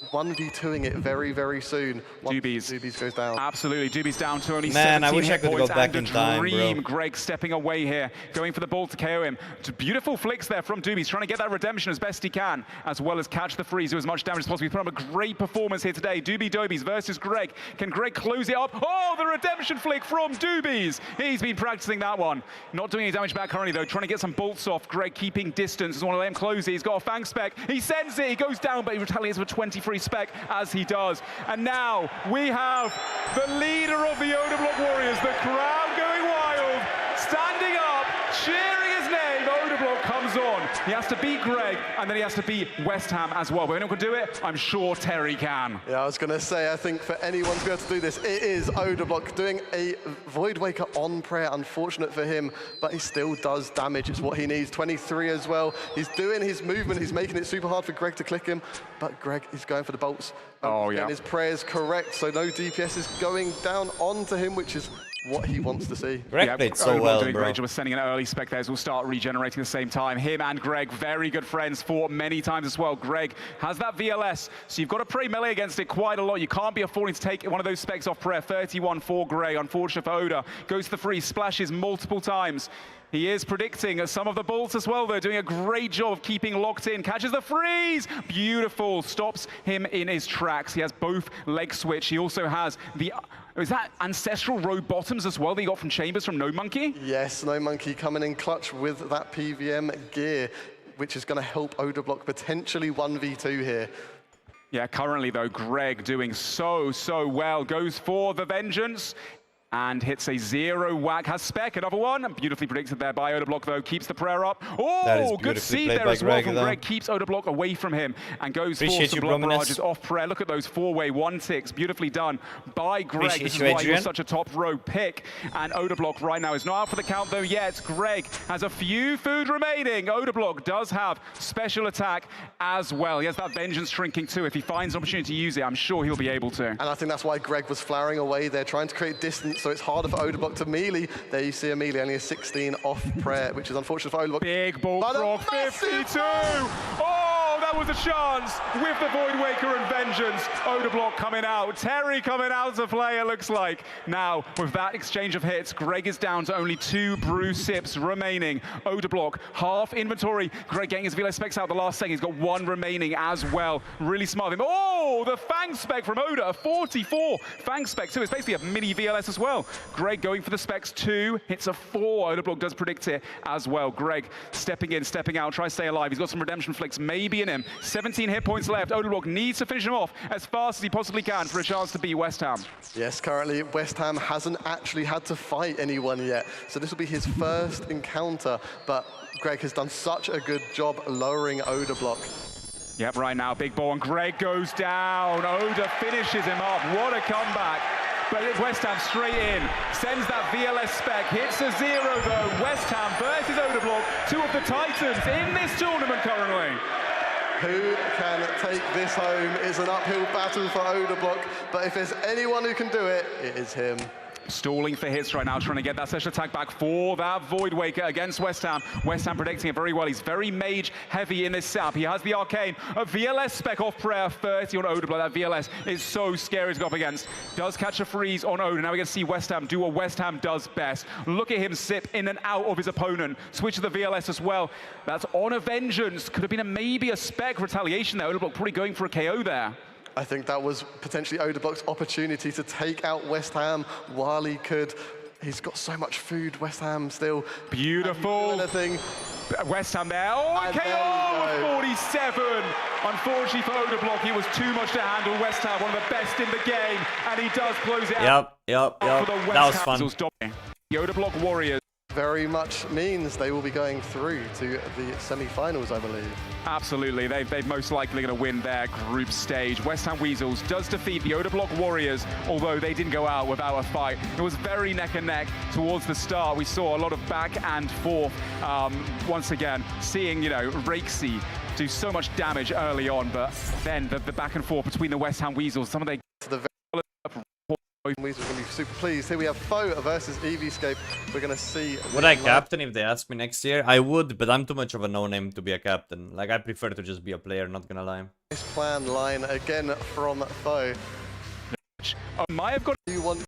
1v2ing it very soon. Doobies goes down. Absolutely, Doobies down to only 17 Man, I wish I could go back in time, bro. Greg stepping away here, going for the ball to KO him. Beautiful flicks there from Doobies, trying to get that redemption as best he can, as well as catch the freeze, do as much damage as possible. He's put up a great performance here today. Dobies versus Greg. Can Greg close it up? Oh, the redemption flick from Doobies. He's been practicing that one. Not doing any damage back currently though, trying to get some bolts off. Greg keeping distance, doesn't want to let him close it. He's got a Fang spec. He sends it, he goes down, but he retaliates with 23 every spec as he does. And now we have the leader of the ODABlock Warriors, the crowd going wild, standing up, cheering his name. ODABlock comes on. He has to beat Greg, and then he has to beat West Ham as well. But anyone can do it, I'm sure Terry can. Yeah, I was going to say, I think for anyone to be able to do this, it is ODABlock doing a Void Waker on prayer. Unfortunate for him, but he still does damage. It's what he needs. 23 as well. He's doing his movement. He's making it super hard for Greg to click him, but Greg is going for the bolts. Oh, yeah. And his prayer is correct, so no DPS is going down onto him, which is what he wants to see. Greg played so well, doing a bro. great job of sending an early spec there as we'll start regenerating at the same time. Him and Greg, very good friends, fought many times as well. Greg has that VLS, so you've got to pray melee against it quite a lot. You can't be affording to take one of those specs off prayer. 31 for Greg, unfortunate for Oda. Goes to the freeze, splashes multiple times. He is predicting some of the bolts as well, though, doing a great job of keeping locked in. Catches the freeze! Beautiful. Stops him in his tracks. He has both leg switch. He also has the... Is that Ancestral Row bottoms as well that he got from Chambers from No Monkey? Yes, No Monkey coming in clutch with that PVM gear, which is going to help ODABlock potentially 1v2 here. Yeah, currently, though, Greg doing so well. Goes for the Vengeance. And hits a 0 whack, has spec, another one. Beautifully predicted there by ODABlock, though, keeps the prayer up. Oh, good seed there as well from Greg. Keeps ODABlock away from him and goes for some block barrages off prayer. Look at those 4-way 1-ticks, beautifully done by Greg. This is why he was such a top row pick. And ODABlock right now is not out for the count, though, yet. Greg has a few food remaining. ODABlock does have special attack as well. He has that Vengeance shrinking, too. If he finds an opportunity to use it, I'm sure he'll be able to. And I think that's why Greg was flowering away there, trying to create distance, so it's harder for ODABlock to melee. There you see a melee, only a 16 off prayer, which is unfortunate for ODABlock. Big ball proc, 52! Oh, that was a chance with the Void Waker and Vengeance. ODABlock coming out, Terry coming out to play, it looks like. Now, with that exchange of hits, Greg is down to only 2 brew sips remaining. ODABlock, half inventory. Greg getting his VLS specs out the last second. He's got 1 remaining as well. Really smart of him. Oh, the Fang spec from Oda, a 44. Fang spec too, it's basically a mini VLS as well. Greg going for the specs 2, hits a 4. ODABlock does predict it as well. Greg stepping in, stepping out, try to stay alive. He's got some redemption flicks maybe in him. 17 hit points left. ODABlock needs to finish him off as fast as he possibly can for a chance to beat West Ham. Yes, currently West Ham hasn't actually had to fight anyone yet, so this will be his first encounter, but Greg has done such a good job lowering ODABlock. Yep, right now, big ball, and Greg goes down. Oda finishes him up. What a comeback. But West Ham straight in, sends that VLS spec, hits a 0 though. West Ham versus ODABlock, 2 of the Titans in this tournament currently. Who can take this home? It's an uphill battle for ODABlock, but if there's anyone who can do it, it is him. Stalling for hits right now, trying to get that special attack back for that Void Waker against West Ham. West Ham predicting it very well. He's very mage heavy in this setup. He has the Arcane, a VLS spec off prayer, 30 on ODABlock. That VLS is so scary to go up against. Does catch a freeze on Oda. Now we get to see West Ham do what West Ham does best. Look at him sip in and out of his opponent. Switch to the VLS as well. That's on a Vengeance. Could have been maybe a spec retaliation there. ODABlock probably going for a KO there. I think that was potentially ODABlock's opportunity to take out West Ham while he could. He's got so much food, West Ham still. Beautiful. West Ham there. Oh, and KO 47. Unfortunately for ODABlock, he was too much to handle. West Ham, one of the best in the game, and he does close it out. Yep. That was fun. The ODABlock Warriors. Very much means they will be going through to the semi-finals, I believe. Absolutely, they're most likely going to win their group stage. West Ham Weasels does defeat the ODABlock Warriors, although they didn't go out without a fight. It was very neck and neck towards the start. We saw a lot of back and forth. Once again, seeing, Rakesy do so much damage early on, but then the back and forth between the West Ham Weasels, some of they... Weasels are going to be super pleased. Here we have Foe versus Eevescape. We're going to see... Would I captain if they ask me next year? I would, but I'm too much of a no-name to be a captain. Like, I prefer to just be a player, not gonna lie. Nice plan line again from Foe. Might have got... You want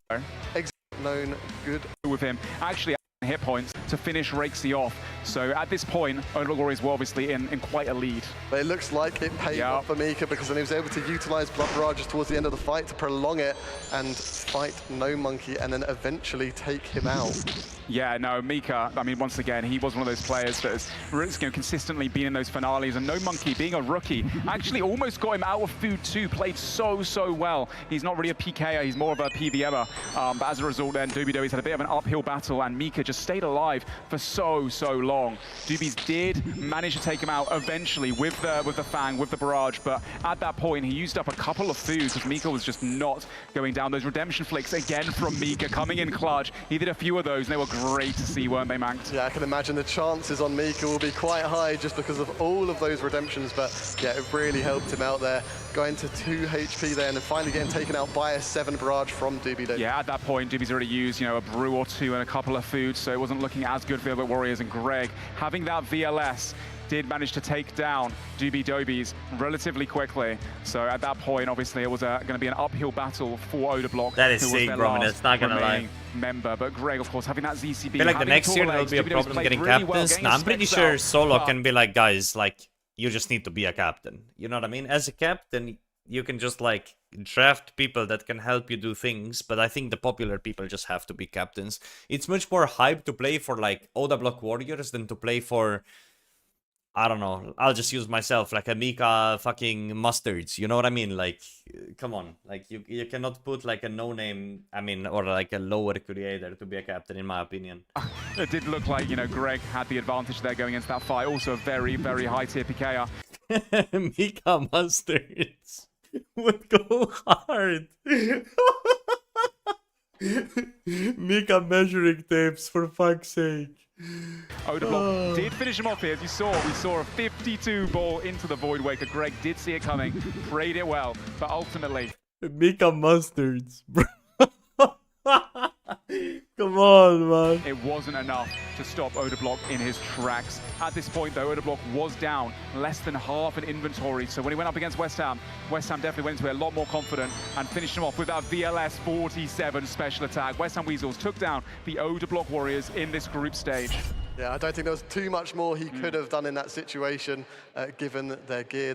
known good with him. Actually, hit points to finish Rakesy off. So at this point, OWDBLOCK Warriors were obviously in quite a lead. But it looks like it paid off for MIKA, because then he was able to utilize Blood Barrages towards the end of the fight to prolong it and fight No Monkey and then eventually take him out. Yeah, no, MIKA, I mean, once again, he was one of those players that has consistently been in those finales, and No Monkey, being a rookie, actually almost got him out of food too, played so well. He's not really a PKer, he's more of a PVMer, but as a result then, Doobie's had a bit of an uphill battle, and MIKA just stayed alive for so long. Doobie's did manage to take him out eventually with the Fang, with the barrage, but at that point, he used up a couple of foods, because MIKA was just not going down. Those redemption flicks again from MIKA, coming in clutch. He did a few of those, and they were great to see, weren't they, Manx? Yeah, I can imagine the chances on MIKA will be quite high just because of all of those redemptions, but yeah, it really helped him out there, going to 2 HP there and then finally getting taken out by a 7 barrage from Doobie. Yeah, at that point, Doobie's already used, a brew or two and a couple of foods, so it wasn't looking as good for the OWDBLOCK Warriors, and Greg, having that VLS, did manage to take down Doobie's relatively quickly. So at that point, obviously, it was going to be an uphill battle for OWDBLOCK. That is sick, bro, and it's not going to lie. Member, but Greg, of course, having that ZCB. I feel like the next year there'll be a problem getting captains. Now, I'm pretty sure Solo can be like, guys, like, you just need to be a captain. You know what I mean? As a captain, you can just, like, draft people that can help you do things, but I think the popular people just have to be captains. It's much more hype to play for, like, OWDBLOCK Warriors than to play for, I don't know, I'll just use myself, like a MIKA fucking Mustards, you know what I mean? Like, come on, like, you cannot put, like, a no-name, I mean, or, like, a lower creator to be a captain, in my opinion. It did look like, Greg had the advantage there going into that fight. Also a very high tier PKer. MIKA Mustards would go hard. MIKA measuring tapes, for fuck's sake. OWDBLOCK did finish him off here, as you saw. We saw a 52 ball into the Void Waker. Greg did see it coming, played it well, but ultimately... MIKA Mustards, bro. Come on, man. It wasn't enough to stop OWDBLOCK in his tracks. At this point, though, OWDBLOCK was down less than half an inventory. So when he went up against West Ham definitely went into it a lot more confident and finished him off with that VLS 47 special attack. West Ham Weasels took down the OWDBLOCK Warriors in this group stage. Yeah, I don't think there was too much more he could have done in that situation, given their gear.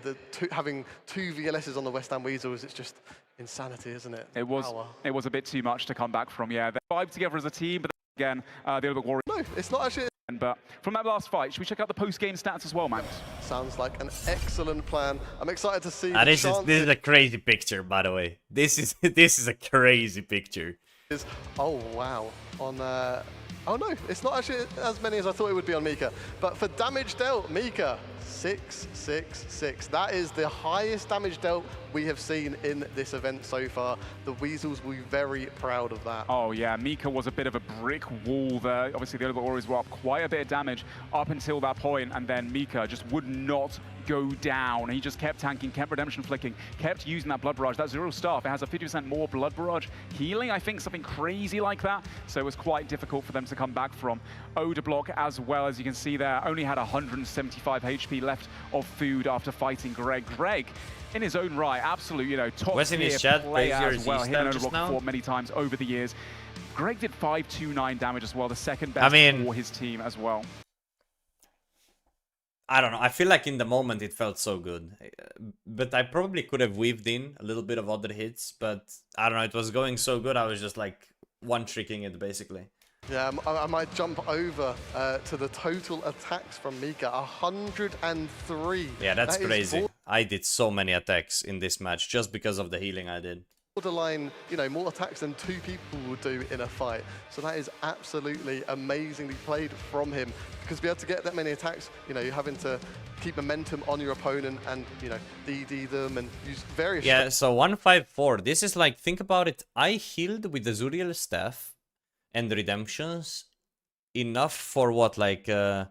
Having 2 VLSs on the West Ham Weasels, it's just insanity, isn't it? It was a bit too much to come back from, yeah. They vibed together as a team, but again, the OWDBLOCK Warriors... No, it's not actually... But from that last fight, should we check out the post-game stats as well, Max? Sounds like an excellent plan. I'm excited to see this is a crazy picture, by the way. This is a crazy picture. Oh, wow. On... Oh no, it's not actually as many as I thought it would be on MIKA. But for damage dealt, MIKA, 666. That is the highest damage dealt we have seen in this event so far. The Weasels will be very proud of that. Oh yeah, MIKA was a bit of a brick wall there. Obviously the OWDBLOCK Warriors were up quite a bit of damage up until that point, and then MIKA just would not go down. He just kept tanking, kept redemption flicking, kept using that blood barrage. That zero staff, it has a 50% more blood barrage healing, I think, something crazy like that. So it was quite difficult for them to come back from. OWDBLOCK, as well, as you can see there, only had 175 HP left of food after fighting Greg. Greg, in his own right, absolute, top tier player as well. Him and OWDBLOCK fought many times over the years. Greg did 529 damage as well, the second best for his team as well. I don't know. I feel like in the moment it felt so good. But I probably could have weaved in a little bit of other hits. But I don't know. It was going so good. I was just like one-tricking it, basically. Yeah, I might jump over to the total attacks from MIKA. 103. Yeah, that's crazy. I did so many attacks in this match just because of the healing I did. Borderline, more attacks than 2 people would do in a fight. So that is absolutely amazingly played from him. Because to be able to get that many attacks, you're having to keep momentum on your opponent and, DD them and use various... Yeah, so 154. This is like, think about it. I healed with the Zuriel staff and the redemptions enough for what, like 7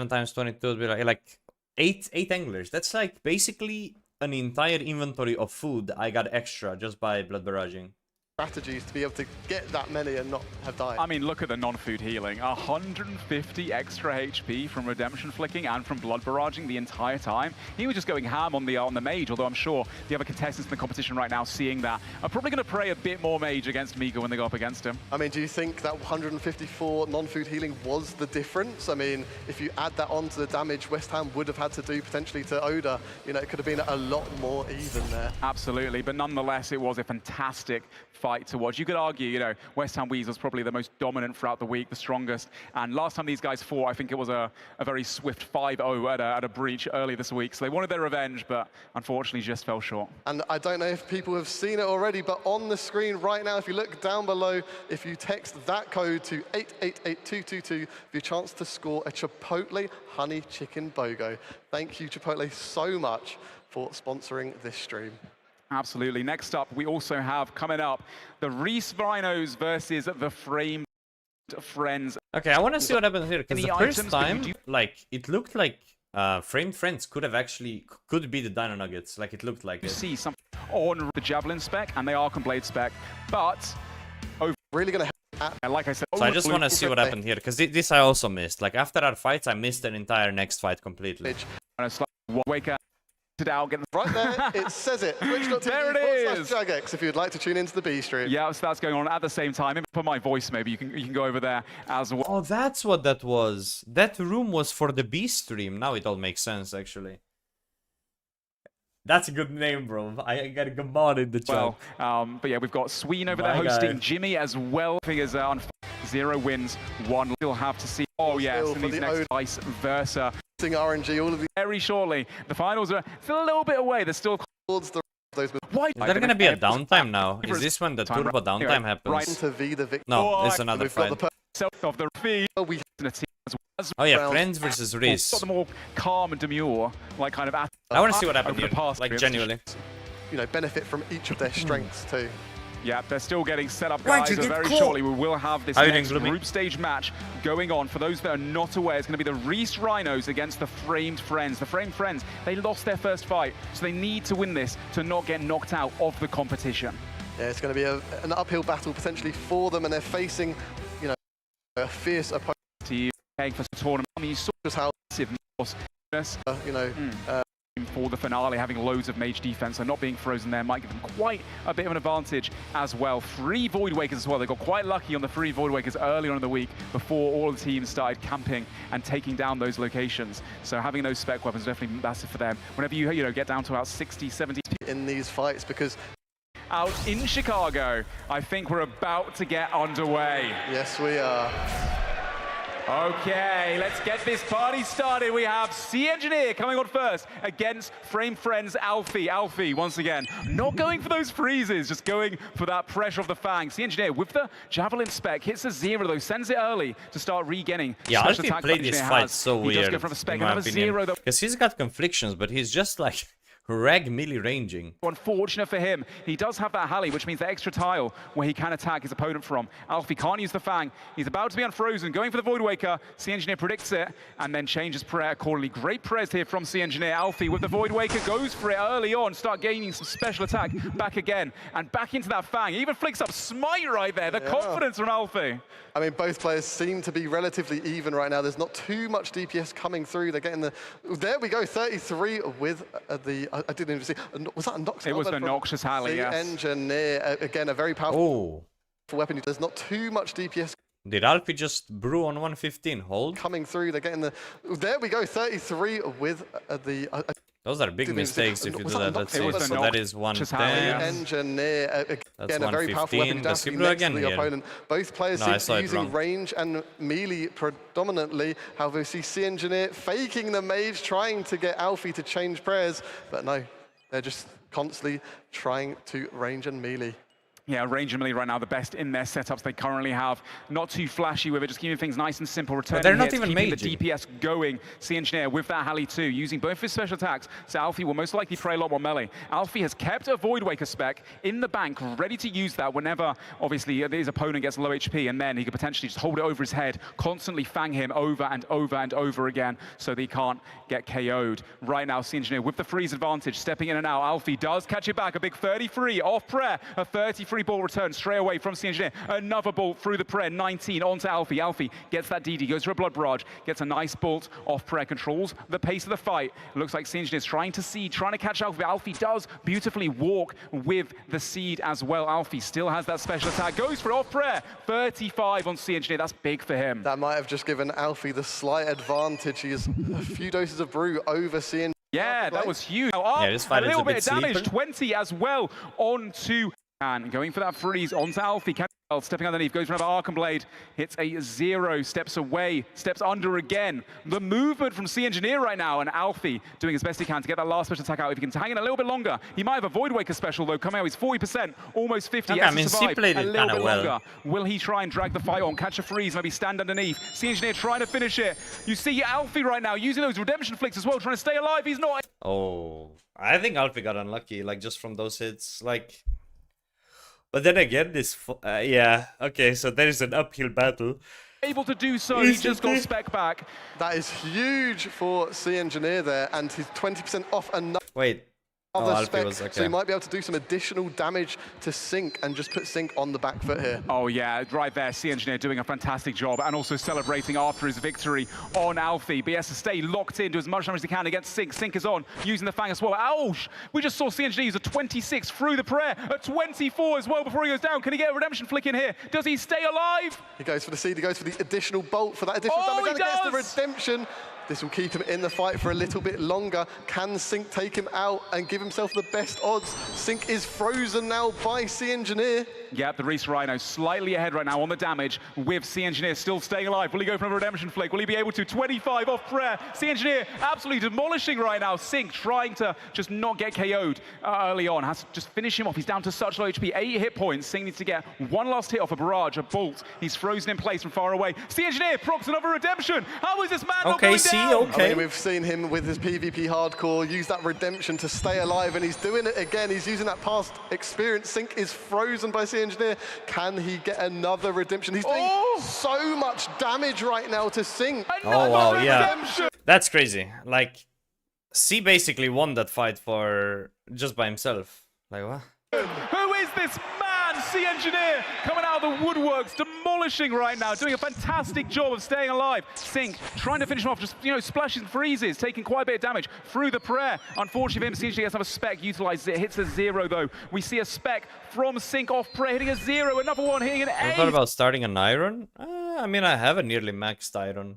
times 22 would be like 8 anglers. That's like basically an entire inventory of food I got extra just by blood barraging. strategies to be able to get that many and not have died. I mean, look at the non-food healing. 150 extra HP from Redemption Flicking and from Blood Barraging the entire time. He was just going ham on the mage, although I'm sure the other contestants in the competition right now seeing that are probably going to pray a bit more mage against MIKA when they go up against him. I mean, do you think that 154 non-food healing was the difference? I mean, if you add that on to the damage West Ham would have had to do potentially to Oda, you know, it could have been a lot more even there. Absolutely, but nonetheless, it was a fantastic fight to watch. You could argue, you know, West Ham Weasel was probably the most dominant throughout the week, the strongest. And last time these guys fought, I think it was a very swift 5-0 at a breach early this week. So they wanted their revenge, but unfortunately just fell short. And I don't know if people have seen it already, but on the screen right now, if you look down below, if you text that code to 888222, your chance to score a Chipotle Honey Chicken BOGO. Thank you, Chipotle, so much for sponsoring this stream. Absolutely. Next up, we also have coming up the Reese Rhinos versus the Framed Friends. Okay, I want to see what happens here, because the first time, like, it looked like Framed Friends could be the Dino Nuggets. Like, it looked like it. See some on the Javelin spec and the Archon Blade spec, but really going to and like I said, so I just want to see what happened here, because this I also missed. Like, after our fights, I missed an entire next fight completely. Wake up. Out, right there, it says it. There it is. Jagex, if you'd like to tune into the B stream. Yeah, so that's going on at the same time. For my voice, maybe you can go over there as well. Oh, that's what that was. That room was for the B stream. Now it all makes sense, actually. That's a good name, bro. I gotta come on in the chat. Well, but yeah, we've got Sween over there hosting Jimmy as well. Figures on 0 wins, 1. We'll have to see. Oh yes, and these next vice versa. RNG, all of these very shortly. The finals are still a little bit away. They're still towards the Why? Is there gonna be a downtime now? Is this when the turbo downtime happens? Right into V the victor. No, it's another fight. Of the fee. Oh yeah, Friends versus Reese. Got the more calm and demure, like kind of. I want to see what happened here, like genuinely. You know, benefit from each of their strengths too. Yeah, they're still getting set up, guys. So very shortly, we will have this next group stage match going on. For those that are not aware, it's going to be the Reese Rhinos against the Framed Friends. The Framed Friends, they lost their first fight, so they need to win this to not get knocked out of the competition. Yeah, it's going to be an uphill battle potentially for them, and they're facing, you know, a fierce opponent. For the tournament, I mean, you saw just how you know. For the finale, having loads of mage defense, so not being frozen there might give them quite a bit of an advantage as well. 3 Void Wakers as well. They got quite lucky on the 3 Void Wakers earlier on in the week before all the teams started camping and taking down those locations. So having those spec weapons is definitely massive for them. Whenever you know, get down to about 60, 70 in these fights, because out in Chicago, I think we're about to get underway. Yes, we are. Okay, let's get this party started. We have C Engineer coming on first against Frame Friends Alfie. Alfie, once again, not going for those freezes, just going for that pressure of the Fang. C Engineer with the Javelin spec, hits a 0 though, sends it early to start regaining. Yeah, Alfie played this fight so weird, does go for the spec, another 0 though. Because he's got conflictions, but he's just like rag melee ranging. Unfortunate for him, he does have that Halley, which means the extra tile where he can attack his opponent from. Alfie can't use the Fang. He's about to be unfrozen, going for the Void Waker. C Engineer predicts it and then changes prayer accordingly. Great prayers here from C Engineer. Alfie with the Void Waker goes for it early on, start gaining some special attack. Back again and back into that Fang. He even flicks up Smite right there. The confidence from Alfie. I mean, both players seem to be relatively even right now. There's not too much DPS coming through. They're getting the... There we go, 33 with the... I didn't even see... Was that a Nox? It was the Noxious Halley, yes. Engineer, again, a very powerful weapon. There's not too much DPS. Did Alfie just brew on 115? Hold. Coming through, they're getting the... There we go, 33 with the... Those are big mistakes if you do that. Let's see. So that is 110. Engineer, again, a very powerful weapon. Does he brew again here? Opponent. Both players seem to be using range and melee predominantly. However, we see C Engineer faking the mage, trying to get Alfie to change prayers, but no. They're just constantly trying to range and melee. Yeah, range and melee right now, the best in their setups they currently have. Not too flashy with it, just keeping things nice and simple. Returning they're not hits, even keeping magey. the DPS going. C Engineer with that Halley too, using both his special attacks. So Alfie will most likely pray a lot more melee. Alfie has kept a Void Waker spec in the bank, ready to use that whenever, obviously, his opponent gets low HP, and then he could potentially just hold it over his head, constantly fang him over and over and over again, so that he can't get KO'd. Right now, C Engineer with the freeze advantage, stepping in and out. Alfie does catch it back, a big 33 off prayer, a 33 free ball return straight away from Sea Engineer. Another bolt through the prayer, 19 onto Alfie. Alfie gets that DD, goes for a blood barrage, gets a nice bolt off prayer, controls the pace of the fight. It looks like Sea Engineer's trying to seed, trying to catch Alfie. Alfie does beautifully walk with the seed as well. Alfie still has that special attack, goes for it off prayer. 35 on Sea Engineer, that's big for him. That might have just given Alfie the slight advantage. He is a few doses of brew over Sea Engineer. Yeah, that was huge. Yeah, this fight a is little a bit bit of damage, sleeper. 20 as well onto and going for that freeze onto Alfie. Stepping underneath, goes for another Archon Blade, hits a 0, steps away, steps under again. The movement from Sea Engineer right now, and Alfie doing his best he can to get that last special attack out. If he can hang in a little bit longer, he might have a Void Waker special though, coming out, he's 40%, almost 50, Okay, I mean, he played it a little kinda bit well. longer. Will he try and drag the fight on, catch a freeze, maybe stand underneath? Sea Engineer trying to finish it. You see Alfie right now using those redemption flicks as well, trying to stay alive, he's not. Oh, I think Alfie got unlucky, like just from those hits, like. But then again, yeah, okay, so there is an uphill battle. Able to do so, he just got spec back. That is huge for Sea Engineer there, and he's 20% off another. Wait. Spec, was okay. so he might be able to do some additional damage to Sync and just put Sync on the back foot here. Oh yeah, right there, Sea Engineer doing a fantastic job and also celebrating after his victory on Alfie. But he has to stay locked in, do as much damage as he can against Sync. Sync is on, using the Fang as well. Ouch! We just saw Sea Engineer use a 26 through the prayer, a 24 as well before he goes down. Can he get a redemption flick in here? Does he stay alive? He goes for the seed, he goes for the additional bolt for that additional damage, and he gets the redemption. This will keep him in the fight for a little bit longer. Can Sync take him out and give himself the best odds? Sync is frozen now by Sea Engineer. Yep, the Reese Rhino slightly ahead right now on the damage with Sea Engineer still staying alive. Will he go for a redemption flick? Will he be able to? 25 off prayer. Sea Engineer absolutely demolishing right now. Sync trying to just not get KO'd early on. Has to just finish him off. He's down to such low HP. 8 hit points. Sync needs to get one last hit off a barrage, a bolt. He's frozen in place from far away. Sea Engineer procs another redemption. How is this man not going down? I mean, we've seen him with his PvP hardcore use that redemption to stay alive, and he's doing it again. He's using that past experience. Sync is frozen by Sea Engineer. Can he get another redemption? He's doing so much damage right now to Sync. Oh wow, yeah. That's crazy. Like, C basically won that fight for just by himself. Like, what? Who is this man? Sea Engineer coming out of the woodworks, demolishing right now, doing a fantastic job of staying alive. Sync trying to finish him off, just, you know, splashes and freezes, taking quite a bit of damage through the prayer. Unfortunately for him, Sea Engineer has to have a spec, utilizes it, hits a 0 though. We see a spec from Sync off prayer, hitting a 0, another one hitting an 8. I thought about starting an iron. I mean, I have a nearly maxed iron.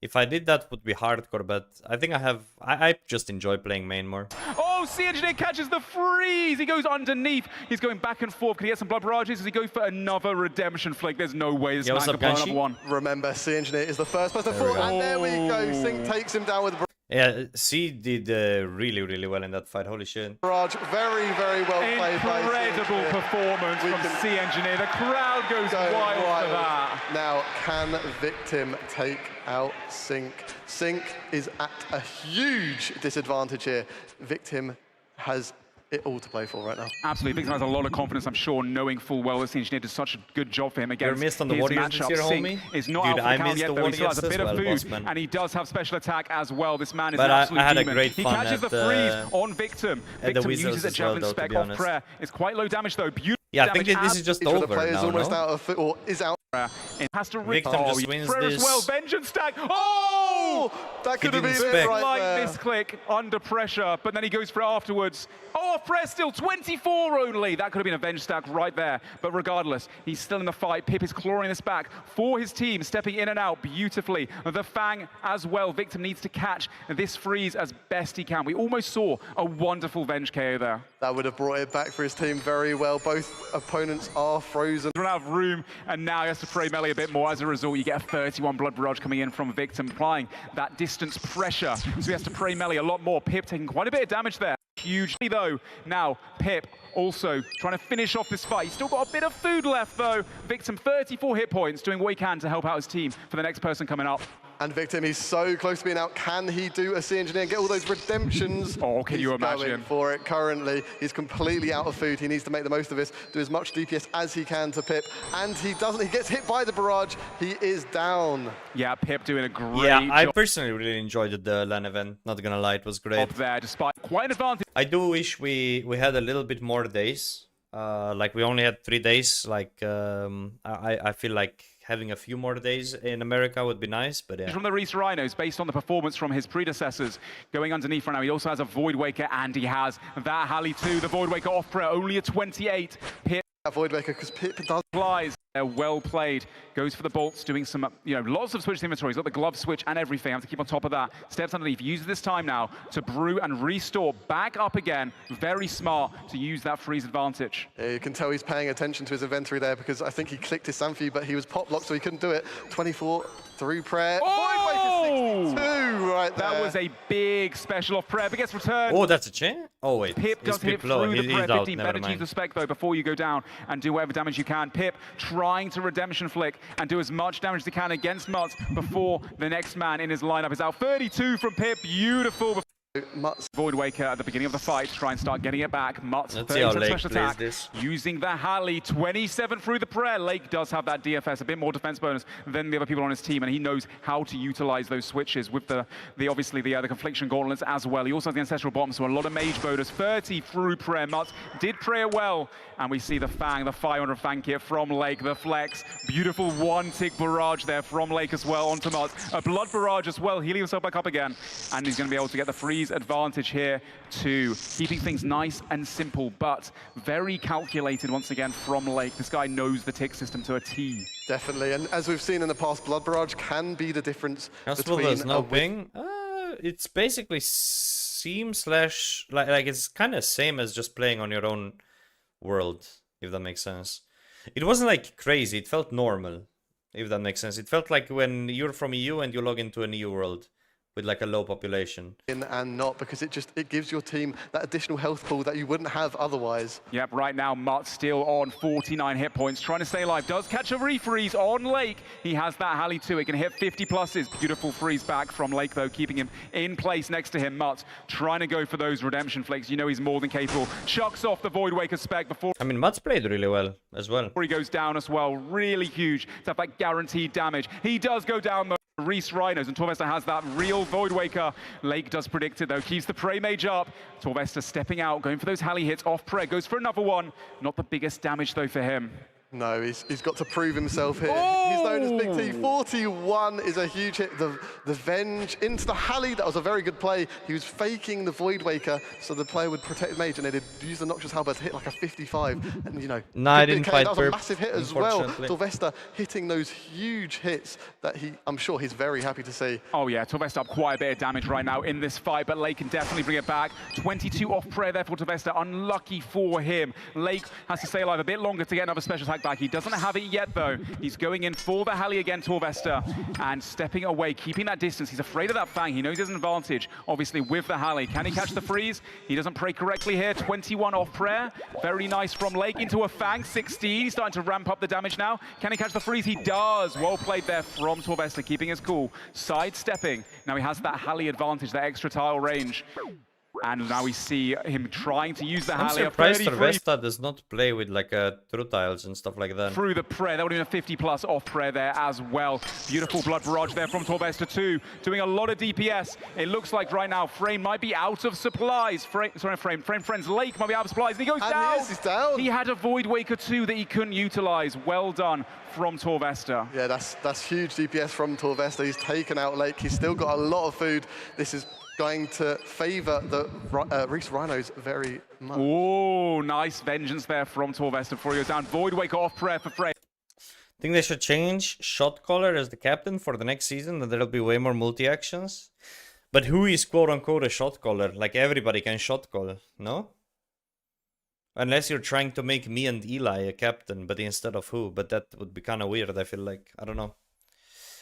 If I did that, would be hardcore, but I think I just enjoy playing main more. Oh, Sea Engineer catches the freeze. He goes underneath. He's going back and forth. Can he get some blood barrages? Does he go for another redemption flick? There's no way this man can pull another one. Remember, Sea Engineer is the first person to fall, and there we go. Sync takes him down with a Yeah, C did really, really well in that fight. Holy shit. barrage. Very, very well played by Incredible performance from Sea Engineer. The crowd goes wild for that. Now, can Victim take out Sync? Sync is at a huge disadvantage here. Victim has it all to play for right now. Absolutely, Victim has a lot of confidence, I'm sure, knowing full well that the Engineer did such a good job for him against You're missed on the his Warriors matchup. this year, Sync homie. is not Dude, out for I the count missed yet, the though. He still has a Warriors bit as of well, food, boss man. and he does have special attack as well. This man is But an absolute I had a demon. great He fun catches the at, freeze on Victim. at the Victim Wizards uses a as well, javelin though, to spec be off honest. prayer. It's quite low damage, though. Beautiful Yeah, I think damage this is just Each of the over players now, almost no? out of or is out. It has to Victim just wins prayer as this. well. Vengeance stack. Oh! That could have been didn't it spec. right Like there. misclick under pressure, but then he goes for it afterwards. Oh, off prayer still, 24 only. That could have been a venge stack right there. But regardless, he's still in the fight. Pip is clawing this back for his team, stepping in and out beautifully. The Fang as well. Victim needs to catch this freeze as best he can. We almost saw a wonderful venge KO there. That would have brought it back for his team very well. Both opponents are frozen. Run out of room, and now he has to pray melee a bit more. As a result, you get a 31 blood barrage coming in from Victim, applying that distance pressure. So he has to pray melee a lot more. Pip taking quite a bit of damage there. Hugely though. Now, Pip also trying to finish off this fight. He's still got a bit of food left though. Victim 34 hit points, doing what he can to help out his team for the next person coming up. And Victim, he's so close to being out. Can he do a Sea Engineer and get all those redemptions? Oh, can you imagine? He's going for it currently. He's completely out of food. He needs to make the most of this, do as much DPS as he can to Pip. And he doesn't. He gets hit by the barrage. He is down. Yeah, Pip doing a great Yeah, I job personally really enjoyed the LAN event. Not gonna lie, it was great. there, despite quite an advantage. I do wish we had a little bit more days. Like we only had 3 days. Like I feel like having a few more days in America would be nice, but yeah. From the Reese Rhinos, based on the performance from his predecessors, going underneath right now. He also has a Void Waker, and he has that Halley too. The Void Waker off prayer, only a 28. Pip That Void Waker, because Pip does flies. Well played. Goes for the bolts, doing some, lots of switch inventory. He's got the glove switch and everything. Have to keep on top of that. Steps underneath. Uses this time now to brew and restore back up again. Very smart to use that freeze advantage. Yeah, you can tell he's paying attention to his inventory there, because I think he clicked his Sanfi, but he was pop locked, so he couldn't do it. 24 through prayer. Oh! Void Waker 62 right there. That was a big special off prayer, but gets returned. Oh, that's a chain? Oh, wait. Pip does hit through the prayer. 15. Better mind. use the spec, though, before you go down and do whatever damage you can. Pip trying to redemption flick and do as much damage as he can against Mutz before the next man in his lineup is out. 32 from Pip. Beautiful. Mutz. Void Waker at the beginning of the fight, try and start getting it back. Mutz, Let's see how 30% Lake special plays attack, this. using the Halley, 27 through the prayer. Lake does have that DFS, a bit more defense bonus than the other people on his team, and he knows how to utilize those switches with the obviously the Confliction Gauntlets as well. He also has the Ancestral Bomb, so a lot of mage bonus. 30 through prayer. Mutz did prayer well, and we see the Fang, the 500 Fang kit from Lake, the flex. Beautiful one-tick barrage there from Lake as well onto Mutz. A blood barrage as well, healing himself back up again, and he's going to be able to get the freeze advantage here too, keeping things nice and simple, but very calculated once again from Lake. This guy knows the tick system to a T. Definitely, and as we've seen in the past, Blood Barrage can be the difference between... there's no ping. It's basically seems like it's kind of same as just playing on your own world, if that makes sense. It wasn't like crazy, it felt normal, if that makes sense. It felt like when you're from EU and you log into an EU world with like a low population. And not, because it gives your team that additional health pool that you wouldn't have otherwise. Yep, right now Mutz still on 49 hit points, trying to stay alive. Does catch a refreeze on Lake. He has that Halley too. It can hit 50 pluses. Beautiful freeze back from Lake though, keeping him in place next to him. Mutz trying to go for those redemption flakes. You know he's more than capable. Chucks off the Void Waker spec before... I mean, Mutz played really well as well. Before he goes down as well, really huge to have that guaranteed damage. He does go down though. Reese Rhinos, and Torvesta has that real Void Waker. Lake does predict it though, keeps the Prey Mage up. Torvesta stepping out, going for those Halley hits off Prey, goes for another one. Not the biggest damage though for him. No, he's got to prove himself here. Oh! He's known as Big T. 41 is a huge hit. The Venge into the Halley, that was a very good play. He was faking the Void Waker so the player would protect Mage, and they did use the Noxious Halberd to hit like a 55. And you know, no, I didn't fight that was a massive hit as well. Torvesta hitting those huge hits that I'm sure he's very happy to see. Oh yeah, Torvesta up quite a bit of damage right now in this fight, but Lake can definitely bring it back. 22 off prayer there for Torvesta, unlucky for him. Lake has to stay alive a bit longer to get another special attack back. He doesn't have it yet though. He's going in for the Halley again, Torvesta, and stepping away, keeping that distance. He's afraid of that Fang. He knows he has an advantage, obviously, with the Halley. Can he catch the freeze? He doesn't pray correctly here. 21 off prayer. Very nice from Lake into a Fang. 16. He's starting to ramp up the damage now. Can he catch the freeze? He does. Well played there from Torvesta, keeping his cool. Sidestepping. Now he has that Halley advantage, that extra tile range. And now we see him trying to use the Halley. I'm surprised Torvesta does not play with like true tiles and stuff like that. Through the prayer, that would have been a 50 plus off prayer there as well. Beautiful blood barrage there from Torvesta too, doing a lot of DPS. It looks like right now Frame might be out of supplies. Frame Friend's Lake might be out of supplies, and he goes down. Yes, he's down. He had a Void Waker too that he couldn't utilize. Well done from Torvesta. Yeah, that's huge DPS from Torvesta. He's taken out Lake. He's still got a lot of food. This is going to favor the Reese Rhinos very much. Oh, nice vengeance there from Torvesta before he goes down. Void Waker off prayer for Frey. I think they should change Shot Caller as the captain for the next season, and there'll be way more multi-actions. But who is quote-unquote a Shot Caller? Like everybody can Shot Call, no? Unless you're trying to make me and Eli a captain, but instead of who? But that would be kind of weird, I feel like. I don't know.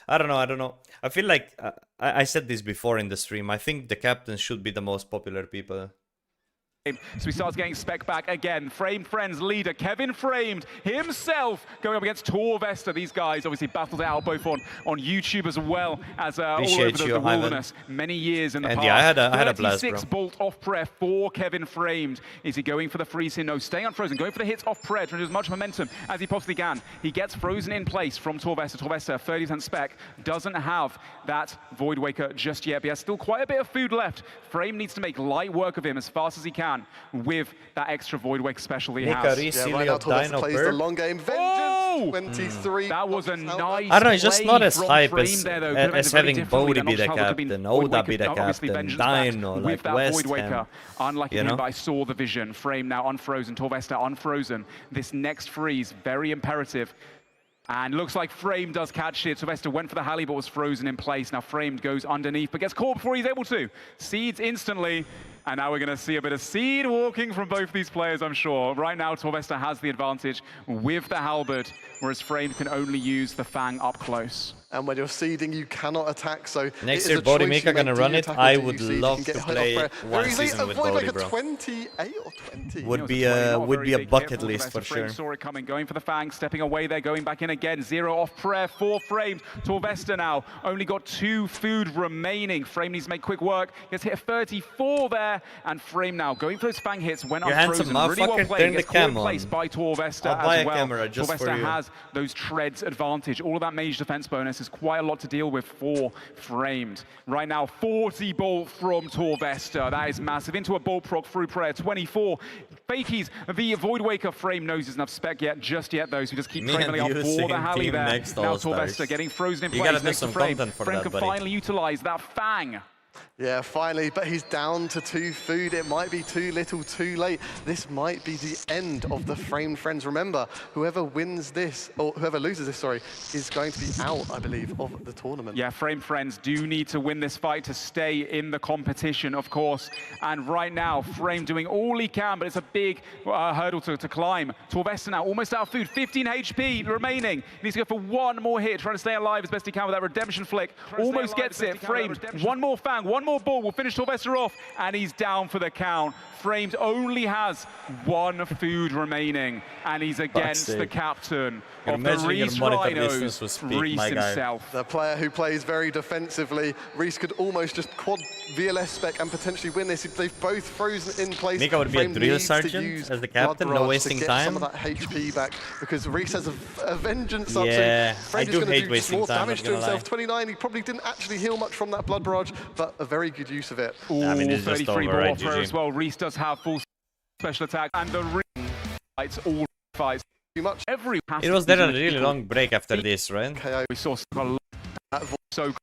I don't know. I feel like, I said this before in the stream, I think the captains should be the most popular people. So he starts getting spec back again. Frame Friends leader, Kevin Framed himself going up against Torvesta. These guys obviously battled it out both on YouTube as well as all over the wilderness. Many years in the past. Yeah, I had a blast, bro. 36 bolt off prayer for Kevin Framed. Is he going for the freeze here? No, staying unfrozen, going for the hits off prayer, trying to do as much momentum as he possibly can. He gets frozen in place from Torvesta. Torvesta, 30% spec, doesn't have that Void Waker just yet, but he has still quite a bit of food left. Frame needs to make light work of him as fast as he can. can with that extra Void Wake special he MikaRS has. Yeah, right now Torvesta plays the long game. Vengeance, 23. That was a nice I don't know, it's just not as hype as, there, though. as having Bodhi be the captain, Oda be the captain, Dino, like West Ham. Unlucky You him, know? but I saw the vision. Frame now unfrozen, Torvesta unfrozen. This next freeze, very imperative. And looks like Frame does catch it. Sylvester went for the Halley, but was frozen in place. Now Frame goes underneath, but gets caught before he's able to. Seeds instantly. And now we're going to see a bit of seed walking from both these players, I'm sure. Right now, Torvesta has the advantage with the halberd, whereas Frame can only use the Fang up close. And when you're seeding, you cannot attack. So Next year, Bodhi MIKA gonna run it. I would love to play one season with Bodhi, bro. 28 or 20. Would be a bucket list for sure. Saw it coming, going for the Fang, stepping away there, going back in again. 0 off prayer, 4 frames. Torvesta now only got 2 food remaining. Frame needs to make quick work. Gets hit a 34 there, and Frame now going for those Fang hits. Went You on handsome frozen, really well motherfucker, played. turn the Gets caught in cam place on. by Torvesta I'll buy as a well. camera just for Torvesta you. has those treads advantage. All of that mage defense bonus is quite a lot to deal with for Framed. Right now, 40 bolt from Torvesta. That is massive. Into a bolt proc through prayer. 24. Fakies, the Void Waker. Frame knows isn't enough spec yet, just yet though, so we just keep trailing up for the Halley there. Now Torvesta getting frozen in place. You gotta do next to some Frame. content for Frame that, can buddy. finally utilize that Fang. Yeah, finally, but he's down to 2 food. It might be too little, too late. This might be the end of the Framed Friends. Remember, whoever wins this, or whoever loses this, sorry, is going to be out, I believe, of the tournament. Yeah, Framed Friends do need to win this fight to stay in the competition, of course. And right now, Frame doing all he can, but it's a big hurdle to climb. Torvesta now almost out of food, 15 HP remaining. He needs to go for one more hit, trying to stay alive as best he can with that redemption flick. Almost gets it. Framed, one more Fang, one more ball will finish Torvesta off, and he's down for the count. Framed only has 1 food remaining, and he's against the captain of the Reese Rhinos, Reese himself. The player who plays very defensively. Reese could almost just quad VLS spec and potentially win this. They've both frozen in place. MIKA would be a Frame drill needs to sergeant use as the captain, Blood no Barrage wasting to get time. some of that HP back, because Reese has a vengeance up. Yeah, So Frame I is do gonna hate do wasting more time, damage not to gonna himself. lie. 29, he probably didn't actually heal much from that Blood Barrage, but a very good use of it. Ooh, I mean, it's just 33 over, ball right, offer GG. as well. Reese does have full special attack, and the ring fights all fights. Much. Every It was there a really long break after this, right? We saw a lot so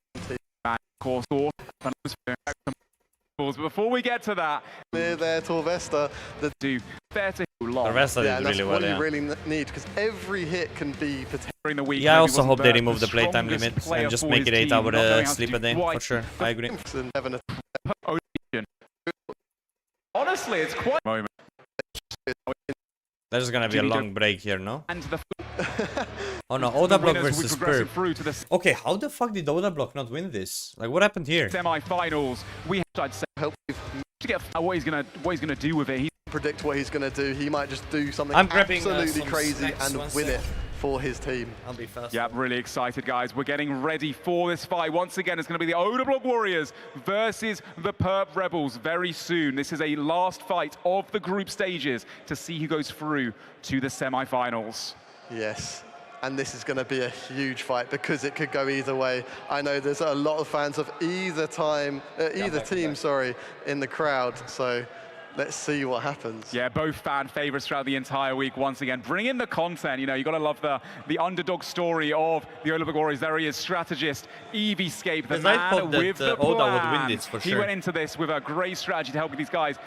of course, but before we get to that, near there, Torvesta, the do fair to long. Torvesta yeah, did and that's really well, what yeah. you really need, because every hit can be During the week, Yeah, I maybe also wasn't hope they remove the strongest playtime limit player and just for make his it 8 team, not knowing hour how to sleep do a day, quite for sure. I agree. Honestly, it's quite a moment. There's gonna be a long break here, no? And the Oh no, Oda Block winners will be versus progressing Perp. through to the Okay, how the fuck did Oda Block not win this? Like, what happened here? semi-finals. We have, I'd say, to get what he's gonna do with it. He predict what he's going to do. He might just do something I'm grabbing, absolutely some crazy snacks and one win sec. it for his team. I'll be fast. Yeah, really excited, guys. We're getting ready for this fight. Once again, it's going to be the Oda Block Warriors versus the Perp Rebels very soon. This is a last fight of the group stages to see who goes through to the semi-finals. Yes. And this is going to be a huge fight because it could go either way. I know there's a lot of fans of either team, in the crowd. So let's see what happens. Yeah, both fan favorites throughout the entire week. Once again, bring in the content. You know, you got to love the underdog story of the Oda Block Warriors. There he is, strategist, Eevescape, the Because I man thought that, with the Oda plan. would win this for He sure. went into this with a great strategy to help these guys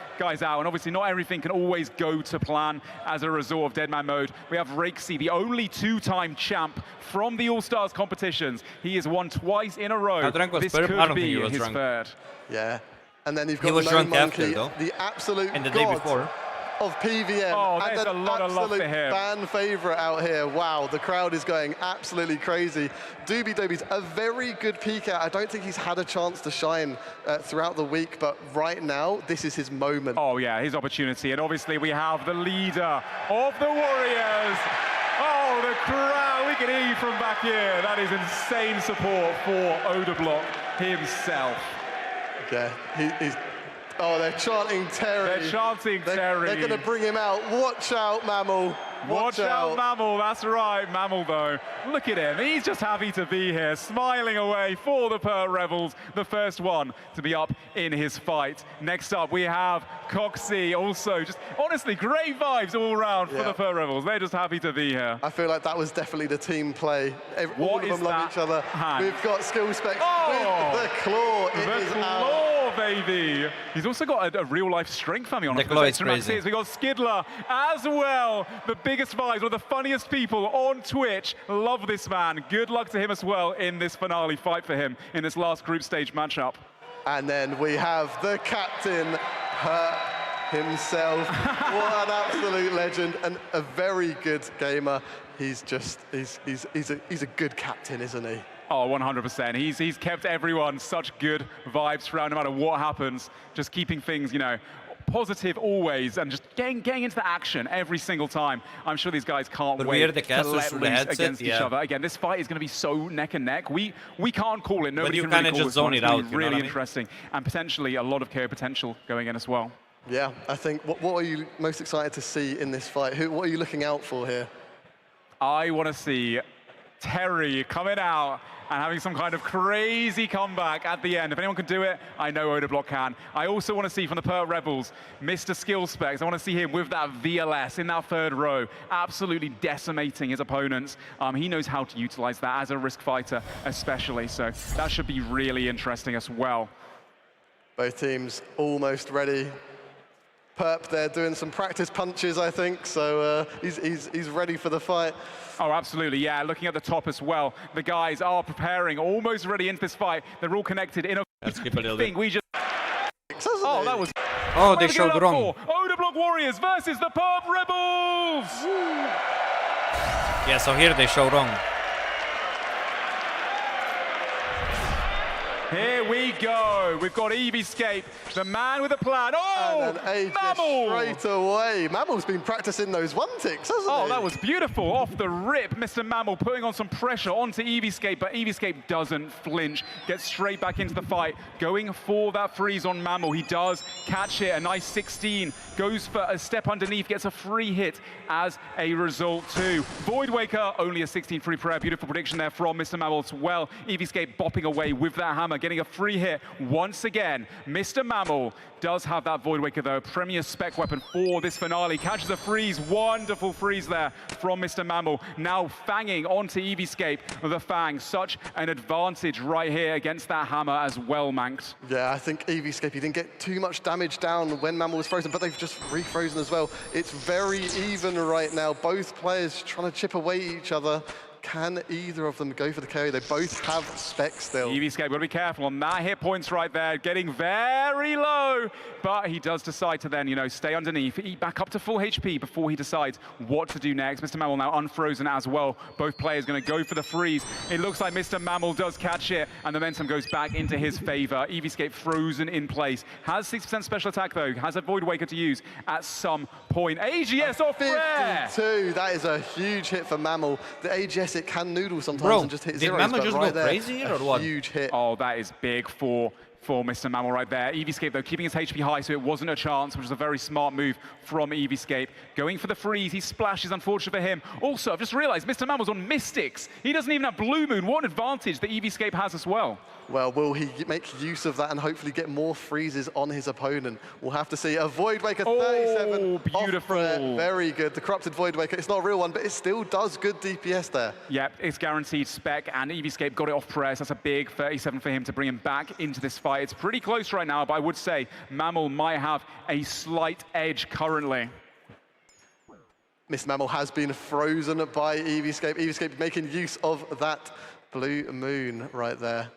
out. And obviously, not everything can always go to plan as a result of Deadman mode. We have Rakesy, the only 2-time champ from the All-Stars competitions. He has won twice in a row. How drunk was This Perp? could I don't be think he was his drunk. third. Yeah. And then you've He got was No drunk Monkey, after, though. the absolute And the day god before. of PVM. Oh, and there's an a lot of love for absolute him. fan favorite out here. Wow, the crowd is going absolutely crazy. Doobie Doobie's a very good peek out. I don't think he's had a chance to shine throughout the week, but right now, this is his moment. Oh yeah, his opportunity. And obviously we have the leader of the Warriors. Oh, the crowd, we can hear you from back here. That is insane support for Oda Block himself. Yeah, he's... Oh, they're chanting Terry. They're chanting Terry. They're going to bring him out. Watch out, Mammal. Watch out, Mammal. That's right, Mammal, though. Look at him. He's just happy to be here, smiling away for the Perp Rebels, the first one to be up in his fight. Next up, we have Coxie. Also, just honestly, great vibes all around for the Perp Rebels. They're just happy to be here. I feel like that was definitely the team play. All of them love each other. We've got skill specs with the claw. It is out. Baby. He's also got a real-life strength family on. The claw is crazy. We got Skidler as well. The biggest vibes, one of the funniest people on Twitch. Love this man. Good luck to him as well in this finale fight for him in this last group stage matchup. And then we have the captain himself. What an absolute legend and a very good gamer. He's a good captain, isn't he? Oh, 100%. He's kept everyone such good vibes throughout, no matter what happens. Just keeping things, you know, positive always, and just getting into the action every single time. I'm sure these guys can't wait to let loose against each other. Again, this fight is going to be so neck and neck. We can't call it. Nobody can really call just zone it out. It's really interesting and potentially a lot of KO potential going in as well. Yeah, I think. What are you most excited to see in this fight? What are you looking out for here? I want to see Terry coming out and having some kind of crazy comeback at the end. If anyone can do it, I know Odablock can. I also want to see from the Perp Rebels, Mr. Skill Specs. I want to see him with that VLS in that third row, absolutely decimating his opponents. He knows how to utilize that as a risk fighter, especially. So that should be really interesting as well. Both teams almost ready. Perp there doing some practice punches, I think, so he's ready for the fight. Oh, absolutely, yeah. Looking at the top as well, the guys are preparing, almost ready into this fight. They're all connected in a thing. We just... Oh, that was... Oh, they showed wrong. Odablock Warriors versus the Perp Rebels! Yeah, so here they show wrong. Here we go. We've got Eevescape, the man with a plan. Oh, and Mammal! Straight away. Mammal's been practicing those one ticks, hasn't he? Oh, that was beautiful. Off the rip, Mr. Mammal putting on some pressure onto Eevescape, but Eevescape doesn't flinch. Gets straight back into the fight, going for that freeze on Mammal. He does catch it, a nice 16. Goes for a step underneath, gets a free hit as a result too. Voidwaker, only a 16 free prayer. Beautiful prediction there from Mr. Mammal as well. Eevescape bopping away with that hammer, getting a free hit once again. Mr. Mammal does have that Voidwaker though, premier spec weapon for this finale. Catches a freeze, wonderful freeze there from Mr. Mammal. Now fanging onto Eevescape with a fang. Such an advantage right here against that hammer as well, Manx. Yeah, I think Eevescape, he didn't get too much damage down when Mammal was frozen, but they've just refrozen as well. It's very even right now. Both players trying to chip away at each other. Can either of them go for the carry? They both have specs still. Eevescape, got to be careful on that hit points right there, getting very low, but he does decide to then, you know, stay underneath, eat back up to full HP before he decides what to do next. Mr. Mammal now unfrozen as well. Both players going to go for the freeze. It looks like Mr. Mammal does catch it, and the momentum goes back into his favor. Eevescape frozen in place. Has 6% special attack though, has a Voidwaker to use at some point. AGS off rare! 52, that is a huge hit for Mammal. The AGS, it can noodle sometimes and just hit zeros, Mammal just right go crazy here or what? Huge hit. Oh, that is big for Mr. Mammal right there. Eevescape, though, keeping his HP high, so it wasn't a chance, which was a very smart move from Eevescape. Going for the freeze, he splashes, unfortunate for him. Also, I've just realized Mr. Mammal's on Mystics. He doesn't even have Blue Moon. What an advantage that Eevescape has as well. Well, will he make use of that and hopefully get more freezes on his opponent? We'll have to see. A Voidwaker 37. Oh, beautiful. Very good. The corrupted Voidwaker. It's not a real one, but it still does good DPS there. Yep, it's guaranteed spec, and Eevescape got it off press. That's a big 37 for him to bring him back into this fight. It's pretty close right now, but I would say Mammal might have a slight edge currently. Miss Mammal has been frozen by Eevescape. Eevescape making use of that Blue Moon right there.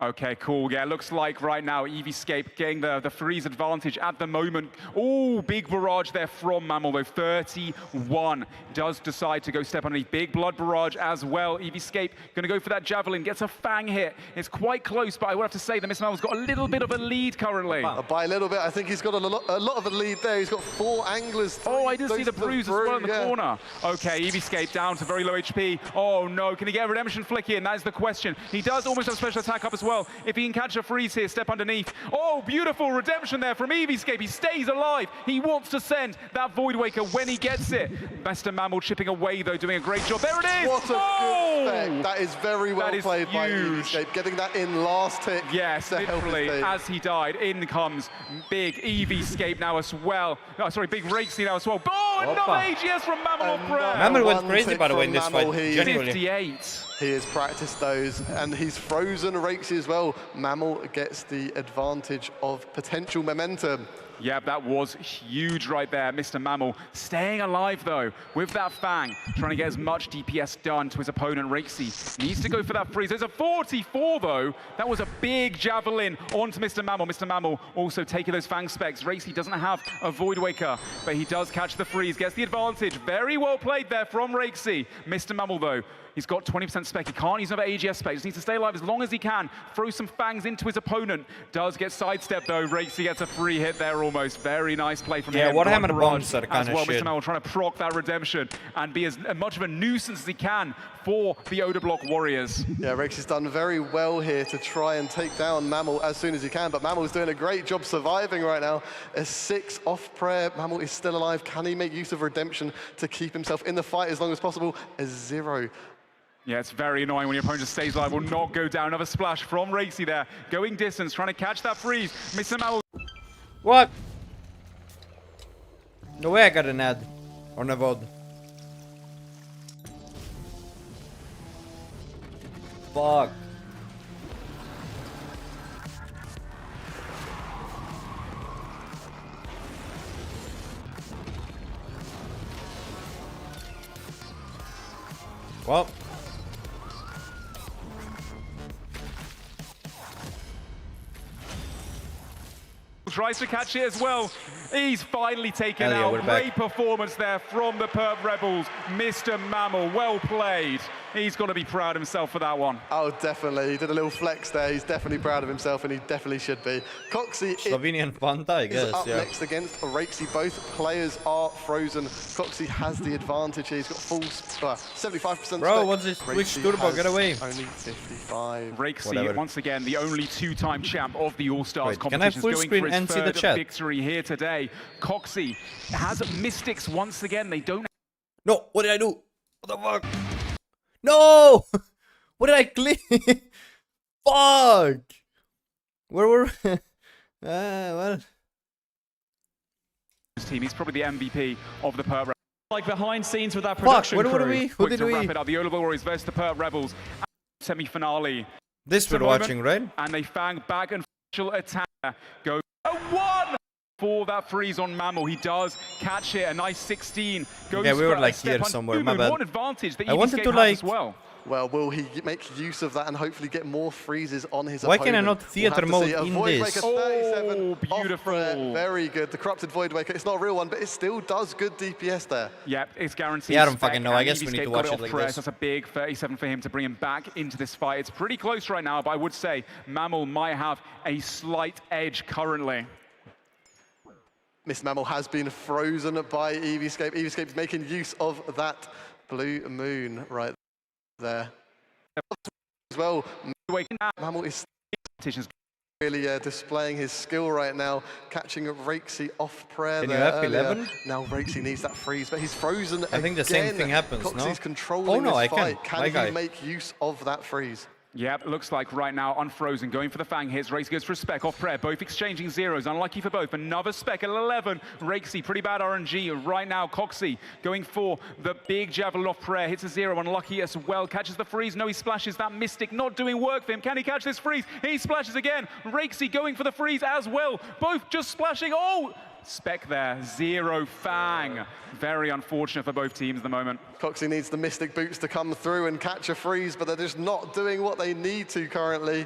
Okay, cool. Yeah, looks like right now Eevescape getting the freeze advantage at the moment. Oh, big barrage there from Mammal though. 31 does decide to go step underneath. Big blood barrage as well. Eevescape going to go for that javelin. Gets a fang hit. It's quite close, but I would have to say that Mr. Mammal's got a little bit of a lead currently. By a little bit, I think he's got a lot of a lead there. He's got 4 anglers. Oh, I did see the bruise as well in the corner. Okay, Eevescape down to very low HP. Oh no, can he get a redemption flick in? That is the question. He does almost have special attack up as well. well. If he can catch a freeze here, step underneath. Oh, beautiful redemption there from Eevescape. He stays alive. He wants to send that Void Waker when he gets it. Mr. Mammal chipping away, though, doing a great job. There it is! What a good spec. That is very well played by Eevescape, getting that in last tick. Yes, literally, as he died, in comes big Eevescape now as well. Oh, sorry, big Rakesy now as well. Oh, another AGS from Mammal off Prayer. Mammal went crazy, by the way, in this fight. Genuinely. 58. He has practiced those, and he's frozen Rakesy as well. Mammal gets the advantage of potential momentum. Yeah, that was huge right there. Mr. Mammal staying alive, though, with that Fang, trying to get as much DPS done to his opponent. Rakesy needs to go for that freeze. There's a 44, though. That was a big javelin onto Mr. Mammal. Mr. Mammal also taking those Fang specs. Rakesy doesn't have a Void Waker, but he does catch the freeze, gets the advantage. Very well played there from Rakesy. Mr. Mammal, though, he's got 20% spec. He can't use another AGS spec. Just needs to stay alive as long as he can. Throw some Fangs into his opponent. Does get sidestepped, though. Rakesy gets a free hit there almost. Very nice play from him. Yeah, what happened to bombs are kind as well, of shit. Mr. Mammal trying to proc that redemption and be as much of a nuisance as he can for the Odor Block Warriors. Yeah, Rakesy done very well here to try and take down Mammal as soon as he can, but Mammal's doing a great job surviving right now. A 6 off prayer. Mammal is still alive. Can he make use of redemption to keep himself in the fight as long as possible? A 0. Yeah, it's very annoying when your opponent just stays alive, will not go down. Another splash from Rakesy there. Going distance, trying to catch that freeze. Mr. Mammal. What? No way I got an ad. Or a VOD. Fuck. Well. Tries to catch it as well. He's finally taken out. Great performance there from the Perp Rebels. Mr. Mammal, well played. He's got to be proud of himself for that one. Oh, definitely. He did a little flex there. He's definitely proud of himself, and he definitely should be. Coxie Slovenian Fanta, I guess, is up next against Rakesy. Both players are frozen. Coxie has the advantage here. He's got full 75%. Bro, what's this? Which turbo? Get away. Only 55. Rakesy, once again, the only 2-time champ of the All-Stars competition. Can I full screen and see the chat? Victory here today. Coxie has Mystics once again. They don't. No, what did I do? What the fuck? No! What did I click? Fuck! Where were well. His team, he's probably the MVP of the Perp. Like behind scenes with that production crew. Where were we? Who did we? Wrap it up. The Odor Block Warriors versus the Perp Rebels. Semi-finale. This we're watching, right? And they Fang back and attack. Go a 1! For that freeze on Mammal, he does catch it. A nice 16. Goes yeah, we were like here somewhere. My bad. What advantage that I wanted to like. As well. Well, will he make use of that and hopefully get more freezes on his Why opponent? can I not theater mode in Void this? Waker 37 oh, beautiful. Very good. The corrupted Void Waker. It's not a real one, but it still does good DPS there. Yeah, it's guaranteed. Yeah, I don't fucking know. I guess we need to watch it like this. That's a big 37 for him to bring him back into this fight. It's pretty close right now, but I would say Mammal might have a slight edge currently. Miss Mammal has been frozen by Eevescape. Eevescape's making use of that blue moon right there. As well, Mammal is really displaying his skill right now, catching Rakesy off prayer. Can there you have 11? Now Rakesy needs that freeze, but he's frozen. I think the same thing happens, Coxie's no? controlling this fight. Can he make use of that freeze? Yeah, looks like right now unfrozen, going for the Fang hits. Rakesy goes for a spec off prayer, both exchanging zeros. Unlucky for both. Another spec at 11. Rakesy, pretty bad RNG right now. Coxie going for the big javelin off prayer, hits a 0. Unlucky as well, catches the freeze. No, he splashes. That Mystic not doing work for him. Can he catch this freeze? He splashes again. Rakesy going for the freeze as well. Both just splashing. Oh! Spec there, 0 Fang. Very unfortunate for both teams at the moment. Coxie needs the Mystic Boots to come through and catch a freeze, but they're just not doing what they need to currently.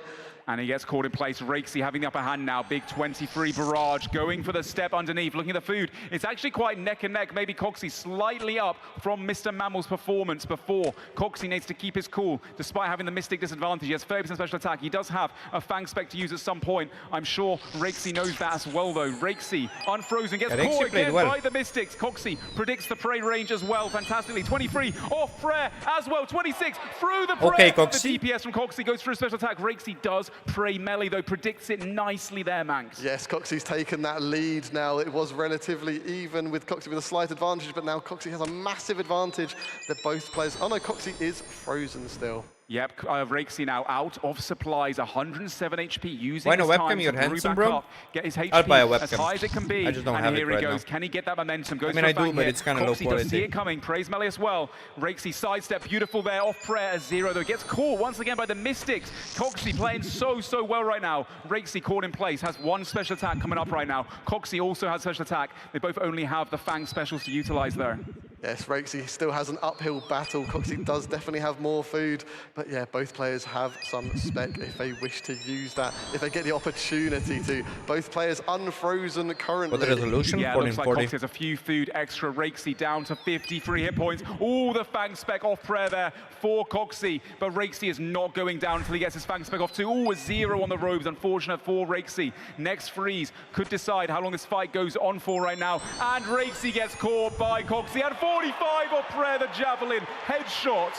And he gets caught in place. Rakesy having the upper hand now. Big 23 barrage going for the step underneath. Looking at the food. It's actually quite neck and neck. Maybe Coxie slightly up from Mr. Mammal's performance before. Coxie needs to keep his cool despite having the Mystic disadvantage. He has 30% special attack. He does have a Fang spec to use at some point. I'm sure Rakesy knows that as well, though. Rakesy unfrozen gets caught again by the Mystics. Coxie predicts the prey range as well. Fantastically. 23 off prayer as well. 26 through the prayer. Okay, Coxie. The DPS from Coxie goes for a special attack. Rakesy does Prey melee, though, predicts it nicely there, Manx. Yes, Coxie's taken that lead now. It was relatively even with Coxie with a slight advantage, but now Coxie has a massive advantage that both players... Oh no, Coxie is frozen still. Yep, Rexy now out of supplies, 107 HP, using Why no his webcam? time You're to brew handsome, back bro. up, get his HP I'll buy a as webcam. high as it can be. I just don't and have here it right he goes. now. Can he get that momentum? Goes I mean, for a I do, bang but hit. it's kinda low Coxie does quality. see it coming. Praise melee as well. Rexy sidestep, beautiful there, off prayer as Zero, though. Gets caught once again by the Mystics. Coxie playing so well right now. Rexy caught in place, has one special attack coming up right now. Coxie also has special attack. They both only have the Fang specials to utilize there. Yes, Rexy still has an uphill battle. Coxie does definitely have more food, but yeah, both players have some spec if they wish to use that, if they get the opportunity to. Both players unfrozen currently. What the resolution? Yeah, 14, looks like 40. Coxie has a few food extra. Rexy down to 53 hit points. All the Fang spec off prayer there for Coxie, but Rexy is not going down until he gets his Fang spec off too. Ooh, a 0 on the robes, unfortunate for Rexy. Next freeze could decide how long this fight goes on for right now, and Rexy gets caught by Coxie, and 45 off prayer, the javelin headshot.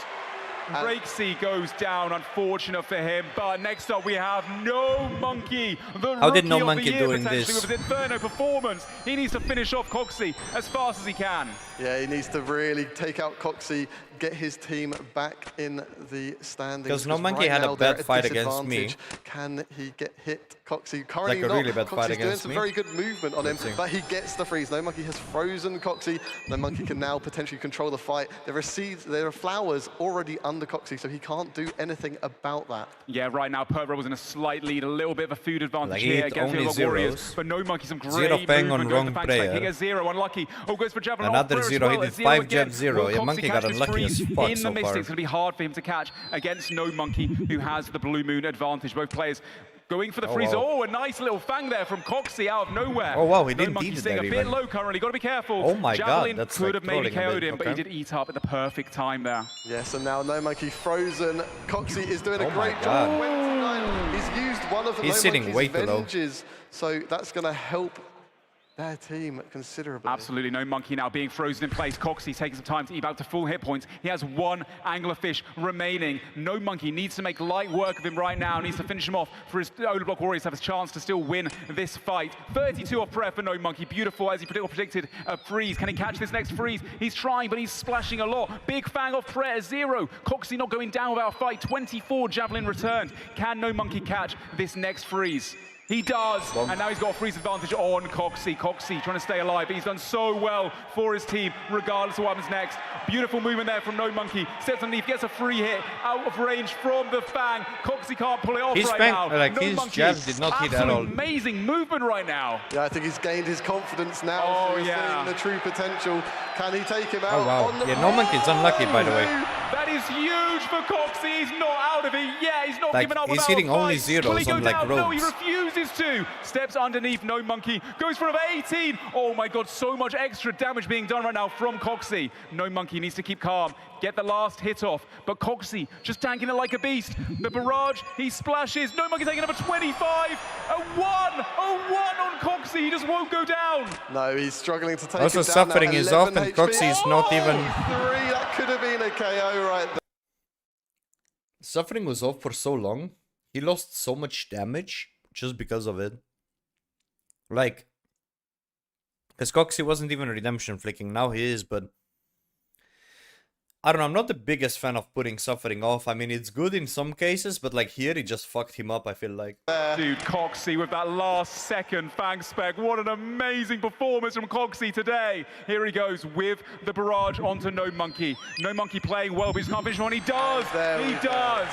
Rexy goes down, unfortunate for him, but next up we have No Monkey, the How did rookie No of the Monkey year, doing potentially, this? with his Inferno performance. He needs to finish off Coxie as fast as he can. Yeah, he needs to really take out Coxie, get his team back in the standings. Because No Monkey right had now a they're bad at fight against me. disadvantage. Can he get hit? Coxie currently Like a not. really bad Coxie's fight doing against some me. very good movement on him, Let's see. but he gets the freeze. No Monkey has frozen Coxie. No Monkey can now potentially control the fight. There are seeds, there are flowers already under Coxie, so he can't do anything about that. Yeah, right now Purple Rebels in a slight lead, a little bit of a food advantage Like, here he hit against the only other Warriors, zeros. but No Monkey, some great Zero bang on movement, goes wrong to Fang spec. He player. gets 0, unlucky. Oh, goes for Javelin. Another off prayer as 0, he well. did It's 0 5 again. jab 0. Will Yeah, Coxie Monkey catch got this unlucky as freeze fuck in so the Mystics? far. It's going to be hard for him to catch against No Monkey, who has the Blue Moon advantage. Both players going for the Oh, freeze. wow. Oh, a nice little Fang there from Coxie out of nowhere. Oh, wow, he No didn't Monkey eat it staying there a bit even. low currently. Got to be careful. Oh my God, Javelin that's could like have maybe trolling a KO'd bit, him, but he okay. did eat up at the perfect time there. Yes, and now No Monkey frozen. Coxie is doing Oh a my great God. job. 29. He's used one of He's No sitting Monkey's way too low. venges, so that's going to help their team considerably. Absolutely, No Monkey now being frozen in place. Coxie taking some time to eat back to full hit points. He has one anglerfish remaining. No Monkey needs to make light work of him right now, needs to finish him off for his Block Warriors to have a chance to still win this fight. 32 off prayer for No Monkey. Beautiful, as he predicted, a freeze. Can he catch this next freeze? He's trying, but he's splashing a lot. Big Fang off prayer, 0. Coxie not going down without a fight. 24 Javelin returned. Can No Monkey catch this next freeze? He does, and now he's got a freeze advantage on Coxie. Coxie trying to stay alive, but he's done so well for his team, regardless of what happens next. Beautiful movement there from No Monkey. Steps underneath, gets a free hit, out of range from the Fang. Coxie can't pull it off His right Fang, now. like, No his Monkey, jabs did not hit at all. amazing movement right now. Yeah, I think he's gained his confidence now. Oh, so he's yeah. seeing the true potential. Can he take him out? Oh, wow. On the Yeah, No Monkey's unlucky, by the way. That is huge for Coxie. He's not out of it yet. He's not Like, giving up he's without hitting a fight. only zeros Will he go on, like, down? No, he ropes. refuses to. Steps underneath No Monkey. Goes for another 18. Oh my God, so much extra damage being done right now from Coxie. No Monkey needs to keep calm. Get the last hit off. But Coxie just tanking it like a beast. The barrage, he splashes. No Monkey taking number 25. A 1 on Coxie. He just won't go down. No, he's struggling to take Also, him down suffering now. is off, 11 and Coxie is not even... 3, that could have been a KO right there. Suffering was off for so long. He lost so much damage just because of it. Like, because Coxie wasn't even redemption flicking. Now he is, but I don't know. I'm not the biggest fan of putting Suffering off. I mean, it's good in some cases, but like here, he just fucked him up, I feel like. Dude, Coxie with that last second Fang spec. What an amazing performance from Coxie today. Here he goes with the barrage onto No Monkey. No Monkey playing well, but he can't finish one. He does. He does.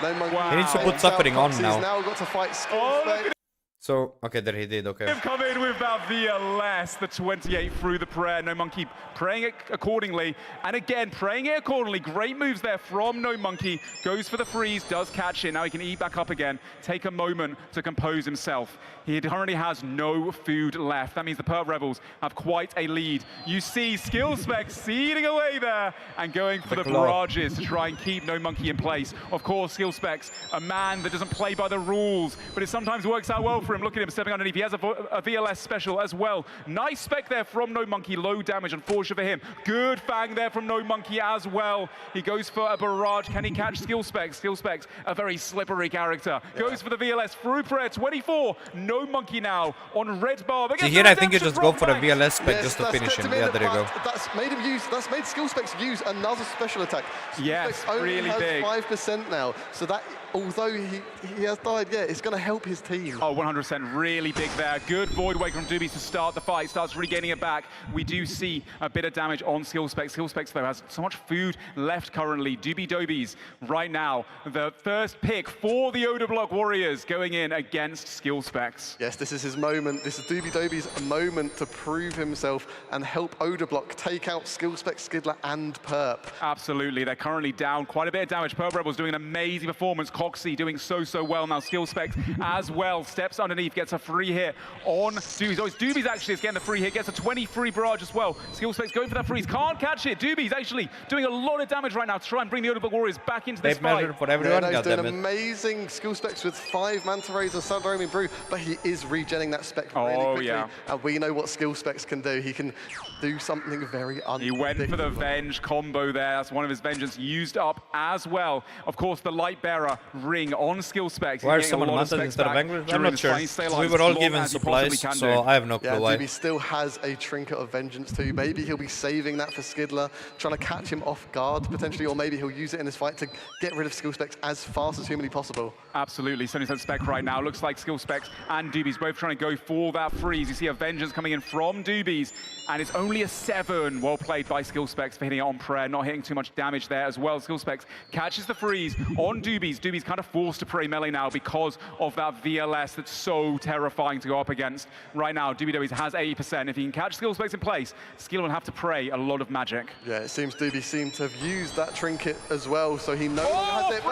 No Monkey. Wow. He needs to put Suffering on Coxie's now. now got to fight skill look at So, okay, there he did, okay. him come in with that VLS, the 28 through the prayer. No Monkey praying it accordingly. And again, praying it accordingly. Great moves there from No Monkey. Goes for the freeze, does catch it. Now he can eat back up again. Take a moment to compose himself. He currently has no food left. That means the Perp Rebels have quite a lead. You see Skill Spec seeding away there and going for the barrages to try and keep No Monkey in place. Of course, Skill Spec's a man that doesn't play by the rules, but it sometimes works out well for for him. Look at him stepping underneath. He has a VLS special as well. Nice spec there from No Monkey. Low damage, unfortunately for him. Good fang there from No Monkey as well. He goes for a barrage. Can he catch Skill Specs? Skill Specs, a very slippery character. Goes for the VLS through prayer. 24. No Monkey now on red bar. See, here I think you just go for a VLS spec just to finish him. Yeah, there you go. That's made Skill Specs use another special attack. Yes, really big. 5% now, so that although he has died, yeah, it's going to help his team. Oh, 100%, really big there. Good Void Wake from Doobies to start the fight. Starts regaining it back. We do see a bit of damage on Skill Specs. Skill Specs, though, has so much food left currently. Doobie Dobies right now, the first pick for the Odor Block Warriors going in against Skill Specs. Yes, this is his moment. This is Doobie Dobies' moment to prove himself and help Odor Block take out Skill Specs, Skidler, and Perp. Absolutely, they're currently down quite a bit of damage. Perp Rebels doing an amazing performance. Coxie doing so well now. Skill Specs as well. Steps underneath, gets a free hit on Doobies. Oh, it's Doobies actually is getting the free hit. Gets a 23 barrage as well. Skill Specs going for that freeze. Can't catch it. Doobies actually doing a lot of damage right now to try and bring the Odor Block Warriors back into this fight. For everyone. He's doing amazing. Skill Specs with 5 Manta Rays and Submarine Brew, but he is regenning that spec really quickly. Yeah. And we know what Skill Specs can do. He can do something very unpredictable. He went for the Venge combo there. That's one of his Vengeance used up as well. Of course, the Light Bearer ring on Skill Specs. Why are someone Mantas instead of Angler? I'm not sure. We were all given supplies, so I have no clue why. Doobie still has a Trinket of Vengeance too. Maybe he'll be saving that for Skidler, trying to catch him off guard potentially, or maybe he'll use it in his fight to get rid of Skill Specs as fast as humanly possible. Absolutely, 70% spec right now. Looks like Skill Specs and Doobies both trying to go for that freeze. You see a Vengeance coming in from Doobies, and it's only a 7. Well played by Skill Specs for hitting it on prayer, not hitting too much damage there as well. Skill Specs catches the freeze on Doobies. Doobies kind of forced to pray melee now because of that VLS that's so terrifying to go up against. Right now, Doobie Dobies has 80%. If he can catch Skill Specs in place, Skill will have to pray a lot of magic. Yeah, it seems Doobie seemed to have used that Trinket as well, so he knows has it.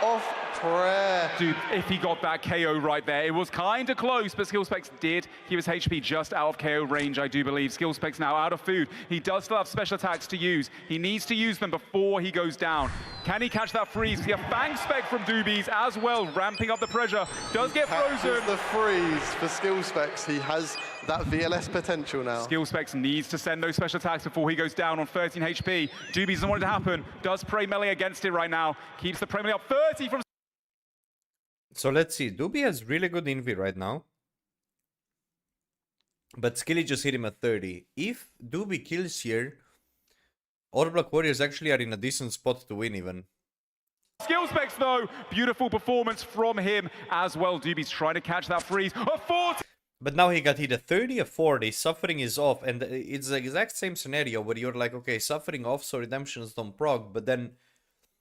Off prayer. Dude, if he got that KO right there, it was kind of close, but Skill Specs did. He was HP just out of KO range, I do believe. Skill Specs now out of food. He does still have special attacks to use. He needs to use them before he goes down. Can he catch that freeze? We see a Fang spec from Doobies as well, ramping up the pressure. Does get frozen. The freeze for Skill Specs. He has that VLS potential now. Skill Specs needs to send those special attacks before he goes down on 13 HP. Doobies doesn't want it to happen. Does pray melee against it right now. Keeps the pray melee up 30 from... So let's see. Doobie has really good invi right now. But Skilly just hit him at 30. If Doobie kills here, Odor Block Warriors actually are in a decent spot to win even. Skill Specs though, beautiful performance from him as well. Doobie's trying to catch that freeze. A 40! But now he got hit at 30, a 40, suffering is off, and it's the exact same scenario where you're like, okay, suffering off, so redemptions don't proc, but then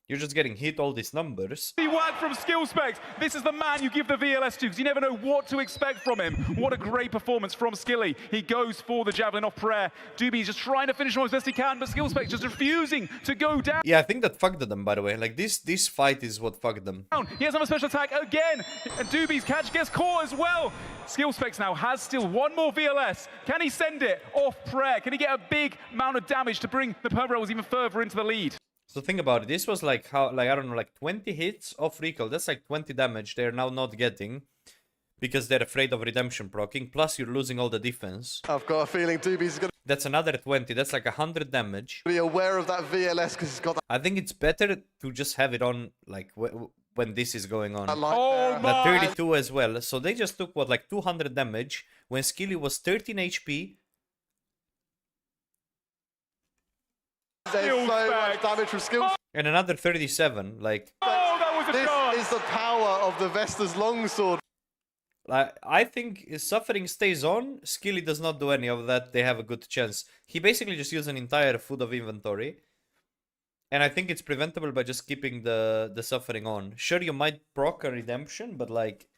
you're just getting hit all these numbers. Wag from Skill Specs. This is the man you give the VLS to, because you never know what to expect from him. What a great performance from Skilly. He goes for the Javelin off prayer. Doobie's just trying to finish him as best he can, but Skill Specs just refusing to go down. Yeah, I think that fucked them, by the way. Like, this fight is what fucked them. He has another special attack again, and Doobie's catch gets caught as well. Skill Specs now has still one more VLS. Can he send it off prayer? Can he get a big amount of damage to bring the Perp Rebels even further into the lead? So think about it. This was like how, like, I don't know, like 20 hits off recall. That's like 20 damage they're now not getting because they're afraid of redemption proccing. Plus, you're losing all the defense. I've got a feeling Doobie's gonna... That's another 20. That's like 100 damage. Be aware of that VLS because he's got that... I think it's better to just have it on, like, when this is going on. Oh my! 32 as well. So they just took, what, like 200 damage when Skilly was 13 HP. There's so much damage from Skill. And another 37, like... Oh, that was a shot! This is the power of the Vesta's longsword. Like, I think if suffering stays on, Skilly does not do any of that. They have a good chance. He basically just used an entire food of inventory. And I think it's preventable by just keeping the suffering on. Sure, you might proc a redemption, but like...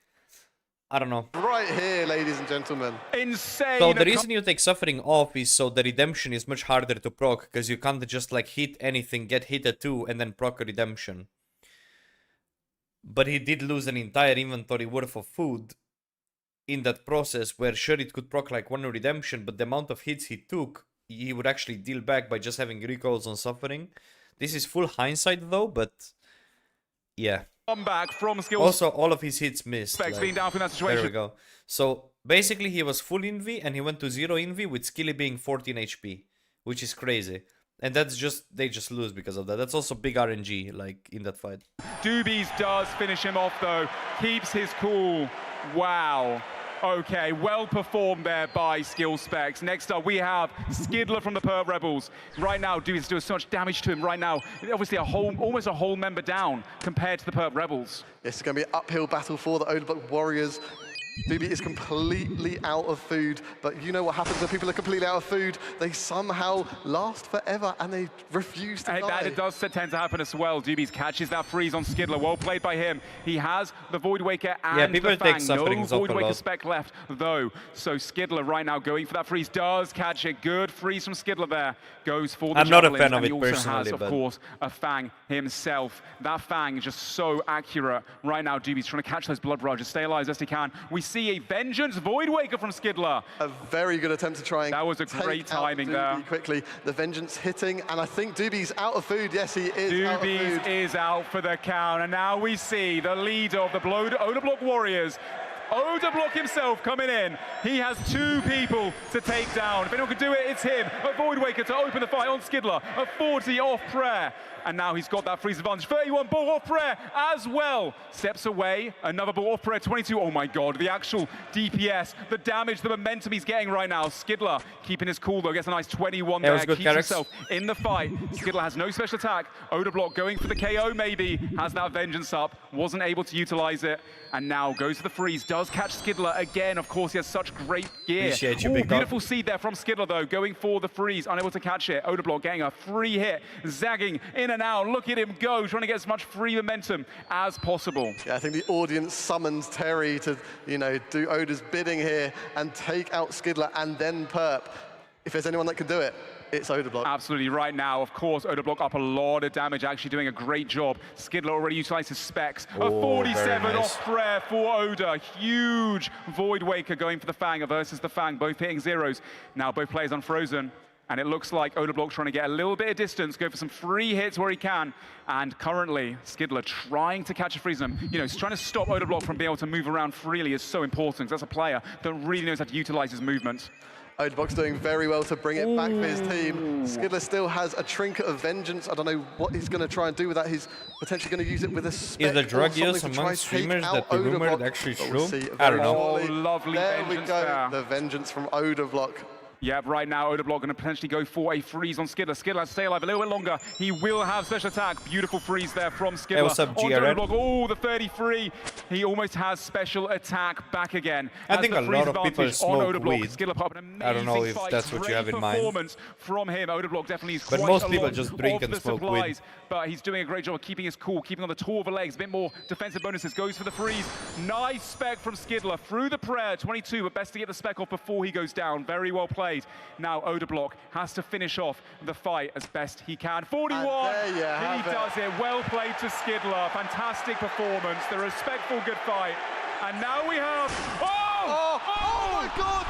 I don't know. Right here, ladies and gentlemen. Insane. So the reason you take suffering off is so the redemption is much harder to proc, because you can't just like hit anything, get hit at 2, and then proc a redemption. But he did lose an entire inventory worth of food in that process, where sure it could proc like 1 redemption, but the amount of hits he took, he would actually deal back by just having recalls on suffering. This is full hindsight though, but yeah. Comeback from skills. Also, all of his hits missed. Specs Like, being down from that situation. there we go. So basically, he was full inv and he went to 0 inv with Skilly being 14 HP, which is crazy. And that's just, they just lose because of that. That's also big RNG, like, in that fight. Doobies does finish him off, though. Keeps his cool. Wow. Okay, well performed there by Skill Specs. Next up, we have Skidler from the Perp Rebels. Right now, Doobies is doing so much damage to him right now. Obviously, almost a whole member down compared to the Perp Rebels. It's going to be an uphill battle for the Odeblock Warriors. Doobie is completely out of food, but you know what happens when people are completely out of food? They somehow last forever and they refuse to die. It does tend to happen as well. Doobies catches that freeze on Skidler. Well played by him. He has the Void Waker and people the take Fang. No sufferings off Void a Waker lot. spec left, though. So Skidler right now going for that freeze. Does catch it. Good freeze from Skidler there. Goes for the I'm not a javelins, fan of and he it also personally, has, of but course, a Fang himself. That Fang is just so accurate. Right now, Doobies trying to catch those blood barrages. Stay alive as best he can. We see a Vengeance Void Waker from Skidler. A very good attempt to try and that was a great timing there. Quickly, the Vengeance hitting, and I think Doobie's out of food. Yes, he is Doobies out of food. is out for the count, and now we see the leader of the Odeblock Warriors, Odeblock himself coming in. He has 2 people to take down. If anyone can do it, it's him. A Void Waker to open the fight on Skidler. A 40 off prayer. And now he's got that freeze advantage. 31 ball off prayer as well. Steps away. Another ball off prayer. 22. Oh my God. The actual DPS, the damage, the momentum he's getting right now. Skidler keeping his cool though. Gets a nice 21 there. Keeps himself in the fight. Skidler has no special attack. Odeblock going for the KO maybe. Has that Vengeance up. Wasn't able to utilize it. And now goes for the freeze. Does catch Skidler again. Of course, he has such great gear. Appreciate you, Ooh, big dog. beautiful seed there from Skidler though. Going for the freeze. Unable to catch it. Odeblock getting a free hit. Zagging in and out. Look at him go. Trying to get as much free momentum as possible. Yeah, I think the audience summons Terry to, you know, do Oda's bidding here and take out Skidler and then Perp. If there's anyone that can do it, it's Odeblock. Absolutely right now. Of course, Odeblock up a lot of damage, actually doing a great job. Skidler already utilized his specs. A 47 off prayer for Oda. Huge Void Waker going for the Fang versus the Fang, both hitting zeros. Now both players unfrozen. And it looks like Odeblock trying to get a little bit of distance, go for some free hits where he can. And currently, Skidler trying to catch a freeze on him. You know, trying to stop Odeblock from being able to move around freely is so important. That's a player that really knows how to utilize his movement. Odeblock's doing very well to bring it back for his team. Skidler still has a trinket of vengeance. I don't know what he's going to try and do with that. He's potentially going to use it with a spec. Is the drug use among streamers that the rumored actually true? I don't know. Oh, lovely there vengeance we go. there. The vengeance from Odeblock. Yeah, right now, Odeblock going to potentially go for a freeze on Skidler. Skidler has to stay alive a little bit longer. He will have special attack. Beautiful freeze there from Skidler. Hey, what's up, onto GRN? Odeblock. Oh, the 33. He almost has special attack back again. I Has think the a freeze lot of people advantage on smoke Odeblock. weed. Skidler put up an amazing I don't know if fight. that's what you have in Great mind. performance from him. Odeblock definitely is But quite most a people lot just drink of and the smoke weed. supplies, but he's doing a great job of keeping his cool, keeping on the tall of the legs. A bit more defensive bonuses. Goes for the freeze. Nice spec from Skidler through the prayer. 22, but best to get the spec off before he goes down. Very well played. Now Odeblock has to finish off the fight as best he can. 41, he does it. Well played to Skidler. Fantastic performance. The respectful good fight. And now we have, Oh my God!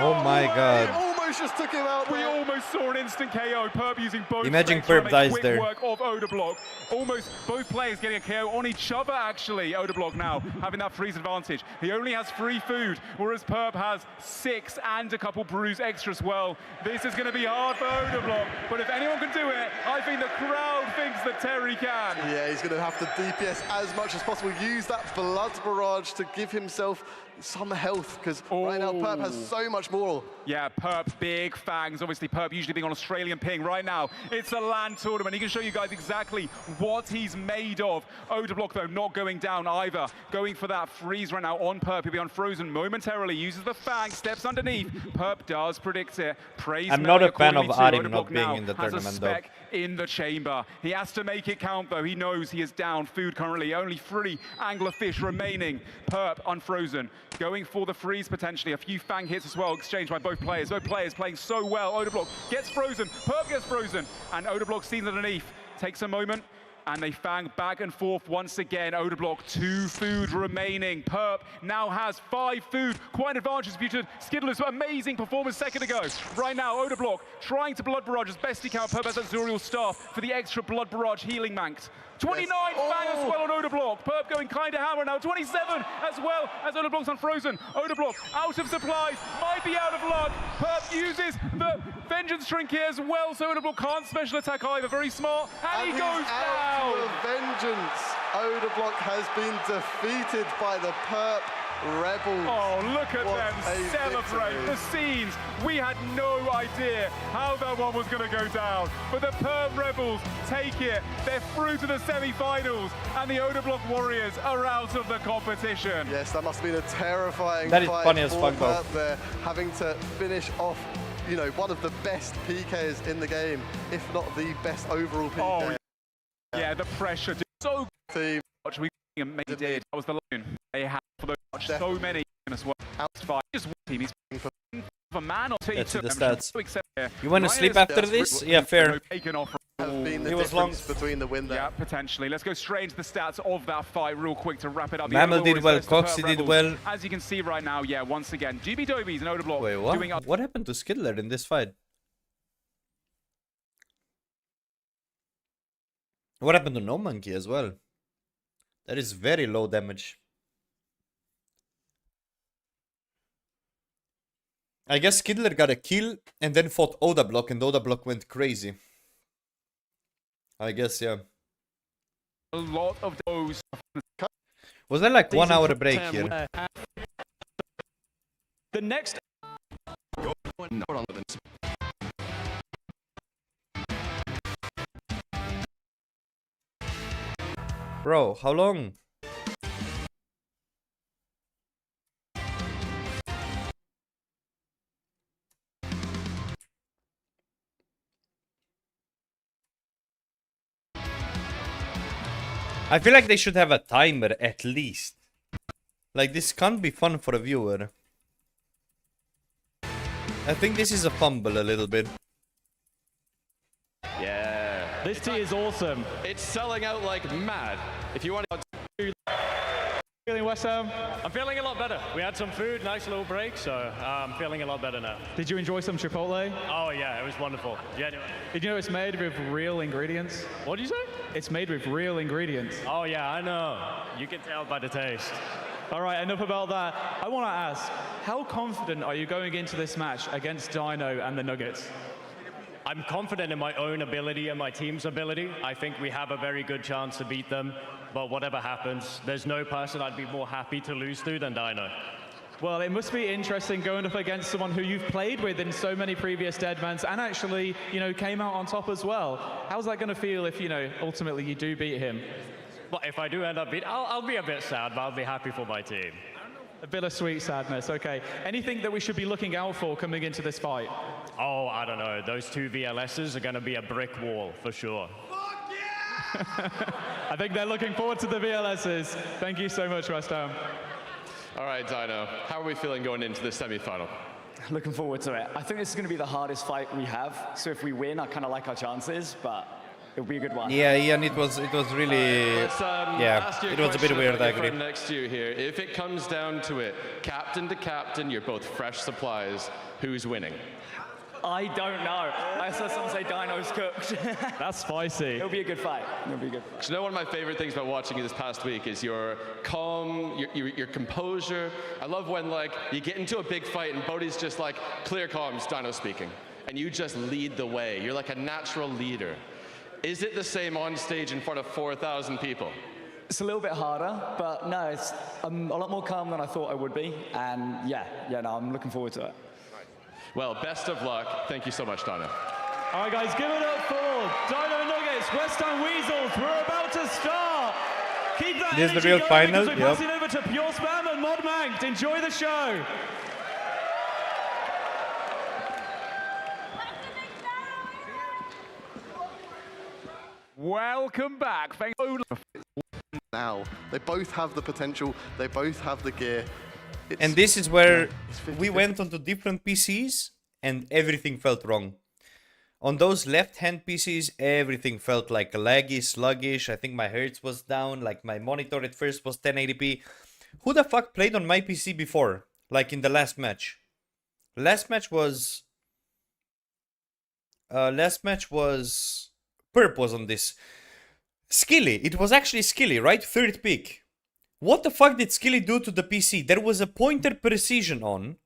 Oh my God. Almost just took him out. We almost saw an instant KO. Perp using both. Imagine specs trying Perp to make dies quick there. Work of Odeblock. Almost both players getting a KO on each other, actually. Odeblock now having that freeze advantage. He only has free food, whereas Perp has 6 and a couple brews extra as well. This is going to be hard for Odeblock, but if anyone can do it, I think the crowd thinks that Terry can. Yeah, he's going to have to DPS as much as possible. Use that blood barrage to give himself some health, because right now Perp has so much more. Yeah, Perp, big fangs. Obviously, Perp usually being on Australian ping. Right now, it's a LAN tournament. He can show you guys exactly what he's made of. Odeblock, though, not going down either. Going for that freeze right now on Perp. He'll be unfrozen momentarily. Uses the fang, steps underneath. Perp does predict it. Praise I'm not a fan of accordingly to Arim not Odeblock being now in the has a tournament, though. spec in the chamber. He has to make it count, though. He knows he is down food currently. Only 3 anglerfish remaining. Perp unfrozen. Going for the freeze potentially. A few fang hits as well, exchanged by both players. Both players playing so well. Odeblock gets frozen. Perp gets frozen. And Odeblock seen underneath. Takes a moment. And they fang back and forth once again. Odeblock, 2 food remaining. Perp now has 5 food. Quite an advantage viewed. Skidler's amazing performance second ago. Right now, Odeblock trying to blood barrage as best he can. Perp has that Zuriel staff for the extra blood barrage healing manked. 29 bang as well on Odablock. Perp going kind of hammer now. 27 as well as Odablock's unfrozen. Odablock out of supplies, might be out of luck. Perp uses the Vengeance Drink here as well, so Odablock can't special attack either. Very smart, and he goes down. Out to a vengeance. Odablock has been defeated by the Perp Rebels. Oh, look at them celebrate victory. the scenes. We had no idea how that one was going to go down. But the Perp Rebels take it. They're through to the semi-finals, and the Odablock Warriors are out of the competition. Yes, that must have been a terrifying That is fight funny as for fuck, though. Perp there, having to finish off, you know, one of the best PKs in the game, if not the best overall PK. Oh, yeah, the pressure. So team. much we did. That was the line they had for the so many as well. Outside, just one team. He's a man or two. That's the stats. You want to sleep after this? Yeah, fair. It was long. Between the win there. Yeah, potentially. Let's go straight into the stats of that fight real quick to wrap it up. Mammal did well, Coxie did well. As you can see right now, yeah, once again, GB Dobies and Odablock. Wait, what? What happened to Skidler in this fight? What happened to No Monkey as well? That is very low damage. I guess Skidler got a kill and then fought Odablock, and Odablock went crazy. I guess, yeah. A lot of those. Was there like 1 hour break here? The next. Bro, how long? I feel like they should have a timer at least. Like, this can't be fun for a viewer. I think this is a fumble a little bit. Yeah. This tea is awesome. It's selling out like mad. If you want to... Feeling West Ham? I'm feeling a lot better. We had some food, nice little break, so I'm feeling a lot better now. Did you enjoy some Chipotle? Oh yeah, it was wonderful. Genuine. Did you know it's made with real ingredients? What did you say? It's made with real ingredients. Oh yeah, I know. You can tell by the taste. All right, enough about that. I want to ask, how confident are you going into this match against Dino and the Nuggets? I'm confident in my own ability and my team's ability. I think we have a very good chance to beat them, but whatever happens, there's no person I'd be more happy to lose to than Dino. Well, it must be interesting going up against someone who you've played with in so many previous Deadmans and actually, you know, came out on top as well. How's that going to feel if, you know, ultimately you do beat him? Well, if I do end up beating, I'll be a bit sad, but I'll be happy for my team. A bittersweet sadness, okay. Anything that we should be looking out for coming into this fight? Oh, I don't know. Those two VLSs are going to be a brick wall, for sure. Fuck yeah! I think they're looking forward to the VLSs. Thank you so much, West Ham. All right, Dino, how are we feeling going into the semi-final? Looking forward to it. I think this is going to be the hardest fight we have. So if we win, I kind of like our chances, but it'll be a good one. Yeah, Ian, it was really... yeah, it was a bit weird, I agree. Next to you here, if it comes down to it, captain to captain, you're both fresh supplies, who's winning? I don't know. I saw someone say Dino's cooked. That's spicy. It'll be a good fight. It'll be good. You know, one of my favorite things about watching you this past week is your calm, your composure. I love when, like, you get into a big fight and Bodhi's just like, clear comms, Dino speaking. And you just lead the way. You're like a natural leader. Is it the same on stage in front of 4,000 people? It's a little bit harder, but no, I'm a lot more calm than I thought I would be. And yeah, no, I'm looking forward to it. Well, best of luck. Thank you so much, Dino. All right, guys, give it up for Dino Nuggets, West Ham Weasels. We're about to start. Keep that This is the energy real going final, because we're passing over to Pure Spam and Modmanked. Enjoy the show. Welcome back. Thank you. Now, they both have the potential. They both have the gear. And this is where we went onto different PCs and everything felt wrong. On those left-hand PCs, everything felt like laggy, sluggish. I think my hertz was down, like my monitor at first was 1080p. Who the fuck played on my PC before? Like in the last match? Last match was Perp was on this. Skilly. It was actually Skilly, right? Third pick. What the fuck did Skilly do to the PC? There was a pointer precision on,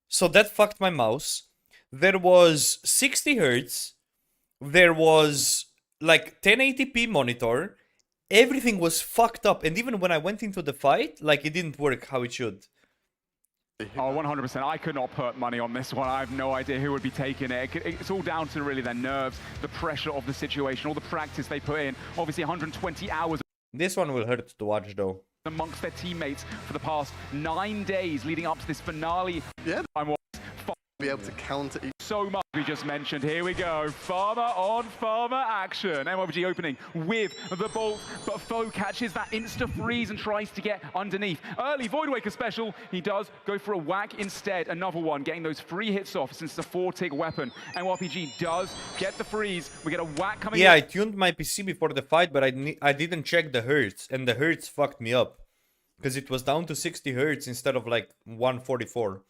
so that fucked my mouse. There was 60 Hz. There was like 1080p monitor. Everything was fucked up, and even when I went into the fight, like, it didn't work how it should. Oh, 100%. I could not put money on this one. I have no idea who would be taking it. It's all down to really their nerves, the pressure of the situation, all the practice they put in. Obviously, 120 hours. This one will hurt to watch, though. Amongst their teammates for the past 9 days leading up to this finale. Yeah. Be able to counter so much we just mentioned. Here we go. Farmer on farmer action. MIKA opening with the bolt, but Foe catches that insta freeze and tries to get underneath. Early Voidwaker special. He does go for a whack instead. Another one, getting those 3 hits off since it's a 4-tick weapon. MIKA does get the freeze. We get a whack coming in. Yeah, I tuned my PC before the fight, but I didn't check the hertz, and the hertz fucked me up. Because it was down to 60 hertz instead of like 144.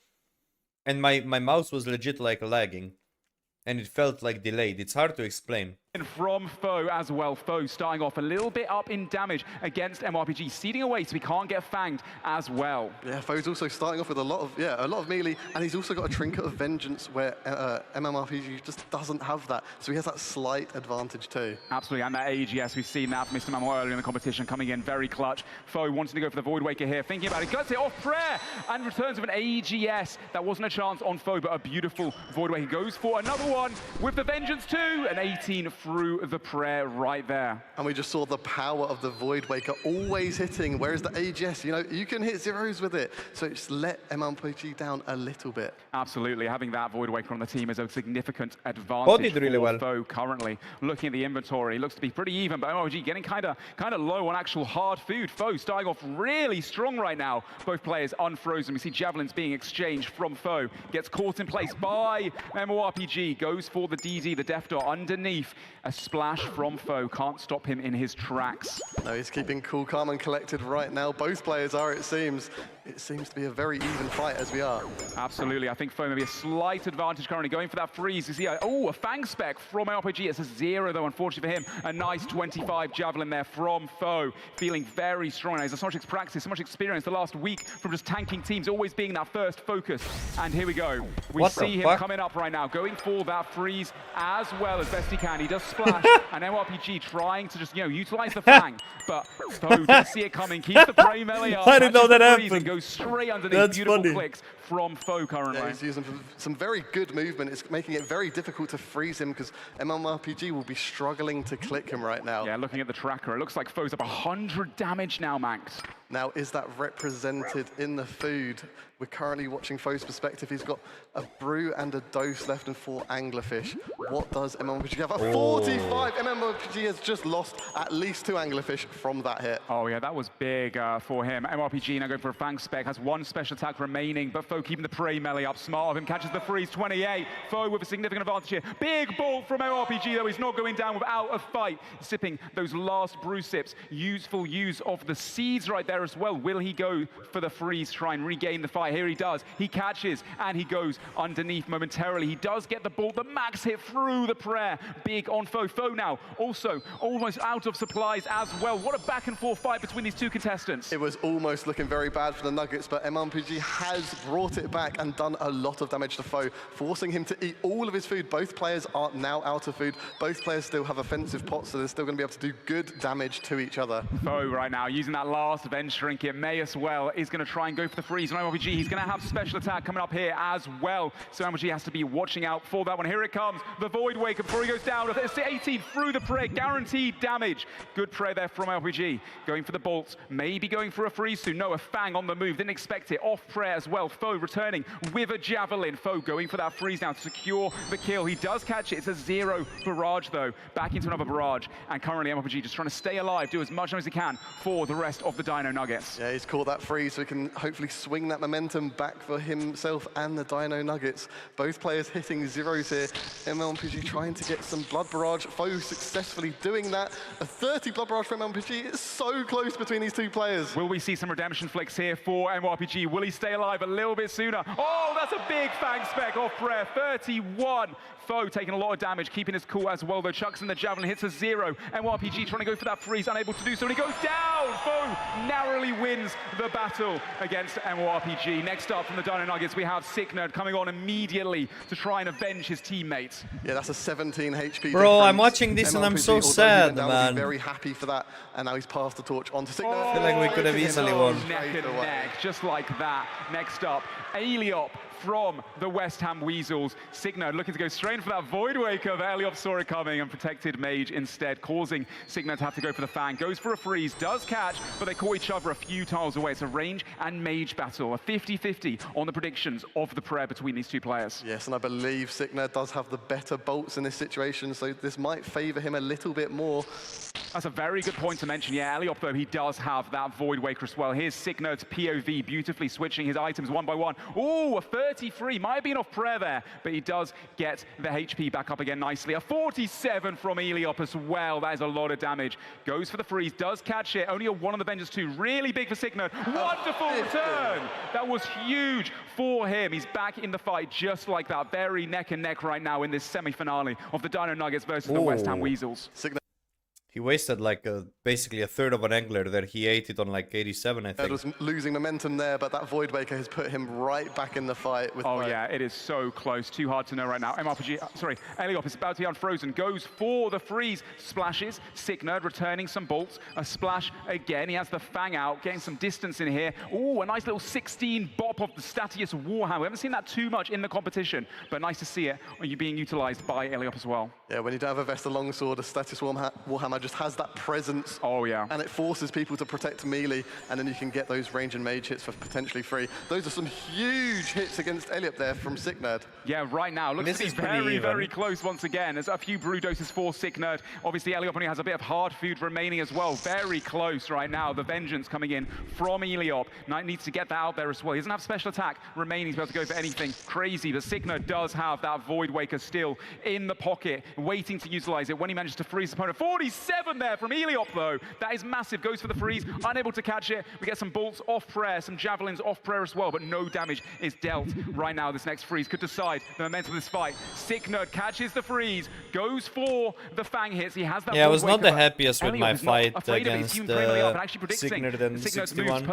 And my mouse was legit like lagging. And it felt like delayed. It's hard to explain. And from Foe as well. Foe starting off a little bit up in damage against MIKA, seeding away so he can't get fanged as well. Yeah, Foe's also starting off with a lot of melee, and he's also got a Trinket of Vengeance where MMORPG just doesn't have that, so he has that slight advantage too. Absolutely, and that AGS, we've seen that from Mr. Manuel earlier in the competition, coming in very clutch. Foe wanting to go for the Voidwaker here, thinking about it, gets it off prayer, and returns with an AGS. That wasn't a chance on Foe, but a beautiful Voidwaker. Goes for another one with the Vengeance too, an 18 through the prayer right there. And we just saw the power of the Voidwaker always hitting, whereas the AGS, you know, you can hit zeros with it. So just let MMORPG down a little bit. Absolutely, having that Voidwaker on the team is a significant advantage. Both did really well. Foe currently. Looking at the inventory, looks to be pretty even, but MMORPG getting kind of low on actual hard food. Foe starting off really strong right now. Both players unfrozen. We see javelins being exchanged from Foe. Gets caught in place by MMORPG. Goes for the DD, the Death Dot underneath. A splash from Foe, can't stop him in his tracks. No, he's keeping cool, calm, and collected right now. Both players are, it seems. It seems to be a very even fight as we are. Absolutely, I think Foe maybe a slight advantage currently, going for that freeze. You see, a Fang spec from RPG. It's a 0 though, unfortunately for him. A nice 25 javelin there from Foe. Feeling very strong. He's so much practice, so much experience the last week from just tanking teams, always being that first focus. And here we go. We see him coming up right now, going for that freeze as well as best he can. He does splash, and MRPG trying to just, utilize the Fang. But Foe does see it coming, keeps the prey melee up. I didn't know that happened. Goes straight underneath. Beautiful clicks from Foe currently. Yeah, he's using some very good movement. It's making it very difficult to freeze him because MMORPG will be struggling to click him right now. Yeah, looking at the tracker, it looks like Foe's up 100 damage now, Max. Now, is that represented in the food? We're currently watching Foe's perspective. He's got a brew and a dose left and 4 anglerfish. What does MMORPG have? A 45! MMORPG has just lost at least 2 anglerfish from that hit. Oh yeah, that was big for him. MMORPG now going for a Fang spec, has 1 special attack remaining, but Foe keeping the prey melee up. Smart of him, catches the freeze, 28. Foe with a significant advantage here. Big bolt from MMORPG though, he's not going down without a fight. Sipping those last brew sips. Useful use of the seeds right there as well. Will he go for the freeze, try and regain the fight? Here he does. He catches and he goes underneath momentarily. He does get the bolt. The max hit through the prayer. Big on Foe. Foe now also almost out of supplies as well. What a back and forth fight between these 2 contestants. It was almost looking very bad for the Nuggets, but MMORPG has brought it back and done a lot of damage to Foe, forcing him to eat all of his food. Both players are now out of food. Both players still have offensive pots, so they're still going to be able to do good damage to each other. Foe right now using that last Venge Trinket. May as well is going to try and go for the freeze on MMORPG. He's going to have special attack coming up here as well. So MMORPG has to be watching out for that one. Here it comes. The Voidwaker before he goes down. It's 18 through the prey. Guaranteed damage. Good prey there from MMORPG. Going for the bolts. Maybe going for a freeze soon. No, a Fang on the move. Didn't expect it. Off prayer as well. Foe returning with a javelin. Foe going for that freeze now to secure the kill. He does catch it. It's a 0 barrage though. Back into another barrage. And currently MMORPG just trying to stay alive, do as much as he can for the rest of the Dino Nuggets. Yeah, he's caught that freeze so he can hopefully swing that momentum momentum back for himself and the Dino Nuggets. Both players hitting zeros here. MLMPG trying to get some Blood Barrage. Foe successfully doing that. A 30 Blood Barrage for MLMPG is so close between these two players. Will we see some redemption flicks here for MRPG? Will he stay alive a little bit sooner? Oh, that's a big Fang spec off Prayer. 31. Foe taking a lot of damage, keeping his cool as well, though. Chucks in the javelin, hits a 0. MRPG trying to go for that freeze, unable to do so, and he goes down! Foe narrowly wins the battle against MRPG. Next up from the Dino Nuggets, we have Sicknerd coming on immediately to try and avenge his teammates. Yeah, that's a 17 HP Bro, difference. I'm watching this and I'm so sad, man. Very happy for that, and now he's passed the torch on to Sicknerd. I feel like we could have easily won. Neck and neck, just like that. Next up, Aliop from the West Ham Weasels. Sicknerd looking to go straight for that Void Waker, but Aliop saw it coming and protected Mage instead, causing Sicknerd to have to go for the Fang. Goes for a freeze, does catch, but they caught each other a few tiles away. It's a range and Mage battle, a 50-50 on the predictions of the prayer between these two players. Yes, and I believe Sicknerd does have the better bolts in this situation, so this might favor him a little bit more. That's a very good point to mention. Yeah, Aliop, though, he does have that Void Waker as well. Here's Sicknerd's POV, beautifully switching his items one by one. Ooh, a 33, might have been off prayer there, but he does get the HP back up again nicely. A 47 from Aliop as well. That is a lot of damage. Goes for the freeze, does catch it. Only a 1 on the Vengeance 2. Really big for Sicknerd. Wonderful return. That was huge for him. He's back in the fight just like that. Very neck and neck right now in this semi-finale of the Dino Nuggets versus the West Ham Weasels. He wasted like basically a third of an angler there. He ate it on like 87, I think. He was losing momentum there, but that Void Waker has put him right back in the fight. With yeah, it is so close. Too hard to know right now. MRPG, sorry, Aliop is about to be unfrozen. Goes for the freeze. Splashes. Sicknerd returning some bolts. A splash again. He has the Fang out, getting some distance in here. Ooh, a nice little 16 bop of the Statius Warhammer. We haven't seen that too much in the competition, but nice to see it being utilized by Aliop as well. Yeah, when you don't have a Vesta Longsword, a Statius Warhammer just has that presence. And it forces people to protect melee, and then you can get those range and mage hits for potentially free. Those are some huge hits against Aliop there from Sicknerd. Yeah, right now. Looks to be very, very close once again. There's a few brew doses for Sicknerd. Obviously, Aliop only has a bit of hard food remaining as well. Very close right now. The Vengeance coming in from Aliop. Knight needs to get that out there as well. He doesn't have special attack remaining to be able to go for anything crazy, but Sicknerd does have that Void Waker still in the pocket, waiting to utilize it when he manages to freeze his opponent. 47 there from Aliop, though. That is massive. Goes for the freeze, unable to catch it. We get some bolts off prayer, some javelins off prayer as well, but no damage is dealt right now. This next freeze could decide the momentum of this fight. Sicknerd catches the freeze, goes for the Fang hits. He has that. Yeah, I was not the happiest with my fight against Sicknerd and 61.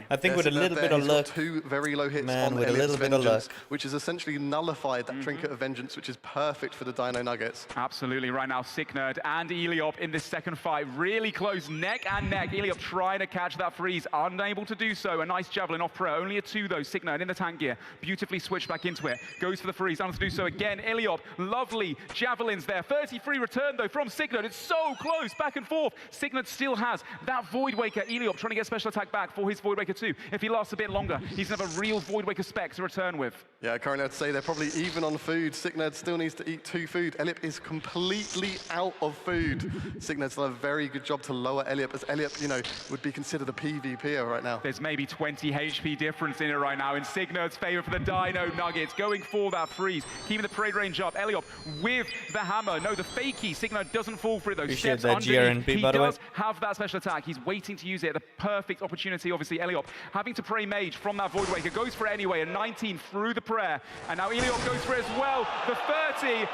I think with a little bit of luck, two very low hits on with a little bit of luck, which has essentially nullified that Trinket of Vengeance, which is perfect for the Dino Nuggets. Absolutely, right now Sicknerd and Aliop in this second fight. Really close, neck and neck. Aliop trying to catch that freeze, unable to do so. A nice javelin off prayer, only a 2 though. Sicknerd in the tank gear, beautifully switched back into it. Goes for the freeze, unable to do so again. Aliop, lovely javelins there. 33 return though from Sicknerd. It's so close, back and forth. Sicknerd still has that Void Waker. Aliop trying to get special attack back for his Void Waker 2. If he lasts a bit longer, he's gonna have a real Void Waker spec to return with. Yeah, currently I'd say they're probably even on food. Sicknerd still needs to eat 2 food. Aliop is completely out of food. Sicknerd's done a very good job to lower Aliop, as Aliop, you know, would be considered a PvPer right now. There's maybe 20 HP difference in it right now in Sicknerd's favor for the Dino Nuggets. Going for that freeze, keeping the parade range up. Aliop with the hammer. No, the fakie. Sicknerd doesn't fall for it though. Steps underneath. He does have that special attack. He's waiting to use it. The perfect opportunity, obviously. Aliop having to pray mage from that Void Waker. Goes for it anyway. A 19 through the prayer. And now Aliop goes for it as well. The 30.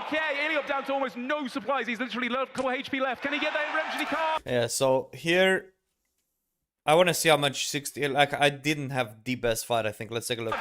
Okay, Aliop down to almost no supplies. He's literally a couple HP left. Can he get that redemption? He can't. Yeah, so here I want to see how much 60. Like, I didn't have the best fight, I think. Let's take a look.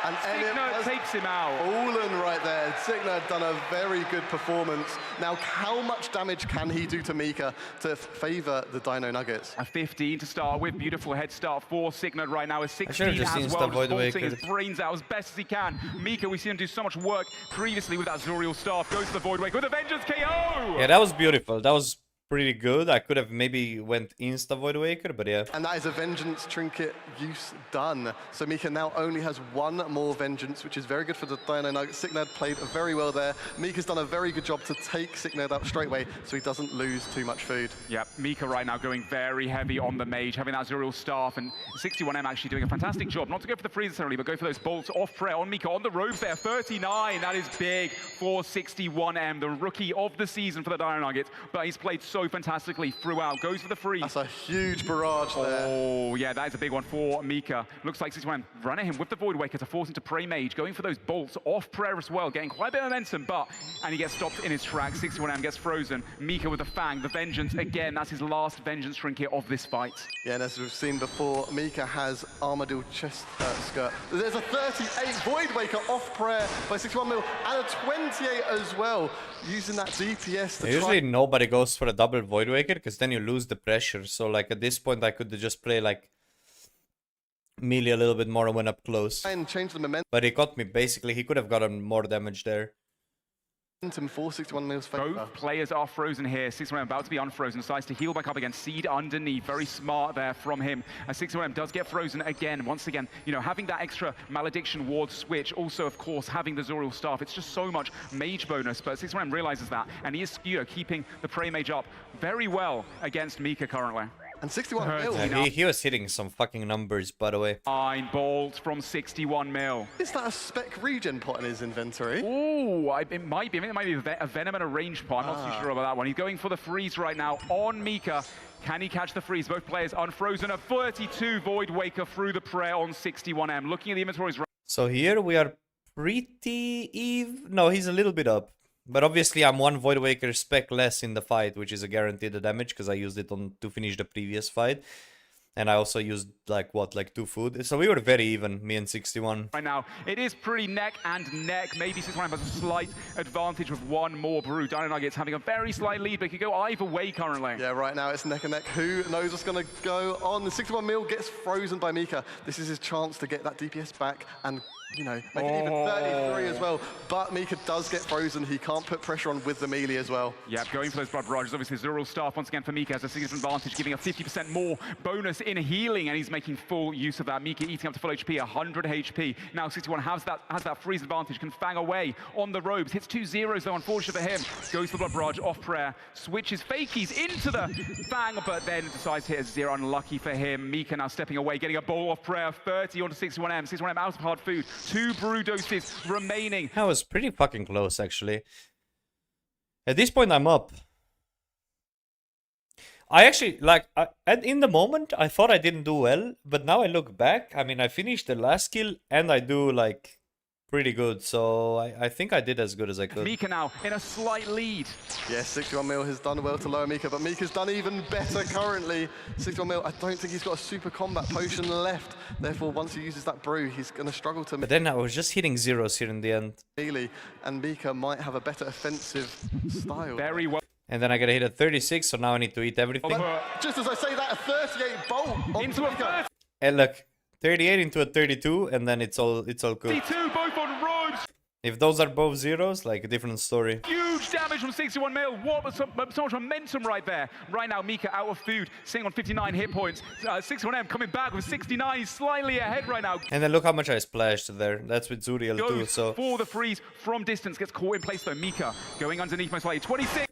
And Sicknerd takes him out. Fallen right there. Sicknerd done a very good performance. Now, how much damage can he do to MIKA to favor the Dino Nuggets? A 15 to start with. Beautiful head start for Sicknerd right now. A 16 as well, just bolting his brains out as best as he can. MIKA, we see him do so much work previously with that Zorial staff. Goes to the Void Waker with a Vengeance KO! Yeah, that was beautiful. That was pretty good. I could have maybe went insta Void Waker, but yeah. And that is a Vengeance Trinket use done. So Mika now only has one more Vengeance, which is very good for the Dino Nugget. Sicknerd played very well there. Mika's done a very good job to take Sicknerd out straight away so he doesn't lose too much food. Yeah, Mika right now going very heavy on the mage, having that Zuriel staff, and 61M actually doing a fantastic job. Not to go for the freeze necessarily, but go for those bolts off prayer on Mika, on the robes there. 39, that is big for 61M, the rookie of the season for the Dino Nuggets, but he's played so fantastically throughout. Goes for the freeze. That's a huge barrage there. Oh, yeah, that is a big one for Mika. Looks like 61M running him with the Void Waker to force him to pray mage, going for those bolts off prayer as well, getting quite a bit of momentum, and he gets stopped in his tracks. 61M gets frozen. Mika with the Fang, the Vengeance, again, that's his last Vengeance Trinket of this fight. Yeah, and as we've seen before, Mika has Armadillo chest skirt. There's a 38 Void Waker off prayer by 61 mil, and a 28 as well, using that DPS to Usually nobody goes for a double Void Waker, because then you lose the pressure. So like at this point I could just play like melee a little bit more when up close. And change the momentum. But he got me, basically. He could have gotten more damage there. For 61 mils favor. Both players are frozen here. 61M about to be unfrozen. Decides to heal back up again. Seed underneath. Very smart there from him. And 61M does get frozen again. Once again, you know, having that extra Malediction Ward switch. Also, of course, having the Zuriel staff. It's just so much mage bonus. But 61M realizes that. And he is, you know, keeping the Prey Mage up very well against Mika currently. And 61 mil. He was hitting some fucking numbers, by the way. 9 bolts from 61 mil. Is that a spec regen pot in his inventory? Ooh, it might be. I think it might be a Venom and a range pot. I'm not too sure about that one. He's going for the freeze right now on Mika. Can he catch the freeze? Both players unfrozen. A 32 Void Waker through the prayer on 61M. Looking at the inventories. So here we are pretty even. No, he's a little bit up. But obviously I'm one Void Waker spec less in the fight, which is a guaranteed damage, because I used it to finish the previous fight. And I also used, like, what, like 2 food? So we were very even, me and 61. Right now, it is pretty neck and neck. Maybe 61 has a slight advantage with one more brew. Dino Nuggets having a very slight lead, but it could go either way currently. Yeah, right now it's neck and neck. Who knows what's going to go on? The 61 mil gets frozen by Mika. This is his chance to get that DPS back and, you know, make it even 33 as well. But Mika does get frozen. He can't put pressure on with the melee as well. Yeah, going for those blood barrages. Obviously, Zuriel staff once again for Mika has a significant advantage, giving a 50% more bonus in healing, and he's making full use of that. Mika eating up to full HP, 100 HP. Now 61 has that freeze advantage, can fang away on the robes. Hits 2 zeros though, unfortunately for him. Goes for blood barrage off prayer, switches fakies into the fang, but then decides to hit a 0. Unlucky for him. Mika now stepping away, getting a bowl off prayer. 30 onto 61M. 61M out of hard food. 2 brew doses remaining. That was pretty fucking close, actually. At this point, I'm up. I actually, like, in the moment, I thought I didn't do well, but now I look back, I mean, I finished the last kill, and I do, like, pretty good, so I think I did as good as I could. Mika now in a slight lead. Yes, 61 mil has done well to lower Mika, but Mika's done even better currently. 61 mil, I don't think he's got a super combat potion left. Therefore, once he uses that brew, he's going to struggle to... But then I was just hitting zeros here in the end. Melee, and Mika might have a better offensive style. Very well. And then I gotta hit a 36, so now I need to eat everything. Just as I say that, a 38 bolt into Mika. And look, 38 into a 32, and then it's all good. 32, both on robes. If those are both zeros, like a different story. Huge damage from 61 mil. What so much momentum right there. Right now, Mika out of food, sitting on 59 hit points. 61M coming back with 69, he's slightly ahead right now. And then look how much I splashed there. That's with Zuriel too, so... for the freeze from distance, gets caught in place though. Mika going underneath most likely. 26.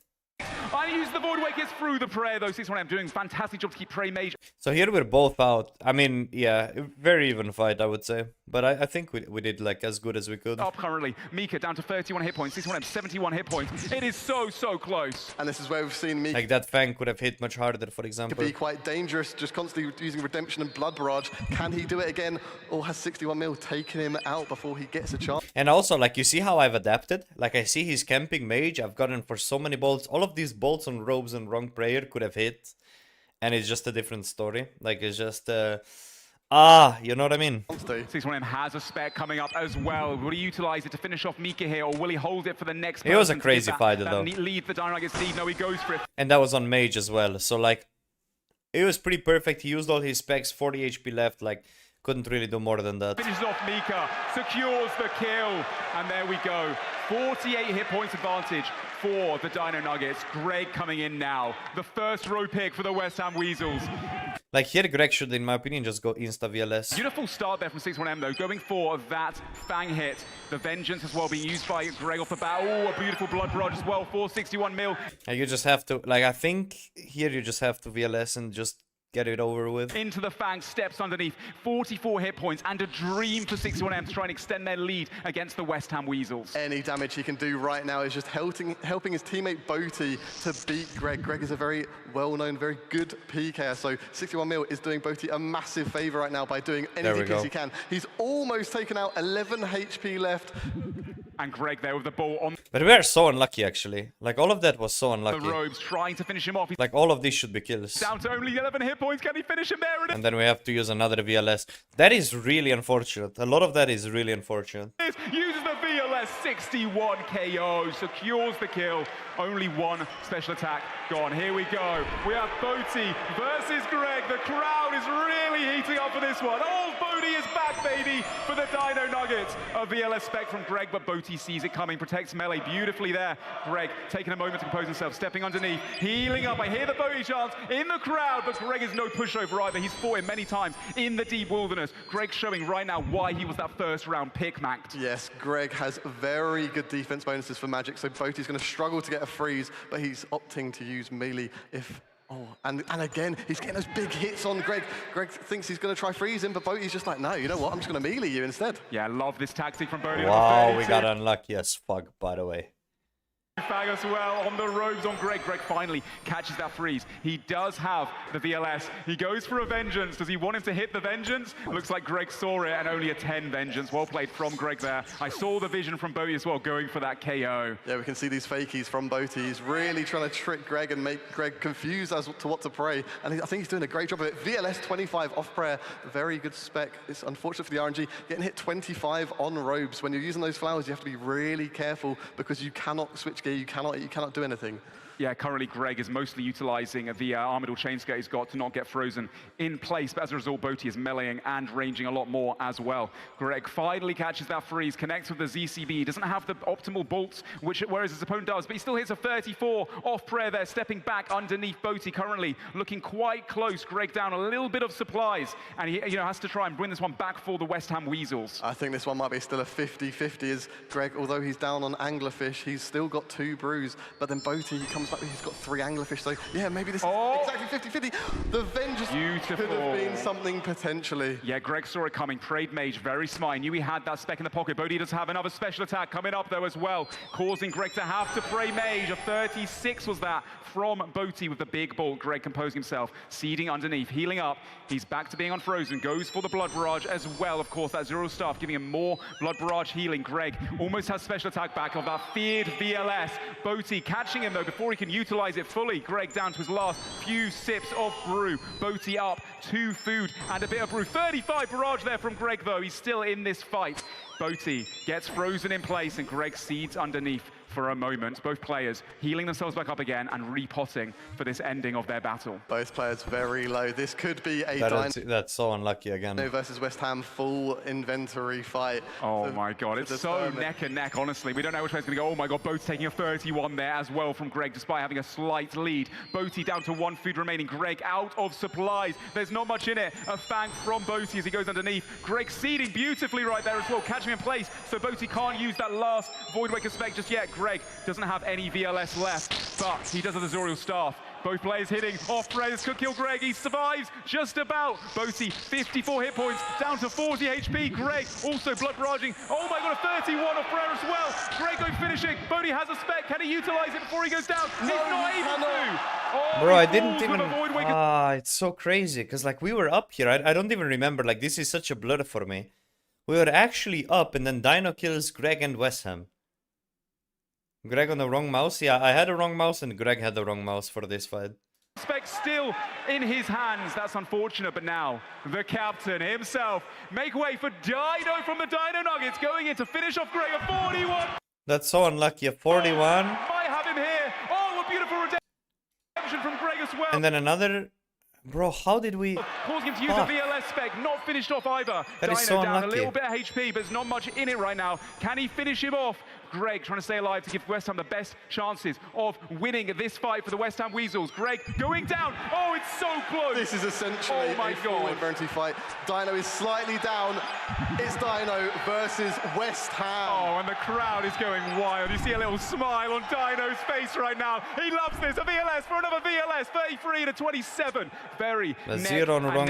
I use the Void Wakers through the prayer though. 61M doing a fantastic job to keep Prey Mage. So here we're both out. I mean, yeah, very even fight, I would say. But I think we did like as good as we could. Up currently. Mika down to 31 hit points. 61M 71 hit points. It is so close. And this is where we've seen Mika... Like that Fang could have hit much harder, for example. Could be quite dangerous, just constantly using Redemption and Blood Barrage. Can he do it again? Or has 61 mil taken him out before he gets a chance? And also, like, you see how I've adapted? Like, I see he's camping mage. I've gotten for so many bolts. All of these bolts on robes and wrong prayer could have hit. And it's just a different story. Like, it's just... you know what I mean? 61M has a spec coming up as well. Will he utilize it to finish off Mika here, or will he hold it for the next It was a crazy fight, though. Lead the Dino Nuggets lead. No, he goes for it. And that was on mage as well. So, like, it was pretty perfect. He used all his specs, 40 HP left. Like, couldn't really do more than that. Finishes off Mika, secures the kill. And there we go. 48 hit points advantage for the Dino Nuggets. Greg coming in now. The first row pick for the West Ham Weasels. Like here, Greg should, in my opinion, just go insta VLS. Beautiful start there from 61M though, going for that Fang hit. The Vengeance as well being used by Greg off the bat. Oh, a beautiful Blood Barrage as well for 61 mil. And you just have to, like, I think here you just have to VLS and just get it over with. Into the Fang, steps underneath, 44 hit points, and a dream for 61M to try and extend their lead against the West Ham Weasels. Any damage he can do right now is just helping his teammate Boaty to beat Greg. Greg is a very well-known, very good PKer, so 61 mil is doing Boaty a massive favor right now by doing any DPS he can. He's almost taken out 11 HP left. And Greg there with the ball on. But we are so unlucky, actually. Like, all of that was so unlucky. The Robes trying to finish him off. Like, all of these should be kills. Down to only 11 hit points. Can he finish him there? And then we have to use another VLS. That is really unfortunate. A lot of that is really unfortunate. Uses the VLS, 61 KO, secures the kill. Only one special attack gone. Here we go. We have Boaty versus Greg. The crowd is really heating up for this one. Oh, Boaty is back, baby, for the Dino Nuggets. A VLS spec from Greg, but Boaty sees it coming, protects melee beautifully there. Greg taking a moment to compose himself, stepping underneath, healing up. I hear the Boaty chants in the crowd, but Greg is no pushover either. He's fought him many times in the deep wilderness. Greg showing right now why he was that first round pick, Mact. Yes, Greg has very good defense bonuses for Magic, so Boaty's going to struggle to get a freeze, but he's opting to use melee if... Oh, and again, he's getting those big hits on Greg. Greg thinks he's going to try freeze him, but Boaty's just like, no, you know what? I'm just going to melee you instead. Yeah, I love this tactic from Boaty. Wow, we got unlucky as fuck, by the way. Fang as well on the Robes on Greg. Greg finally catches that freeze. He does have the VLS. He goes for a Vengeance. Does he want him to hit the Vengeance? Looks like Greg saw it and only a 10 Vengeance. Well played from Greg there. I saw the vision from Boaty as well, going for that KO. Yeah, we can see these fakies from Boaty. He's really trying to trick Greg and make Greg confused as to what to pray. And I think he's doing a great job of it. VLS 25 off prayer, very good spec. It's unfortunate for the RNG. Getting hit 25 on Robes. When you're using those flowers, you have to be really careful because you cannot switch gear. You cannot do anything. Yeah, currently Greg is mostly utilizing the Armador chain skirt he's got to not get frozen in place, but as a result, Boaty is meleeing and ranging a lot more as well. Greg finally catches that freeze, connects with the ZCB. He doesn't have the optimal bolts, whereas his opponent does, but he still hits a 34 off prayer there, stepping back underneath Boaty, currently looking quite close. Greg down a little bit of supplies, and he has to try and bring this one back for the West Ham Weasels. I think this one might be still a 50-50 as Greg, although he's down on Anglerfish, he's still got 2 brews, but then Boaty, he comes back, he's got 3 Anglerfish, so yeah, maybe this is exactly 50-50. The Vengeance could have been something potentially. Yeah, Greg saw it coming. Prayed Mage, very smart. Knew he had that spec in the pocket. Boaty does have another special attack coming up though as well, causing Greg to have to pray Mage. A 36 was that from Boaty with the big ball. Greg composing himself, seeding underneath, healing up. He's back to being unfrozen, goes for the Blood Barrage as well. Of course, that Zero Staff giving him more Blood Barrage healing. Greg almost has special attack back of that feared VLS. Boaty catching him though before he can utilize it fully. Greg down to his last few sips of brew. Boaty up 2 food and a bit of brew. 35 barrage there from Greg though. He's still in this fight. Boaty gets frozen in place and Greg seeds underneath for a moment. Both players healing themselves back up again and repotting for this ending of their battle. Both players very low. This could be a that's so unlucky again. Versus West Ham full inventory fight. Oh my god, it's so neck and neck, honestly. We don't know which way's going to go. Oh my god, both taking a 31 there as well from Greg, despite having a slight lead. Boaty down to 1 food remaining. Greg out of supplies. There's not much in it. A Fang from Boaty as he goes underneath. Greg seeding beautifully right there as well, catching him in place, so Boaty can't use that last Voidwaker spec just yet. Greg doesn't have any VLS left, but he does have the Zorial Staff. Both players hitting off prayer. This could kill Greg. He survives just about. Boaty, 54 hit points, down to 40 HP. Greg also blood barraging. Oh my god, a 31 off prayer as well. Greg going finishing. Boaty has a spec. Can he utilize it before he goes down? He's not able to. Oh, bro, I didn't even... it's so crazy, because like we were up here. I don't even remember. Like this is such a blur for me. We were actually up, and then Dino kills Greg and West Ham. Greg on the wrong mouse? Yeah, I had the wrong mouse and Greg had the wrong mouse for this fight. Spec still in his hands. That's unfortunate, but now the captain himself make way for Dino from the Dino Nuggets, going in to finish off Greg at 41. That's so unlucky, a 41. Might have him here. Oh, a beautiful redemption from Greg as well. And then another... Bro, how did we... Causing him to use a VLS spec, not finished off either. That Dino is so down unlucky. a little bit of HP, but there's not much in it right now. Can he finish him off? Greg trying to stay alive to give West Ham the best chances of winning this fight for the West Ham Weasels. Greg going down. Oh, it's so close. This is essentially a full inventory fight. Dino is slightly down. It's Dino versus West Ham. Oh, and the crowd is going wild. You see a little smile on Dino's face right now. He loves this. A VLS for another VLS. 33-27. Very zero on wrong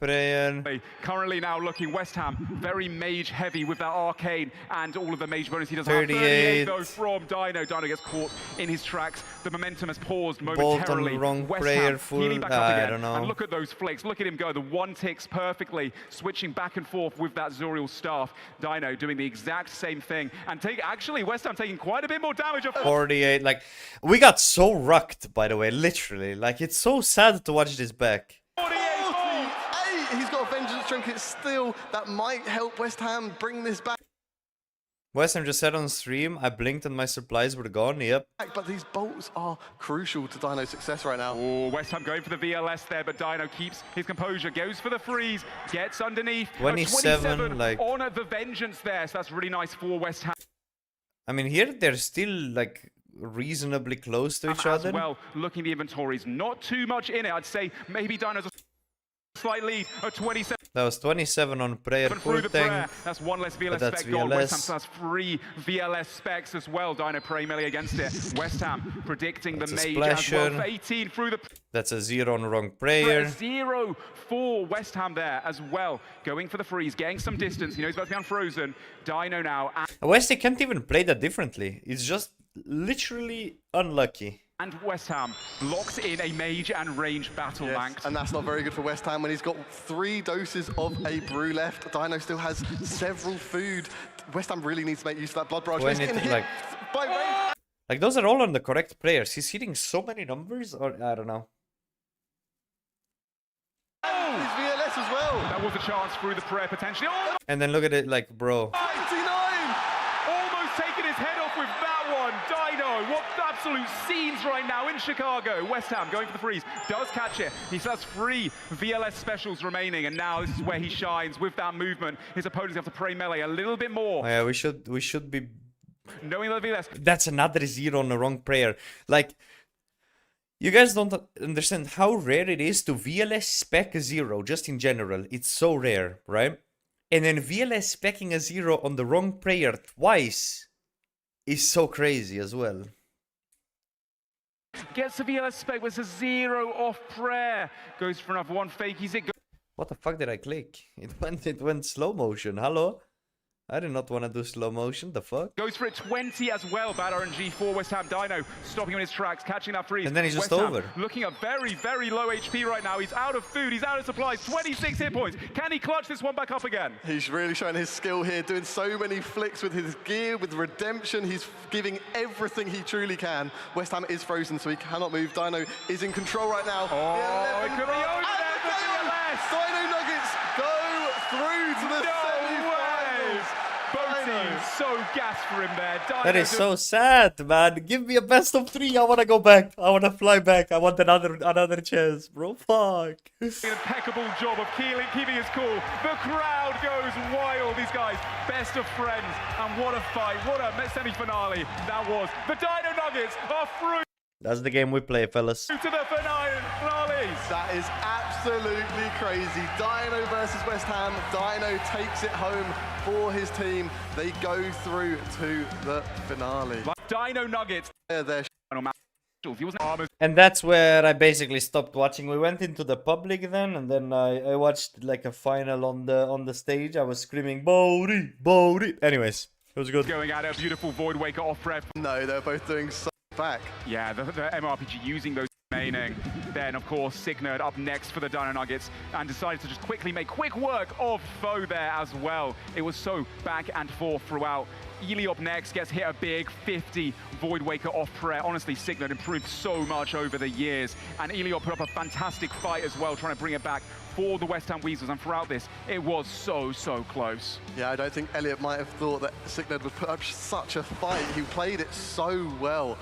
player. Currently now looking West Ham very mage heavy with that arcane and all of the mage bonus he does have. 38 though from Dino. Dino gets caught in his tracks. The momentum has paused Bolt momentarily. on wrong West player Ham full. healing back up again. I don't know. And look at those flicks. Look at him go. The one ticks perfectly, switching back and forth with that Zuriel staff. Dino doing the exact same thing. And actually West Ham taking quite a bit more damage. 48. Like, we got so rucked, by the way, literally. Like, it's so sad to watch this back. 48. He's got a vengeance trinket still. That might help West Ham bring this back. West Ham just said on stream, I blinked and my supplies were gone. Yep. But these bolts are crucial to Dino's success right now. Oh, West Ham going for the VLS there, but Dino keeps his composure, goes for the freeze, gets underneath. 27 like... on the vengeance there, so that's really nice for West Ham. I mean, here they're still, like, reasonably close to each other. Well, looking at the inventories, not too much in it. I'd say maybe Dino's a slight lead of 27. That was 27 on prayer full thing. That's one less VLS spec gone. West Ham has 3 VLS specs as well. Dino Prey melee against it. West Ham predicting the mage as well. 18 through the... That's a 0 on wrong prayer. 0 for West Ham there as well. Going for the freeze, getting some distance. He knows about to be unfrozen. Dino now. West Ham can't even play that differently. It's just literally unlucky. And West Ham locks in a mage and range battle ranked. And that's not very good for West Ham when he's got 3 doses of a brew left. Dino still has several food. West Ham really needs to make use of that blood barrage. Like those are all on the correct players. He's hitting so many numbers, or I don't know. Oh, his VLS as well. That was a chance through the prayer potentially. Oh, and then look at it, like, bro. 99! Almost taking his head off with that one. Dino, what absolute scenes right now in Chicago. West Ham going for the freeze, does catch it. He still has 3 VLS specials remaining, and now this is where he shines with that movement. His opponents have to pray melee a little bit more. Oh, yeah, we should be knowing the VLS. That's another 0 on the wrong prayer. Like, you guys don't understand how rare it is to VLS spec a 0, just in general. It's so rare, right? And then VLS specking a 0 on the wrong prayer twice is so crazy as well. Gets the VLS spec with a 0 off prayer. Goes for another one fake. What the fuck did I click? It went slow motion. Hello? I did not want to do slow motion. The fuck? Goes for it 20 as well. Bad RNG for West Ham. Dino stopping on his tracks, catching that freeze. And then he's just West over. Ham looking at very, very low HP right now. He's out of food. He's out of supplies. 26 hit points. Can he clutch this one back up again? He's really showing his skill here, doing so many flicks with his gear, with redemption. He's giving everything he truly can. West Ham is frozen, so he cannot move. Dino is in control right now. Oh, it could be over there for VLS. Dino Nuggets go through to the semi-finals. Both teams so gassed for him there. Dino that is so sad, man. Give me a best of 3. I want to go back. I want to fly back. I want another chance, bro. Fuck. An impeccable job of keeping his cool. The crowd goes wild. These guys, best of friends. And what a fight. What a semi-finale that was. The Dino Nuggets are through. That's the game we play, fellas. To the finale. That is absolutely crazy. Dino versus West Ham. Dino takes it home for his team. They go through to the finale. Dino Nuggets. And that's where I basically stopped watching. We went into the public then, and then I watched like a final on the stage. I was screaming, Bodhi, Bodhi. Anyways, it was good. Going at a beautiful Void Waker off ref. No, they're both doing so back. Yeah, the MRPG using those remaining. Then, of course, Signerd up next for the Dino Nuggets and decided to just quickly make quick work of Foe there as well. It was so back and forth throughout. Ely up next gets hit a big 50 Void Waker off prayer. Honestly, Signerd improved so much over the years. And Ely put up a fantastic fight as well, trying to bring it back for the West Ham Weasels. And throughout this, it was so close. Yeah, I don't think Elliot might have thought that Signerd would put up such a fight. He played it so well.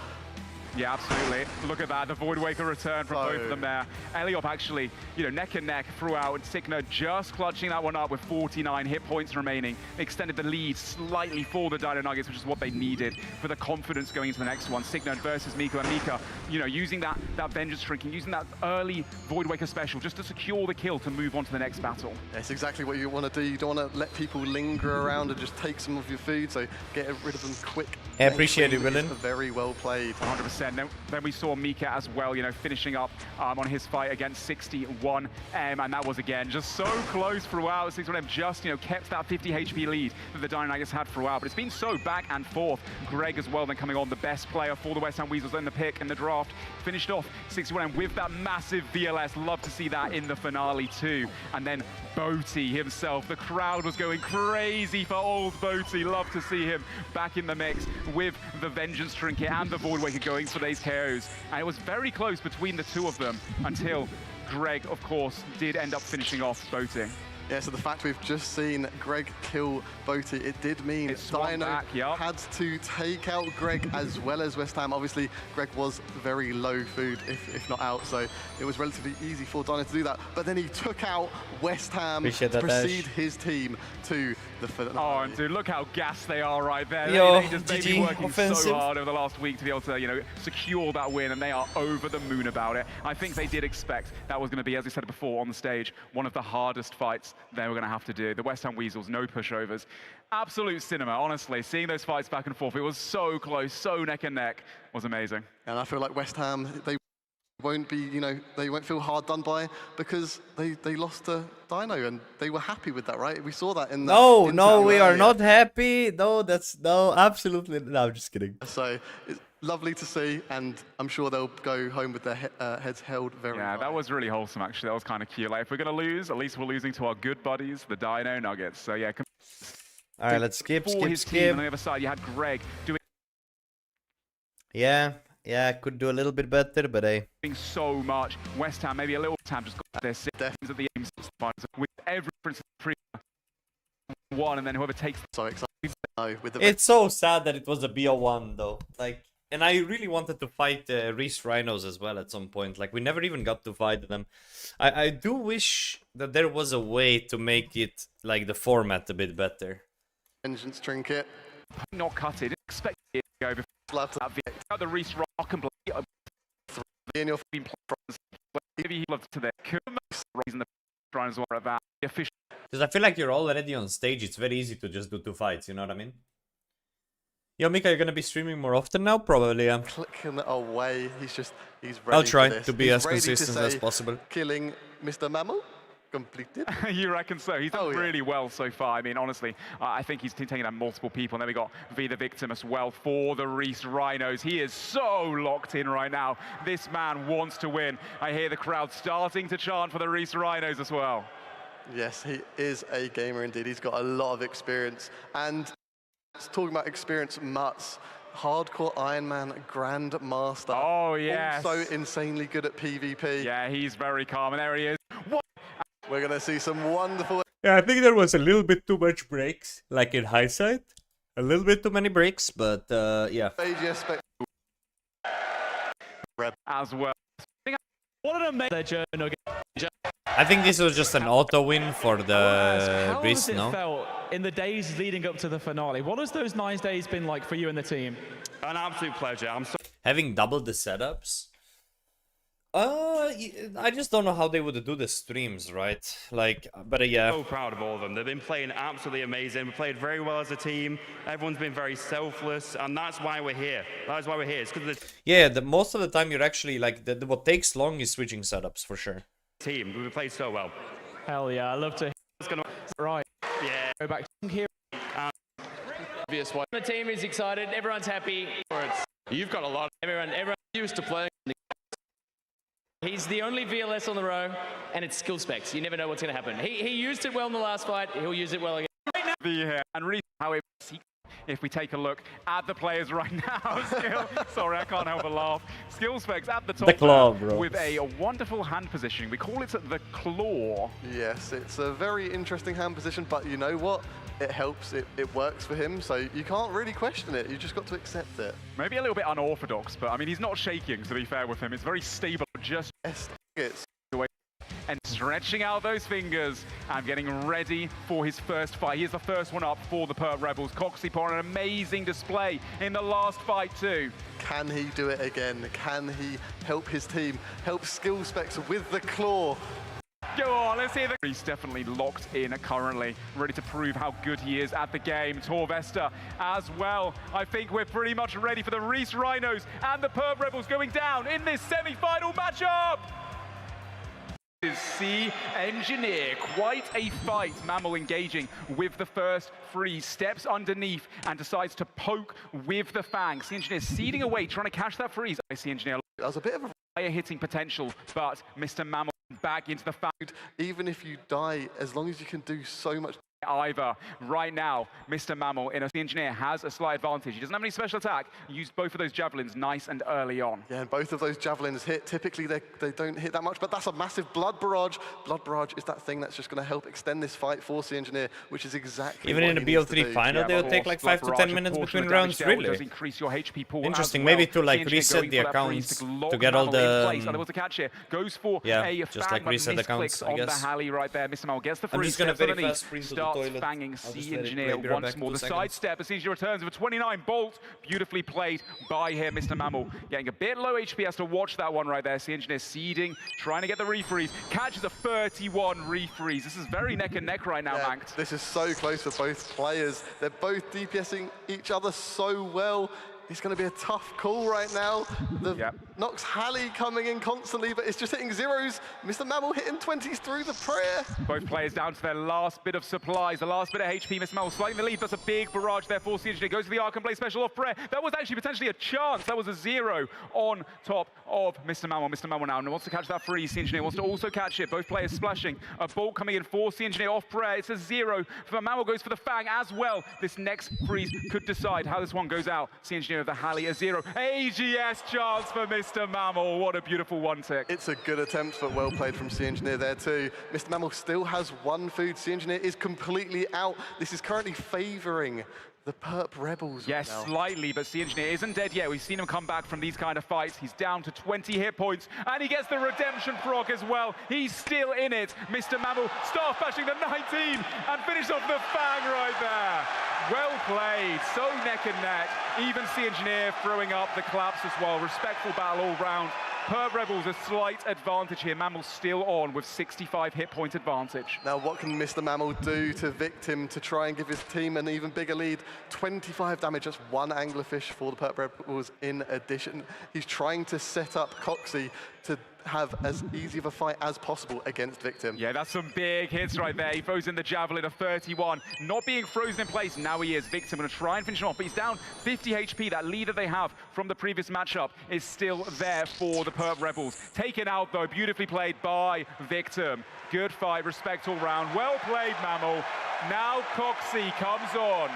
Yeah, absolutely. Look at that, the Void Waker return from both of them there. Eliop actually, you know, neck and neck throughout, and Signa just clutching that one up with 49 hit points remaining. Extended the lead slightly for the Dino Nuggets, which is what they needed for the confidence going into the next one. Signa versus MIKA, and MIKA, you know, using that Vengeance Shrinking, using that early Void Waker special just to secure the kill to move on to the next battle. That's exactly what you want to do. You don't want to let people linger around and just take some of your food, so get rid of them quick. I appreciate it, Villain. Very well played. 100%. Then we saw MIKA as well, you know, finishing up on his fight against 61M, and that was again just so close throughout. 61M just, you know, kept that 50 HP lead that the Dino Nuggets had throughout, but it's been so back and forth. Greg as well then coming on, the best player for the West Ham Weasels in the pick in the draft, finished off 61M with that massive VLS. Love to see that in the finale too. And then Boaty himself, the crowd was going crazy for old Boaty. Love to see him back in the mix with the Vengeance Trinket and the Void Waker going for these KOs. And it was very close between the two of them until Greg, of course, did end up finishing off Boaty. Yeah, so the fact we've just seen Greg kill Boaty, it did mean Dino had to take out Greg as well as West Ham. Obviously, Greg was very low food, if not out, so it was relatively easy for Dino to do that. But then he took out West Ham to precede his team to the finale. Oh, and dude, look how gassed they are right there. Yo, they've been working offensive. so hard over the last week to be able to, you know, secure that win, and they are over the moon about it. I think they did expect that was going to be, as we said before on the stage, one of the hardest fights they were going to have to do. The West Ham Weasels, no pushovers. Absolute cinema, honestly. Seeing those fights back and forth, it was so close, so neck and neck, was amazing. And I feel like West Ham, they won't be, you know, they won't feel hard done by because they lost to Dino and they were happy with that, right? We saw that in the No, we are not happy. No, absolutely. No, I'm just kidding. So it's lovely to see, and I'm sure they'll go home with their heads held very high. Yeah, that was really wholesome, actually. That was kind of cute. Like, if we're going to lose, at least we're losing to our good buddies, the Dino Nuggets. So, yeah. All right, let's skip. On the other side, you had Greg doing... Yeah, could do a little bit better, but doing so much. West Ham, maybe a little time, just got their systems at the aim with every one, and then whoever takes... So excited. It's so sad that it was a BO1, though. Like... And I really wanted to fight Reese Rhinos as well at some point. Like, we never even got to fight them. I do wish that there was a way to make it, like, the format a bit better. Vengeance Trinket. Not cut it. Expect it to go before that the Reese Rock and play. Maybe he loves to their reason the Rhinos were about the official. Because I feel like you're already on stage. It's very easy to just do 2 fights, you know what I mean? Yo, Mika, you're gonna be streaming more often now? Probably, yeah. Clicking away. He's ready. I'll try for this. to be as consistent as possible. Killing Mr. Mammal. Completed. You reckon so? He's done really well so far. I mean, honestly, I think he's taking out multiple people. And then we got V the Victim as well for the Reese Rhinos. He is so locked in right now. This man wants to win. I hear the crowd starting to chant for the Reese Rhinos as well. Yes, he is a gamer indeed. He's got a lot of experience. And talking about experience, Mutz, hardcore Iron Man Grandmaster. Oh, yes. Also insanely good at PvP. Yeah, he's very calm. And there he is. What? We're going to see some wonderful... Yeah, I think there was a little bit too much breaks, like in hindsight. A little bit too many breaks, but yeah. As well. What an amazing I think this was just an auto win for the Reese, no? Felt in the days leading up to the finale? What has those 9 days been like for you and the team? An absolute pleasure. I'm so having doubled the setups. I just don't know how they would do the streams, right? Like, but yeah. So proud of all of them. They've been playing absolutely amazing. We played very well as a team. Everyone's been very selfless, and that's why we're here. That's why we're here. It's because the most of the time you're actually like what takes long is switching setups for sure. Team, we played so well. Hell yeah, I love to. It's gonna right. Yeah. Go back to here. Obvious one. The team is excited. Everyone's happy. You've got a lot. Everyone used to playing. He's the only VLS on the row, and it's skill specs. You never know what's going to happen. He used it well in the last fight. He'll use it well again. And really, however, if we take a look at the players right now, sorry, I can't help but laugh. Skill specs at the top the claw, bro. With a wonderful hand positioning. We call it the claw. Yes, it's a very interesting hand position, but you know what? it helps, it works for him, so you can't really question it. You just got to accept it. Maybe a little bit unorthodox, but I mean, he's not shaking, to be fair with him. It's very stable, just and stretching out those fingers and getting ready for his first fight. Here's the first one up for the Perp Rebels. Coxie put on an amazing display in the last fight too. Can he do it again? Can he help his team, help Skill Specs with the claw? Go on, let's hear the... He's definitely locked in currently, ready to prove how good he is at the game. Torvesta as well. I think we're pretty much ready for the Reese Rhinos and the Perp Rebels going down in this semi-final matchup. C Engineer, quite a fight. Mammal engaging with the first freeze, steps underneath and decides to poke with the fang. C Engineer seeding away, trying to catch that freeze. I see Engineer. That was a bit of a higher hitting potential, but Mr. Mammal back into the fang. Even if you die, as long as you can do so much. Either right now, Mr. Mammal in a Engineer has a slight advantage. He doesn't have any special attack. He used both of those javelins nice and early on. Yeah, and both of those javelins hit. Typically, they don't hit that much, but that's a massive blood barrage. Blood barrage is that thing that's just going to help extend this fight for C Engineer, which is exactly even what in a he needs BO3 to do. final, they'll take like 5 to 10 minutes between rounds, really. Does increase your HP pool Interesting, well. maybe to like CNGNer reset the accounts to get all the able to catch it. Goes for yeah, just like reset accounts, I guess. On the Halley right there. Mr. Mammal gets the I'm free just gonna very underneath, fast sprint to the starts toilet. banging C Engineer once more. The sidestep as C Engineer returns with a 29 bolt. Beautifully played by here, Mr. Mammal. Getting a bit low HP, has to watch that one right there. C Engineer seeding, trying to get the refreeze. Catches a 31 refreeze. This is very neck and neck right now, Pact. This is so close for both players. They're both DPSing each other so well. It's going to be a tough call right now. The Nox Halley coming in constantly, but it's just hitting zeros. Mr. Mammal hitting 20s through the prayer. Both players down to their last bit of supplies, the last bit of HP. Mr. Mammal slightly in the lead. That's a big barrage there for C Engineer. Goes to the arc and play special off prayer. That was actually potentially a chance. That was a 0 on top of Mr. Mammal. Mr. Mammal now wants to catch that free. C Engineer wants to also catch it. Both players splashing. A bolt coming in for C Engineer off prayer. It's a 0. Mammal goes for the fang as well. This next freeze could decide how this one goes out. C Engineer of the Halley a 0. AGS chance for Mr. Mammal. What a beautiful one tick. It's a good attempt, but well played from C Engineer there too. Mr. Mammal still has one food. C Engineer is completely out. This is currently favoring the Perp Rebels. Yes, right now. slightly, but C Engineer isn't dead yet. We've seen him come back from these kind of fights. He's down to 20 hit points, and he gets the redemption proc as well. He's still in it. Mr. Mammal staff bashing the 19 and finish off the fang right there. Well played, so neck and neck. Even C Engineer throwing up the claps as well. Respectful battle all round. Perp Rebels a slight advantage here. Mammal still on with 65 hit point advantage. Now what can Mr. Mammal do to Victim to try and give his team an even bigger lead? 25 damage, just one anglerfish for the Perp Rebels in addition. He's trying to set up Coxie to have as easy of a fight as possible against Victim. Yeah, that's some big hits right there. He throws in the javelin of 31. Not being frozen in place, now he is. Victim going to try and finish him off, but he's down 50 HP. That lead that they have from the previous matchup is still there for the Perp Rebels. Taken out though, beautifully played by Victim. Good fight, respect all round. Well played, Mammal. Now Coxie comes on.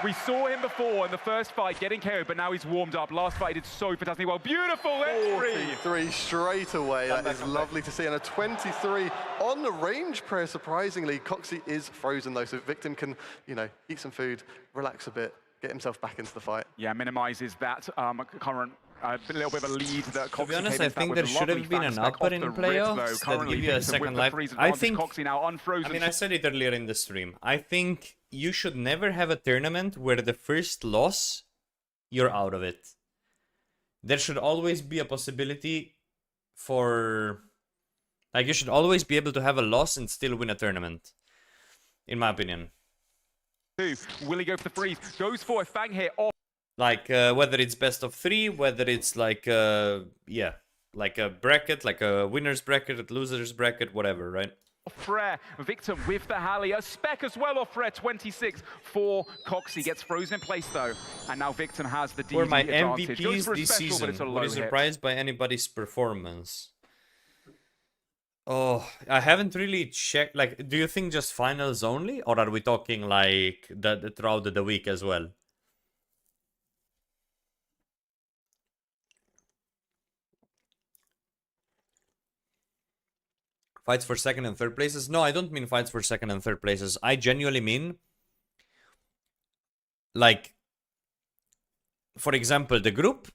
We saw him before in the first fight getting KO'd, but now he's warmed up. Last fight he did so fantastically well. Beautiful entry! 43 straight away. That is lovely to see. And a 23 on the range prayer, surprisingly. Coxie is frozen though, so Victim can, you know, eat some food, relax a bit, get himself back into the fight. Yeah, minimizes that current a little bit of a lead that Coxie. To be honest, I think there should have been an upper in playoffs that give you a second life. I think, now unfrozen. I mean, I said it earlier in the stream. I think you should never have a tournament where the first loss, you're out of it. There should always be a possibility for... Like, you should always be able to have a loss and still win a tournament. In my opinion. Will he go for the freeze? Goes for a fang hit off. Like, whether it's best of 3, whether it's like, yeah, like a bracket, like a winner's bracket, a loser's bracket, whatever, right? Frere, Victim with the Halley, a spec as well off Frere, 26 for Coxie, gets frozen in place though, and now Victim has the DD Or my advantage. MVPs this season, were you surprised by anybody's performance? Oh, I haven't really checked, like, do you think just finals only, or are we talking like throughout the week as well? Fights for second and third places? No, I don't mean fights for second and third places. I genuinely mean like, for example, the group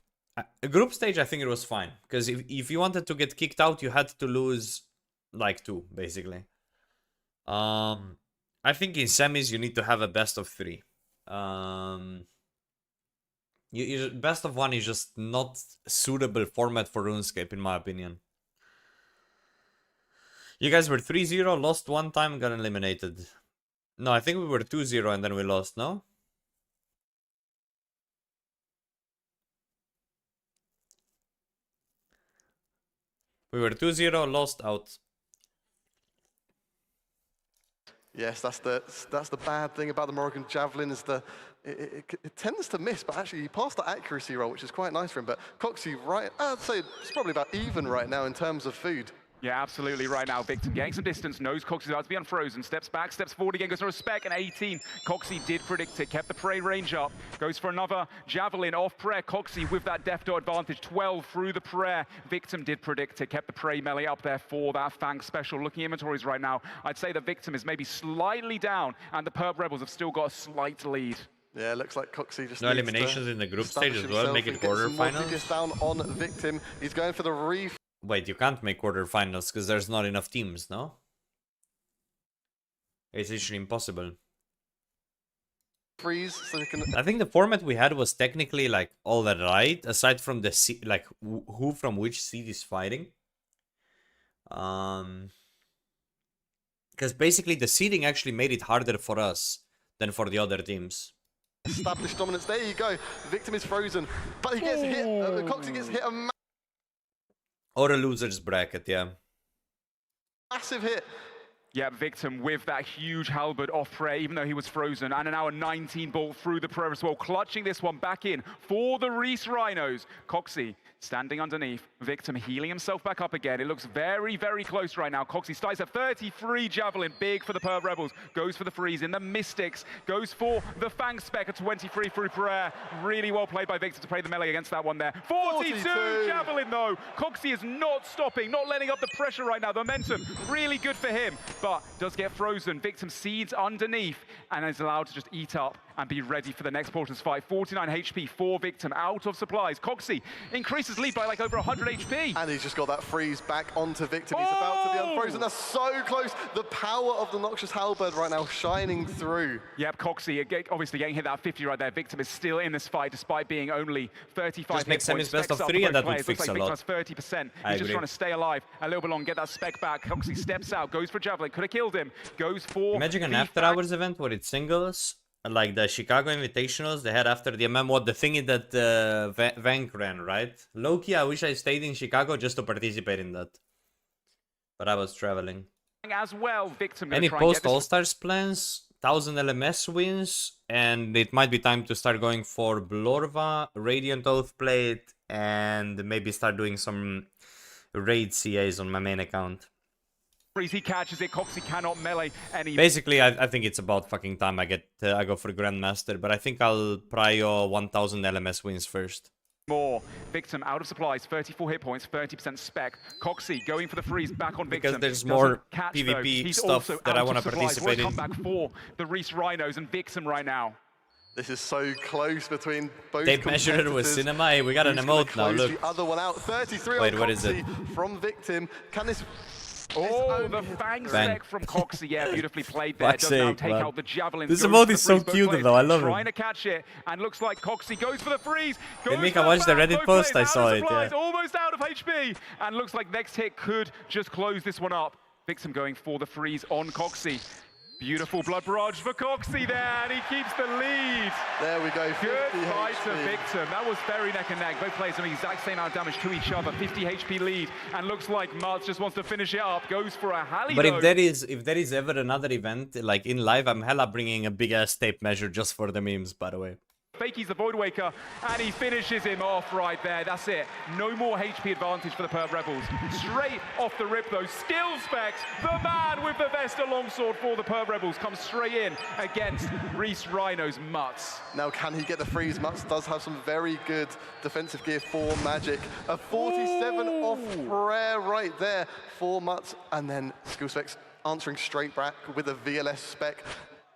stage, I think it was fine. Because if you wanted to get kicked out, you had to lose, like, 2, basically. I think in semis, you need to have a best of 3. Best of 1 is just not suitable format for RuneScape, in my opinion. You guys were 3-0, lost 1 time, got eliminated. No, I think we were 2-0 and then we lost, no? We were 2-0, lost out. Yes, that's the bad thing about the Morrigan Javelin is it tends to miss, but actually he passed the accuracy roll, which is quite nice for him. But Coxie, right, I'd say it's probably about even right now in terms of food. Yeah, absolutely right now. Victim getting some distance, knows Coxie's about to be unfrozen, steps back, steps forward again, goes for a spec, and 18. Coxie did predict it, kept the prey range up, goes for another Javelin off prayer. Coxie with that death dot advantage, 12 through the prayer. Victim did predict it, kept the prey melee up there for that Fang special. Looking at inventories right now, I'd say the Victim is maybe slightly down, and the Perp Rebels have still got a slight lead. Yeah, it looks like Coxie just no eliminations in the group stage as well, make it quarterfinals. Down on Victim, he's going for the reef. Wait, you can't make quarterfinals because there's not enough teams, no? It's literally impossible. Freeze, so you can... I think the format we had was technically like all right, aside from the like who from which seed is fighting. Because basically the seeding actually made it harder for us than for the other teams. Established dominance. There you go. Victim is frozen, but he gets hit. Coxie gets hit a or a loser's bracket, yeah. massive hit. Yeah, Victim with that huge halberd off prey, even though he was frozen, and now a 19 bolt through the prayer as well, clutching this one back in for the Reese Rhinos. Coxie standing underneath, Victim healing himself back up again. It looks very, very close right now. Coxie starts at 33 Javelin, big for the Perp Rebels, goes for the freeze in the Mystics, goes for the Fang Spec at 23 through prayer. Really well played by Victim to play the melee against that one there. 42 Javelin though. Coxie is not stopping, not letting up the pressure right now. The momentum, really good for him, but does get frozen. Victim seeds underneath and is allowed to just eat up and be ready for the next portion's fight. 49 HP for Victim, out of supplies. Coxie increases lead by like over 100 HP. And he's just got that freeze back onto Victim. He's about to be unfrozen. That's so close. The power of the Noxious Halberd right now shining through. Yep, Coxie obviously getting hit that 50 right there. Victim is still in this fight despite being only 35 just make hit points. semis best of 3 and that would fix like a lot. Victim has 30%. He's just trying to stay alive a little bit long, get that spec back. Coxie steps out, goes for Javelin, could have killed him, goes for... Imagine an after hours event where it's singles, like the Chicago Invitationals they had after the MMOD, the thingy that Vank ran, right? Low-key, I wish I stayed in Chicago just to participate in that. But I was traveling. As well, Victim any post Allstars plans? 1000 LMS wins, and it might be time to start going for Blorva, Radiant Oathplate, and maybe start doing some raid CAs on my main account. He catches it, Coxie cannot melee any. Basically, I think it's about fucking time I go for Grandmaster, but I think I'll prio 1000 LMS wins first. More. Victim out of supplies, 34 hit points, 30% spec. Coxie going for the freeze back on Victim. Because there's more PvP stuff that I want to participate in. Come back for the Reese Rhinos and Victim right now. This is so close between both. They've measured it with cinema. Hey, we got an emote now. Look. The other one out. 33 Wait, on what is it? From Victim. Can this? Oh, the Fang Spec from Coxie. Yeah, beautifully played there. Does now take out the Javelin. This emote is so cute though. I love it. Trying to catch it, and looks like Coxie goes for the freeze. Hey, Mika, watch the Reddit post. I saw it. Yeah. Almost out of HP, and looks like next hit could just close this one up. Victim going for the freeze on Coxie. Beautiful blood barrage for Coxie there, and he keeps the lead. There we go. Good fight to Victim. That was very neck and neck. Both players have the exact same amount of damage to each other. 50 HP lead, and looks like Mats just wants to finish it up. Goes for a Halley. But if there is ever another event like in live, I'm hella bringing a big ass tape measure just for the memes. By the way. Fakey's the Void Waker, and he finishes him off right there. That's it. No more HP advantage for the Perp Rebels. Straight off the rip, though. Skill specs. The man with the Vesta Longsword for the Perp Rebels comes straight in against Reese Rhinos Mutts. Now, can he get the freeze? Mutts does have some very good defensive gear for Magic. A 47 off prayer right there for Mutts, and then skill specs answering straight back with a VLS spec.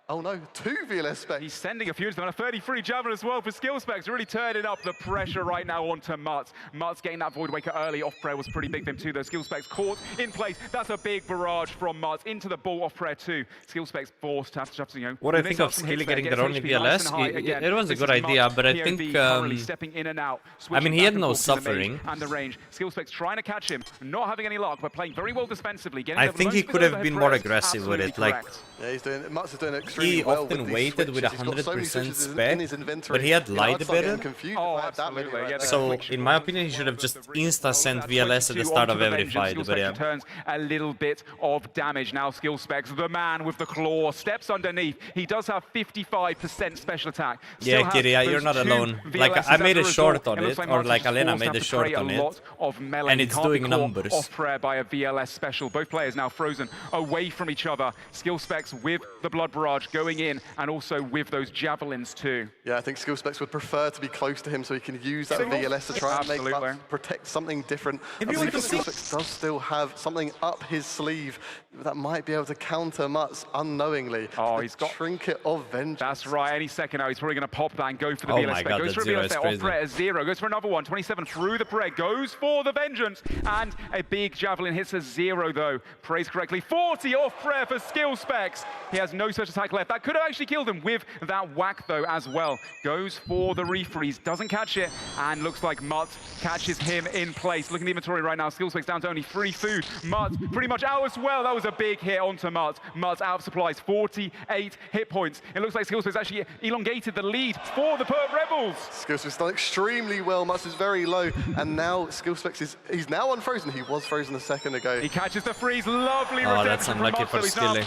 Oh no, 2 VLS specs. He's sending a few of them, and a 33 javelin as well for skill specs, really turning up the pressure right now onto Mutz. Mutz getting that Void Waker early, off prayer was pretty big for him too, though. Skill specs caught in place. That's a big barrage from Mutz into the ball off prayer too. Skill specs forced to have to, you know. What I think of Skilly getting their only VLS, it was a good idea, but I think, stepping in and out, I mean, he had no suffering. And the range. Skill specs trying to catch him, not having any luck, but playing very well defensively. I think he could have been more aggressive with it. Like, yeah, Mutz is doing extremely well. He often waited with 100% spec, but he had light better. Oh, absolutely. Yeah, so, in my opinion, he should have just insta-sent VLS at the start of every fight. But yeah. Turns a little bit of damage. Now skill specs, the man with the claw, steps underneath. He does have 55% special attack. Yeah, Kitty, you're not alone. Like, I made a short on it, or like Alena made a short on it, and it's doing numbers. Off prayer by a VLS special. Both players now frozen away from each other. Skill specs with the blood barrage going in, and also with those javelins too. Yeah, I think skill specs would prefer to be close to him so he can use that VLS to try and make Mutz protect something different. I believe skill specs does still have something up his sleeve that might be able to counter Mutz unknowingly. Oh, he's got Trinket of Vengeance. That's right. Any second now, he's probably going to pop that and go for the VLS spec. Goes for a VLS spec, off prayer, 0. Goes for another one, 27 through the prayer. Goes for the Vengeance, and a big javelin hits a 0 though. Prays correctly. 40 off prayer for skill specs. He has no such attack left. That could have actually killed him with that whack though as well. Goes for the refreeze, doesn't catch it, and looks like Mutz catches him in place. Look at the inventory right now. Skill specs down to only 3 food. Mutz pretty much out as well. That was a big hit onto Mutz. Mutz out of supplies, 48 hit points. It looks like skill specs actually elongated the lead for the Perp Rebels. Skill specs done extremely well. Mutz is very low, and now skill specs he's now unfrozen. He was frozen a second ago. He catches the freeze. Lovely redemption. That's unlucky for Skilly.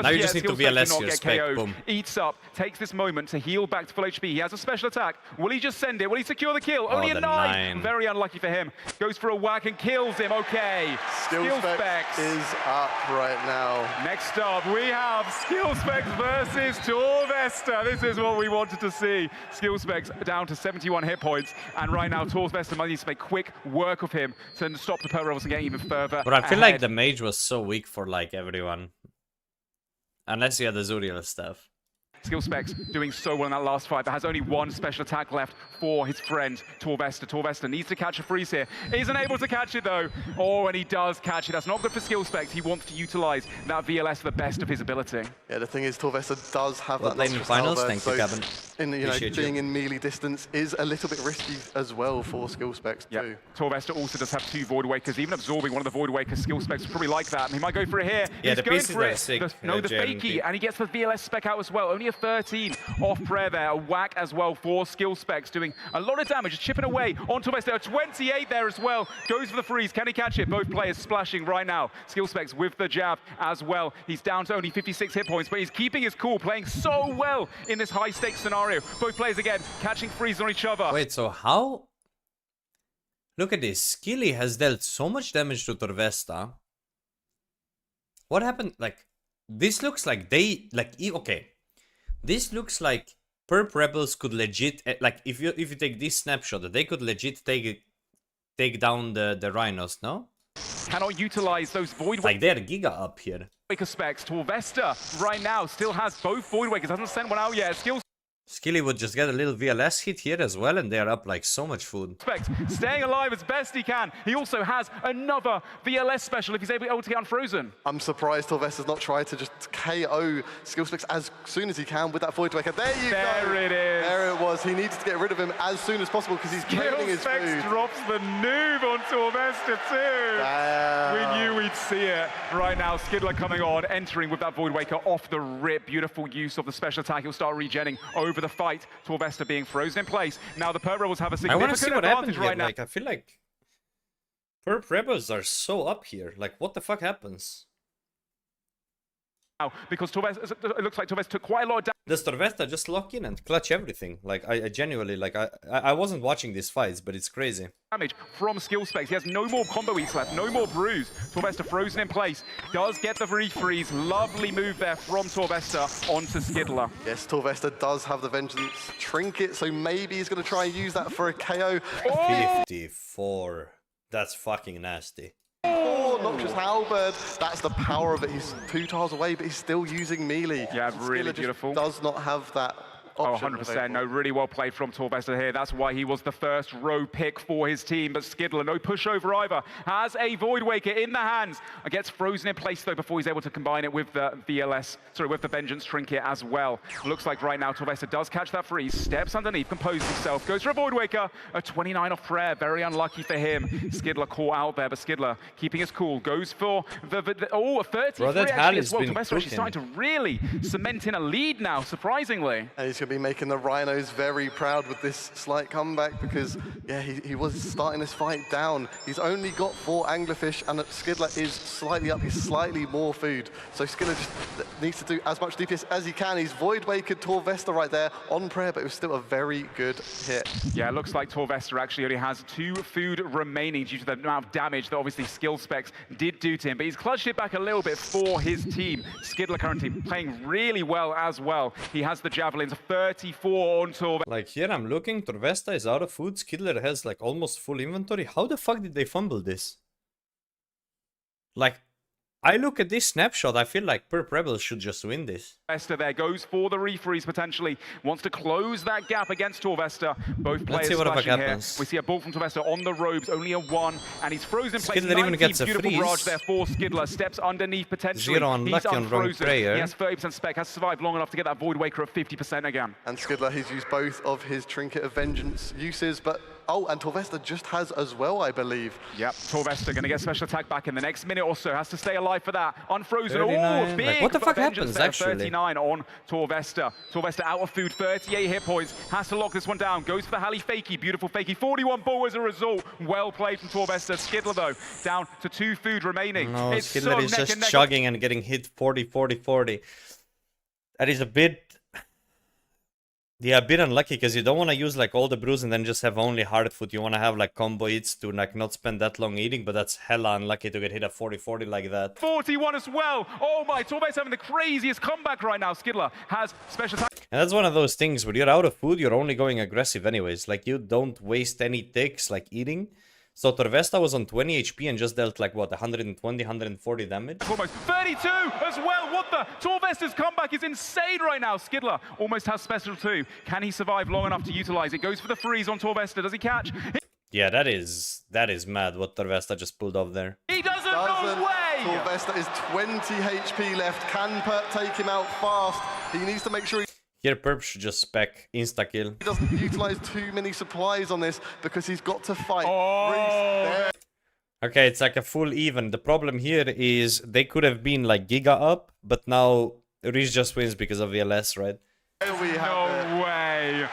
Now you just need to VLS your spec. Boom. Eats up, takes this moment to heal back to full HP. He has a special attack. Will he just send it? Will he secure the kill? Only a 9. Very unlucky for him. Goes for a whack and kills him. Okay. Skill specs is up right now. Next up, we have Skill specs versus Torvesta. This is what we wanted to see. Skill specs down to 71 hit points, and right now Torvesta might need to make quick work of him to stop the Perp Rebels and get even further. But I feel like the mage was so weak for like everyone, unless you had the Zuriel stuff. Skill specs doing so well in that last fight, but has only 1 special attack left for his friend Torvesta. Torvesta needs to catch a freeze here. Isn't able to catch it though. Oh, and he does catch it. That's not good for skill specs. He wants to utilize that VLS to the best of his ability. Yeah, the thing is, Torvesta does have that lane finals. Thank you, Kevin. Being in melee distance is a little bit risky as well for skill specs too. Torvesta also does have 2 Void Wakers, even absorbing one of the Void Wakers. Skill specs probably like that. And he might go for it here. Yeah, he's the going pieces for are it. sick. The fakie, and he gets the VLS spec out as well. Only a 13 off prayer there. A whack as well for skill specs, doing a lot of damage, just chipping away on Torvesta. 28 there as well. Goes for the freeze. Can he catch it? Both players splashing right now. Skill specs with the jab as well. He's down to only 56 hit points, but he's keeping his cool, playing so well in this high stakes scenario. Both players again catching freeze on each other. Wait, so how? Look at this. Skilly has dealt so much damage to Torvesta. What happened? Like, this looks like they okay. This looks like Perp Rebels could legit, like, if you take this snapshot, they could legit take down the Rhinos, no? Cannot utilize those Void Wakers. Like, they're Giga up here. Waker specs. Torvesta right now still has both Void Wakers. Hasn't sent one out yet. Skilly would just get a little VLS hit here as well, and they're up like so much food. Staying alive as best he can. He also has another VLS special if he's able to get unfrozen. I'm surprised Torvesta's not tried to just KO skill specs as soon as he can with that Void Waker. There you go. There it is. There it was. He needs to get rid of him as soon as possible because he's draining his food. Drops the noob on Torvesta too. We knew we'd see it. Right now, Skidler coming on, entering with that Void Waker off the rip. Beautiful use of the special attack. He'll start regenning over the fight. Torvesta being frozen in place. Now the Perp Rebels have a significant advantage right now. Like, I feel like Perp Rebels are so up here. Like, what the fuck happens? Because Torvesta, it looks like Torvesta took quite a lot of damage. Does Torvesta just lock in and clutch everything? Like, I genuinely, like, I wasn't watching these fights, but it's crazy. Damage from skill specs. He has no more combo eats left, no more bruise. Torvesta frozen in place. Does get the refreeze. Lovely move there from Torvesta onto Skidler. Yes, Torvesta does have the Vengeance Trinket, so maybe he's going to try and use that for a KO. 54. That's fucking nasty. 4 got Noxious Halberd. That's the power of it. He's 2 tiles away, but he's still using melee. Yeah, really beautiful. Does not have that. Oh, 100%. No, really well played from Torvesta here. That's why he was the first row pick for his team. But Skiddler, no pushover either, has a Void Waker in the hands. Gets frozen in place, though, before he's able to combine it with the with the Vengeance Trinket as well. Looks like right now Torvesta does catch that freeze, steps underneath, composes himself, goes for a Void Waker, a 29 off prayer. Very unlucky for him. Skiddler caught out there, but Skiddler keeping his cool, goes for a 33 Bro, that actually as well. been Torvesta actually starting to really cement in a lead now, surprisingly. And he's going to be making the Rhinos very proud with this slight comeback because, yeah, he was starting this fight down. He's only got 4 Anglerfish and Skiddler is slightly up. He's slightly more food. So Skiddler just needs to do as much DPS as he can. He's Void Wakered Torvesta right there on prayer, but it was still a very good hit. Yeah, it looks like Torvesta actually only has 2 food remaining due to the amount of damage that obviously skill specs did do to him, but he's clutched it back a little bit for his team. Skiddler currently playing really well as well. He has the Javelins, 34 on Torvesta. Like here I'm looking, Torvesta is out of food, Skiddler has like almost full inventory. How the fuck did they fumble this? Like, I look at this snapshot, I feel like Perp Rebels should just win this. Torvesta there goes for the refreeze potentially, wants to close that gap against Torvesta. Both players splashing here. We see a ball from Torvesta on the robes, only a 1, and he's frozen in place. Skiddler even gets a beautiful freeze. barrage there for Skiddler, steps underneath potentially. 0 unlucky on wrong prayer. He has 30% spec, has survived long enough to get that Void Waker at 50% again. And Skiddler, he's used both of his Trinket of Vengeance uses, but oh, and Torvesta just has as well, I believe. Yep, Torvesta going to get special attack back in the next minute or so. Has to stay alive for that. Unfrozen. 39. Oh, big like, what the fuck Vengeance happens, there, actually? 39 on Torvesta. Torvesta out of food, 38 hit points. Has to lock this one down. Goes for the Halley Fakey. Beautiful Fakey. 41 ball as a result. Well played from Torvesta. Skiddler, though, down to 2 food remaining. No, it's Skiddler so is neck just and neck. chugging and getting hit 40, 40, 40. That is a bit... Yeah, a bit unlucky because you don't want to use like all the brews and then just have only hard food. You want to have like combo eats to like not spend that long eating, but that's hella unlucky to get hit at 40-40 like that. 41 as well. Oh my, Torvesta having the craziest comeback right now. Skiddler has special attack. And that's one of those things where you're out of food, you're only going aggressive anyways. Like you don't waste any ticks like eating. So Torvesta was on 20 HP and just dealt like what, 120, 140 damage? Almost 32 as well. What the? Torvesta's comeback is insane right now. Skiddler almost has special too. Can he survive long enough to utilize it? Goes for the freeze on Torvesta. Does he catch? Yeah, that is mad what Torvesta just pulled off there. He doesn't, no way! Torvesta is 20 HP left. Can Perp take him out fast? He needs to make sure Here Perp should just spec insta-kill. he doesn't utilize too many supplies on this because he's got to fight. Oh. Okay, it's like a full even. The problem here is they could have been like Giga up, but now Reese just wins because of VLS, right? There we have No way.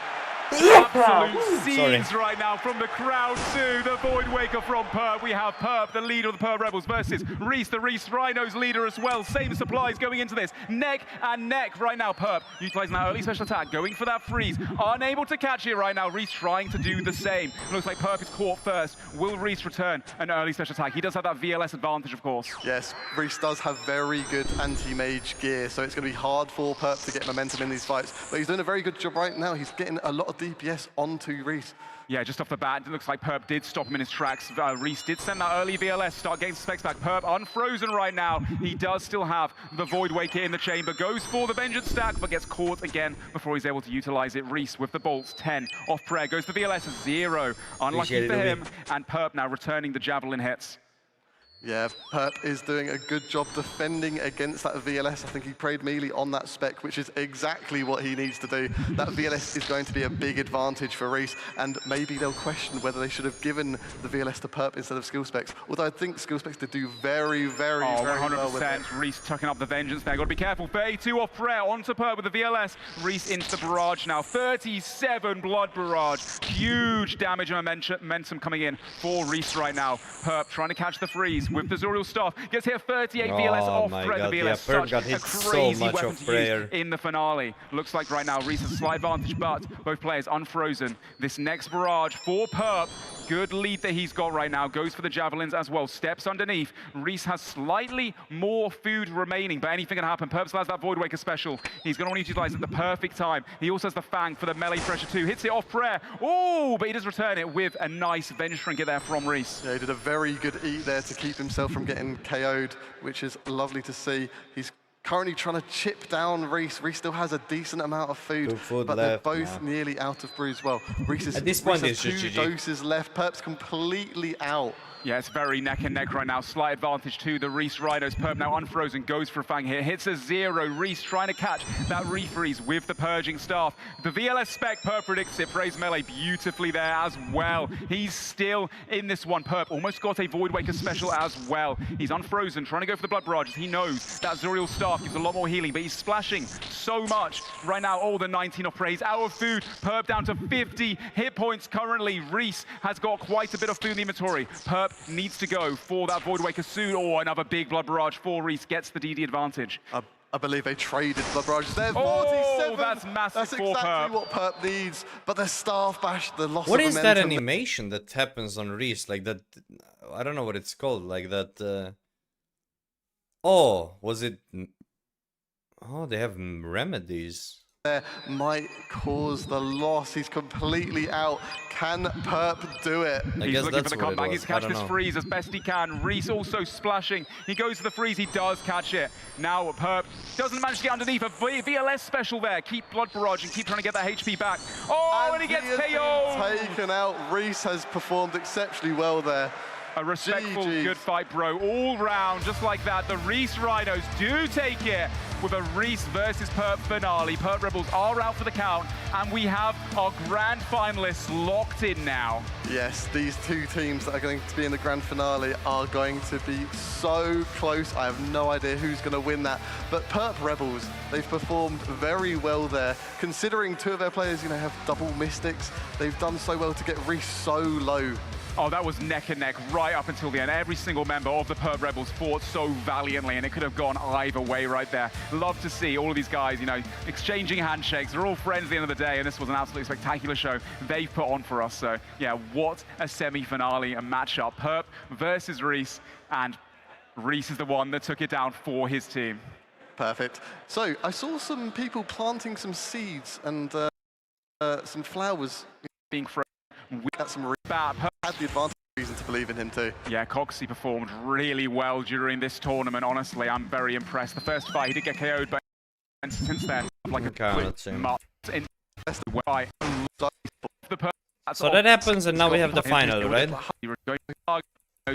Absolute scenes right now from the crowd too. The Void Waker from Perp. We have Perp, the leader of the Perp Rebels, versus Reese, the Reese Rhinos leader as well. Same supplies going into this. Neck and neck right now. Perp utilizing that early special attack, going for that freeze. Unable to catch it right now. Reese trying to do the same. It looks like Perp is caught first. Will Reese return an early special attack? He does have that VLS advantage, of course. Yes, Reese does have very good anti-mage gear, so it's going to be hard for Perp to get momentum in these fights. But he's doing a very good job right now. He's getting a lot of DPS onto Reese. Yeah, just off the bat, it looks like Perp did stop him in his tracks. Reese did send that early VLS, start getting specs back. Perp unfrozen right now. He does still have the Void Waker in the chamber. Goes for the Vengeance stack, but gets caught again before he's able to utilize it. Reese with the bolts, 10 off prayer. Goes for VLS, 0. Unlucky for him. And Perp now returning the Javelin hits. Yeah, Perp is doing a good job defending against that VLS. I think he prayed melee on that spec, which is exactly what he needs to do. That VLS is going to be a big advantage for Reese, and maybe they'll question whether they should have given the VLS to Perp instead of skill specs. Although I think skill specs did do very, very well with it. Reese tucking up the Vengeance there. Got to be careful. 32 off prayer onto Perp with the VLS. Reese into the barrage now. 37 blood barrage. Huge damage and momentum coming in for Reese right now. Perp trying to catch the freeze with the Zoriel staff. Gets here 38 VLS off prayer. The VLS, yeah, such got hit a crazy so much weapon off to prayer. use in the finale. Looks like right now Reese has a slight advantage, but both players unfrozen. This next barrage for Perp Good lead that he's got right now. Goes for the javelins as well. Steps underneath. Reese has slightly more food remaining, but anything can happen. Perp still has that Void Waker special. He's going to want to utilize it at the perfect time. He also has the Fang for the melee pressure too. Hits it off prayer. Oh, but he does return it with a nice Venge Trinket there from Reese. Yeah, he did a very good eat there to keep himself from getting KO'd, which is lovely to see. He's currently trying to chip down Reese. Reese still has a decent amount of food, but they're both nearly out of brew as well. Reese has 2 doses left. Perp's completely out. Yeah, it's very neck and neck right now. Slight advantage to the Reese Rhinos. Perp now unfrozen, goes for a Fang here. Hits a 0. Reese trying to catch that refreeze with the Purging Staff. The VLS spec, Perp predicts it. Praise melee beautifully there as well. He's still in this one. Perp almost got a Void Waker special as well. He's unfrozen, trying to go for the Blood Barrage. He knows that Zuriel Staff gives a lot more healing, but he's splashing so much right now. Oh, the 19 of praise. Out of food. Perp down to 50 hit points currently. Reese has got quite a bit of food in the inventory. Perp needs to go for that Void Waker soon, or another big Blood Barrage for Reese gets the DD advantage. I believe they traded Blood Barrages there. 47! Oh, that's massive. That's exactly what Perp needs. But the Staff Bash, the loss of momentum. What is that animation that happens on Reese? Like that, I don't know what it's called. Like that, oh, was it? Oh, they have remedies. There might cause the loss. He's completely out. Can Perp do it? He's looking for the comeback. He's catch this freeze as best he can. Reese also splashing. He goes for the freeze. He does catch it. Now Perp doesn't manage to get underneath. A VLS special there. Keep Blood Barrage and keep trying to get that HP back. Oh, and he gets KO'd. Taken out. Reese has performed exceptionally well there. A respectful, good fight, bro. All round, just like that. The Reese Rhinos do take it with a Reese versus Perp finale. Perp Rebels are out for the count, and we have our grand finalists locked in now. Yes, these 2 teams that are going to be in the grand finale are going to be so close. I have no idea who's going to win that. But Perp Rebels, they've performed very well there. Considering 2 of their players, have double Mystics, they've done so well to get Reese so low. Oh, that was neck and neck right up until the end. Every single member of the Perp Rebels fought so valiantly, and it could have gone either way right there. Love to see all of these guys, exchanging handshakes. They're all friends at the end of the day, and this was an absolutely spectacular show they've put on for us. So, yeah, what a semi-finale, a matchup. Perp versus Reese, and Reese is the one that took it down for his team. Perfect. So, I saw some people planting some seeds and some flowers. Being frozen. We got some had the advantage reason to believe in him too. Yeah, Coxie performed really well during this tournament. Honestly, I'm very impressed. The first fight, he did get KO'd, but since then, like So that happens, and now we have the final, right?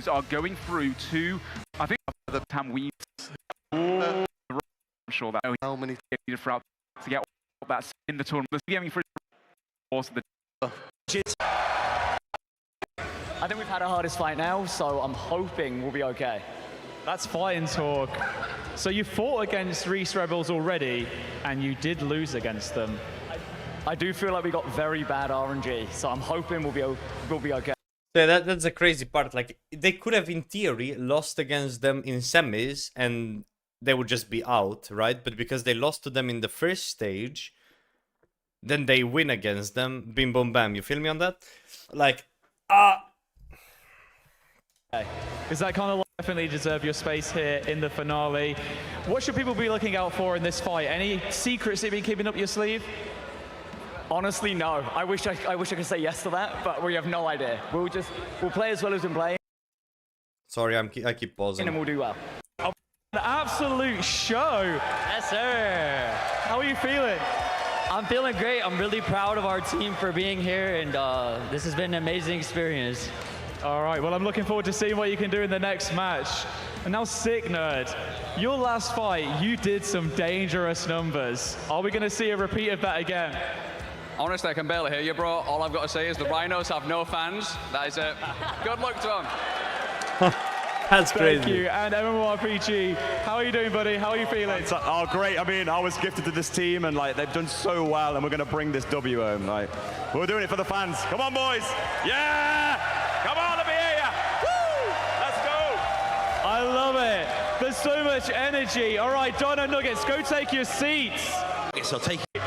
Are going through to, I think, the time we. I'm sure that how many to get that's in the tournament. The gaming for also the. I think we've had our hardest fight now, so I'm hoping we'll be okay. That's fighting talk. So you fought against Reese Rebels already, and you did lose against them. I do feel like we got very bad RNG, so I'm hoping we'll be okay. Yeah, that's a crazy part. Like, they could have, in theory, lost against them in semis, and they would just be out, right? But because they lost to them in the first stage, then they win against them. Bim, boom, bam. You feel me on that? Like, Because that kind of definitely deserve your space here in the finale. What should people be looking out for in this fight? Any secrets you've been keeping up your sleeve? Honestly, no. I wish I could say yes to that, but we have no idea. We'll play as well as we play. Sorry, I keep pausing. And we'll do well. An absolute show. Yes, sir. How are you feeling? I'm feeling great. I'm really proud of our team for being here, and this has been an amazing experience. All right, well, I'm looking forward to seeing what you can do in the next match. And now, Sick Nerd, your last fight, you did some dangerous numbers. Are we going to see a repeat of that again? Honestly, I can barely hear you, bro. All I've got to say is the Rhinos have no fans. That is it. Good luck to them. That's crazy. Thank you. And MMORPG, how are you doing, buddy? How are you feeling? Oh, great. I mean, I was gifted to this team, and like they've done so well, and we're going to bring this W home. Like, we're doing it for the fans. Come on, boys. Yeah! Come on, let me hear ya. Woo! Let's go. I love it. There's so much energy. All right, Dino Nuggets, go take your seats. Yes, I'll take it.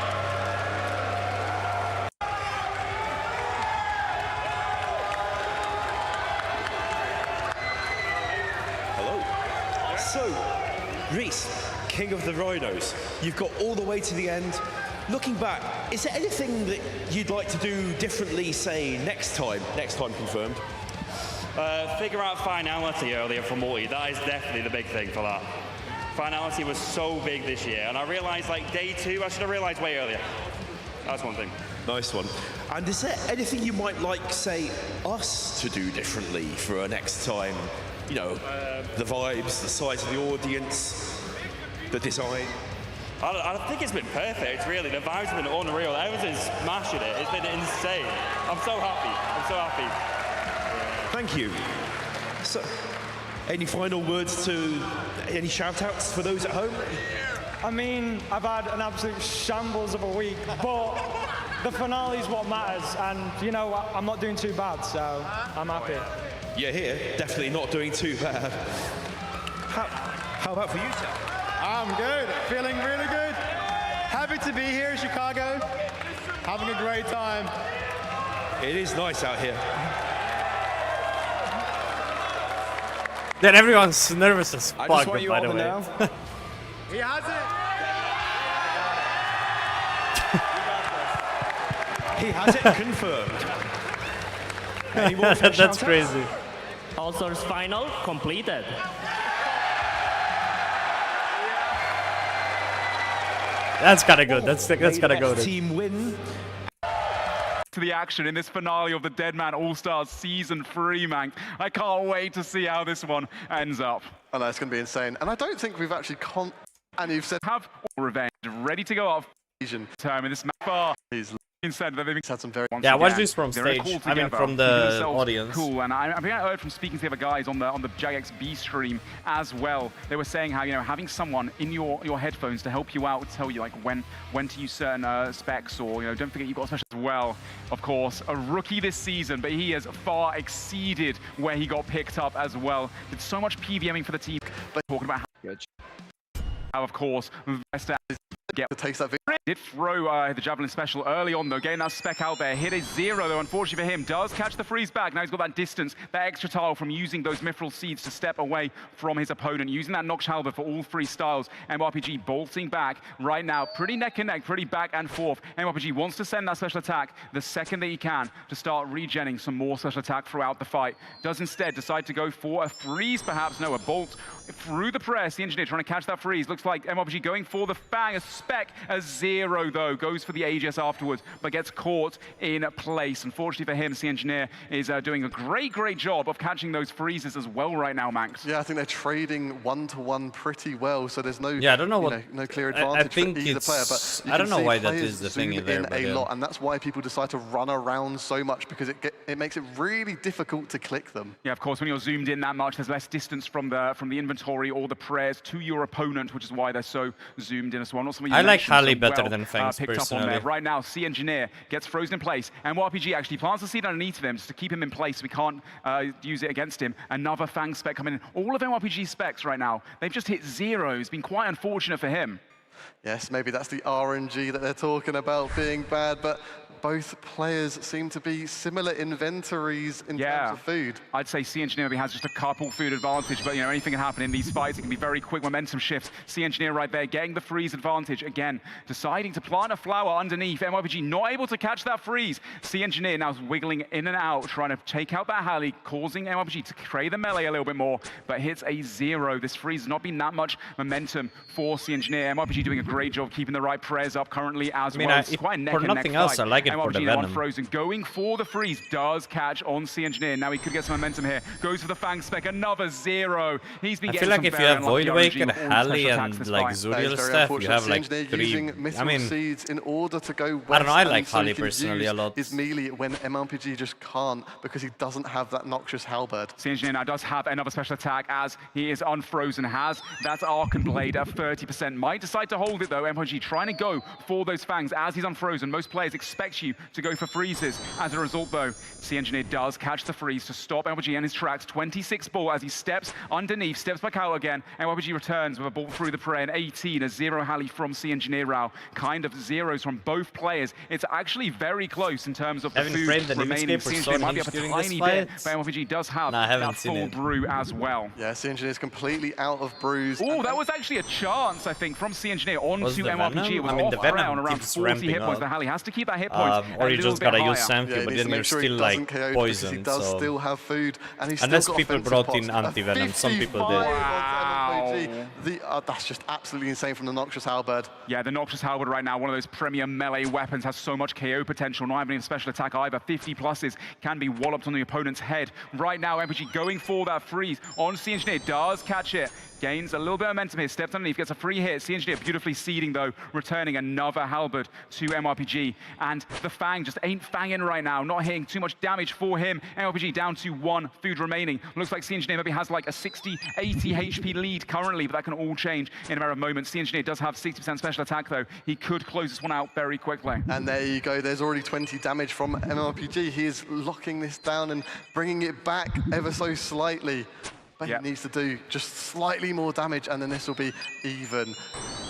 So, Reese, king of the Rhinos, you've got all the way to the end. Looking back, is there anything that you'd like to do differently, say, next time confirmed? Figure out finality earlier for multi. That is definitely the big thing for that. Finality was so big this year, and I realized like day 2, I should have realized way earlier. That's one thing. Nice one. And is there anything you might like, say, us to do differently for next time? You know, the vibes, the size of the audience, the design? I think it's been perfect, really. The vibes have been unreal. Everyone's smashing it. It's been insane. I'm so happy. I'm so happy. Thank you. So, any final words any shout-outs for those at home? I mean, I've had an absolute shambles of a week, but the finale is what matters, and you know, I'm not doing too bad, so I'm happy. Yeah, here, definitely not doing too bad. How about for you, Ted? I'm good, feeling really good. Happy to be here in Chicago, having a great time. It is nice out here. Then everyone's nervous as fuck, I just want you by all the to way. know. He has it! He has it confirmed. Any more That's crazy. Allstars final completed. That's kind of good. That's kind of good. Team win. To the action in this finale of the Deadman All-Stars Season 3, man. I can't wait to see how this one ends up. I know, it's going to be insane. And I don't think we've actually and you've said... Have revenge ready to go off. Time in this match bar. Instead, they've had some very... Yeah, watch this from stage. I mean, from the audience. Cool, and I think I heard from speaking to the other guys on the JXB stream as well. They were saying how, you know, having someone in your headphones to help you out, tell you like when to use certain specs, or you know, don't forget you've got a special as well. Of course, a rookie this season, but he has far exceeded where he got picked up as well. Did so much PVMing for the team. Talking about how, of course, Vesta get to taste that victory. Did throw the Javelin special early on, though, getting that spec out there. Hit a 0, though, unfortunately for him. Does catch the freeze back. Now he's got that distance, that extra tile from using those Mithril Seeds to step away from his opponent, using that Nox Halberd for all 3 styles. MRPG bolting back right now. Pretty neck and neck, pretty back and forth. MRPG wants to send that special attack the second that he can to start regenning some more special attack throughout the fight. Does instead decide to go for a freeze, perhaps. No, a bolt through the press. The engineer trying to catch that freeze. Looks like MRPG going for the Fang. A spec, a 0, though. Goes for the Aegis afterwards, but gets caught in place. Unfortunately for him, the engineer is doing a great job of catching those freezes as well right now, Manx. Yeah, I think they're trading 1-to-1 pretty well, so there's no, I don't know no clear advantage I think for either player. But I don't know why that is the thing in there. A lot, and that's why people decide to run around so much, because it makes it really difficult to click them. Yeah, of course, when you're zoomed in that much, there's less distance from the inventory or the prayers to your opponent, which is why they're so zoomed in as well. I like Harley better than Fangs, picked up on personally. there. Right now, Sea Engineer gets frozen in place, and RPG actually plants the seed underneath of him just to keep him in place so we can't use it against him. Another Fang spec coming in. All of MRPG specs right now, they've just hit 0. It's been quite unfortunate for him. Yes, maybe that's the RNG that they're talking about being bad, but both players seem to be similar inventories in terms of food. I'd say Sea Engineer maybe has just a couple food advantage, but you know, anything can happen in these fights. It can be very quick momentum shifts. Sea Engineer right there getting the freeze advantage again, deciding to plant a flower underneath. MRPG not able to catch that freeze. Sea Engineer now wiggling in and out, trying to take out that Halley, causing MRPG to trade the melee a little bit more, but hits a 0. This freeze has not been that much momentum for Sea Engineer. MRPG doing a great job keeping the right prayers up currently as well. It's quite a neck and neck nothing else, fight. I like it for the MRPG Venom. Frozen going for the freeze, does catch on Sea Engineer. Now he could get some momentum here. Goes for the Fang spec, another 0. He's been I getting feel like some if you very have Void unlucky Waker, RNG on all Halley, special attacks and this like fight. Zuriel stuff, you have like Sea 3. using Mithril Seeds in order to go west. I don't know, I and like so he Halley can personally use a lot. his melee when MRPG just can't, because he doesn't have that Noxious Halberd. Sea Engineer now does have another special attack as he is unfrozen. Has that Archon Blade at 30%. Might decide to to hold it though. MIKA trying to go for those fangs as he's unfrozen. Most players expect you to go for freezes. As a result though, Sea Engineer does catch the freeze to stop MIKA in his tracks. 26 ball as he steps underneath, steps back out again. MIKA returns with a ball through the prey and 18, a 0 Halley from Sea Engineer Rao. Kind of zeros from both players. It's actually very close in terms of the food remaining. Sea Engineer might be up a tiny bit, but MIKA does have that full brew as well. Yeah, Sea Engineer is completely out of brews. Oh, that was actually a chance, I think, from Sea Engineer onto MIKA. It was I mean, the Venom on around keeps 40 hit points. up. The Halley has to keep that hit points or you just gotta use higher. Samky, but then you're still like poisoned. He does still have food, and he's unless still got people offensive brought in pots. anti-venom, some people did. Wow. That's just absolutely insane from the Noxious Halberd. Yeah, the Noxious Halberd right now, one of those premier melee weapons, has so much KO potential, not having a special attack either. 50 pluses can be walloped on the opponent's head. Right now, MIKA going for that freeze on Sea Engineer, does catch it. Gains a little bit of momentum here, steps underneath, gets a free hit. Sea Engineer beautifully seeding though, returning another halberd to MIKA. And the Fang just ain't fanging right now, not hitting too much damage for him. MIKA down to 1 food remaining. Looks like Sea Engineer maybe has like a 60, 80 HP lead currently, but that can all change in a matter of moments. Sea Engineer does have 60% special attack though. He could close this one out very quickly. And there you go, there's already 20 damage from MIKA. He is locking this down and bringing it back ever so slightly. But he needs to do just slightly more damage, and then this will be even.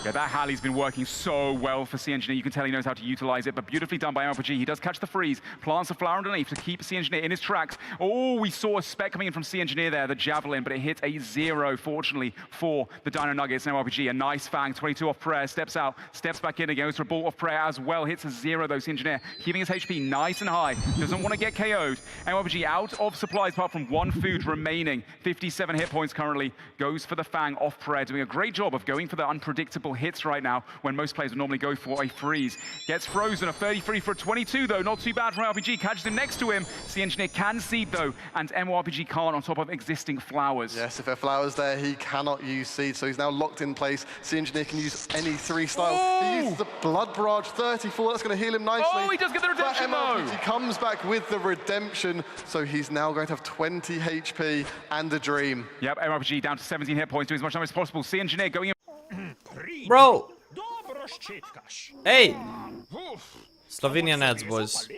Yeah, that Halley's been working so well for Sea Engineer. You can tell he knows how to utilize it, but beautifully done by MIKA. He does catch the freeze, plants a flower underneath to keep Sea Engineer in his tracks. Oh, we saw a spec coming in from Sea Engineer there, the Javelin, but it hit a 0, fortunately, for the Dino Nuggets and MIKA. A nice Fang, 22 off prayer, steps out, steps back in again, goes for a ball off prayer as well, hits a 0 though, Sea Engineer, keeping his HP nice and high, doesn't want to get KO'd. MIKA out of supplies apart from 1 food remaining, 57 hit points currently, goes for the Fang off prayer, doing a great job of going for the unpredictable hits right now when most players would normally go for a freeze. Gets frozen, a 33 for a 22 though, not too bad from MIKA, catches him next to him. Sea Engineer can seed though, and MIKA can't on top of existing flowers. Yes, if there are flowers there, he cannot use seed, so he's now locked in place. Sea Engineer can use any 3 style. Oh! He uses the Blood Barrage, 34, that's going to heal him nicely. Oh, he does get the redemption though! He comes back with the redemption, so he's now going to have 20 HP and a dream. Yep, MIKA down to 17 hit points, doing as much damage as possible. Sea Engineer going in. Bro! Hey! Slovenian ads, boys.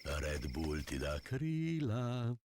Red Bull ti da krila.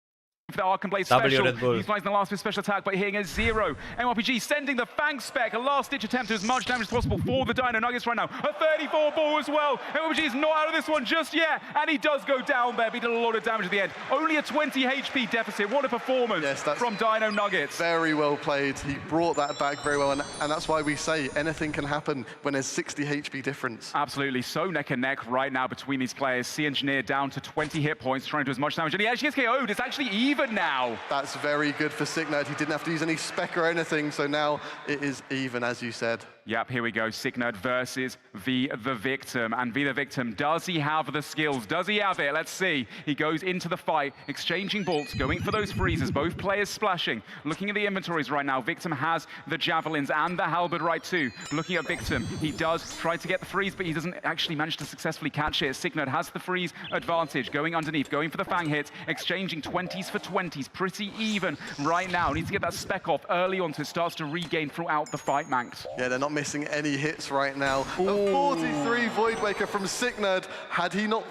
For the Arkham Blade special, he's flying the last with special attack, but hitting a 0. MIKA sending the Fang spec, a last-ditch attempt to do as much damage as possible for the Dino Nuggets right now. A 34 ball as well. MIKA is not out of this one just yet, and he does go down there, but he did a lot of damage at the end. Only a 20 HP deficit. What a performance from Dino Nuggets. Very well played. He brought that back very well, and that's why we say anything can happen when there's 60 HP difference. Absolutely, so neck and neck right now between these players. Sea Engineer down to 20 hit points, trying to do as much damage, and he actually gets KO'd. It's actually even now. That's very good for Sicknerd. He didn't have to use any spec or anything, so now it is even, as you said. Yep, here we go. Sicknerd versus the Victim. And the Victim, does he have the skills? Does he have it? Let's see. He goes into the fight, exchanging bolts, going for those freezes. Both players splashing. Looking at the inventories right now, Victim has the Javelins and the Halberd right too. Looking at Victim, he does try to get the freeze, but he doesn't actually manage to successfully catch it. Sicknerd has the freeze advantage, going underneath, going for the Fang hits, exchanging 20s for 20s. Pretty even right now. Needs to get that spec off early on so it starts to regain throughout the fight, Manx. Yeah, they're not missing any hits right now. Ooh. A 43 Void Waker from Sicknerd. Had he not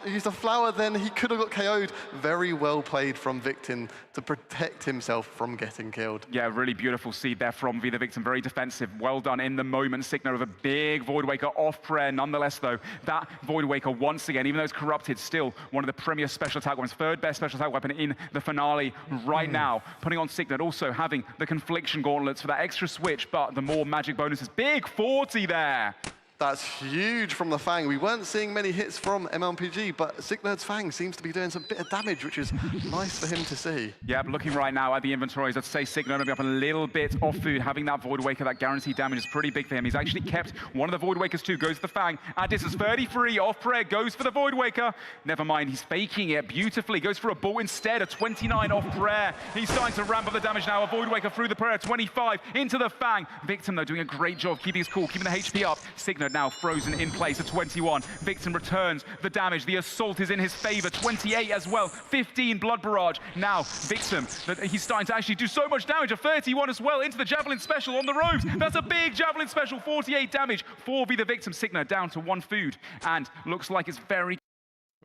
used a flower, then he could have got KO'd. Very well played from Victim to protect himself from getting killed. Yeah, really beautiful seed there from the Victim. Very defensive. Well done in the moment. Sicknerd with a big Void Waker off prayer. Nonetheless, though, that Void Waker once again, even though it's corrupted, still one of the premier special attack weapons. 3rd best special attack weapon in the finale right now. Putting on Sicknerd, also having the Confliction Gauntlets for that extra switch, but the more magic bonuses. Big 40 there. That's huge from the Fang. We weren't seeing many hits from MIKA, but Sicknerd's Fang seems to be doing some bit of damage, which is nice for him to see. Yeah, but looking right now at the inventories, I'd say Sicknerd will be up a little bit off food. Having that Void Waker, that guaranteed damage is pretty big for him. He's actually kept one of the Void Wakers too, goes to the Fang. At distance 33, off prayer, goes for the Void Waker. Never mind, he's faking it beautifully. Goes for a bolt instead, a 29 off prayer. He's starting to ramp up the damage now. A Void Waker through the prayer, 25 into the Fang. Victim though doing a great job keeping his cool, keeping the HP up. Sicknerd but now frozen in place at 21. Victim returns the damage. The assault is in his favor. 28 as well. 15 blood barrage. Now Victim, he's starting to actually do so much damage. A 31 as well into the javelin special on the ropes. That's a big javelin special. 48 damage. 4v the Victim. Signa down to 1 food, and looks like it's very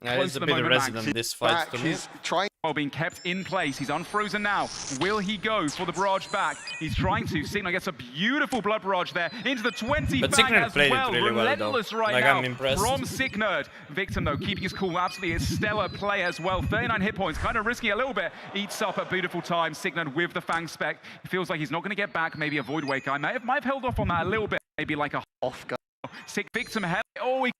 close to the moment. Resident this fight to me. He's trying. While being kept in place, he's unfrozen now. Will he go for the barrage back? He's trying to. Signa gets a beautiful blood barrage there into the 20 but bang as played well. It really Relentless well, right now I'm impressed. from Signerd. Victim though keeping his cool. Absolutely a stellar play as well. 39 hit points, kind of risky a little bit. Eats up at beautiful time. Signerd with the Fang spec. It feels like he's not going to get back. Maybe a Void Waker. I might have held off on that a little bit. Maybe like a off guard. Sick Victim. Oh, he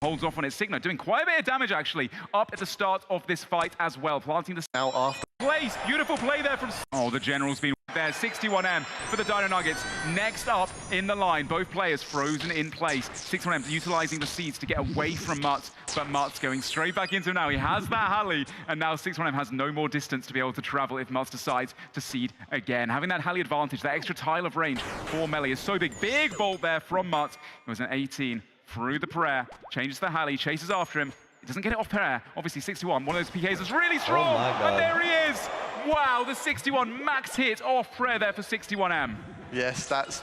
holds off on it. Signa doing quite a bit of damage actually up at the start of this fight as well. Planting the now after place. Beautiful play there from... Oh, the General's been there. 61M for the Dino Nuggets. Next up in the line, both players frozen in place. 61M utilizing the seeds to get away from Mutz, but Mutz going straight back into him now. He has that Halley, and now 61M has no more distance to be able to travel if Mutz decides to seed again. Having that Halley advantage, that extra tile of range for Melee is so big. Big bolt there from Mutz. It was an 18. Through the prayer, changes the Halley, chases after him. He doesn't get it off prayer. Obviously, 61, one of those PKs is really strong. And there he is. Wow, the 61 max hit off prayer there for 61M. Yes, that's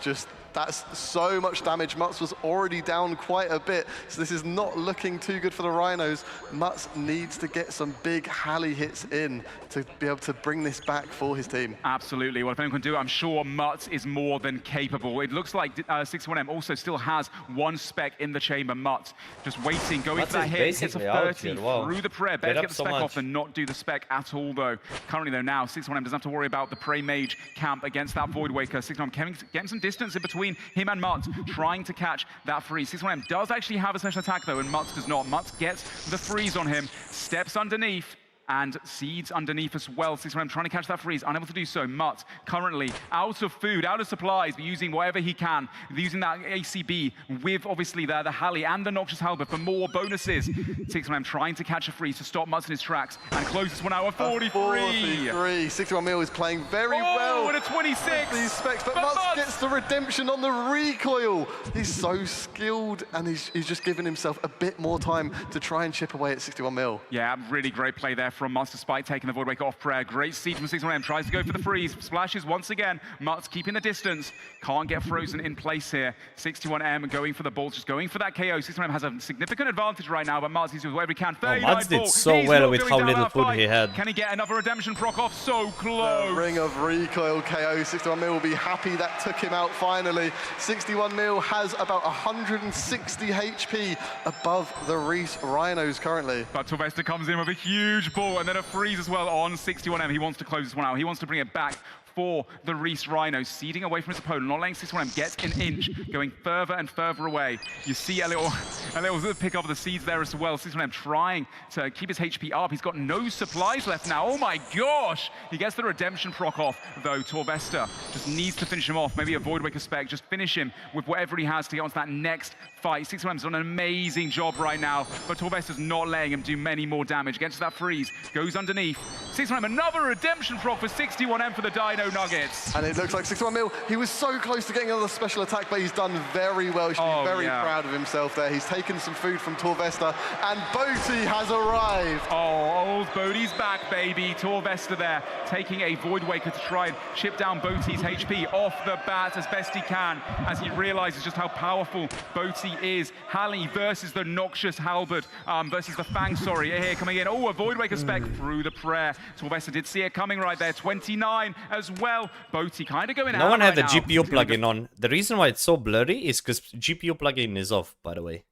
so much damage. Mutz was already down quite a bit, so this is not looking too good for the Rhinos. Mutz needs to get some big Halley hits in to be able to bring this back for his team. Absolutely. Well, if anyone can do it, I'm sure Mutz is more than capable. It looks like 61M also still has 1 spec in the chamber. Mutz just waiting, going for that hit. Hits a 30 through the prayer. Better get the spec off and not do the spec at all, though. Currently, though, now 61M doesn't have to worry about the Prey Mage camp against that Void Waker. 61M getting some distance in between him and Mutz, trying to catch that freeze. 61M does actually have a special attack though, and Mutz does not. Mutz gets the freeze on him, steps underneath, and seeds underneath as well. 61M trying to catch that freeze, unable to do so. Mutz currently out of food, out of supplies, but using whatever he can, using that ACB with obviously the Halley and the Noxious Halberd for more bonuses. 61M trying to catch a freeze to stop Mutz in his tracks, and closes one out of 43. 61 Mil is playing very well. And a 26. These specs, but Mutz gets the redemption on the recoil. He's so skilled, and he's just giving himself a bit more time to try and chip away at 61 Mil. Yeah, really great play there from Mutz, despite taking the Void Waker off prayer. Great siege from 61M, tries to go for the freeze, splashes once again. Mutz keeping the distance, can't get frozen in place here. 61M going for the balls, just going for that KO. 61M has a significant advantage right now, but Mutz is doing whatever he can. Mutz did so well with how little food he had. Can he get another redemption proc off? So close. The ring of recoil KO. 61 Mil will be happy that took him out finally. 61 Mil has about 160 HP above the Reese Rhinos currently. But Torvesta comes in with a huge ball, and then a freeze as well on 61M. He wants to close this one out. He wants to bring it back for the Reese Rhinos, ceding away from his opponent, not letting 61M get an inch, going further and further away. You see a little pick up of the seeds there as well. 61M trying to keep his HP up. He's got no supplies left now. Oh my gosh! He gets the redemption proc off, though. Torvesta just needs to finish him off. Maybe a Void Waker spec, just finish him with whatever he has to get onto that next fight. 61M's done an amazing job right now, but Torvesta's not letting him do many more damage. Gets to that freeze, goes underneath. 61M, another redemption proc for 61M for the Dino Nuggets. And it looks like 61 Mil, he was so close to getting another special attack, but he's done very well. He should be very proud of himself there. He's taken some food from Torvesta, and Boti has arrived. Oh, old Boti's back, baby. Torvesta there, taking a Void Waker to try and chip down Boti's HP off the bat as best he can, as he realizes just how powerful Boti is. Halley versus the Noxious Halberd, versus the Fang, sorry. Here coming in. Oh, a Void Waker spec through the prayer. Torvesta did see it coming right there. 29 as well. Boti kind of going out. No one had the now. GPU plugin on. The reason why it's so blurry is because GPU plugin is off, by the way.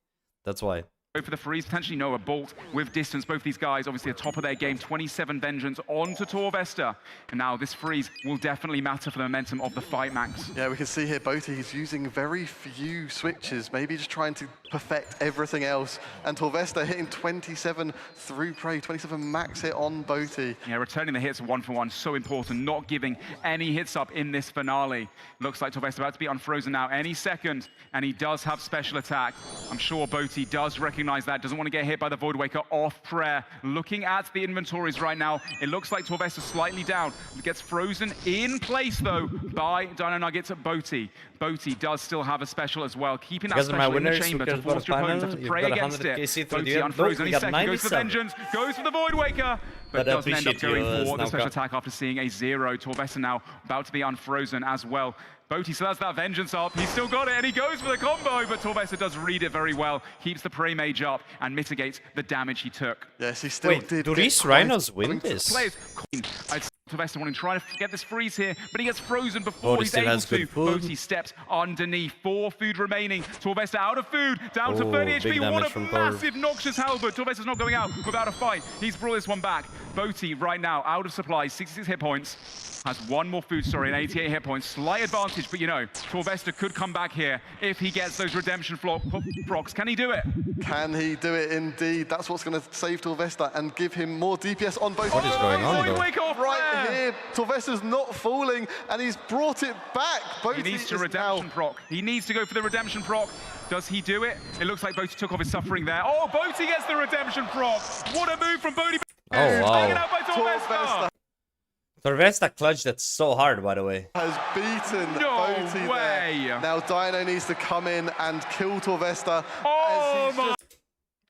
That's why. Go for the freeze, potentially no, a bolt with distance. Both these guys obviously at top of their game. 27 Vengeance onto Torvesta. And now this freeze will definitely matter for the momentum of the fight, Max. Yeah, we can see here Boti, he's using very few switches, maybe just trying to perfect everything else. And Torvesta hitting 27 through Prey, 27 max hit on Boti. Yeah, returning the hits 1-for-1, so important. Not giving any hits up in this finale. Looks like Torvesta about to be unfrozen now any second. And he does have special attack. I'm sure Boti does recognize recognize that. Doesn't want to get hit by the Void Waker off prayer. Looking at the inventories right now, it looks like Torvesta slightly down. Gets frozen in place, though, by Dino Nuggets at Boaty. Boaty does still have a special as well, keeping that special in the chamber to force your opponents to pray against it. Boaty unfrozen, any second, goes for the Vengeance, goes for the Void Waker, but doesn't end up going for the special attack after seeing a 0. Torvesta now about to be unfrozen as well. Boaty still has that Vengeance up. He's still got it, and he goes for the combo, but Torvesta does read it very well, keeps the Prey Mage up, and mitigates the damage he took. Yes, he still did. Do these Rhinos win this? Players, Torvesta wanting to try to get this freeze here, but he gets frozen before he's able to. Boaty steps underneath. 4 food remaining. Torvesta out of food, down to 30 HP. What a massive Noxious Halberd. Torvesta's not going out without a fight. He's brought this one back. Boaty right now out of supply, 66 hit points. Has 1 more food story and 88 hit points. Slight advantage, but you know, Torvesta could come back here if he gets those redemption procs. Can he do it? Can he do it indeed? That's what's going to save Torvesta and give him more DPS on both. What is going on, though? Right here, Torvesta's not falling, and he's brought it back. He needs to redemption proc. He needs to go for the redemption proc. Does he do it? It looks like Boaty took off his suffering there. Oh, Boaty gets the redemption proc. What a move from Boaty. Oh, wow. Taken out by Torvesta. Torvesta clutched that so hard, by the way. Has beaten Boaty there. Now Dino needs to come in and kill Torvesta. Oh my!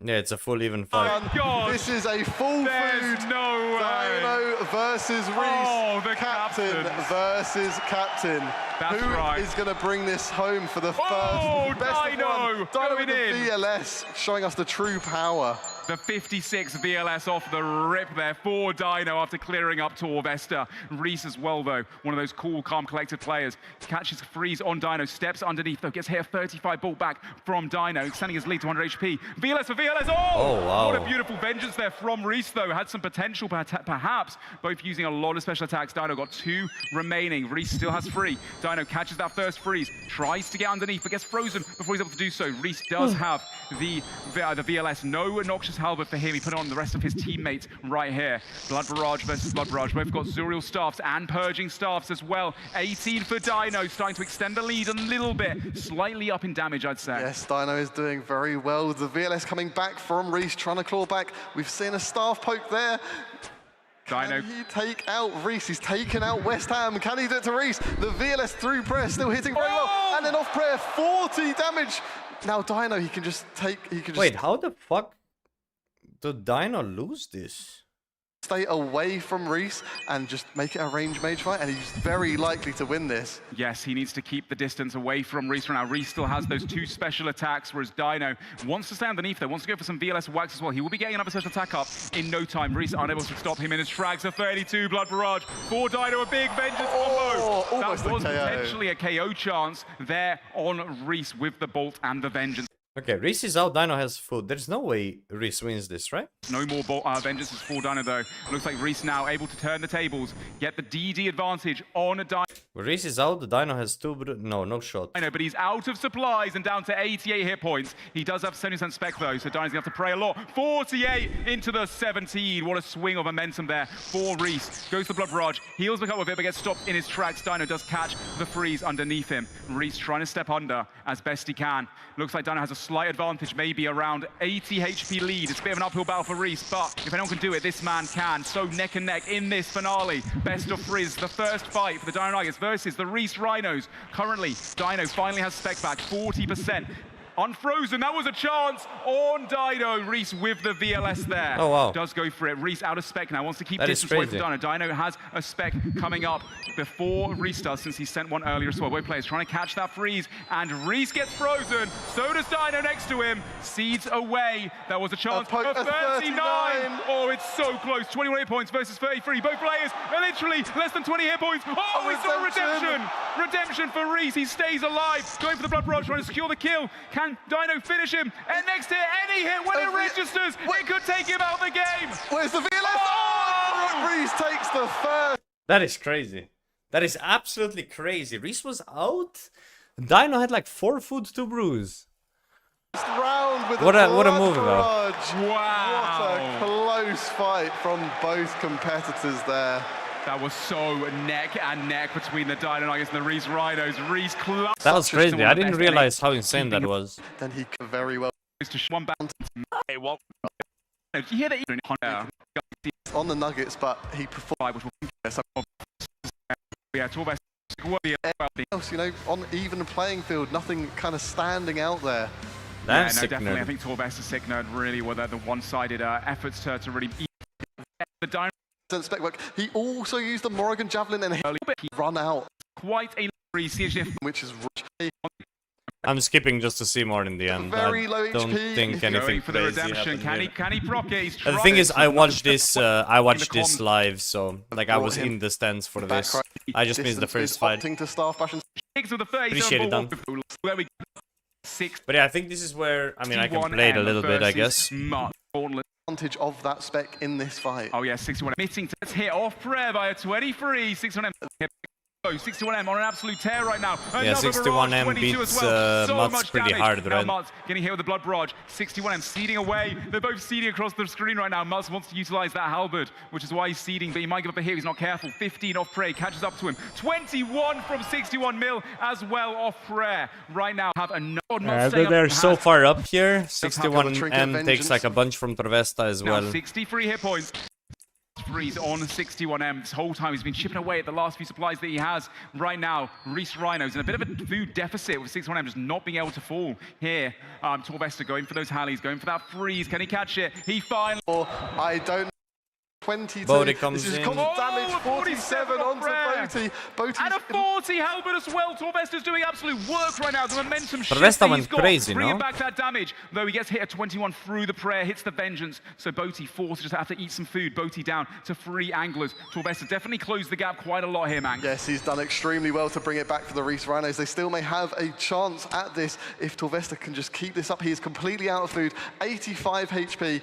Yeah, it's a full even fight. This is a full food. No way. Dino versus Reese. Oh, the Captain versus Captain. That's Who right. is going to bring this home for the first best Dino of one? Dino with the in. VLS, showing us the true power. The 56 VLS off the rip there for Dino after clearing up Torvesta. Reese as well, though, one of those cool, calm, collected players. Catches freeze on Dino, steps underneath, though, gets hit a 35 bolt back from Dino, extending his lead to 100 HP. VLS for VLS, oh wow. What a beautiful vengeance there from Reese, though. Had some potential, perhaps, both using a lot of special attacks. Dino got 2 remaining. Reese still has 3. Dino catches that first freeze, tries to get underneath, but gets frozen before he's able to do so. Reese does have the VLS. No Noxious Halberd for him. He put on the rest of his teammates right here. Blood Barrage versus Blood Barrage. Both got Zuriel staffs and Purging staffs as well. 18 for Dino, starting to extend the lead a little bit. Slightly up in damage, I'd say. Yes, Dino is doing very well. The VLS coming back from Reese, trying to claw back. We've seen a staff poke there. Dino. Can he take out Reese? He's taken out West Ham. Can he do it to Reese? The VLS through prayer, still hitting very well. And then off prayer, 40 damage. Now Dino, he can just take... Wait, how the fuck did Dino lose this? Stay away from Reese and just make it a range mage fight, and he's very likely to win this. Yes, he needs to keep the distance away from Reese right now. Reese still has those 2 special attacks, whereas Dino wants to stay underneath there, wants to go for some VLS wax as well. He will be getting another special attack up in no time. Reese unable to stop him in his frags. A 32 Blood Barrage for Dino, a big vengeance combo. That was potentially a KO chance there on Reese with the bolt and the vengeance. Okay, Reese is out, Dino has food. There's no way Reese wins this, right? No more vengeances for Dino, though. Looks like Reese now able to turn the tables, get the DD advantage on Dino. Reese is out, Dino has 2, no shot. I know, but he's out of supplies and down to 88 hit points. He does have 70% spec, though, so Dino's going to have to pray a lot. 48 into the 17. What a swing of momentum there for Reese. Goes to Blood Barrage, heals back up with it, but gets stopped in his tracks. Dino does catch the freeze underneath him. Reese trying to step under as best he can. Looks like Dino has a slight advantage, maybe around 80 HP lead. It's a bit of an uphill battle for Reese, but if anyone can do it, this man can. So neck and neck in this finale. Best of Frizz, the first fight for the Dino Nuggets versus the Reese Rhinos. Currently, Dino finally has spec back, 40%. Unfrozen, that was a chance on Dino. Reese with the VLS there. Oh, wow. Does go for it. Reese out of spec now, wants to keep That distance away from Dino. Dino has a spec coming up before Reese does, since he sent one earlier as well. Both players trying to catch that freeze, and Reese gets frozen. So does Dino next to him. Seeds away. That was a chance of 39. Oh, it's so close. 21 hit points versus 33. Both players are literally less than 20 hit points. Oh, we saw redemption. Redemption for Reese. He stays alive. Going for the Blood Barrage, trying to secure the kill. Can Dino finish him? And next hit, any hit when it registers, it could take him out of the game. Where's the VLS? Oh! Reese takes the first. That is crazy. That is absolutely crazy. Reese was out. Dino had like 4 food, 2 brews. Round with what a move, though. Wow. What a close fight from both competitors there. That was so neck and neck between the Dino Nuggets and the Reese Rhinos. Reese clutched. That was crazy. I didn't realize how insane that was. Then he could very well to one bounce. Hey, what? Did you hear that? On the Nuggets, but he performed. Yeah, Torvest. Else, you know, on even playing field, nothing kind of standing out there. Yeah, no, definitely. I think Torvest and Sick Nerd really were the one-sided efforts to really beat the Dino. He also used the Morrigan Javelin and he run out. Quite a CHF, which is I'm skipping just to see more in the end. Very low I don't HP. think anything for the crazy redemption. Can he proc it? The thing is, I watched this live, so like I was in the stands for this. I just missed the first fight. Appreciate it, Dan. But yeah, I think this is where, I mean, I can play it a little bit, I guess. Advantage of that spec in this fight. Oh yeah, 61M. Admitting to hit off prayer by a 23. 61M. 61M on an absolute tear right now. Yeah, 61M beats Mats pretty hard, right? Mats getting hit with the blood barrage. 61M seeding away. They're both seeding across the screen right now. Mats wants to utilize that halberd, which is why he's seeding, but he might give up a hit. He's not careful. 15 off prey, catches up to him. 21 from 61 mil as well off prayer. Right now, have another. They're so far up here. 61M takes like a bunch from Torvesta as well. 63 hit points. Freeze on 61M. This whole time he's been chipping away at the last few supplies that he has right now. Reese Rhino's in a bit of a food deficit with 61M just not being able to fall here. Torvesta going for those Hallies, going for that freeze. Can he catch it? He finally. I don't. 22. Bodhi comes this is in. Damage 47 onto Boaty. And a 40 halberd as well. Torvesta's doing absolute work right now. The momentum shift Torvesta he's went crazy, bringing no? back that damage. Though he gets hit at 21 through the prayer, hits the vengeance. So Boaty forced to just have to eat some food. Boaty down to 3 anglers. Torvesta definitely closed the gap quite a lot here, man. Yes, he's done extremely well to bring it back for the Reese Rhinos. They still may have a chance at this if Torvesta can just keep this up. He is completely out of food. 85 HP.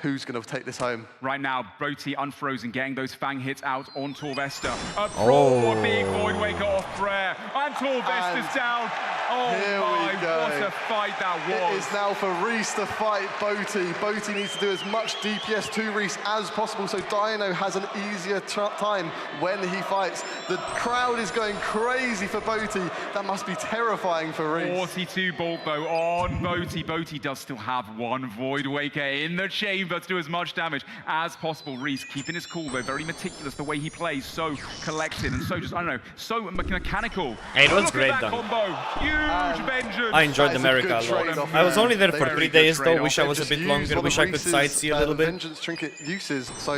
Who's going to take this home? Right now, Boaty unfrozen, getting those fang hits out on Torvesta. A big Void Waker off prayer, and Torvesta's down. Oh my, what a fight that was. It is now for Reese to fight Boaty. Boaty needs to do as much DPS to Reese as possible, so Dino has an easier time when he fights. The crowd is going crazy for Boaty. That must be terrifying for Reese. 42 bolt though on Boaty. Boaty does still have one Void Waker in the chamber to do as much damage as possible. Reese keeping his cool though, very meticulous the way he plays, so collected and so just, I don't know, so mechanical. Hey, it was great done. Combo. Huge vengeance. I enjoyed America a lot. I was only there for 3 days though, wish I was a bit longer, wish I could sightsee a little bit.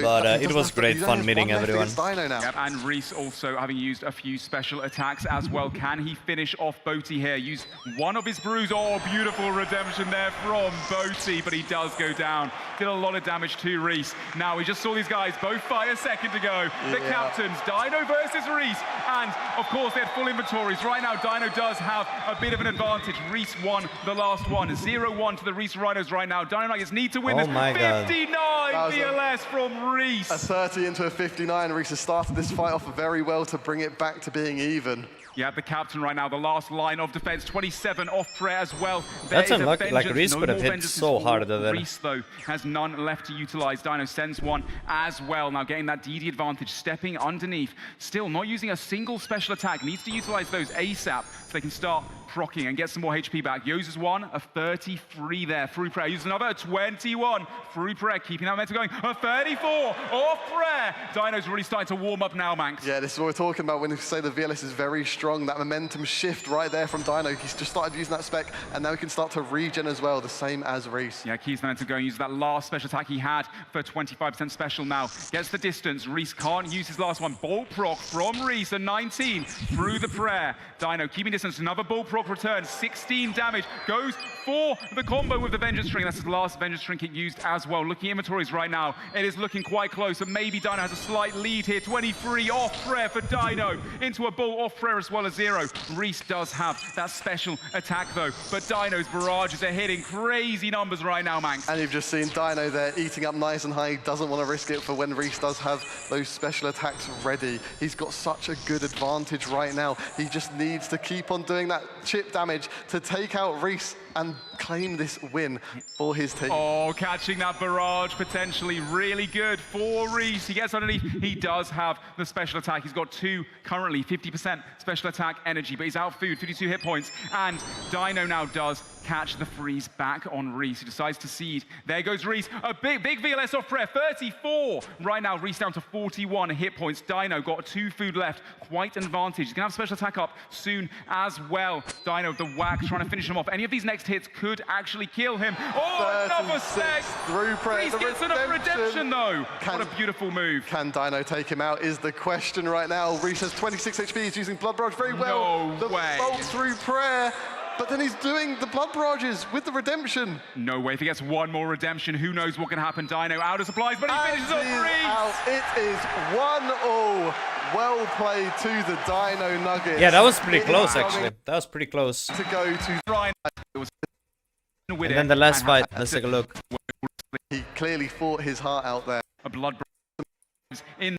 But it was great fun meeting everyone. Yep, and Reese also having used a few special attacks as well. Can he finish off Boaty here? Use one of his brews. Oh, beautiful redemption there from Boaty, but he does go down. Did a lot of damage to Reese. Now, we just saw these guys both fight a second ago. The captains, Dino versus Reese. And, of course, they had full inventories. Right now, Dino does have a bit of an advantage. Reese won the last one. 0-1 to the Reese Rhinos right now. Dino Nuggets need to win this. 59 VLS from Reese. A 30 into a 59. Reese has started this fight off very well to bring it back to being even. Yeah, the captain right now, the last line of defense, 27 off prayer as well. That's unlucky, like Reese could have hit so hard there. Reese, though, has none left to utilize. Dino sends one as well. Now getting that DD advantage, stepping underneath. Still not using a single special attack. Needs to utilize those ASAP so they can start procking and get some more HP back. Uses one, a 33 there, through prayer. Uses another, a 21 through prayer, keeping that momentum going. A 34 off prayer. Dino's really starting to warm up now, Manx. Yeah, this is what we're talking about when we say the VLS is very strong. That momentum shift right there from Dino. He's just started using that spec, and now he can start to regen as well, the same as Reese. Yeah, keeps momentum going. Uses that last special attack he had for 25% special now. Gets the distance. Reese can't use his last one. Bolt proc from Reese, a 19 through the prayer. Dino keeping distance. Another bolt proc return, 16 damage, goes for the combo with the Vengeance Trinket. That's his last Vengeance Trinket used as well. Looking at inventories right now, it is looking quite close, and maybe Dino has a slight lead here. 23 off prayer for Dino, into a bolt off prayer as well as 0. Reese does have that special attack though, but Dino's barrages are hitting crazy numbers right now, Manx. And you've just seen Dino there eating up nice and high. He doesn't want to risk it for when Reese does have those special attacks ready. He's got such a good advantage right now. He just needs to keep on doing that chip damage to take out Reese and claim this win for his team. Oh, catching that barrage potentially really good for Reese. He gets underneath. He does have the special attack. He's got 2 currently, 50% special attack energy, but he's out food, 52 hit points. And Dino now does catch the freeze back on Reese. He decides to seed. There goes Reese. A big VLS off prayer, 34. Right now, Reese down to 41 hit points. Dino got 2 food left. Quite an advantage. He's going to have special attack up soon as well. Dino with the whack, trying to finish him off. Any of these next hits could actually kill him. Oh, another seg! Through prayer. Reese gets another redemption, though. What a beautiful move. Can Dino take him out is the question right now. Reese has 26 HP. He's using Blood Barrage very well. No the way. bolt through prayer. But then he's doing the blood barrages with the redemption. No way. If he gets one more redemption, who knows what can happen. Dino out of supplies, but he finishes off Reese. It is 1-all. Well played to the Dino Nuggets. Yeah, that was pretty close, actually. That was pretty close. To go to Ryan. And then the last fight. Let's take a look. He clearly fought his heart out there. A blood in.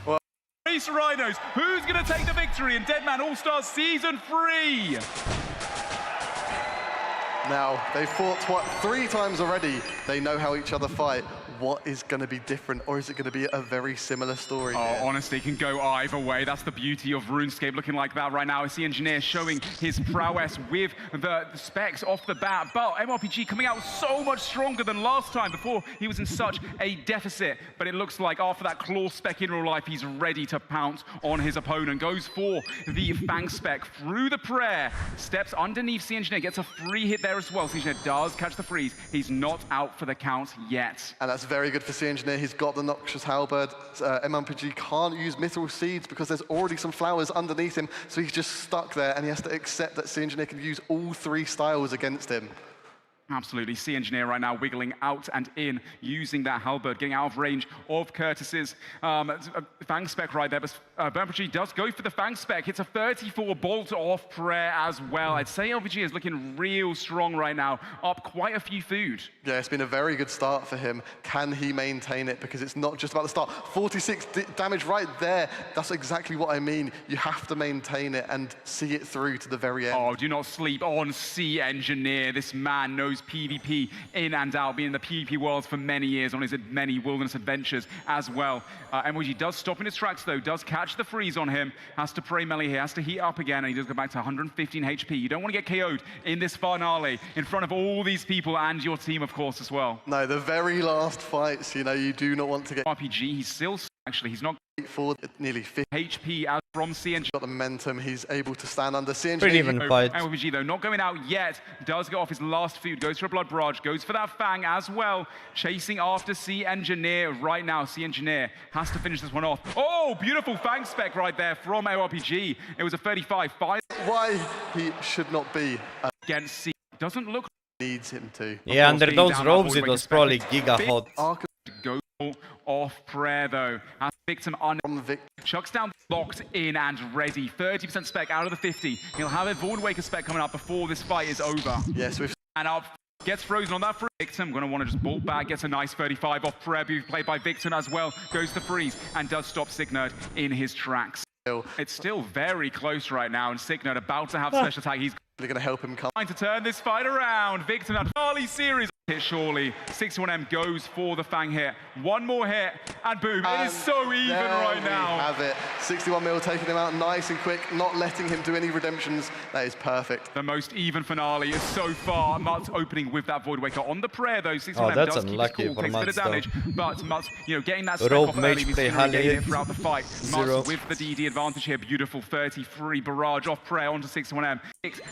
Well, Reese Rhinos, who's going to take the victory in Deadman All-Stars Season 3? Now, they've fought 3 times already. They know how each other fight. What is going to be different, or is it going to be a very similar story here? Honestly, it can go either way. That's the beauty of RuneScape looking like that right now. I see Engineer showing his prowess with the specs off the bat, but MRPG coming out so much stronger than last time before he was in such a deficit. But it looks like after that claw spec in real life, he's ready to pounce on his opponent. Goes for the Fang spec through the prayer, steps underneath C Engineer, gets a free hit there as well. C Engineer does catch the freeze. He's not out for the count yet. And that's very good for C Engineer. He's got the Noxious Halberd. MMPG can't use Mithril Seeds because there's already some flowers underneath him, so he's just stuck there, and he has to accept that C Engineer can use all 3 styles against him. Absolutely. C Engineer right now wiggling out and in, using that halberd, getting out of range of Curtis's Fang spec right there. But MRPG does go for the Fang spec. It's a 34 bolt off prayer as well. I'd say LVG is looking real strong right now, up quite a few food. Yeah, it's been a very good start for him. Can he maintain it? Because it's not just about the start. 46 damage right there. That's exactly what I mean. You have to maintain it and see it through to the very end. Oh, do not sleep on C Engineer. This man knows PvP in and out, being in the PvP worlds for many years on his many wilderness adventures as well. MWG does stop in his tracks though, does catch the freeze on him, has to pray melee here, has to heat up again, and he does go back to 115 HP. You don't want to get KO'd in this finale in front of all these people and your team, of course, as well. No, the very last fights, you know, you do not want to get... RPG, he's still, actually, he's not... For nearly 50 HP as from CNG. Got the momentum, he's able to stand under CNG. Pretty even fight. MWG though, not going out yet, does go off his last food, goes for a blood barrage, goes for that Fang as well, chasing after C Engineer right now. C Engineer has to finish this one off. Oh, beautiful Fang spec right there from MRPG. It was a 35. Why he should not be against C. Doesn't look needs him to. Yeah, under those robes it was probably giga hot. Go off prayer though. As Victim chucks down, locked in and ready. 30% spec out of the 50. He'll have a Void Waker spec coming up before this fight is over. Yes, and up. Gets frozen on that Victim. Gonna want to just bolt back. Gets a nice 35 off prayer. Played by Victim as well. Goes to freeze and does stop Signerd in his tracks. It's still very close right now, and Signerd about to have special attack. He's going to help him come. Trying to turn this fight around. Victim at early series hit surely. 61M goes for the Fang hit. One more hit, and boom. It is so even right now. We have it. 61 mil taking him out nice and quick, not letting him do any redemptions. That is perfect. The most even finale is so far. Mutt's opening with that Void Waker on the prayer though. 61M that's does unlucky keep his cool, takes a bit of damage, but Mutt, getting that spec Rogue off early, mage play Halley throughout the fight. Mutt with the DD advantage here. Beautiful 33 barrage off prayer onto 61M.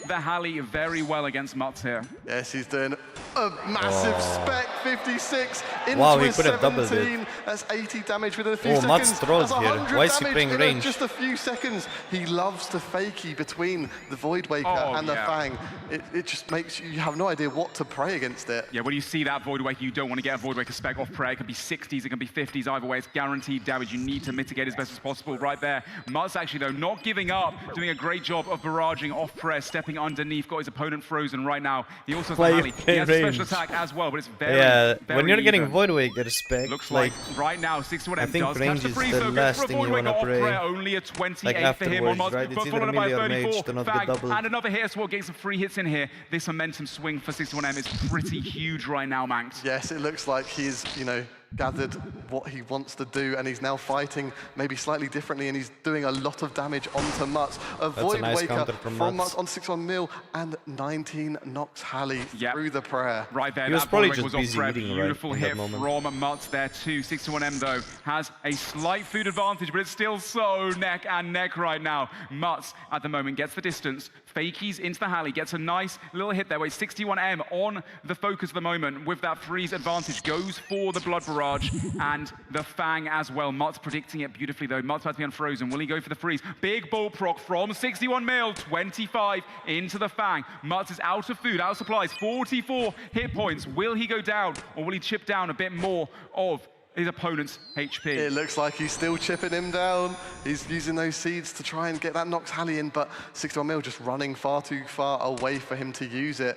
The Halley very well against Mutt here. Yes, he's doing a massive spec. 56 into wow, he his could have 17. doubled it. That's 80 damage within a few seconds. Mutt's trolls here. Why is he playing range? Just a few seconds. He loves to fakey between the Void Waker and the Fang. It just makes you have no idea what to pray against it. Yeah, when you see that Void Waker, you don't want to get a Void Waker spec off prayer. It can be 60s, it can be 50s. Either way, it's guaranteed damage. You need to mitigate as best as possible right there. Mutt's actually, though, not giving up, doing a great job of barraging off prayer. stepping underneath, got his opponent frozen right now. He also has Play- the Halley. play He has a special range. attack as well, but it's very, Yeah, very when you're getting even. Void Waker spec, Looks like right now, 61M I think does catch range the is freeze, the though, goes last for a thing Void you Waker wanna off pray. prayer, only a 28 Like for him on afterwards, Mods, right? It's but either followed by a melee or mage, 34. do not get Fang, doubled. and another hit as well, getting some free hits in here. This momentum swing for 61M is pretty huge right now, Manx. Yes, it looks like he's, you know, gathered what he wants to do, and he's now fighting maybe slightly differently, and he's doing a lot of damage onto Mutz. A Void nice Waker counter from from Mutz Mutz. on 6-1 mil, and 19 knocks Halley through the prayer. Right there, He was that probably Void Waker just was off busy prayer. eating, right, Beautiful in that hit moment. from Mutz there too. 61M though has a slight food advantage, but it's still so neck and neck right now. Mutz at the moment gets the distance. Fakies into the Halley, gets a nice little hit there. Wait, 61M on the focus at the moment with that freeze advantage. Goes for the Blood Barrage and the Fang as well. Mutz predicting it beautifully though. Mutz about to be unfrozen. Will he go for the freeze? Big ball proc from 61 mil, 25 into the Fang. Mutz is out of food, out of supplies, 44 hit points. Will he go down, or will he chip down a bit more of his opponent's HP? It looks like he's still chipping him down. He's using those seeds to try and get that Nox Halley in, but 61 mil just running far too far away for him to use it.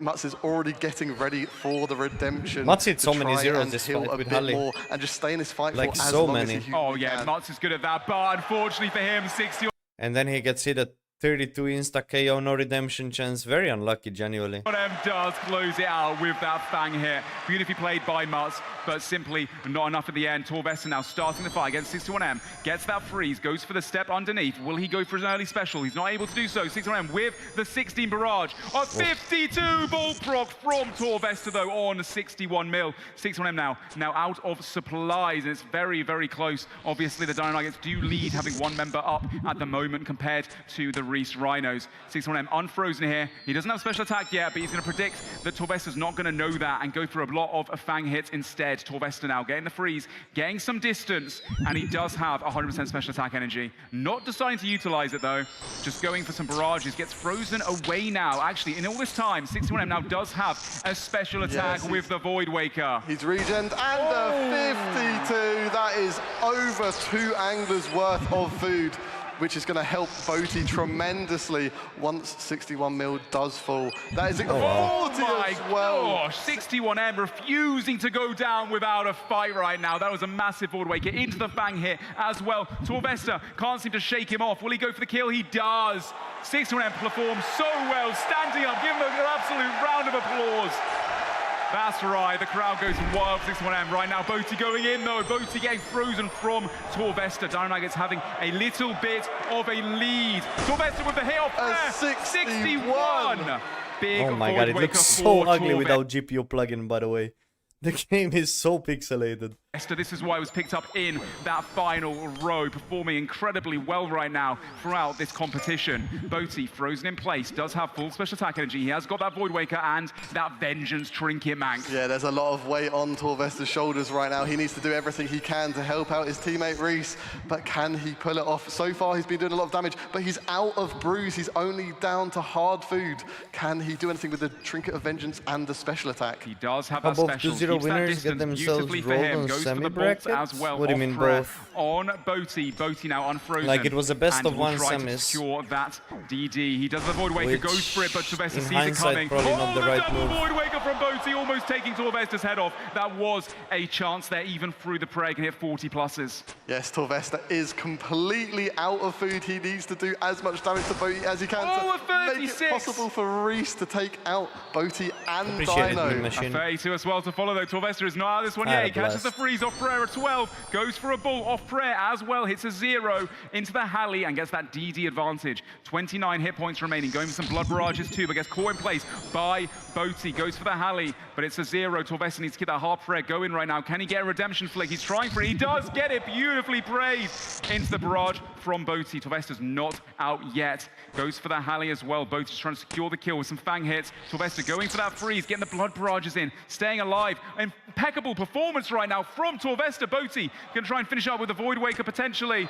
Mutz is already getting ready for the redemption. Mutz hit so to many try zeros and this heal fight a with bit Halley. more and just stay in this fight Like for as so long many. as he Oh yeah, can. Mutz is good at that, but unfortunately for him, 61 And then he gets hit at 32 insta KO, no redemption chance. Very unlucky, genuinely. M does close it out with that Fang hit. Beautifully played by Mutz, but simply not enough at the end. Torvesta now starting the fight against 61M. Gets that freeze, goes for the step underneath. Will he go for his early special? He's not able to do so. 61M with the 16 barrage. A 52 ball proc from Torvesta though on 61 mil. 61M now out of supplies, and it's very, very close. Obviously the Dino Nuggets do lead, having one member up at the moment compared to the Reese Rhinos. 61M unfrozen here. He doesn't have special attack yet, but he's going to predict that Torvesta's not going to know that and go for a lot of Fang hits instead. Torvesta now getting the freeze, getting some distance, and he does have 100% special attack energy. Not deciding to utilize it though, just going for some barrages. Gets frozen away now. Actually, in all this time, 61M now does have a special attack with the Void Waker. He's regened, and a 52. That is over 2 anglers worth of food, which is going to help Boaty tremendously once 61 mil does fall. That is a 40 as well. Gosh, 61M refusing to go down without a fight right now. That was a massive Void Waker into the Fang hit as well. Torvesta can't seem to shake him off. Will he go for the kill? He does. 61M performs so well, standing up. Give him an absolute round of applause. That's right, the crowd goes wild for 61M right now. Boaty going in though. Boaty getting frozen from Torvesta. Dino Nuggets having a little bit of a lead. Torvesta with the hit off there. 61. Big Oh my Void god, it Waker looks so for ugly Torvesta. without GPU plugin, by the way. The game is so pixelated. This is why it was picked up in that final row, performing incredibly well right now throughout this competition. Boaty frozen in place, does have full special attack energy. He has got that Void Waker and that Vengeance Trinket, Manx. Yeah, there's a lot of weight on Torvesta's shoulders right now. He needs to do everything he can to help out his teammate Reese, but can he pull it off? So far, he's been doing a lot of damage, but he's out of brews. He's only down to hard food. Can he do anything with the Trinket of Vengeance and the special attack? He does have How that both special. 2-0 Keeps that winners get distance themselves beautifully for rolled him. on Goes for the bolt semi-brackets? as well. What do you off mean prayer both? On Boaty. Boaty now unfrozen. Like, it was a best and of will one try to semis. secure that DD. He does the Void Waker, Which, goes for it, but Torvesta in sees it hindsight, coming. probably not the right double move. Void Waker from Boaty, almost taking Torvesta's head off. That was a chance there, even through the prayer, can hit 40 pluses. Yes, Torvesta is completely out of food. He needs to do as much damage to Boaty as he can to make it possible for Reese to take out Boaty and Appreciate it, Dino. Big A Machine. 32 as well to follow though. Torvesta is not out of this one I had yet. a He catches the blast. freeze off prayer at 12, goes for a bull off prayer as well, hits a 0 into the Halley and gets that DD advantage. 29 hit points remaining, going for some blood barrages too, but gets caught in place by Boaty. Goes for the Halley, but it's a 0. Torvesta needs to get that hard prayer going right now. Can he get a redemption flick? He's trying for it. He does get it. Beautifully prayed into the barrage from Boaty. Torvesta's not out yet. Goes for the Halley as well. Boaty's trying to secure the kill with some Fang hits. Torvesta going for that freeze, getting the blood barrages in, staying alive. Impeccable performance right now from from Torvesta. Boaty going to try and finish up with the Void Waker potentially.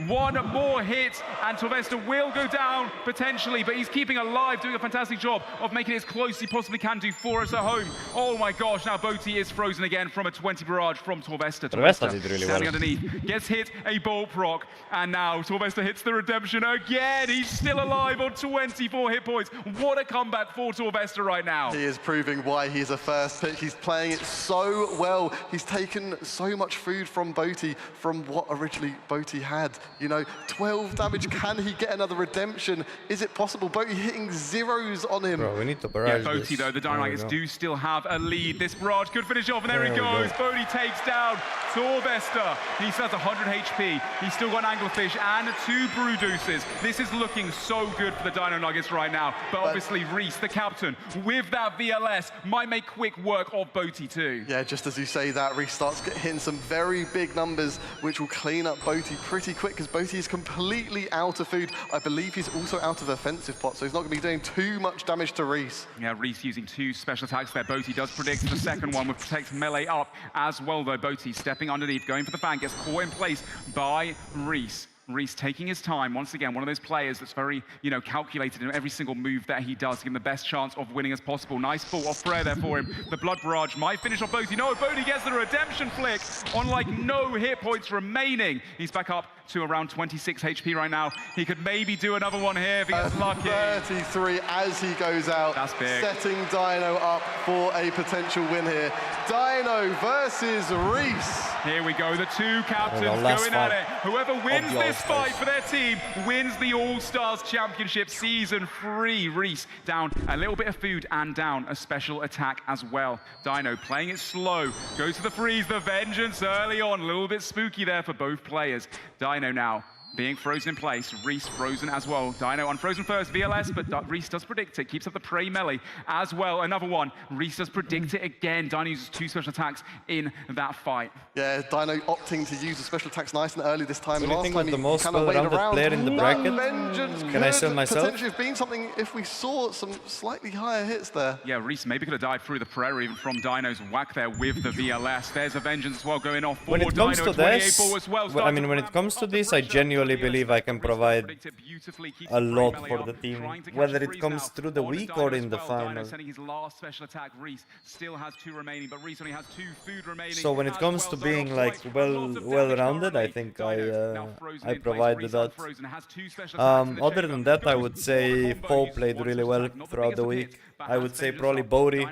One more hit, and Torvesta will go down potentially, but he's keeping alive, doing a fantastic job of making it as close as he possibly can do for us at home. Oh my gosh, now Boaty is frozen again from a 20 barrage from Torvesta. Torvesta did really standing well. underneath, gets hit a bolt proc, and now Torvesta hits the redemption again. He's still alive on 24 hit points. What a comeback for Torvesta right now. He is proving why he's a first pick. He's playing it so well. He's taken so much food from Boaty from what originally Boaty had. You know, 12 damage. Can he get another redemption? Is it possible? Boaty hitting zeros on him. Bro, we need to barrage Yeah, Boaty, this. though, the There we Dynamites go. do still have a lead. This barrage could finish off, and there he There we goes. go. Boaty takes down Torvesta. He still has 100 HP. He's still got an Anglerfish and 2 Brewdeuces. This is looking so good for the Dino Nuggets right now. But obviously, Reese, the captain, with that VLS, might make quick work of Boaty too. Yeah, just as you say that, Reese starts hitting some very big numbers, which will clean up Boaty pretty quick, because Boaty is completely out of food. I believe he's also out of offensive pot, so he's not going to be doing too much damage to Reese. Yeah, Reese using 2 special attacks there. Boaty does predict the second one with Protect Melee up as well, though. Boaty stepping underneath, going for the fang, gets caught in place by Reese. Reese taking his time, once again, one of those players that's very, you know, calculated in every single move that he does, to give him the best chance of winning as possible. Nice full off prayer there for him. The Blood Barrage might finish off Boaty. No, Boaty gets the redemption flick on like no hit points remaining. He's back up to around 26 HP right now. He could maybe do another one here if he gets lucky. 33 as he goes out. That's big. Setting Dino up for a potential win here. Dino versus Reese. Here we go, the 2 captains last going at fight it. Whoever wins the this fight Allstars. for their team wins the All-Stars Championship Season 3. Reese down a little bit of food and down a special attack as well. Dino playing it slow, goes to the freeze, the vengeance early on. A little bit spooky there for both players. Dino now being frozen in place. Reese frozen as well. Dino unfrozen first, VLS, but Reese does predict it. Keeps up the prey melee as well. Another one. Reese does predict it again. Dino uses 2 special attacks in that fight. Yeah, Dino opting to use the special attacks nice and early this time. What do you Last think time of the he most kind of waited well-rounded around. player in the Ooh, bracket? Vengeance Can I could sell myself? potentially have been something if we saw some slightly higher hits there. Yeah, Reese maybe could have died through the prayer even from Dino's whack there with the VLS. There's a vengeance as well going off for When it comes Dino. to 28 this, ball as well. I mean, when it comes to this, I genuinely believe I can provide a lot for the team, whether it comes through the week or in the final. Sending his last special attack. Reese still has 2 remaining, but Reese only has 2 food remaining. So when it comes to being like well-rounded, I think I provided that. Other than that, I would say Poe played really well throughout the week. I would say probably Bodhi.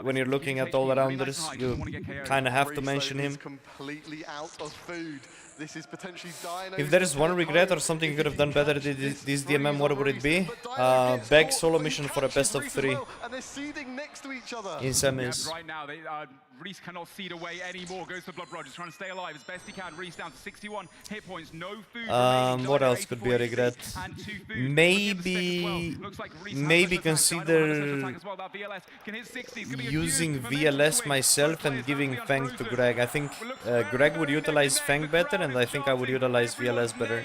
When you're looking at all-rounders, you kind of have to mention him. Completely out of food. This is potentially Dino. If there is one regret or something you could have done better this DMM, what would it be? Beg solo mission for a best of 3 And they're seeding next to each other. in semis. Right now, Reese cannot seed away anymore. Goes to Blood Barrage, trying to stay alive as best he can. Reese down to 61 hit points, no food. What else could be a regret? Maybe consider using VLS myself and giving Fang to Greg. I think Greg would utilize Fang better, and I think I would utilize VLS better.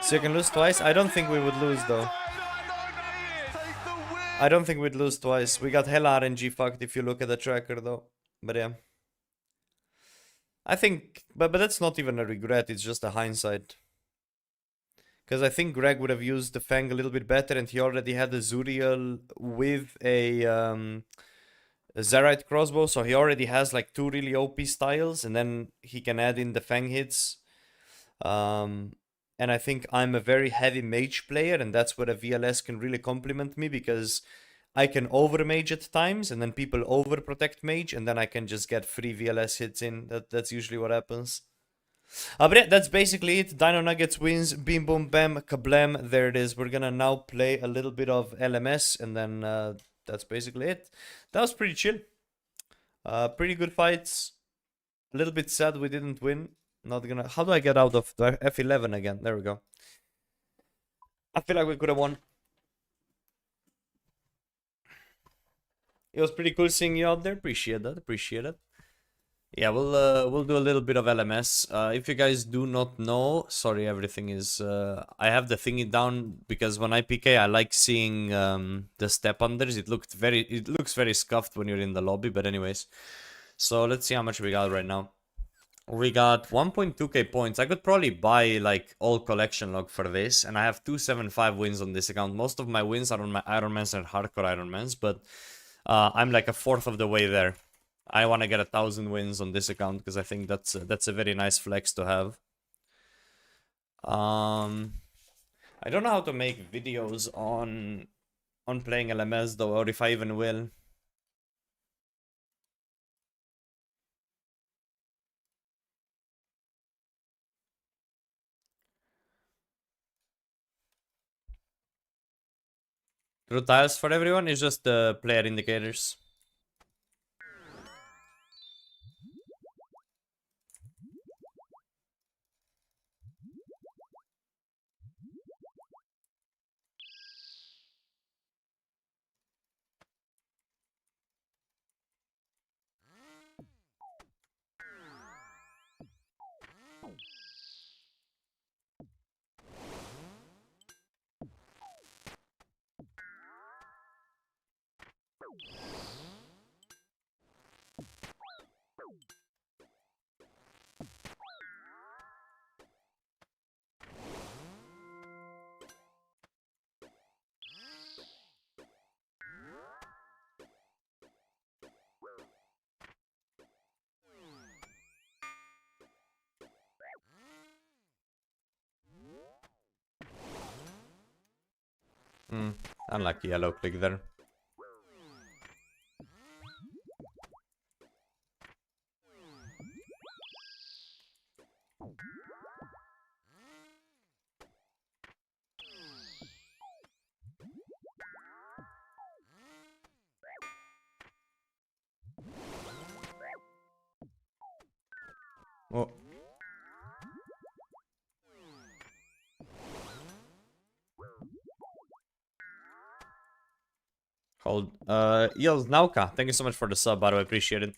So you can lose twice? I don't think we would lose though. I don't think we'd lose twice. We got hella RNG fucked if you look at the tracker though. But yeah. I think, but that's not even a regret, it's just a hindsight. Because I think Greg would have used the Fang a little bit better, and he already had the Zuriel with a Zarite crossbow, so he already has like 2 really OP styles, and then he can add in the Fang hits. And I think I'm a very heavy mage player, and that's where a VLS can really complement me, because I can over-mage at times, and then people over-protect mage, and then I can just get free VLS hits in. That's usually what happens. But yeah, that's basically it. Dino Nuggets wins. Beam, boom, bam, kablam. There it is. We're gonna now play a little bit of LMS, and then that's basically it. That was pretty chill. Pretty good fights. A little bit sad we didn't win. Not gonna. How do I get out of the F11 again? There we go. I feel like we could have won. It was pretty cool seeing you out there. Appreciate that. Appreciate it. Yeah, we'll do a little bit of LMS. If you guys do not know, sorry, everything is. I have the thingy down because when I PK, I like seeing the step unders. It looks very scuffed when you're in the lobby. But anyways, So let's see how much we got right now. We got 1.2k points. I could probably buy like all collection log for this, and I have 275 wins on this account. Most of my wins are on my Ironmans and hardcore Ironmans, but I'm like a fourth of the way there. I want to get 1,000 wins on this account because I think that's a very nice flex to have. I don't know how to make videos on playing LMS though, or if I even will. True tiles for everyone is just the player indicators. Unlucky yellow click there. Oh. Hold. Yells Nauka, thank you so much for the sub, by the way, appreciate it.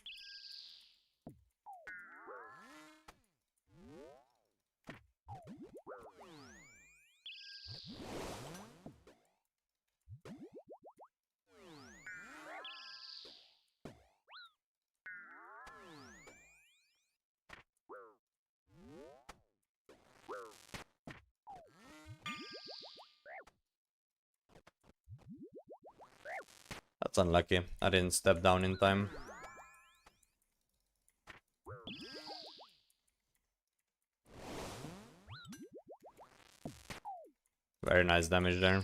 That's unlucky. I didn't step down in time. Very nice damage there.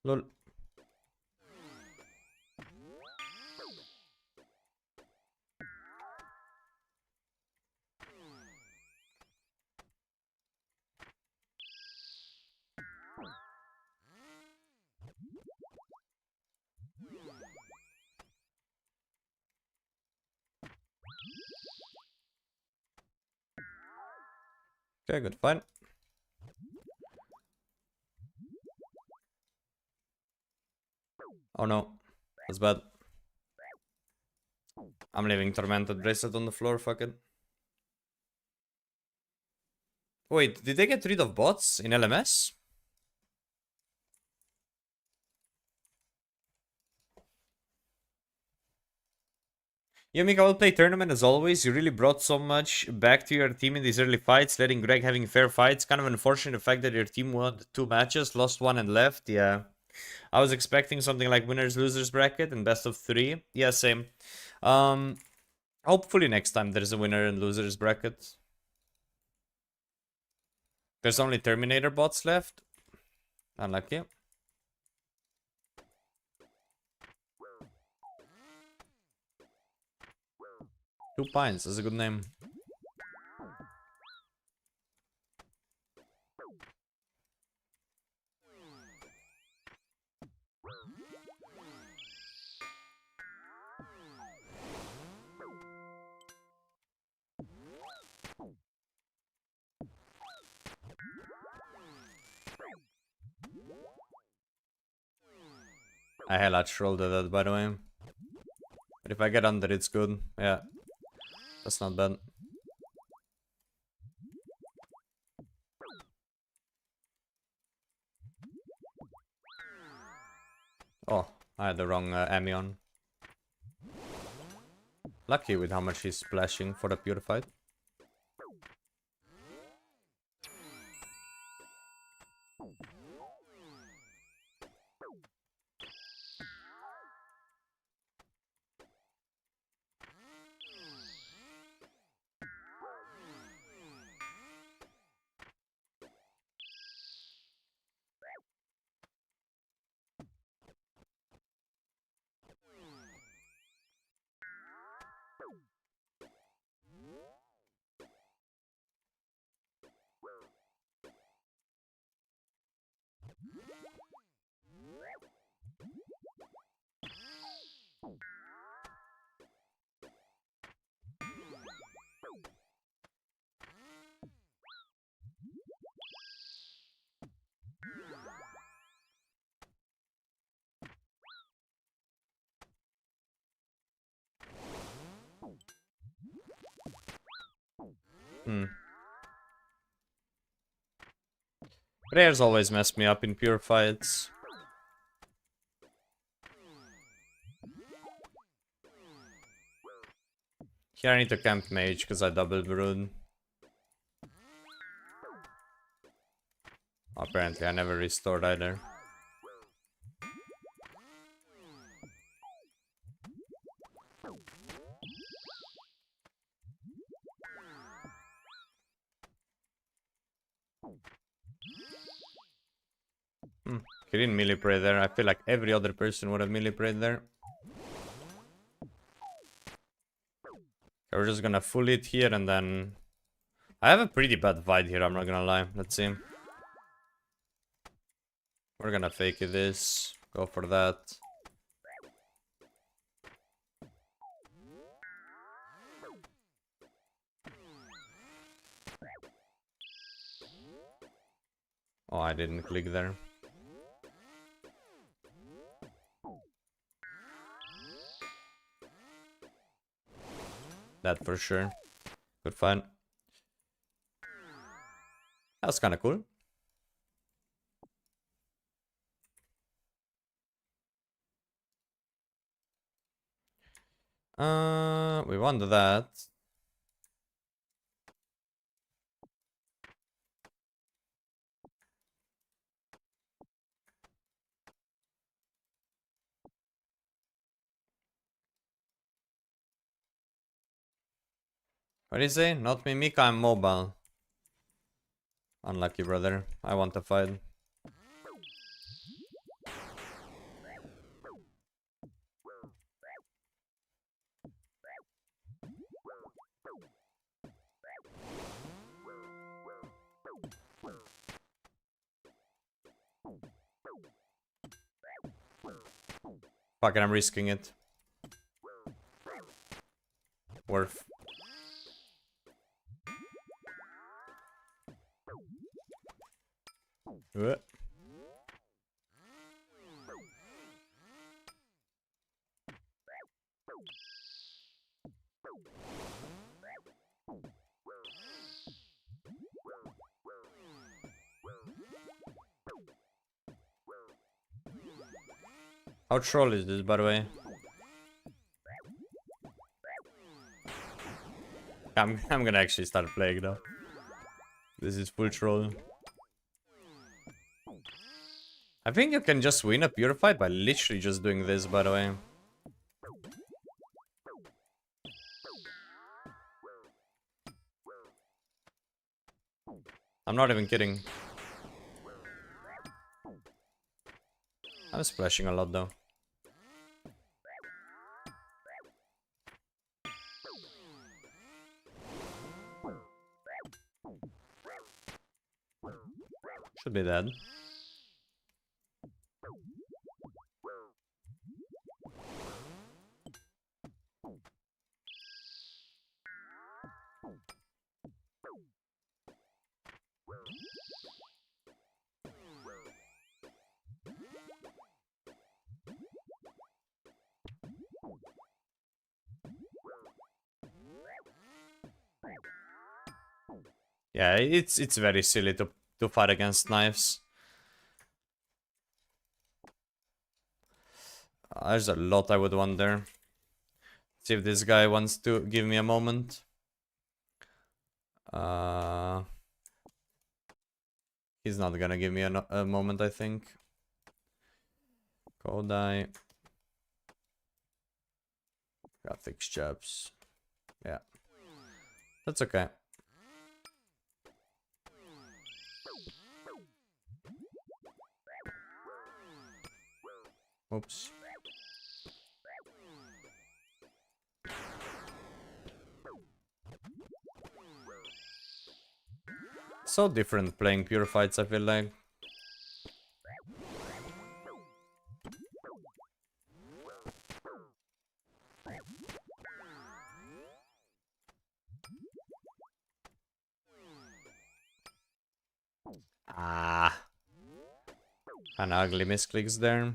Lol. Okay, good fight. Oh no, that's bad. I'm leaving Tormented Bracelet on the floor, fuck it. Wait, did they get rid of bots in LMS? Yeah, Mika, will play tournament as always. You really brought so much back to your team in these early fights, letting Greg having fair fights. Kind of unfortunate the fact that your team won 2 matches, lost 1 and left. Yeah. I was expecting something like winners losers bracket and best of 3. Yeah, same. Hopefully next time there's a winner and losers bracket. There's only Terminator bots left. Unlucky. Two Pines, that's a good name. I hella trolled that, by the way. But if I get under, it's good. Yeah. That's not bad. Oh, I had the wrong Ami on. Lucky with how much he's splashing for the purified. Prayers always mess me up in pure fights. Here I need to camp mage because I double brood. Apparently I never restored either. He didn't melee pray there. I feel like every other person would have melee prayed there. Okay, we're just gonna full it here and then... I have a pretty bad Vide here, I'm not gonna lie. Let's see. We're gonna fake this. Go for that. Oh, I didn't click there. That for sure. Good fight. That's kind of cool. We won that. What do you say? Not me, Mika, I'm mobile. Unlucky, brother. I want to fight. Fuck it, I'm risking it. Worth. How troll is this, by the way? I'm gonna actually start playing now. This is full troll. I think you can just win a pure fight by literally just doing this, by the way. I'm not even kidding. I'm splashing a lot though. Should be dead. Yeah, it's very silly to fight against knives. There's a lot I would wonder. See if this guy wants to give me a moment. He's not gonna give me a moment, I think. Kodai. Got thick jabs. Yeah. That's okay. Oops. So different playing pure fights, I feel like. Ah. An ugly misclicks there.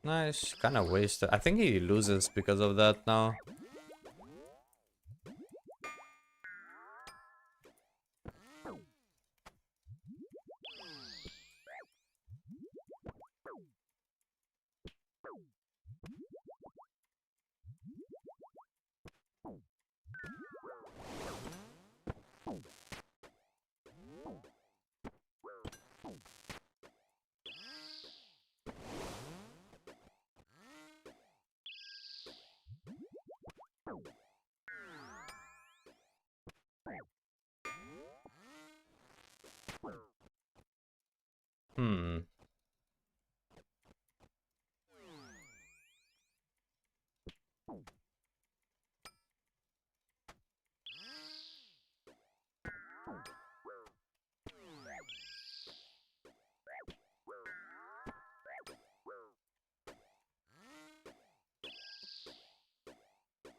Nice, kind of wasted. I think he loses because of that now.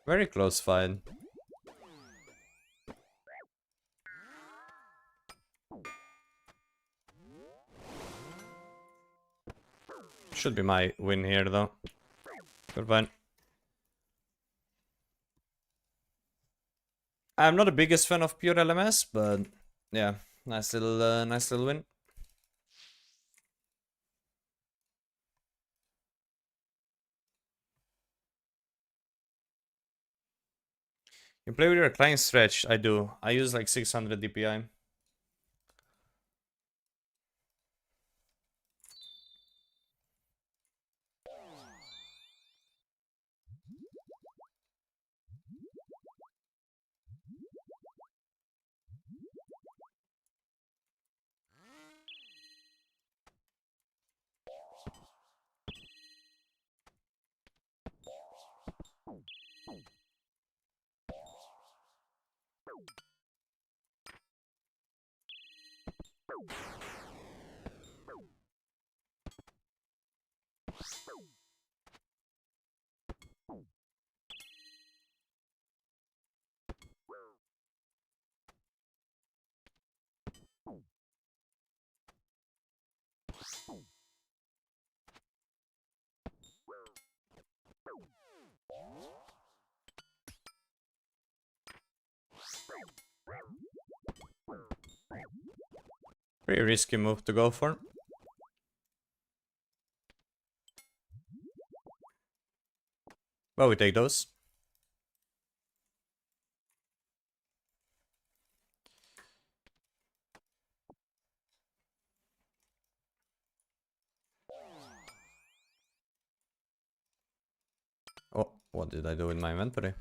Very close fight. Should be my win here though. Good fight. I'm not the biggest fan of pure LMS, but yeah, nice little win. You play with your client stretch? I do. I use like 600 DPI. Pretty risky move to go for. But we take those. Oh, what did I do with my inventory?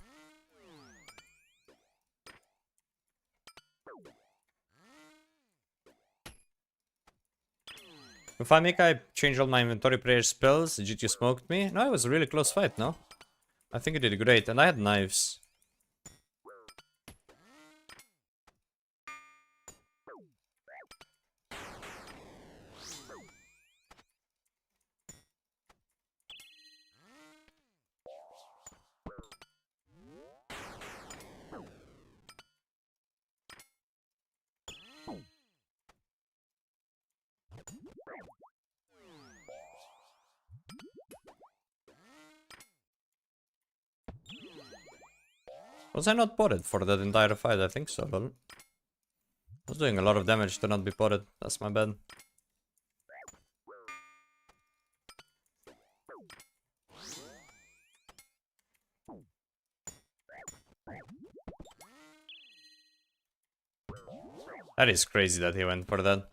If I MIKA, I change all my inventory prayer spells. GT smoked me. No, it was a really close fight, no? I think it did great, and I had knives. Was I not potted for that entire fight? I think so, lol. I was doing a lot of damage to not be potted. That's my bad. That is crazy that he went for that.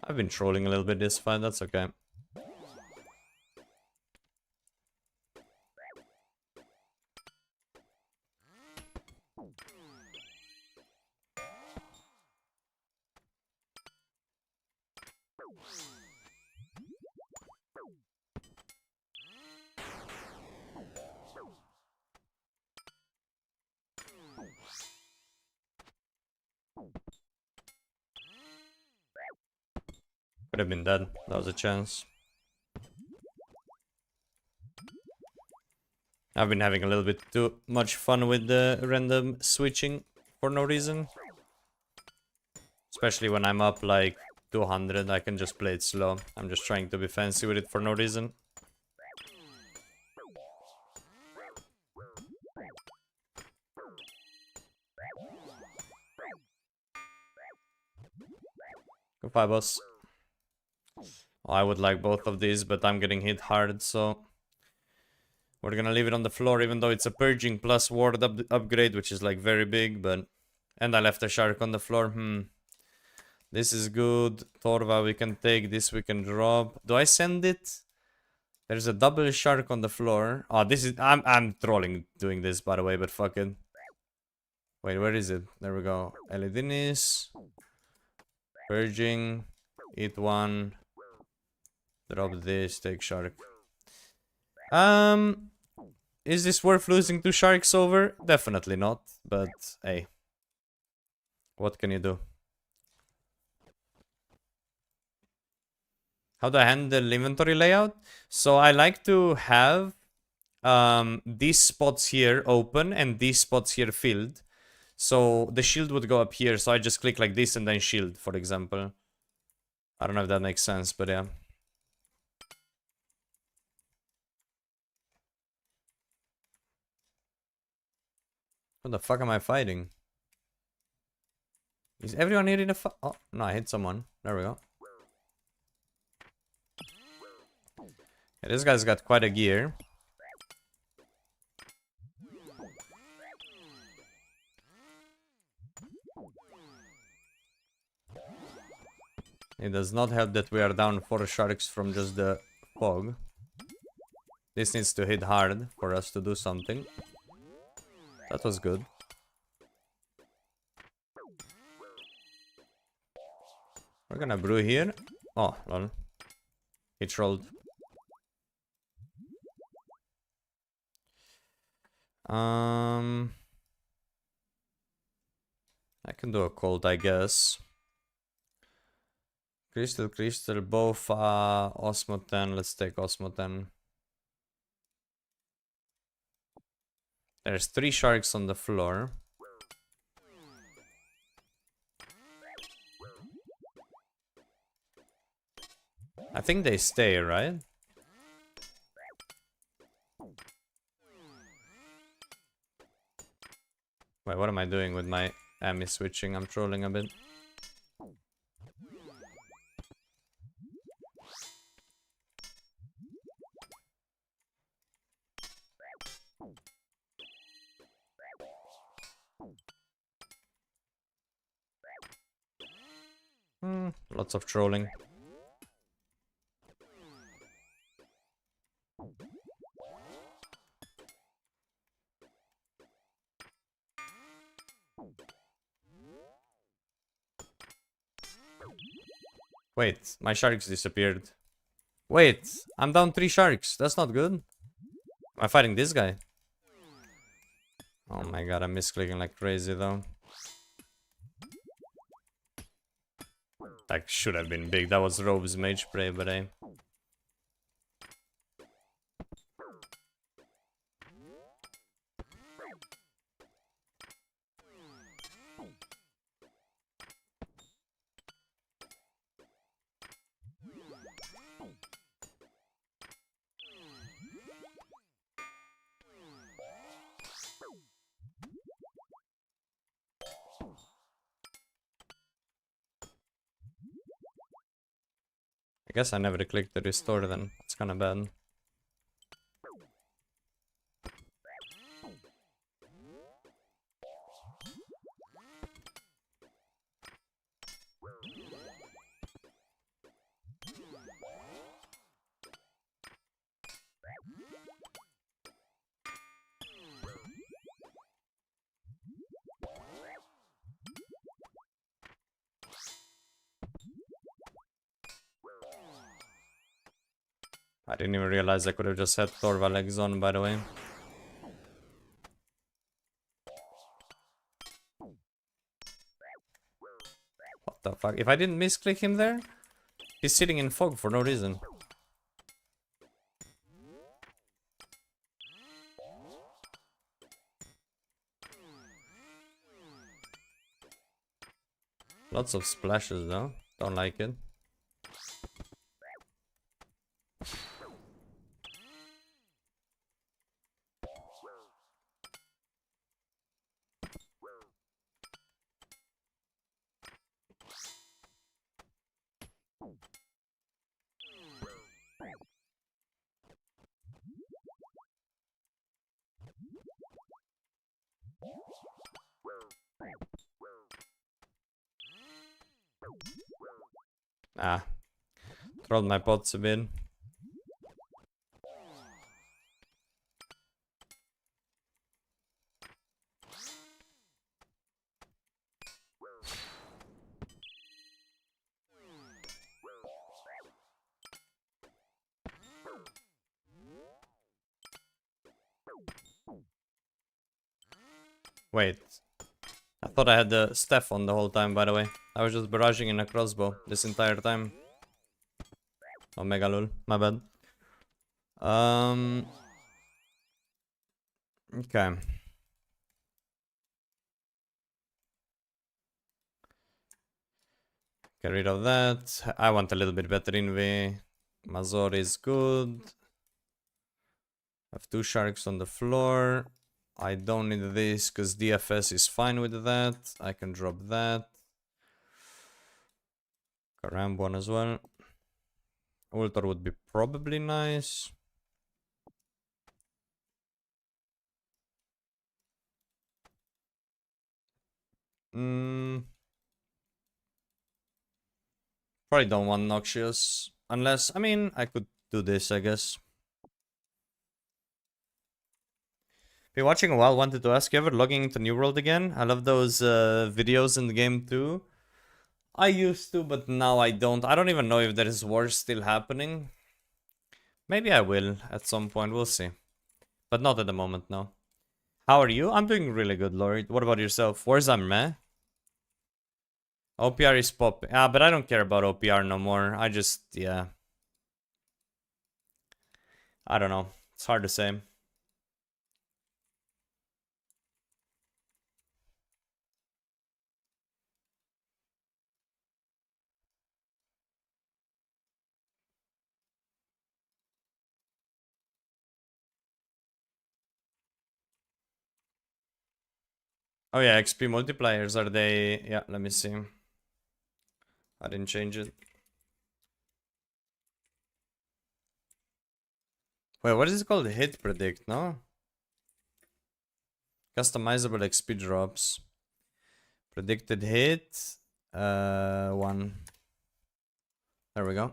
I've been trolling a little bit this fight, that's okay. Could have been dead. That was a chance. I've been having a little bit too much fun with the random switching for no reason. Especially when I'm up like 200, I can just play it slow. I'm just trying to be fancy with it for no reason. Goodbye, boss. Oh, I would like both of these, but I'm getting hit hard, so we're gonna leave it on the floor, even though it's a purging plus ward upgrade, which is like very big, but... And I left a shark on the floor. This is good. Torva we can take, this we can drop. Do I send it? There's a double shark on the floor. Oh, this is... I'm trolling doing this, by the way, but fuck it. Wait, where is it? There we go. Elidinis. Purging. Eat one. Drop this, take shark. Is this worth losing 2 sharks over? Definitely not, but hey. What can you do? How do I handle inventory layout? So I like to have these spots here open and these spots here filled. So the shield would go up here, so I just click like this and then shield, for example. I don't know if that makes sense, but yeah. What the fuck am I fighting? Is everyone here in a fight? Oh, no, I hit someone. There we go. Yeah, this guy's got quite a gear. It does not help that we are down 4 sharks from just the fog. This needs to hit hard for us to do something. That was good. We're gonna brew here. Oh, lol. He trolled. I can do a cold, I guess. Crystal, both Osmo 10. Let's take Osmo 10. There's 3 sharks on the floor. I think they stay, right? Wait, what am I doing with my Ami switching? I'm trolling a bit. Lots of trolling. Wait, my sharks disappeared. Wait, I'm down 3 sharks. That's not good. Am I fighting this guy? Oh my god, I'm misclicking like crazy though. That should have been big. That was Rove's mage spray, but I guess I never clicked the restore then. It's kinda bad. I didn't even realize I could have just had Thorva legs on, by the way. What the fuck? If I didn't misclick him there, he's sitting in fog for no reason. Lots of splashes though. Don't like it. Ah, trolled my pots a bit. Wait, I thought I had the staff on the whole time, by the way. I was just barraging in a crossbow this entire time. Oh, mega lol, my bad. Okay. Get rid of that. I want a little bit better invi. Mazor is good. I have 2 sharks on the floor. I don't need this because DFS is fine with that. I can drop that. Karambon as well. Ultor would be probably nice. Probably don't want Noxious. Unless, I mean, I could do this, I guess. Been watching a while, wanted to ask, you ever logging into New World again? I love those videos in the game too. I used to, but now I don't. I don't even know if there is wars still happening. Maybe I will at some point, we'll see. But not at the moment, no. How are you? I'm doing really good, Lord. What about yourself? Wars are meh? OPR is popping. Ah, but I don't care about OPR no more. I just, yeah. I don't know. It's hard to say. Oh yeah, XP multipliers, are they... Yeah, let me see. I didn't change it. Wait, what is it called? Hit predict, no? Customizable XP drops. Predicted hit. 1. There we go.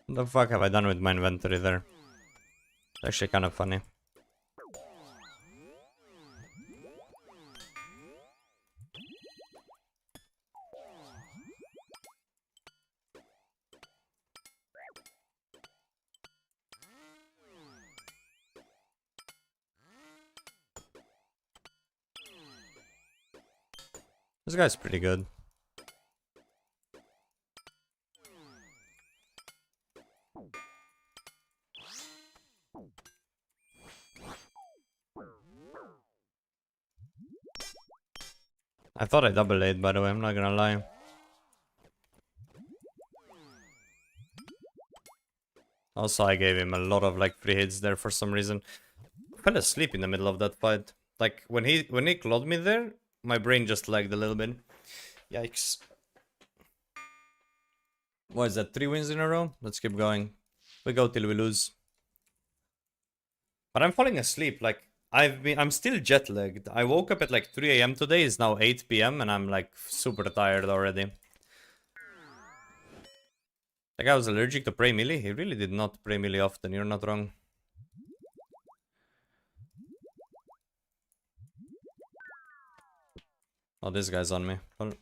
What the fuck have I done with my inventory there? It's actually kind of funny. This guy's pretty good. I thought I double laid, by the way, I'm not gonna lie. Also, I gave him a lot of like free hits there for some reason. I fell asleep in the middle of that fight. Like when he clawed me there, my brain just lagged a little bit. Yikes. What is that? 3 wins in a row? Let's keep going. We go till we lose. But I'm falling asleep. Like I'm still jet lagged. I woke up at like 3 AM today. It's now 8 PM and I'm like super tired already. That guy was allergic to pray melee. He really did not pray melee often. You're not wrong. Oh, this guy's on me. Hold on.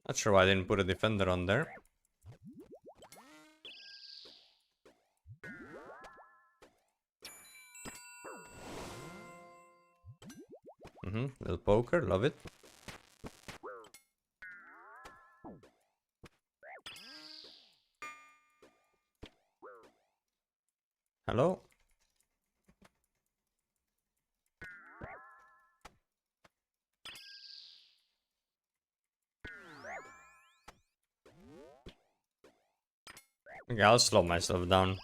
Not sure why I didn't put a defender on there. Little poker, love it. Hello? Okay, I'll slow myself down.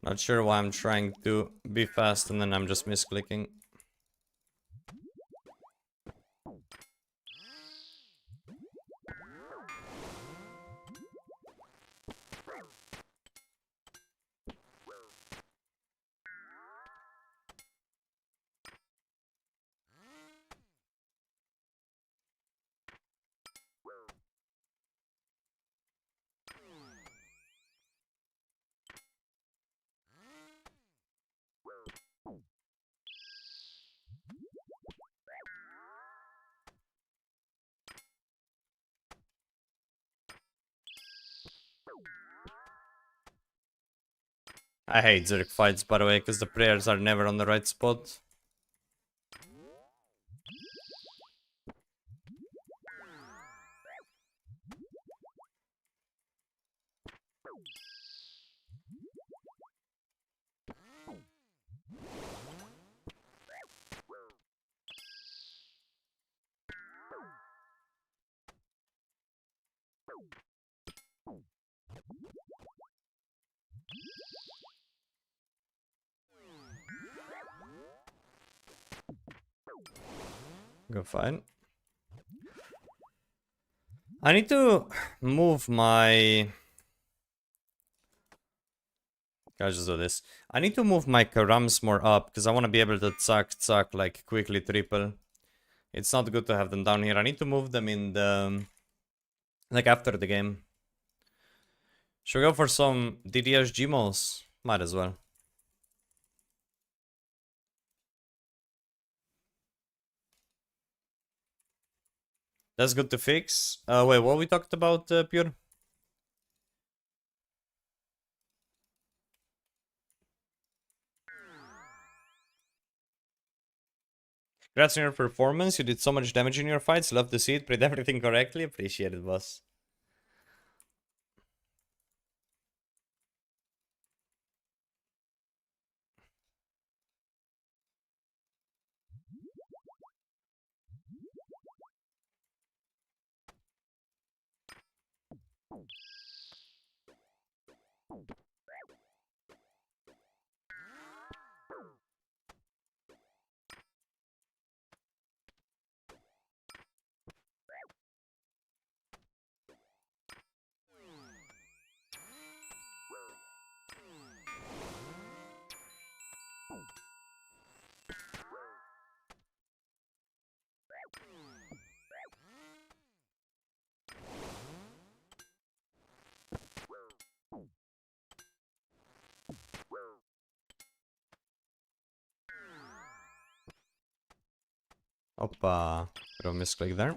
Not sure why I'm trying to be fast and then I'm just misclicking. I hate Zurich fights, by the way, because the players are never on the right spot. Go fine. I need to move my... Guys, just do this. I need to move my MikaRS more up, because I want to be able to zack, like, quickly triple. It's not good to have them down here. I need to move them in the... like, after the game. Should we go for some DDS Gmos? Might as well. That's good to fix. Wait, what we talked about, Pure? Congrats on your performance. You did so much damage in your fights. Love to see it. Played everything correctly. Appreciate it, boss. Oppa. Bit of a misclick there.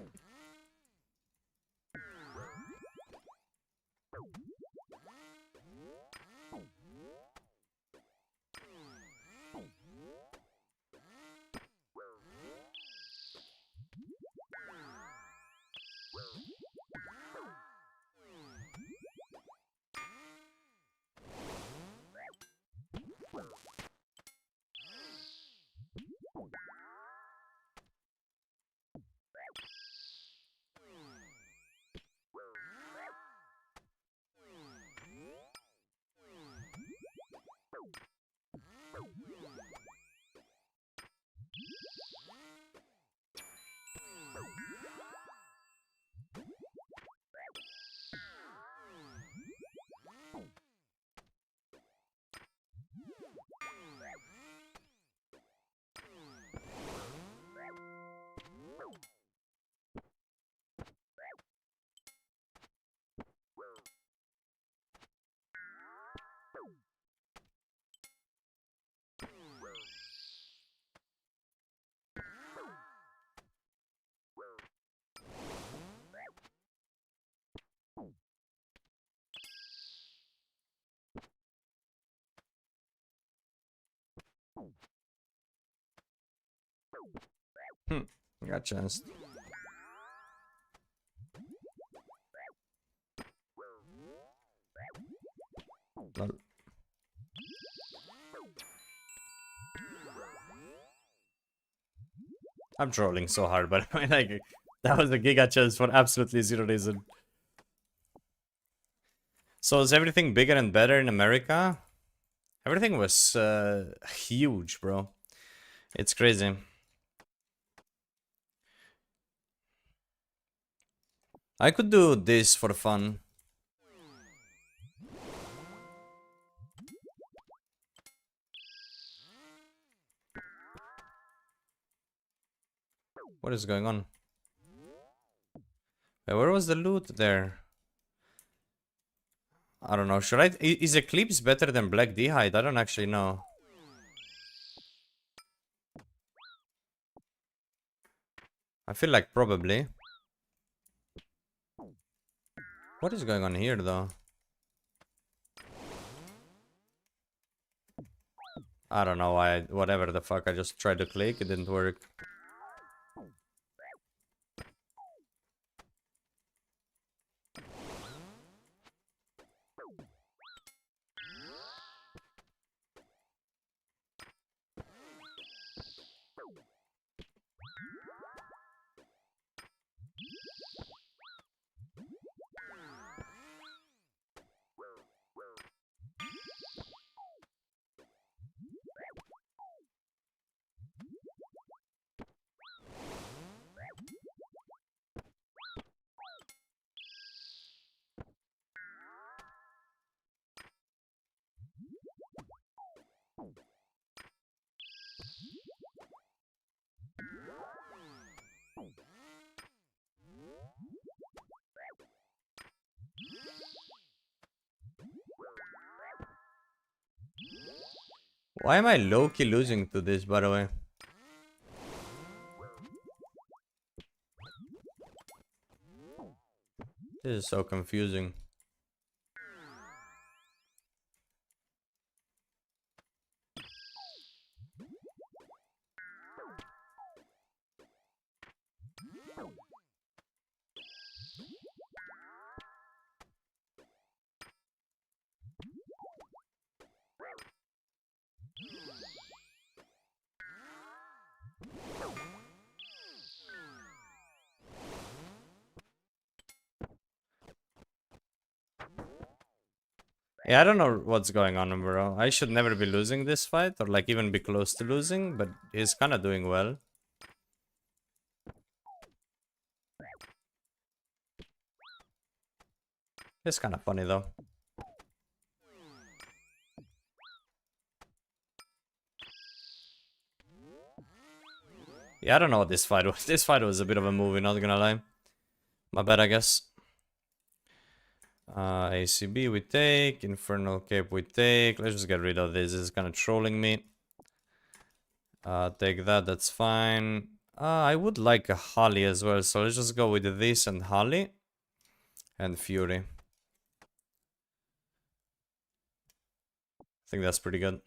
Got chance. Lol. I'm trolling so hard, but I mean, like, that was a giga chance for absolutely zero reason. So is everything bigger and better in America? Everything was huge, bro. It's crazy. I could do this for fun. What is going on? Wait, where was the loot there? I don't know. Should I... Is Eclipse better than Black D-Hide? I don't actually know. I feel like probably. What is going on here, though? I don't know why, whatever the fuck, I just tried to click, it didn't work. Why am I low-key losing to this, by the way? This is so confusing. Yeah, I don't know what's going on, bro. I should never be losing this fight, or like even be close to losing, but he's kind of doing well. It's kind of funny though. Yeah, I don't know what this fight was. This fight was a bit of a movie, not gonna lie. My bad, I guess. ACB we take, Infernal Cape we take. Let's just get rid of this. This is kind of trolling me. Take that, that's fine. I would like a Holly as well, so let's just go with this and Holly. And Fury. I think that's pretty good.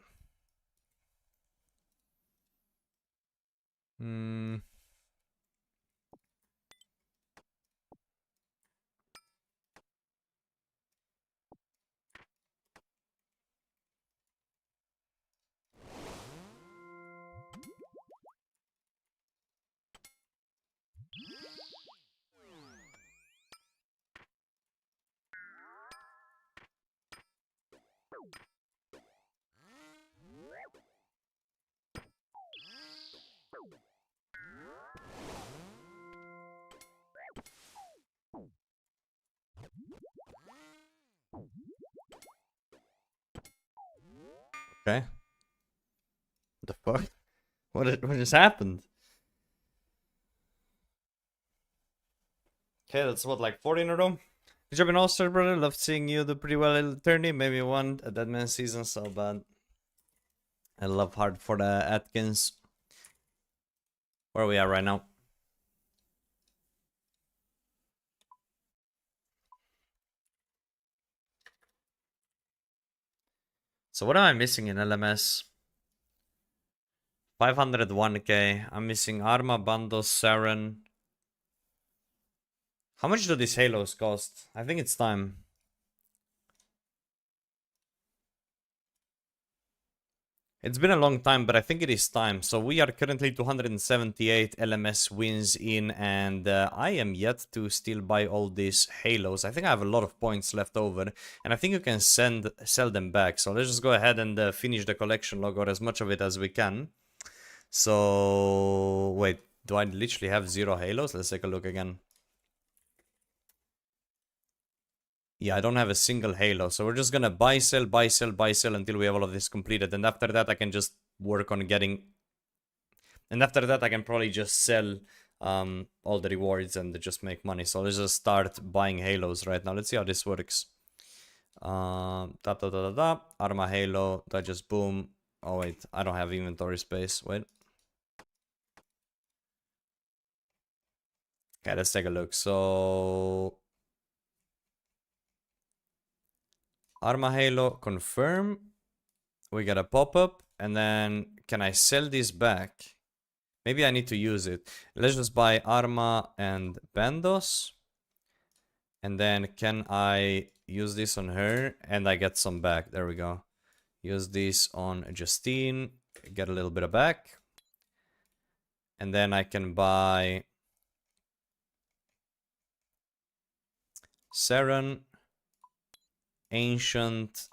Okay. What the fuck? What just happened? Okay, that's what, like 40 in a row? Good job in All-Star, brother. Loved seeing you do pretty well in the tourney. Maybe won a Deadman season, so bad. I love hard for the Atkins. Where are we at right now? So what am I missing in LMS? 501k. I'm missing Arma, Bando, Saren. How much do these halos cost? I think it's time. It's been a long time, but I think it is time. So we are currently 278 LMS wins in, and I am yet to still buy all these halos. I think I have a lot of points left over, and I think you can sell them back. So let's just go ahead and finish the collection log, or as much of it as we can. So wait, do I literally have 0 halos? Let's take a look again. Yeah, I don't have a single halo, so we're just gonna buy, sell, buy, sell, buy, sell until we have all of this completed, and after that I can just work on getting... And after that I can probably just sell all the rewards and just make money. So let's just start buying halos right now. Let's see how this works. Arma halo, do I just boom? Oh wait, I don't have inventory space, wait. Okay, let's take a look. So... Arma Halo, confirm. We got a pop-up. And then, can I sell this back? Maybe I need to use it. Let's just buy Arma and Bandos. And then, can I use this on her? And I get some back. There we go. Use this on Justine. Get a little bit of back. And then I can buy Seren, Ancient,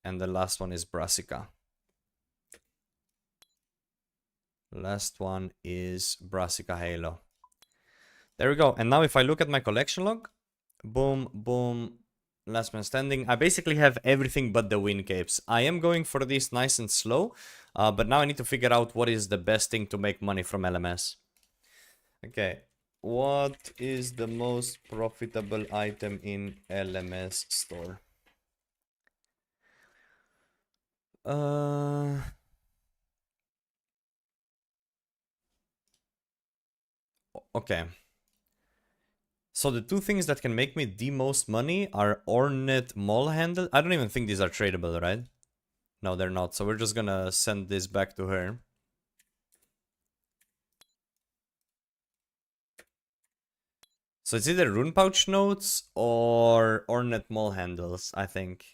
and the last one is Brassica. Last one is Brassica Halo. There we go. And now if I look at my collection log, boom, boom, last man standing. I basically have everything but the win capes. I am going for this nice and slow, but now I need to figure out what is the best thing to make money from LMS. Okay, what is the most profitable item in LMS store? Okay. So the two things that can make me the most money are Ornate Mall Handle. I don't even think these are tradable, right? No, they're not. So we're just gonna send this back to her. So it's either Rune Pouch Notes or Ornate Mall Handles, I think.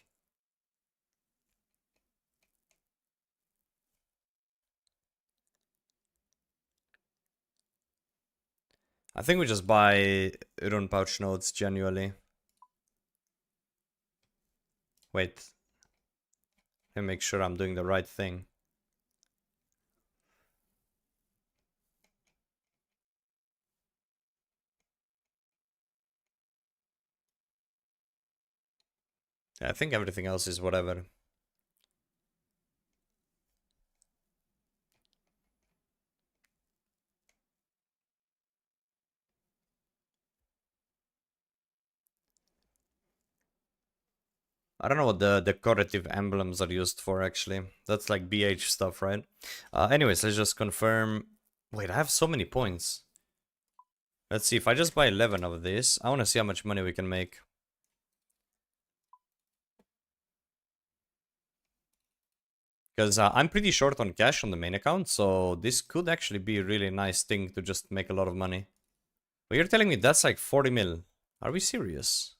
I think we just buy Rune Pouch Notes genuinely. Wait. Let me make sure I'm doing the right thing. I think everything else is whatever. I don't know what the decorative emblems are used for, actually. That's like BH stuff, right? Anyways, let's just confirm. Wait, I have so many points. Let's see, if I just buy 11 of this, I want to see how much money we can make. Because I'm pretty short on cash on the main account, so this could actually be a really nice thing to just make a lot of money. But you're telling me that's like 40 mil. Are we serious?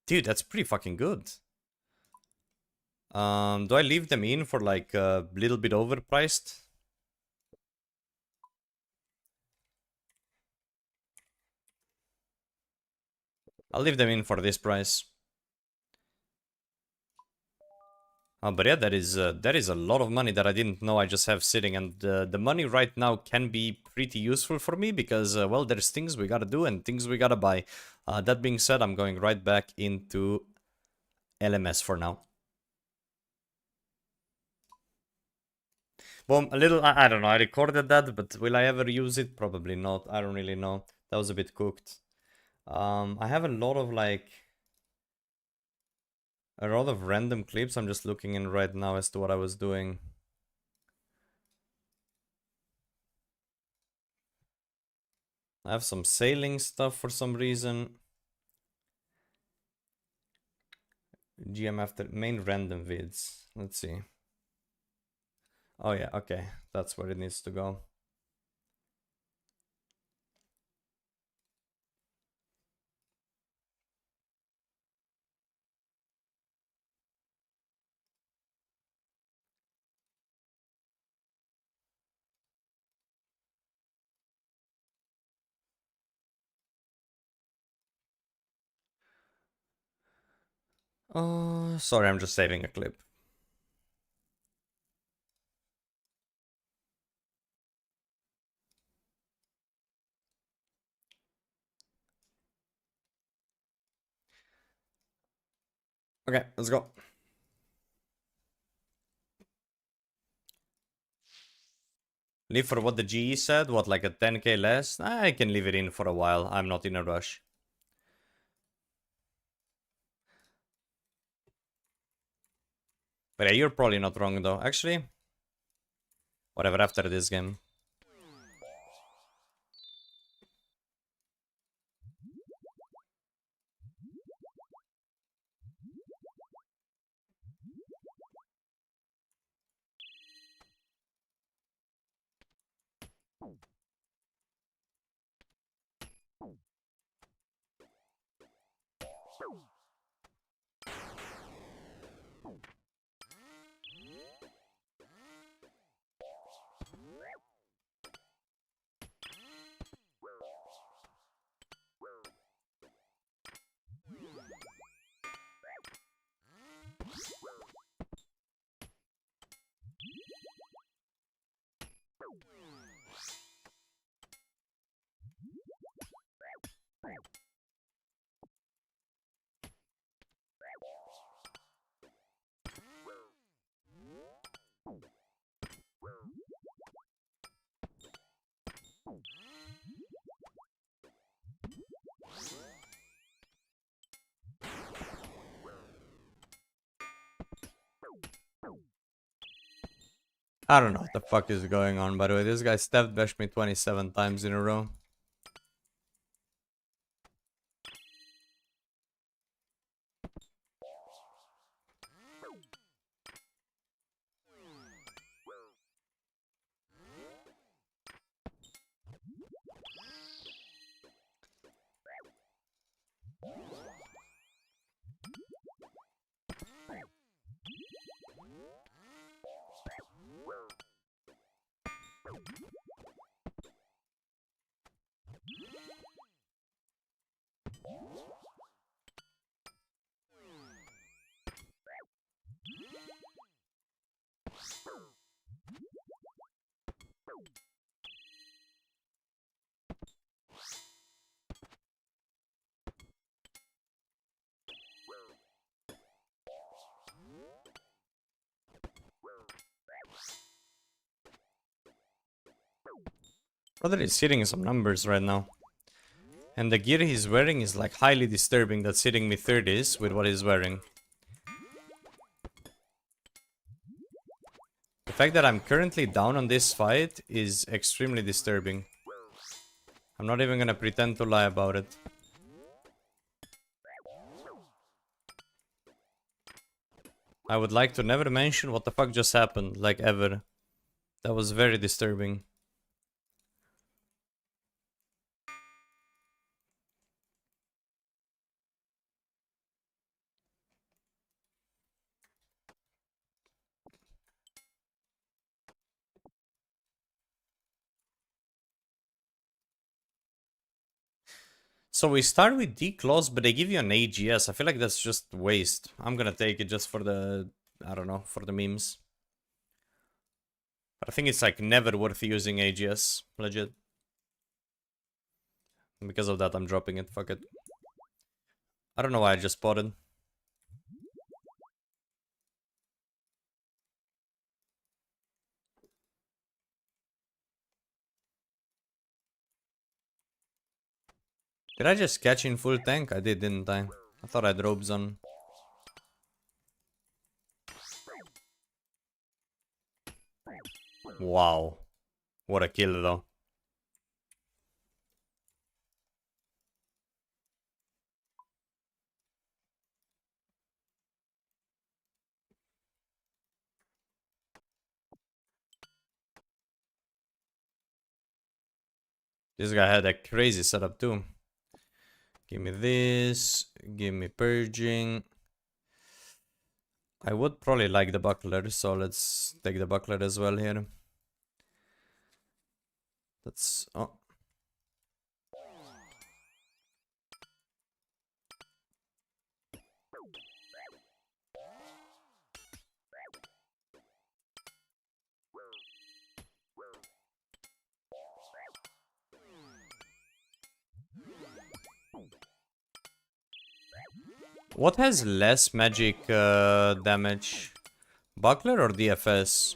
Dude, that's pretty fucking good. Do I leave them in for like a little bit overpriced? I'll leave them in for this price. But yeah, that is a lot of money that I didn't know I just have sitting, and the money right now can be pretty useful for me because, well, there's things we gotta do and things we gotta buy. That being said, I'm going right back into LMS for now. Well, a little, I don't know, I recorded that, but will I ever use it? Probably not. I don't really know. That was a bit cooked. I have a lot of like... a lot of random clips I'm just looking in right now as to what I was doing. I have some sailing stuff for some reason. GM after main random vids. Let's see. Oh yeah, okay. That's where it needs to go. Oh, sorry, I'm just saving a clip. Okay, let's go. Leave for what the GE said? What, like a 10k less? I can leave it in for a while. I'm not in a rush. But yeah, you're probably not wrong though. Actually, whatever, after this game. I don't know what the fuck is going on, by the way. This guy step bashed me 27 times in a row. Brother is hitting some numbers right now. And the gear he's wearing is like highly disturbing. That's hitting me 30s with what he's wearing. The fact that I'm currently down on this fight is extremely disturbing. I'm not even gonna pretend to lie about it. I would like to never mention what the fuck just happened, like ever. That was very disturbing. So we start with D-Claws, but they give you an AGS. I feel like that's just waste. I'm gonna take it just for the, I don't know, for the memes. But I think it's like never worth using AGS, legit. And because of that, I'm dropping it, fuck it. I don't know why I just bought it. Did I just catch in full tank? I did, didn't I? I thought I had robes on. Wow. What a kill though. This guy had a crazy setup too. Give me this, give me purging. I would probably like the buckler, so let's take the buckler as well here. That's... oh. What has less magic damage? Buckler or DFS?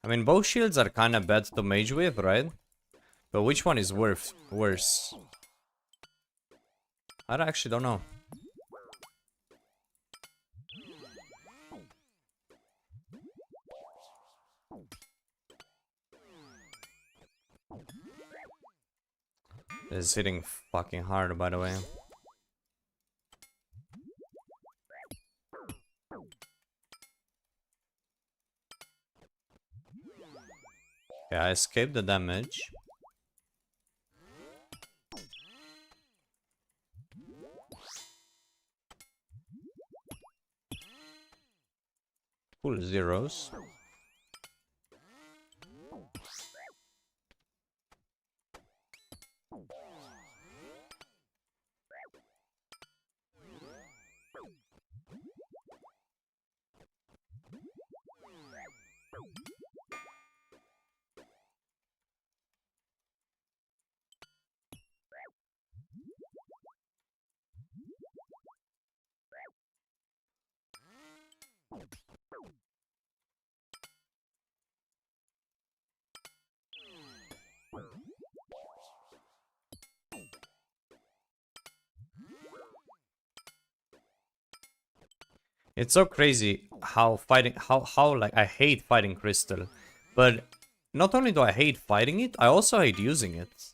I mean, both shields are kind of bad to mage with, right? But which one is worse? I actually don't know. This is hitting fucking hard, by the way. Yeah, I escaped the damage. Full zeros. It's so crazy how fighting, how like I hate fighting Crystal, but not only do I hate fighting it, I also hate using it.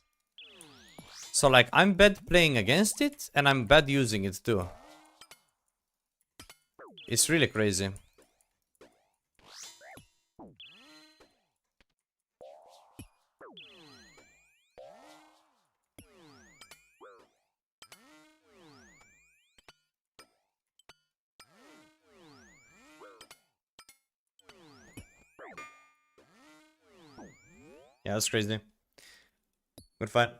So like I'm bad playing against it and I'm bad using it too. It's really crazy. Yeah, that's crazy. Good fight.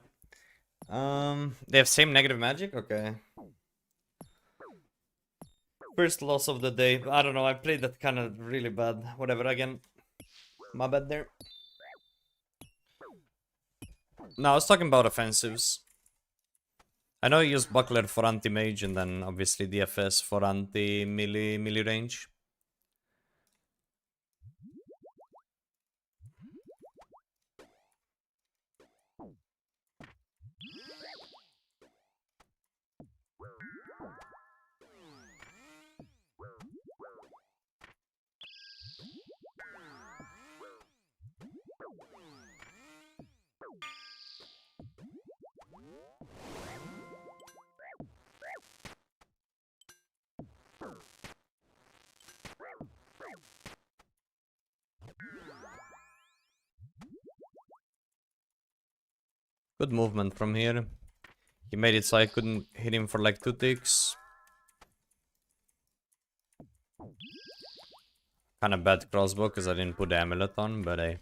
They have same negative magic? Okay. First loss of the day. I don't know, I played that kind of really bad. Whatever, again. My bad there. No, I was talking about offensives. I know I use Buckler for anti-mage and then obviously DFS for anti-melee range. Good movement from here. He made it so I couldn't hit him for like 2 ticks. Kinda bad crossbow because I didn't put the amulet on, but hey.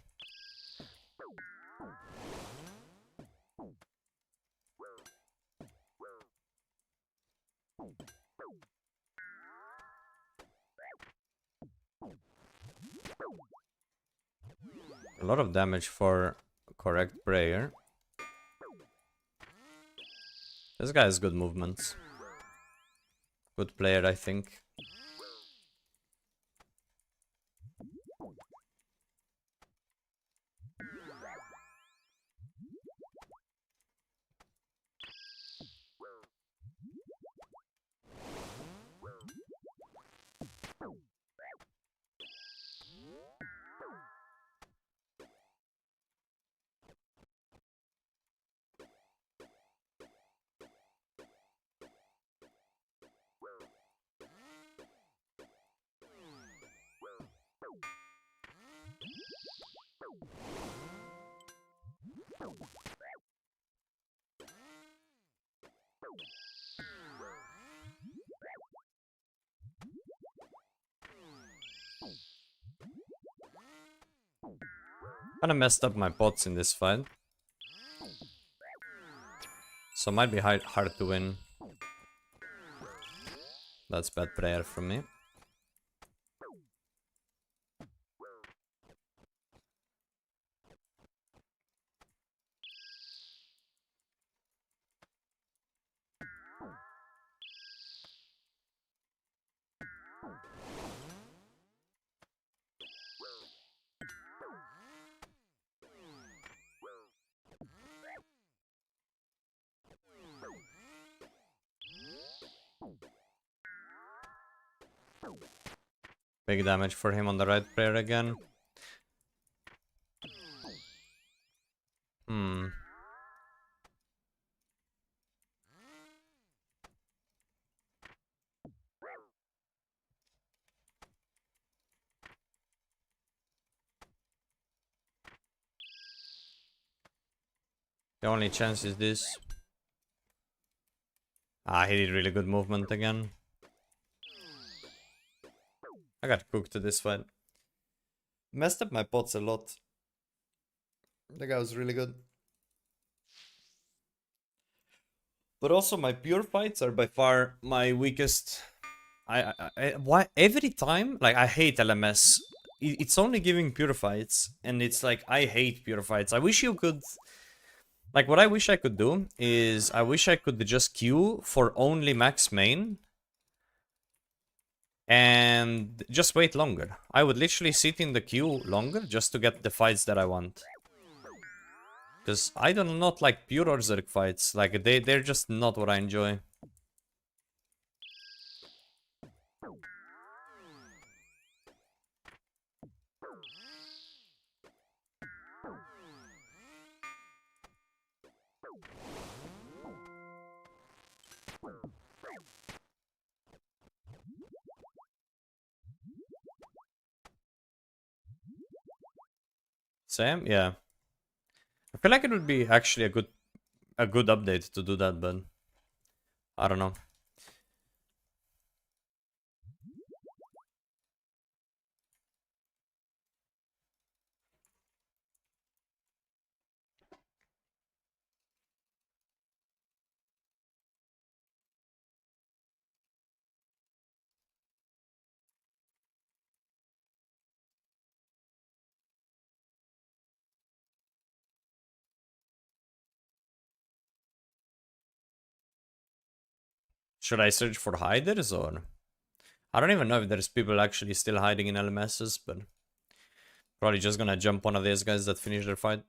A lot of damage for correct prayer. This guy has good movements. Good player, I think. Kinda messed up my pots in this fight. So might be hard to win. That's bad prayer from me. Big damage for him on the right prayer again. The only chance is this. Ah, he did really good movement again. I got cooked to this fight. Messed up my pots a lot. The guy was really good. But also my pure fights are by far my weakest. Why every time, like, I hate LMS. It's only giving pure fights, and it's like, I hate pure fights. I wish you could, like, what I wish I could do is, I wish I could just queue for only max main and just wait longer. I would literally sit in the queue longer just to get the fights that I want. Because I do not like pure Berserk fights. Like, they're just not what I enjoy. Same? Yeah. I feel like it would be actually a good update to do that, but I don't know. Should I search for hiders, or I don't even know if there's people actually still hiding in LMSs, but probably just gonna jump one of these guys that finish their fight.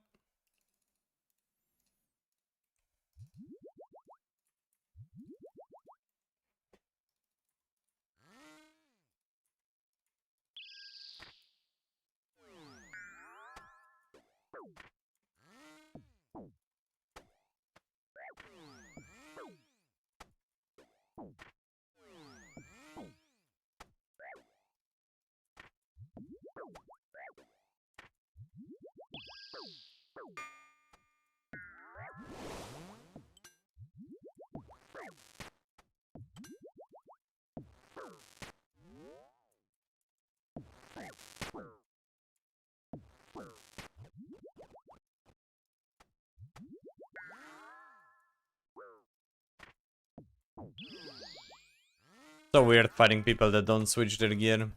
So weird fighting people that don't switch their gear.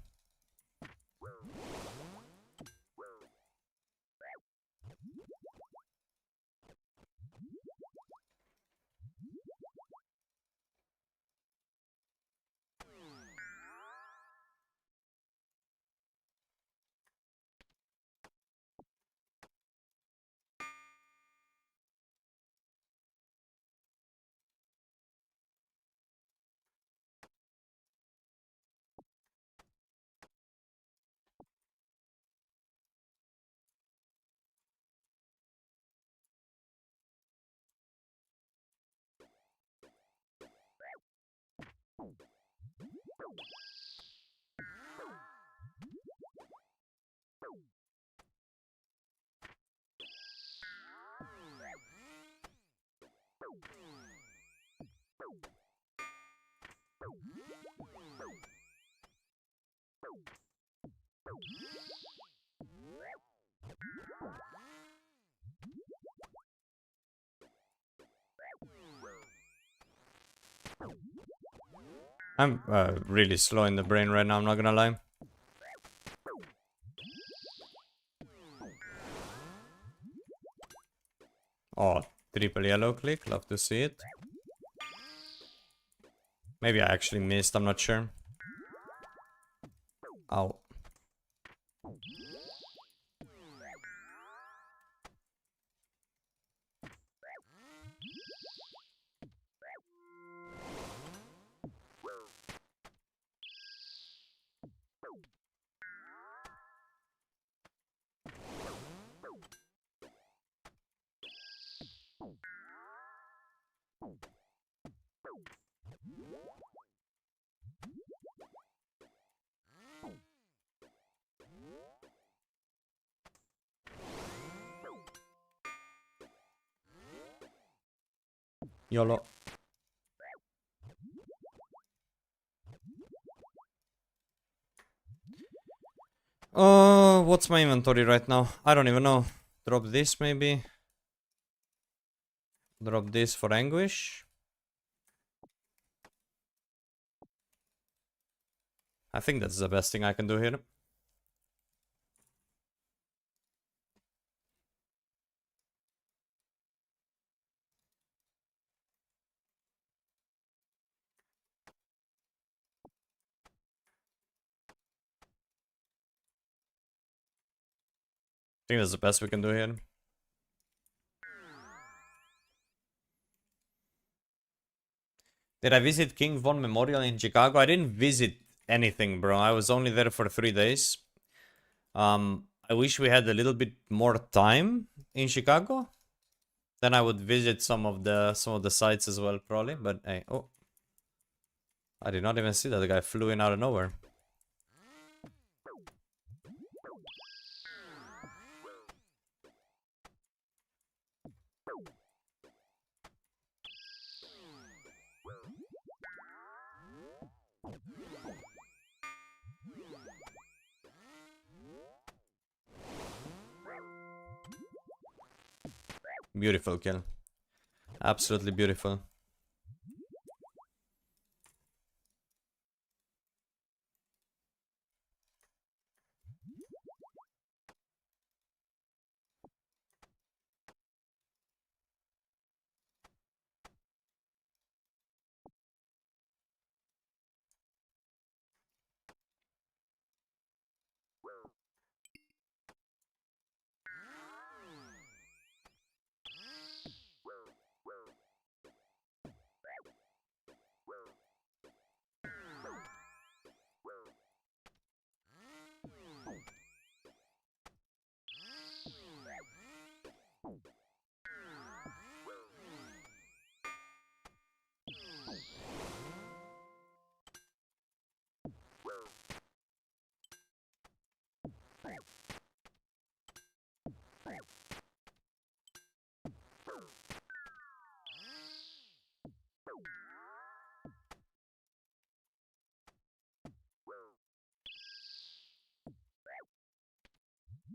I'm really slow in the brain right now, I'm not gonna lie. Oh, triple yellow click, love to see it. Maybe I actually missed, I'm not sure. Ow. YOLO. What's my inventory right now? I don't even know. Drop this maybe. Drop this for Anguish. I think that's the best thing I can do here. I think that's the best we can do here. Did I visit King Von Memorial in Chicago? I didn't visit anything, bro. I was only there for 3 days. I wish we had a little bit more time in Chicago. Then I would visit some of the sites as well, probably. But hey, oh, I did not even see that. The guy flew in out of nowhere. Beautiful kill. Absolutely beautiful.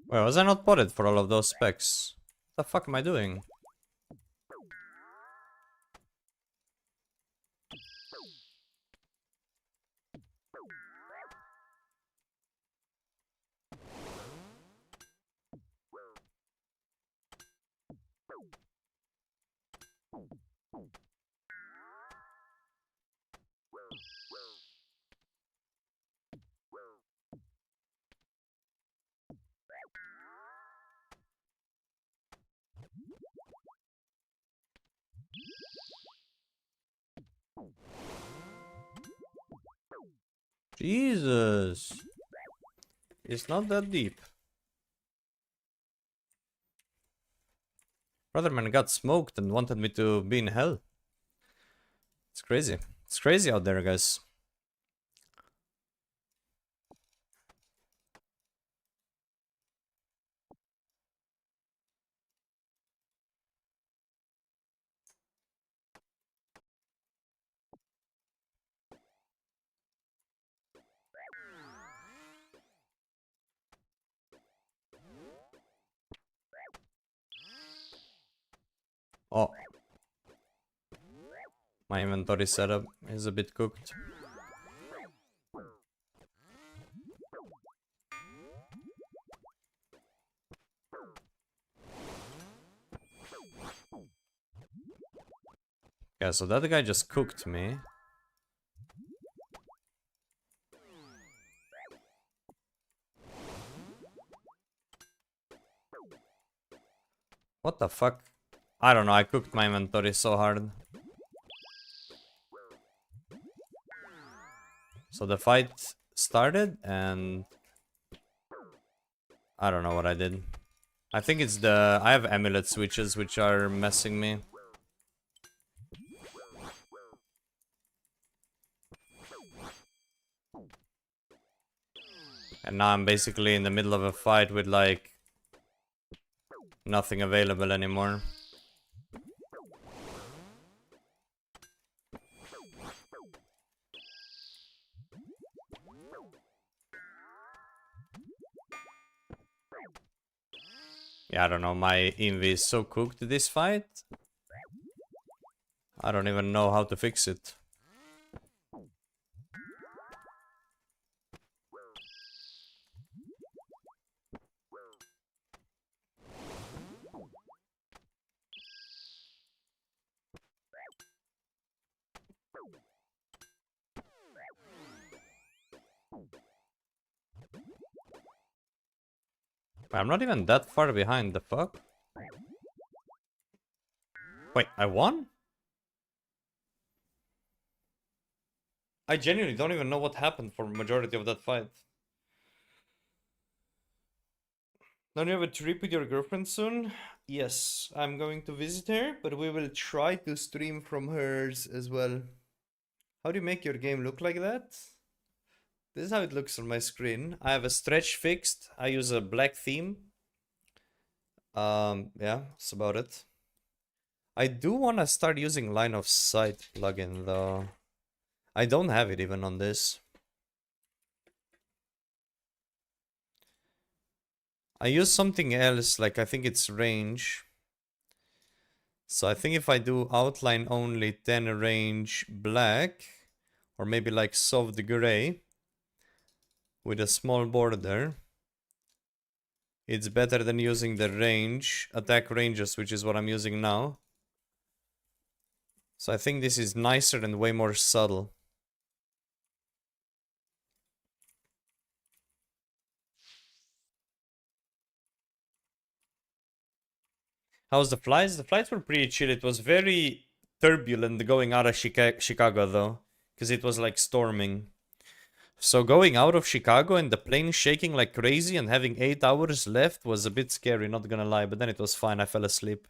Wait, was I not potted for all of those specs? What the fuck am I doing? Jesus. It's not that deep. Brotherman got smoked and wanted me to be in hell. It's crazy. It's crazy out there, guys. Oh. My inventory setup is a bit cooked. Yeah, so that guy just cooked me. What the fuck? I don't know, I cooked my inventory so hard. So the fight started and I don't know what I did. I think it's I have amulet switches which are messing me. And now I'm basically in the middle of a fight with like nothing available anymore. Yeah, I don't know, my Invi is so cooked this fight. I don't even know how to fix it. I'm not even that far behind, the fuck? Wait, I won? I genuinely don't even know what happened for majority of that fight. Don't you have a trip with your girlfriend soon? Yes, I'm going to visit her, but we will try to stream from hers as well. How do you make your game look like that? This is how it looks on my screen. I have a stretch fixed. I use a black theme. Yeah, that's about it. I do want to start using line of sight plugin though. I don't have it even on this. I use something else, like I think it's range. So I think if I do outline only 10 range black, or maybe like soft gray with a small border, it's better than using the range, attack ranges, which is what I'm using now. So I think this is nicer and way more subtle. How's the flights? The flights were pretty chill. It was very turbulent going out of Chicago though, because it was like storming. So going out of Chicago and the plane shaking like crazy and having 8 hours left was a bit scary, not gonna lie, but then it was fine. I fell asleep.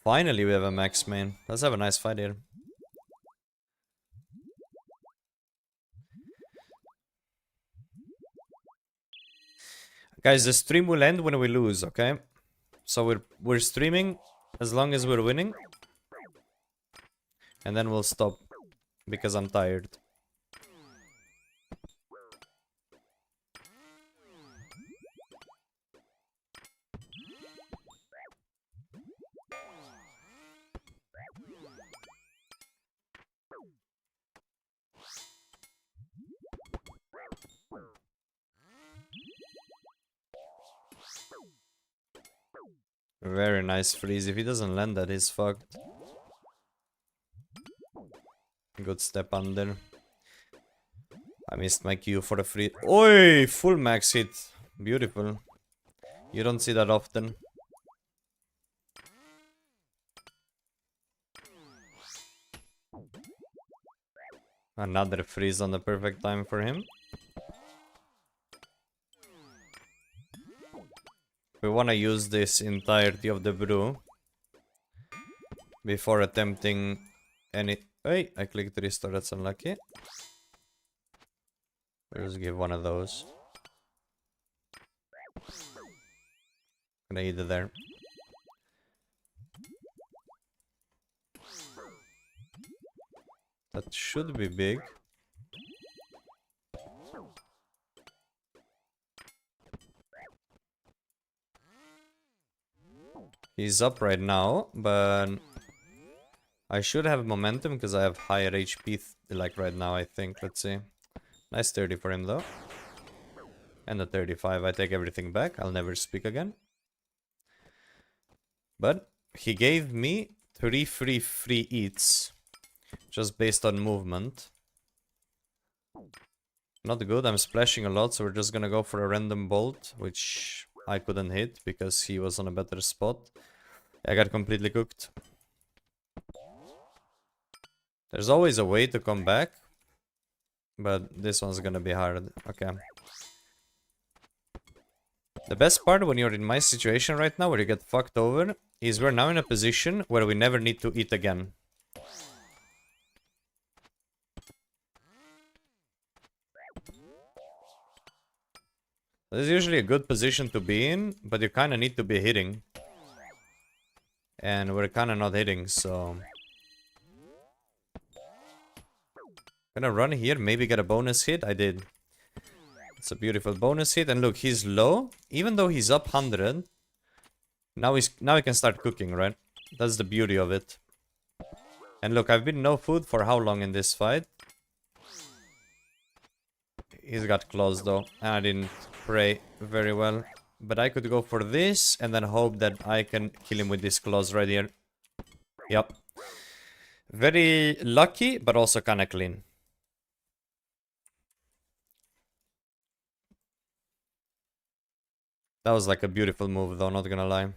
Finally we have a max main. Let's have a nice fight here. Guys, the stream will end when we lose, okay? So we're streaming as long as we're winning. And then we'll stop because I'm tired. Very nice freeze. If he doesn't land that, he's fucked. Good step under. I missed my Q for a free. Oi! Full max hit. Beautiful. You don't see that often. Another freeze on the perfect time for him. We want to use this entirety of the brew before attempting any... Hey, I clicked restore, that's unlucky. We'll just give one of those. Gonna eat it there. That should be big. He's up right now, but I should have momentum because I have higher HP like right now, I think. Let's see. Nice 30 for him though. And a 35. I take everything back. I'll never speak again. But he gave me 3 free eats. Just based on movement. Not good. I'm splashing a lot, so we're just gonna go for a random bolt, which I couldn't hit because he was on a better spot. I got completely cooked. There's always a way to come back, but this one's gonna be hard. Okay. The best part when you're in my situation right now, where you get fucked over, is we're now in a position where we never need to eat again. This is usually a good position to be in, but you kind of need to be hitting. And we're kind of not hitting, so... Gonna run here, maybe get a bonus hit. I did. It's a beautiful bonus hit. And look, he's low. Even though he's up 100. Now he can start cooking, right? That's the beauty of it. And look, I've been no food for how long in this fight? He's got claws though. And I didn't pray very well. But I could go for this and then hope that I can kill him with this claws right here. Yep. Very lucky, but also kind of clean. That was like a beautiful move though, not gonna lie.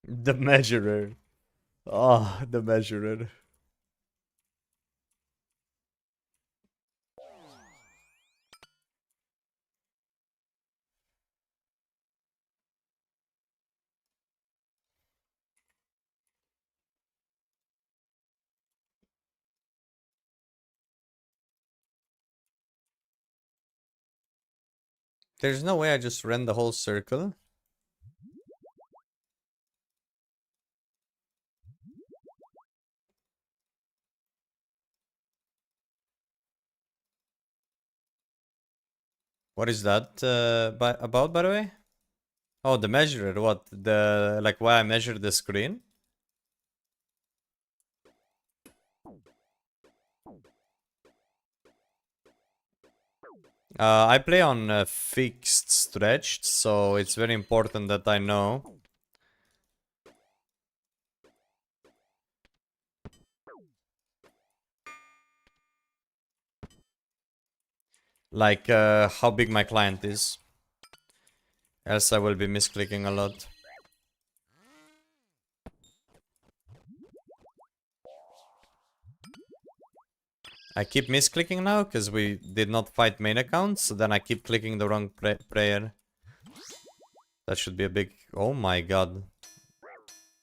The measurer. Oh, the measurer. There's no way I just ran the whole circle. What is that about, by the way? Oh, the measurer. What? The, like, why I measured the screen? I play on fixed stretched, so it's very important that I know. Like, how big my client is. Else I will be misclicking a lot. I keep misclicking now, because we did not fight main account, so then I keep clicking the wrong prayer. That should be a big... Oh my god.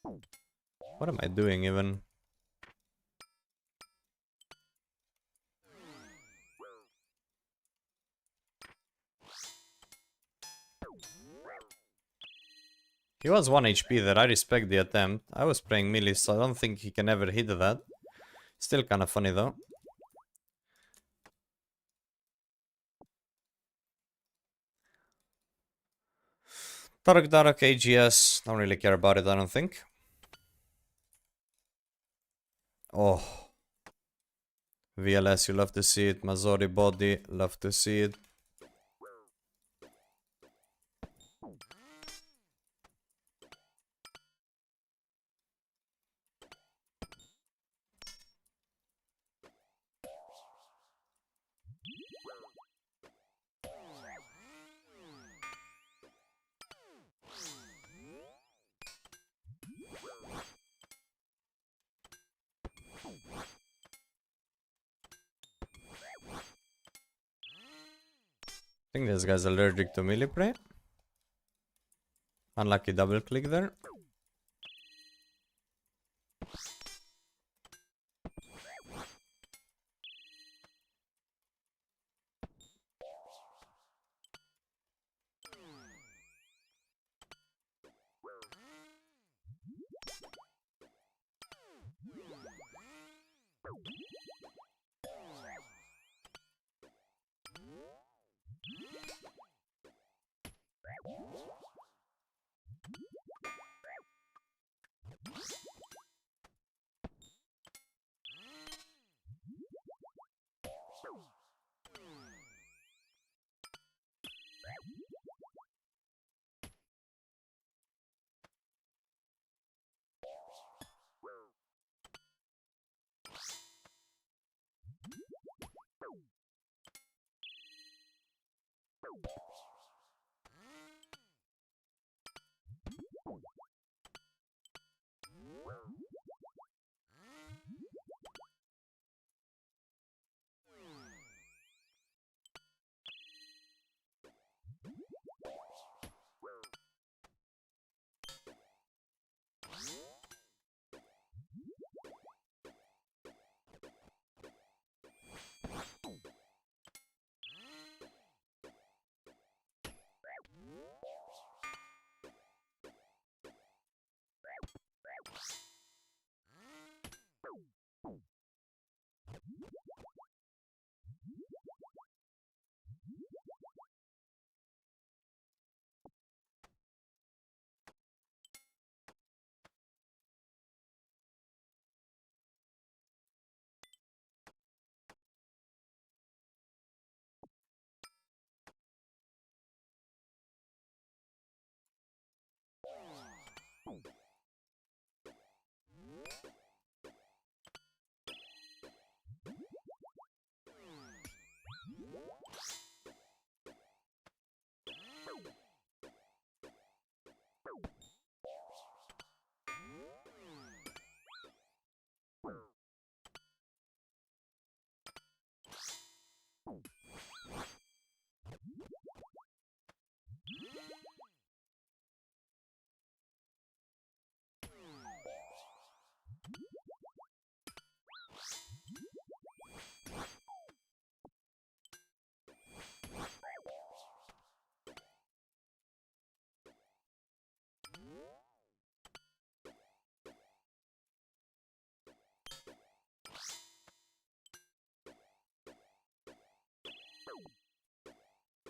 What am I doing even? He was 1 HP there, I respect the attempt. I was playing melee, so I don't think he can ever hit that. Still kinda funny though. Dark AGS, don't really care about it, I don't think. Oh. VLS, you love to see it. Mazori body, love to see it. I think this guy's allergic to melee prey. Unlucky double click there.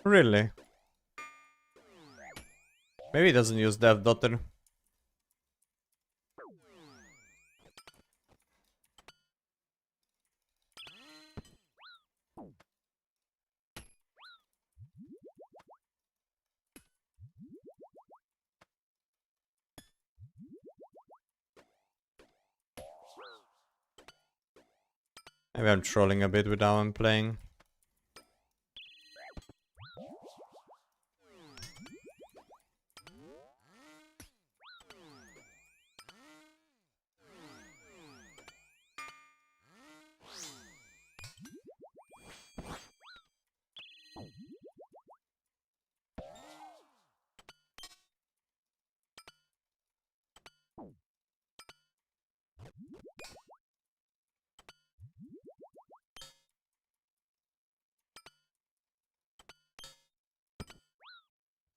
Really? Maybe he doesn't use Death Daughter. Maybe I'm trolling a bit with how I'm playing.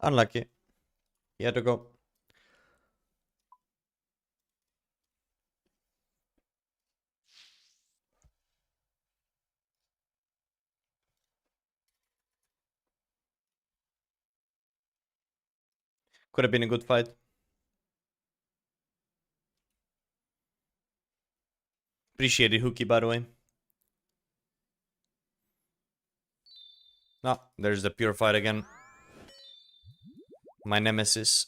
Unlucky. He had to go. Could have been a good fight. Appreciate it, Hookie, by the way. No, there's the pure fight again. My nemesis.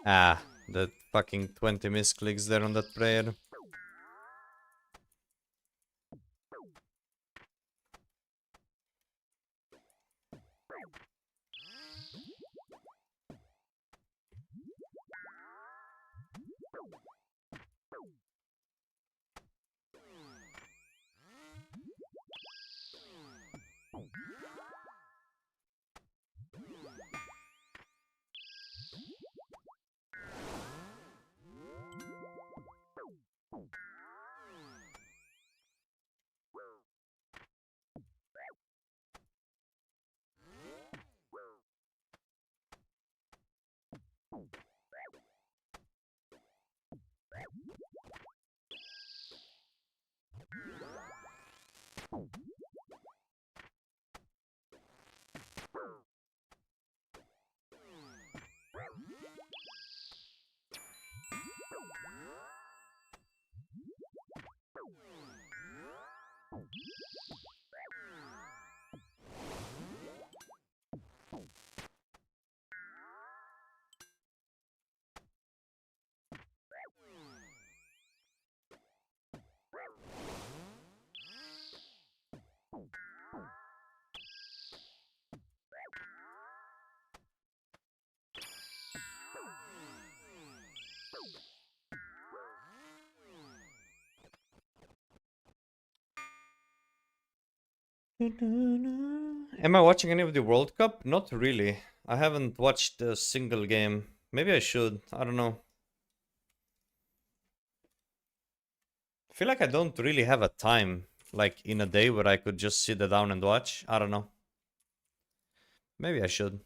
Ah, the fucking 20 misclicks there on that prayer. Am I watching any of the World Cup? Not really. I haven't watched a single game. Maybe I should. I don't know. I feel like I don't really have a time, like in a day, where I could just sit down and watch. I don't know. Maybe I should.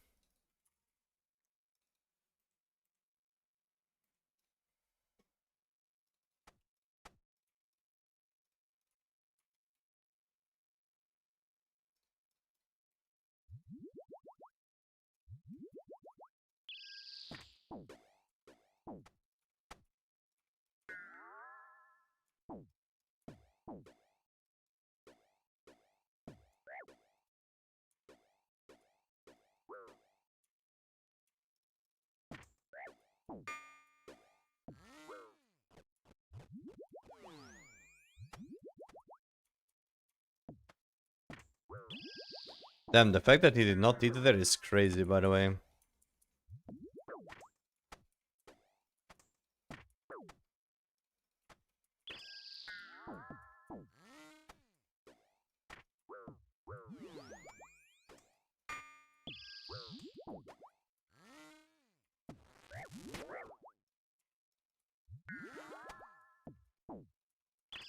Damn, the fact that he did not eat there is crazy, by the way.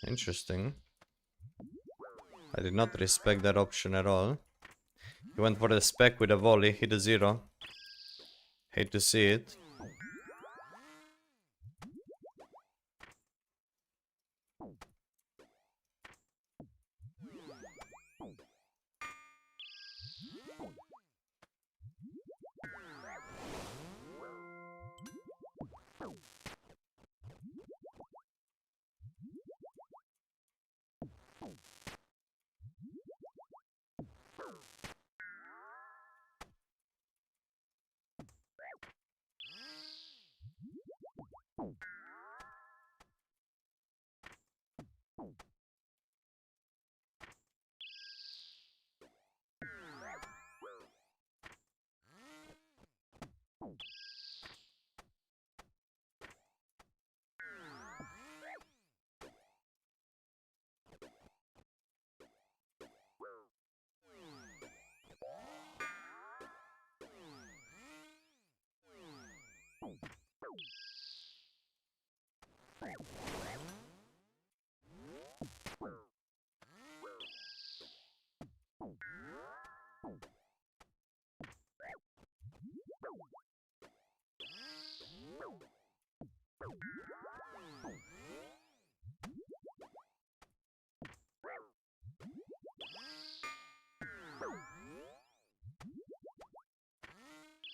Interesting. I did not respect that option at all. He went for the spec with a volley, hit a 0. Hate to see it.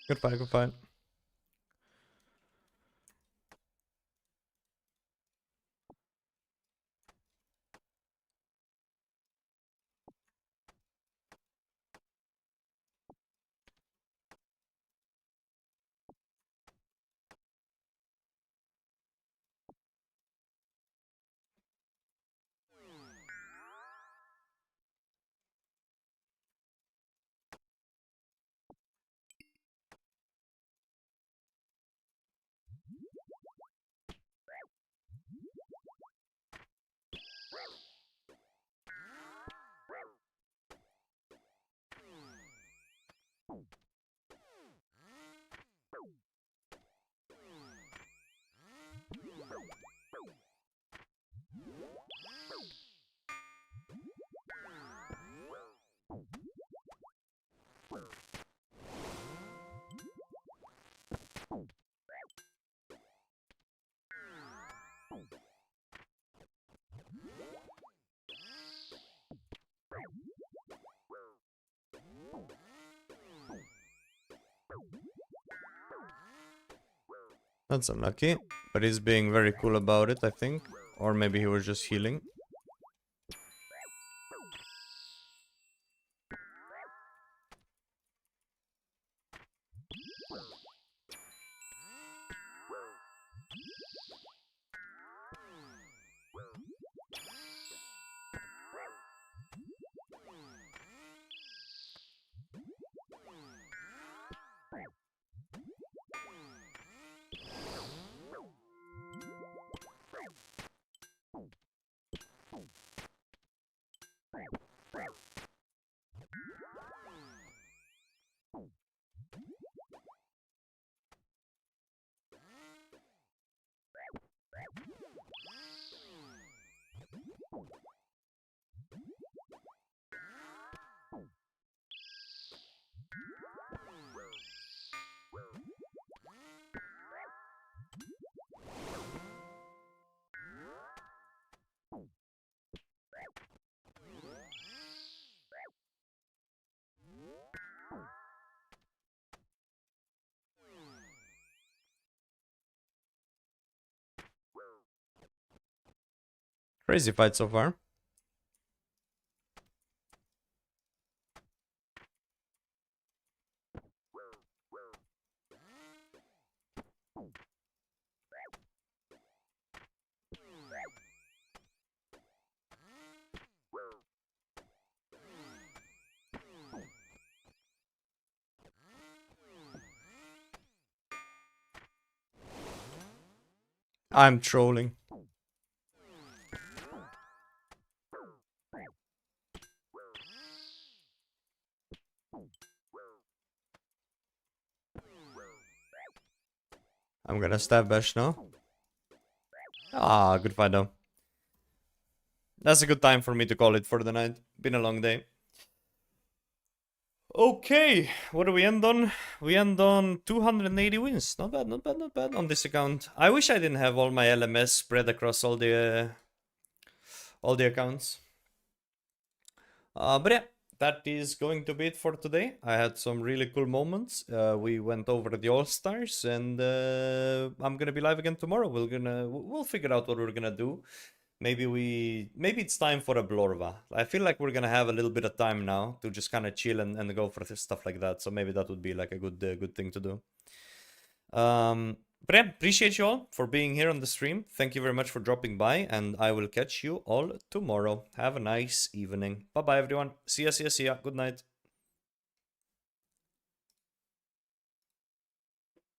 Good fight, good fight. That's unlucky, but he's being very cool about it, I think. Or maybe he was just healing. Crazy fight so far. I'm trolling. I'm gonna stab bash now. Ah, good fight though. That's a good time for me to call it for the night. Been a long day. Okay, what do we end on? We end on 280 wins. Not bad, not bad, not bad on this account. I wish I didn't have all my LMS spread across all the accounts. But yeah, that is going to be it for today. I had some really cool moments. We went over the All-Stars, and I'm gonna be live again tomorrow. We'll figure out what we're gonna do. Maybe it's time for a Blorva. I feel like we're gonna have a little bit of time now to just kind of chill and go for stuff like that. So maybe that would be like a good thing to do. But yeah, appreciate you all for being here on the stream. Thank you very much for dropping by, and I will catch you all tomorrow. Have a nice evening. Bye bye everyone. See ya. Good night.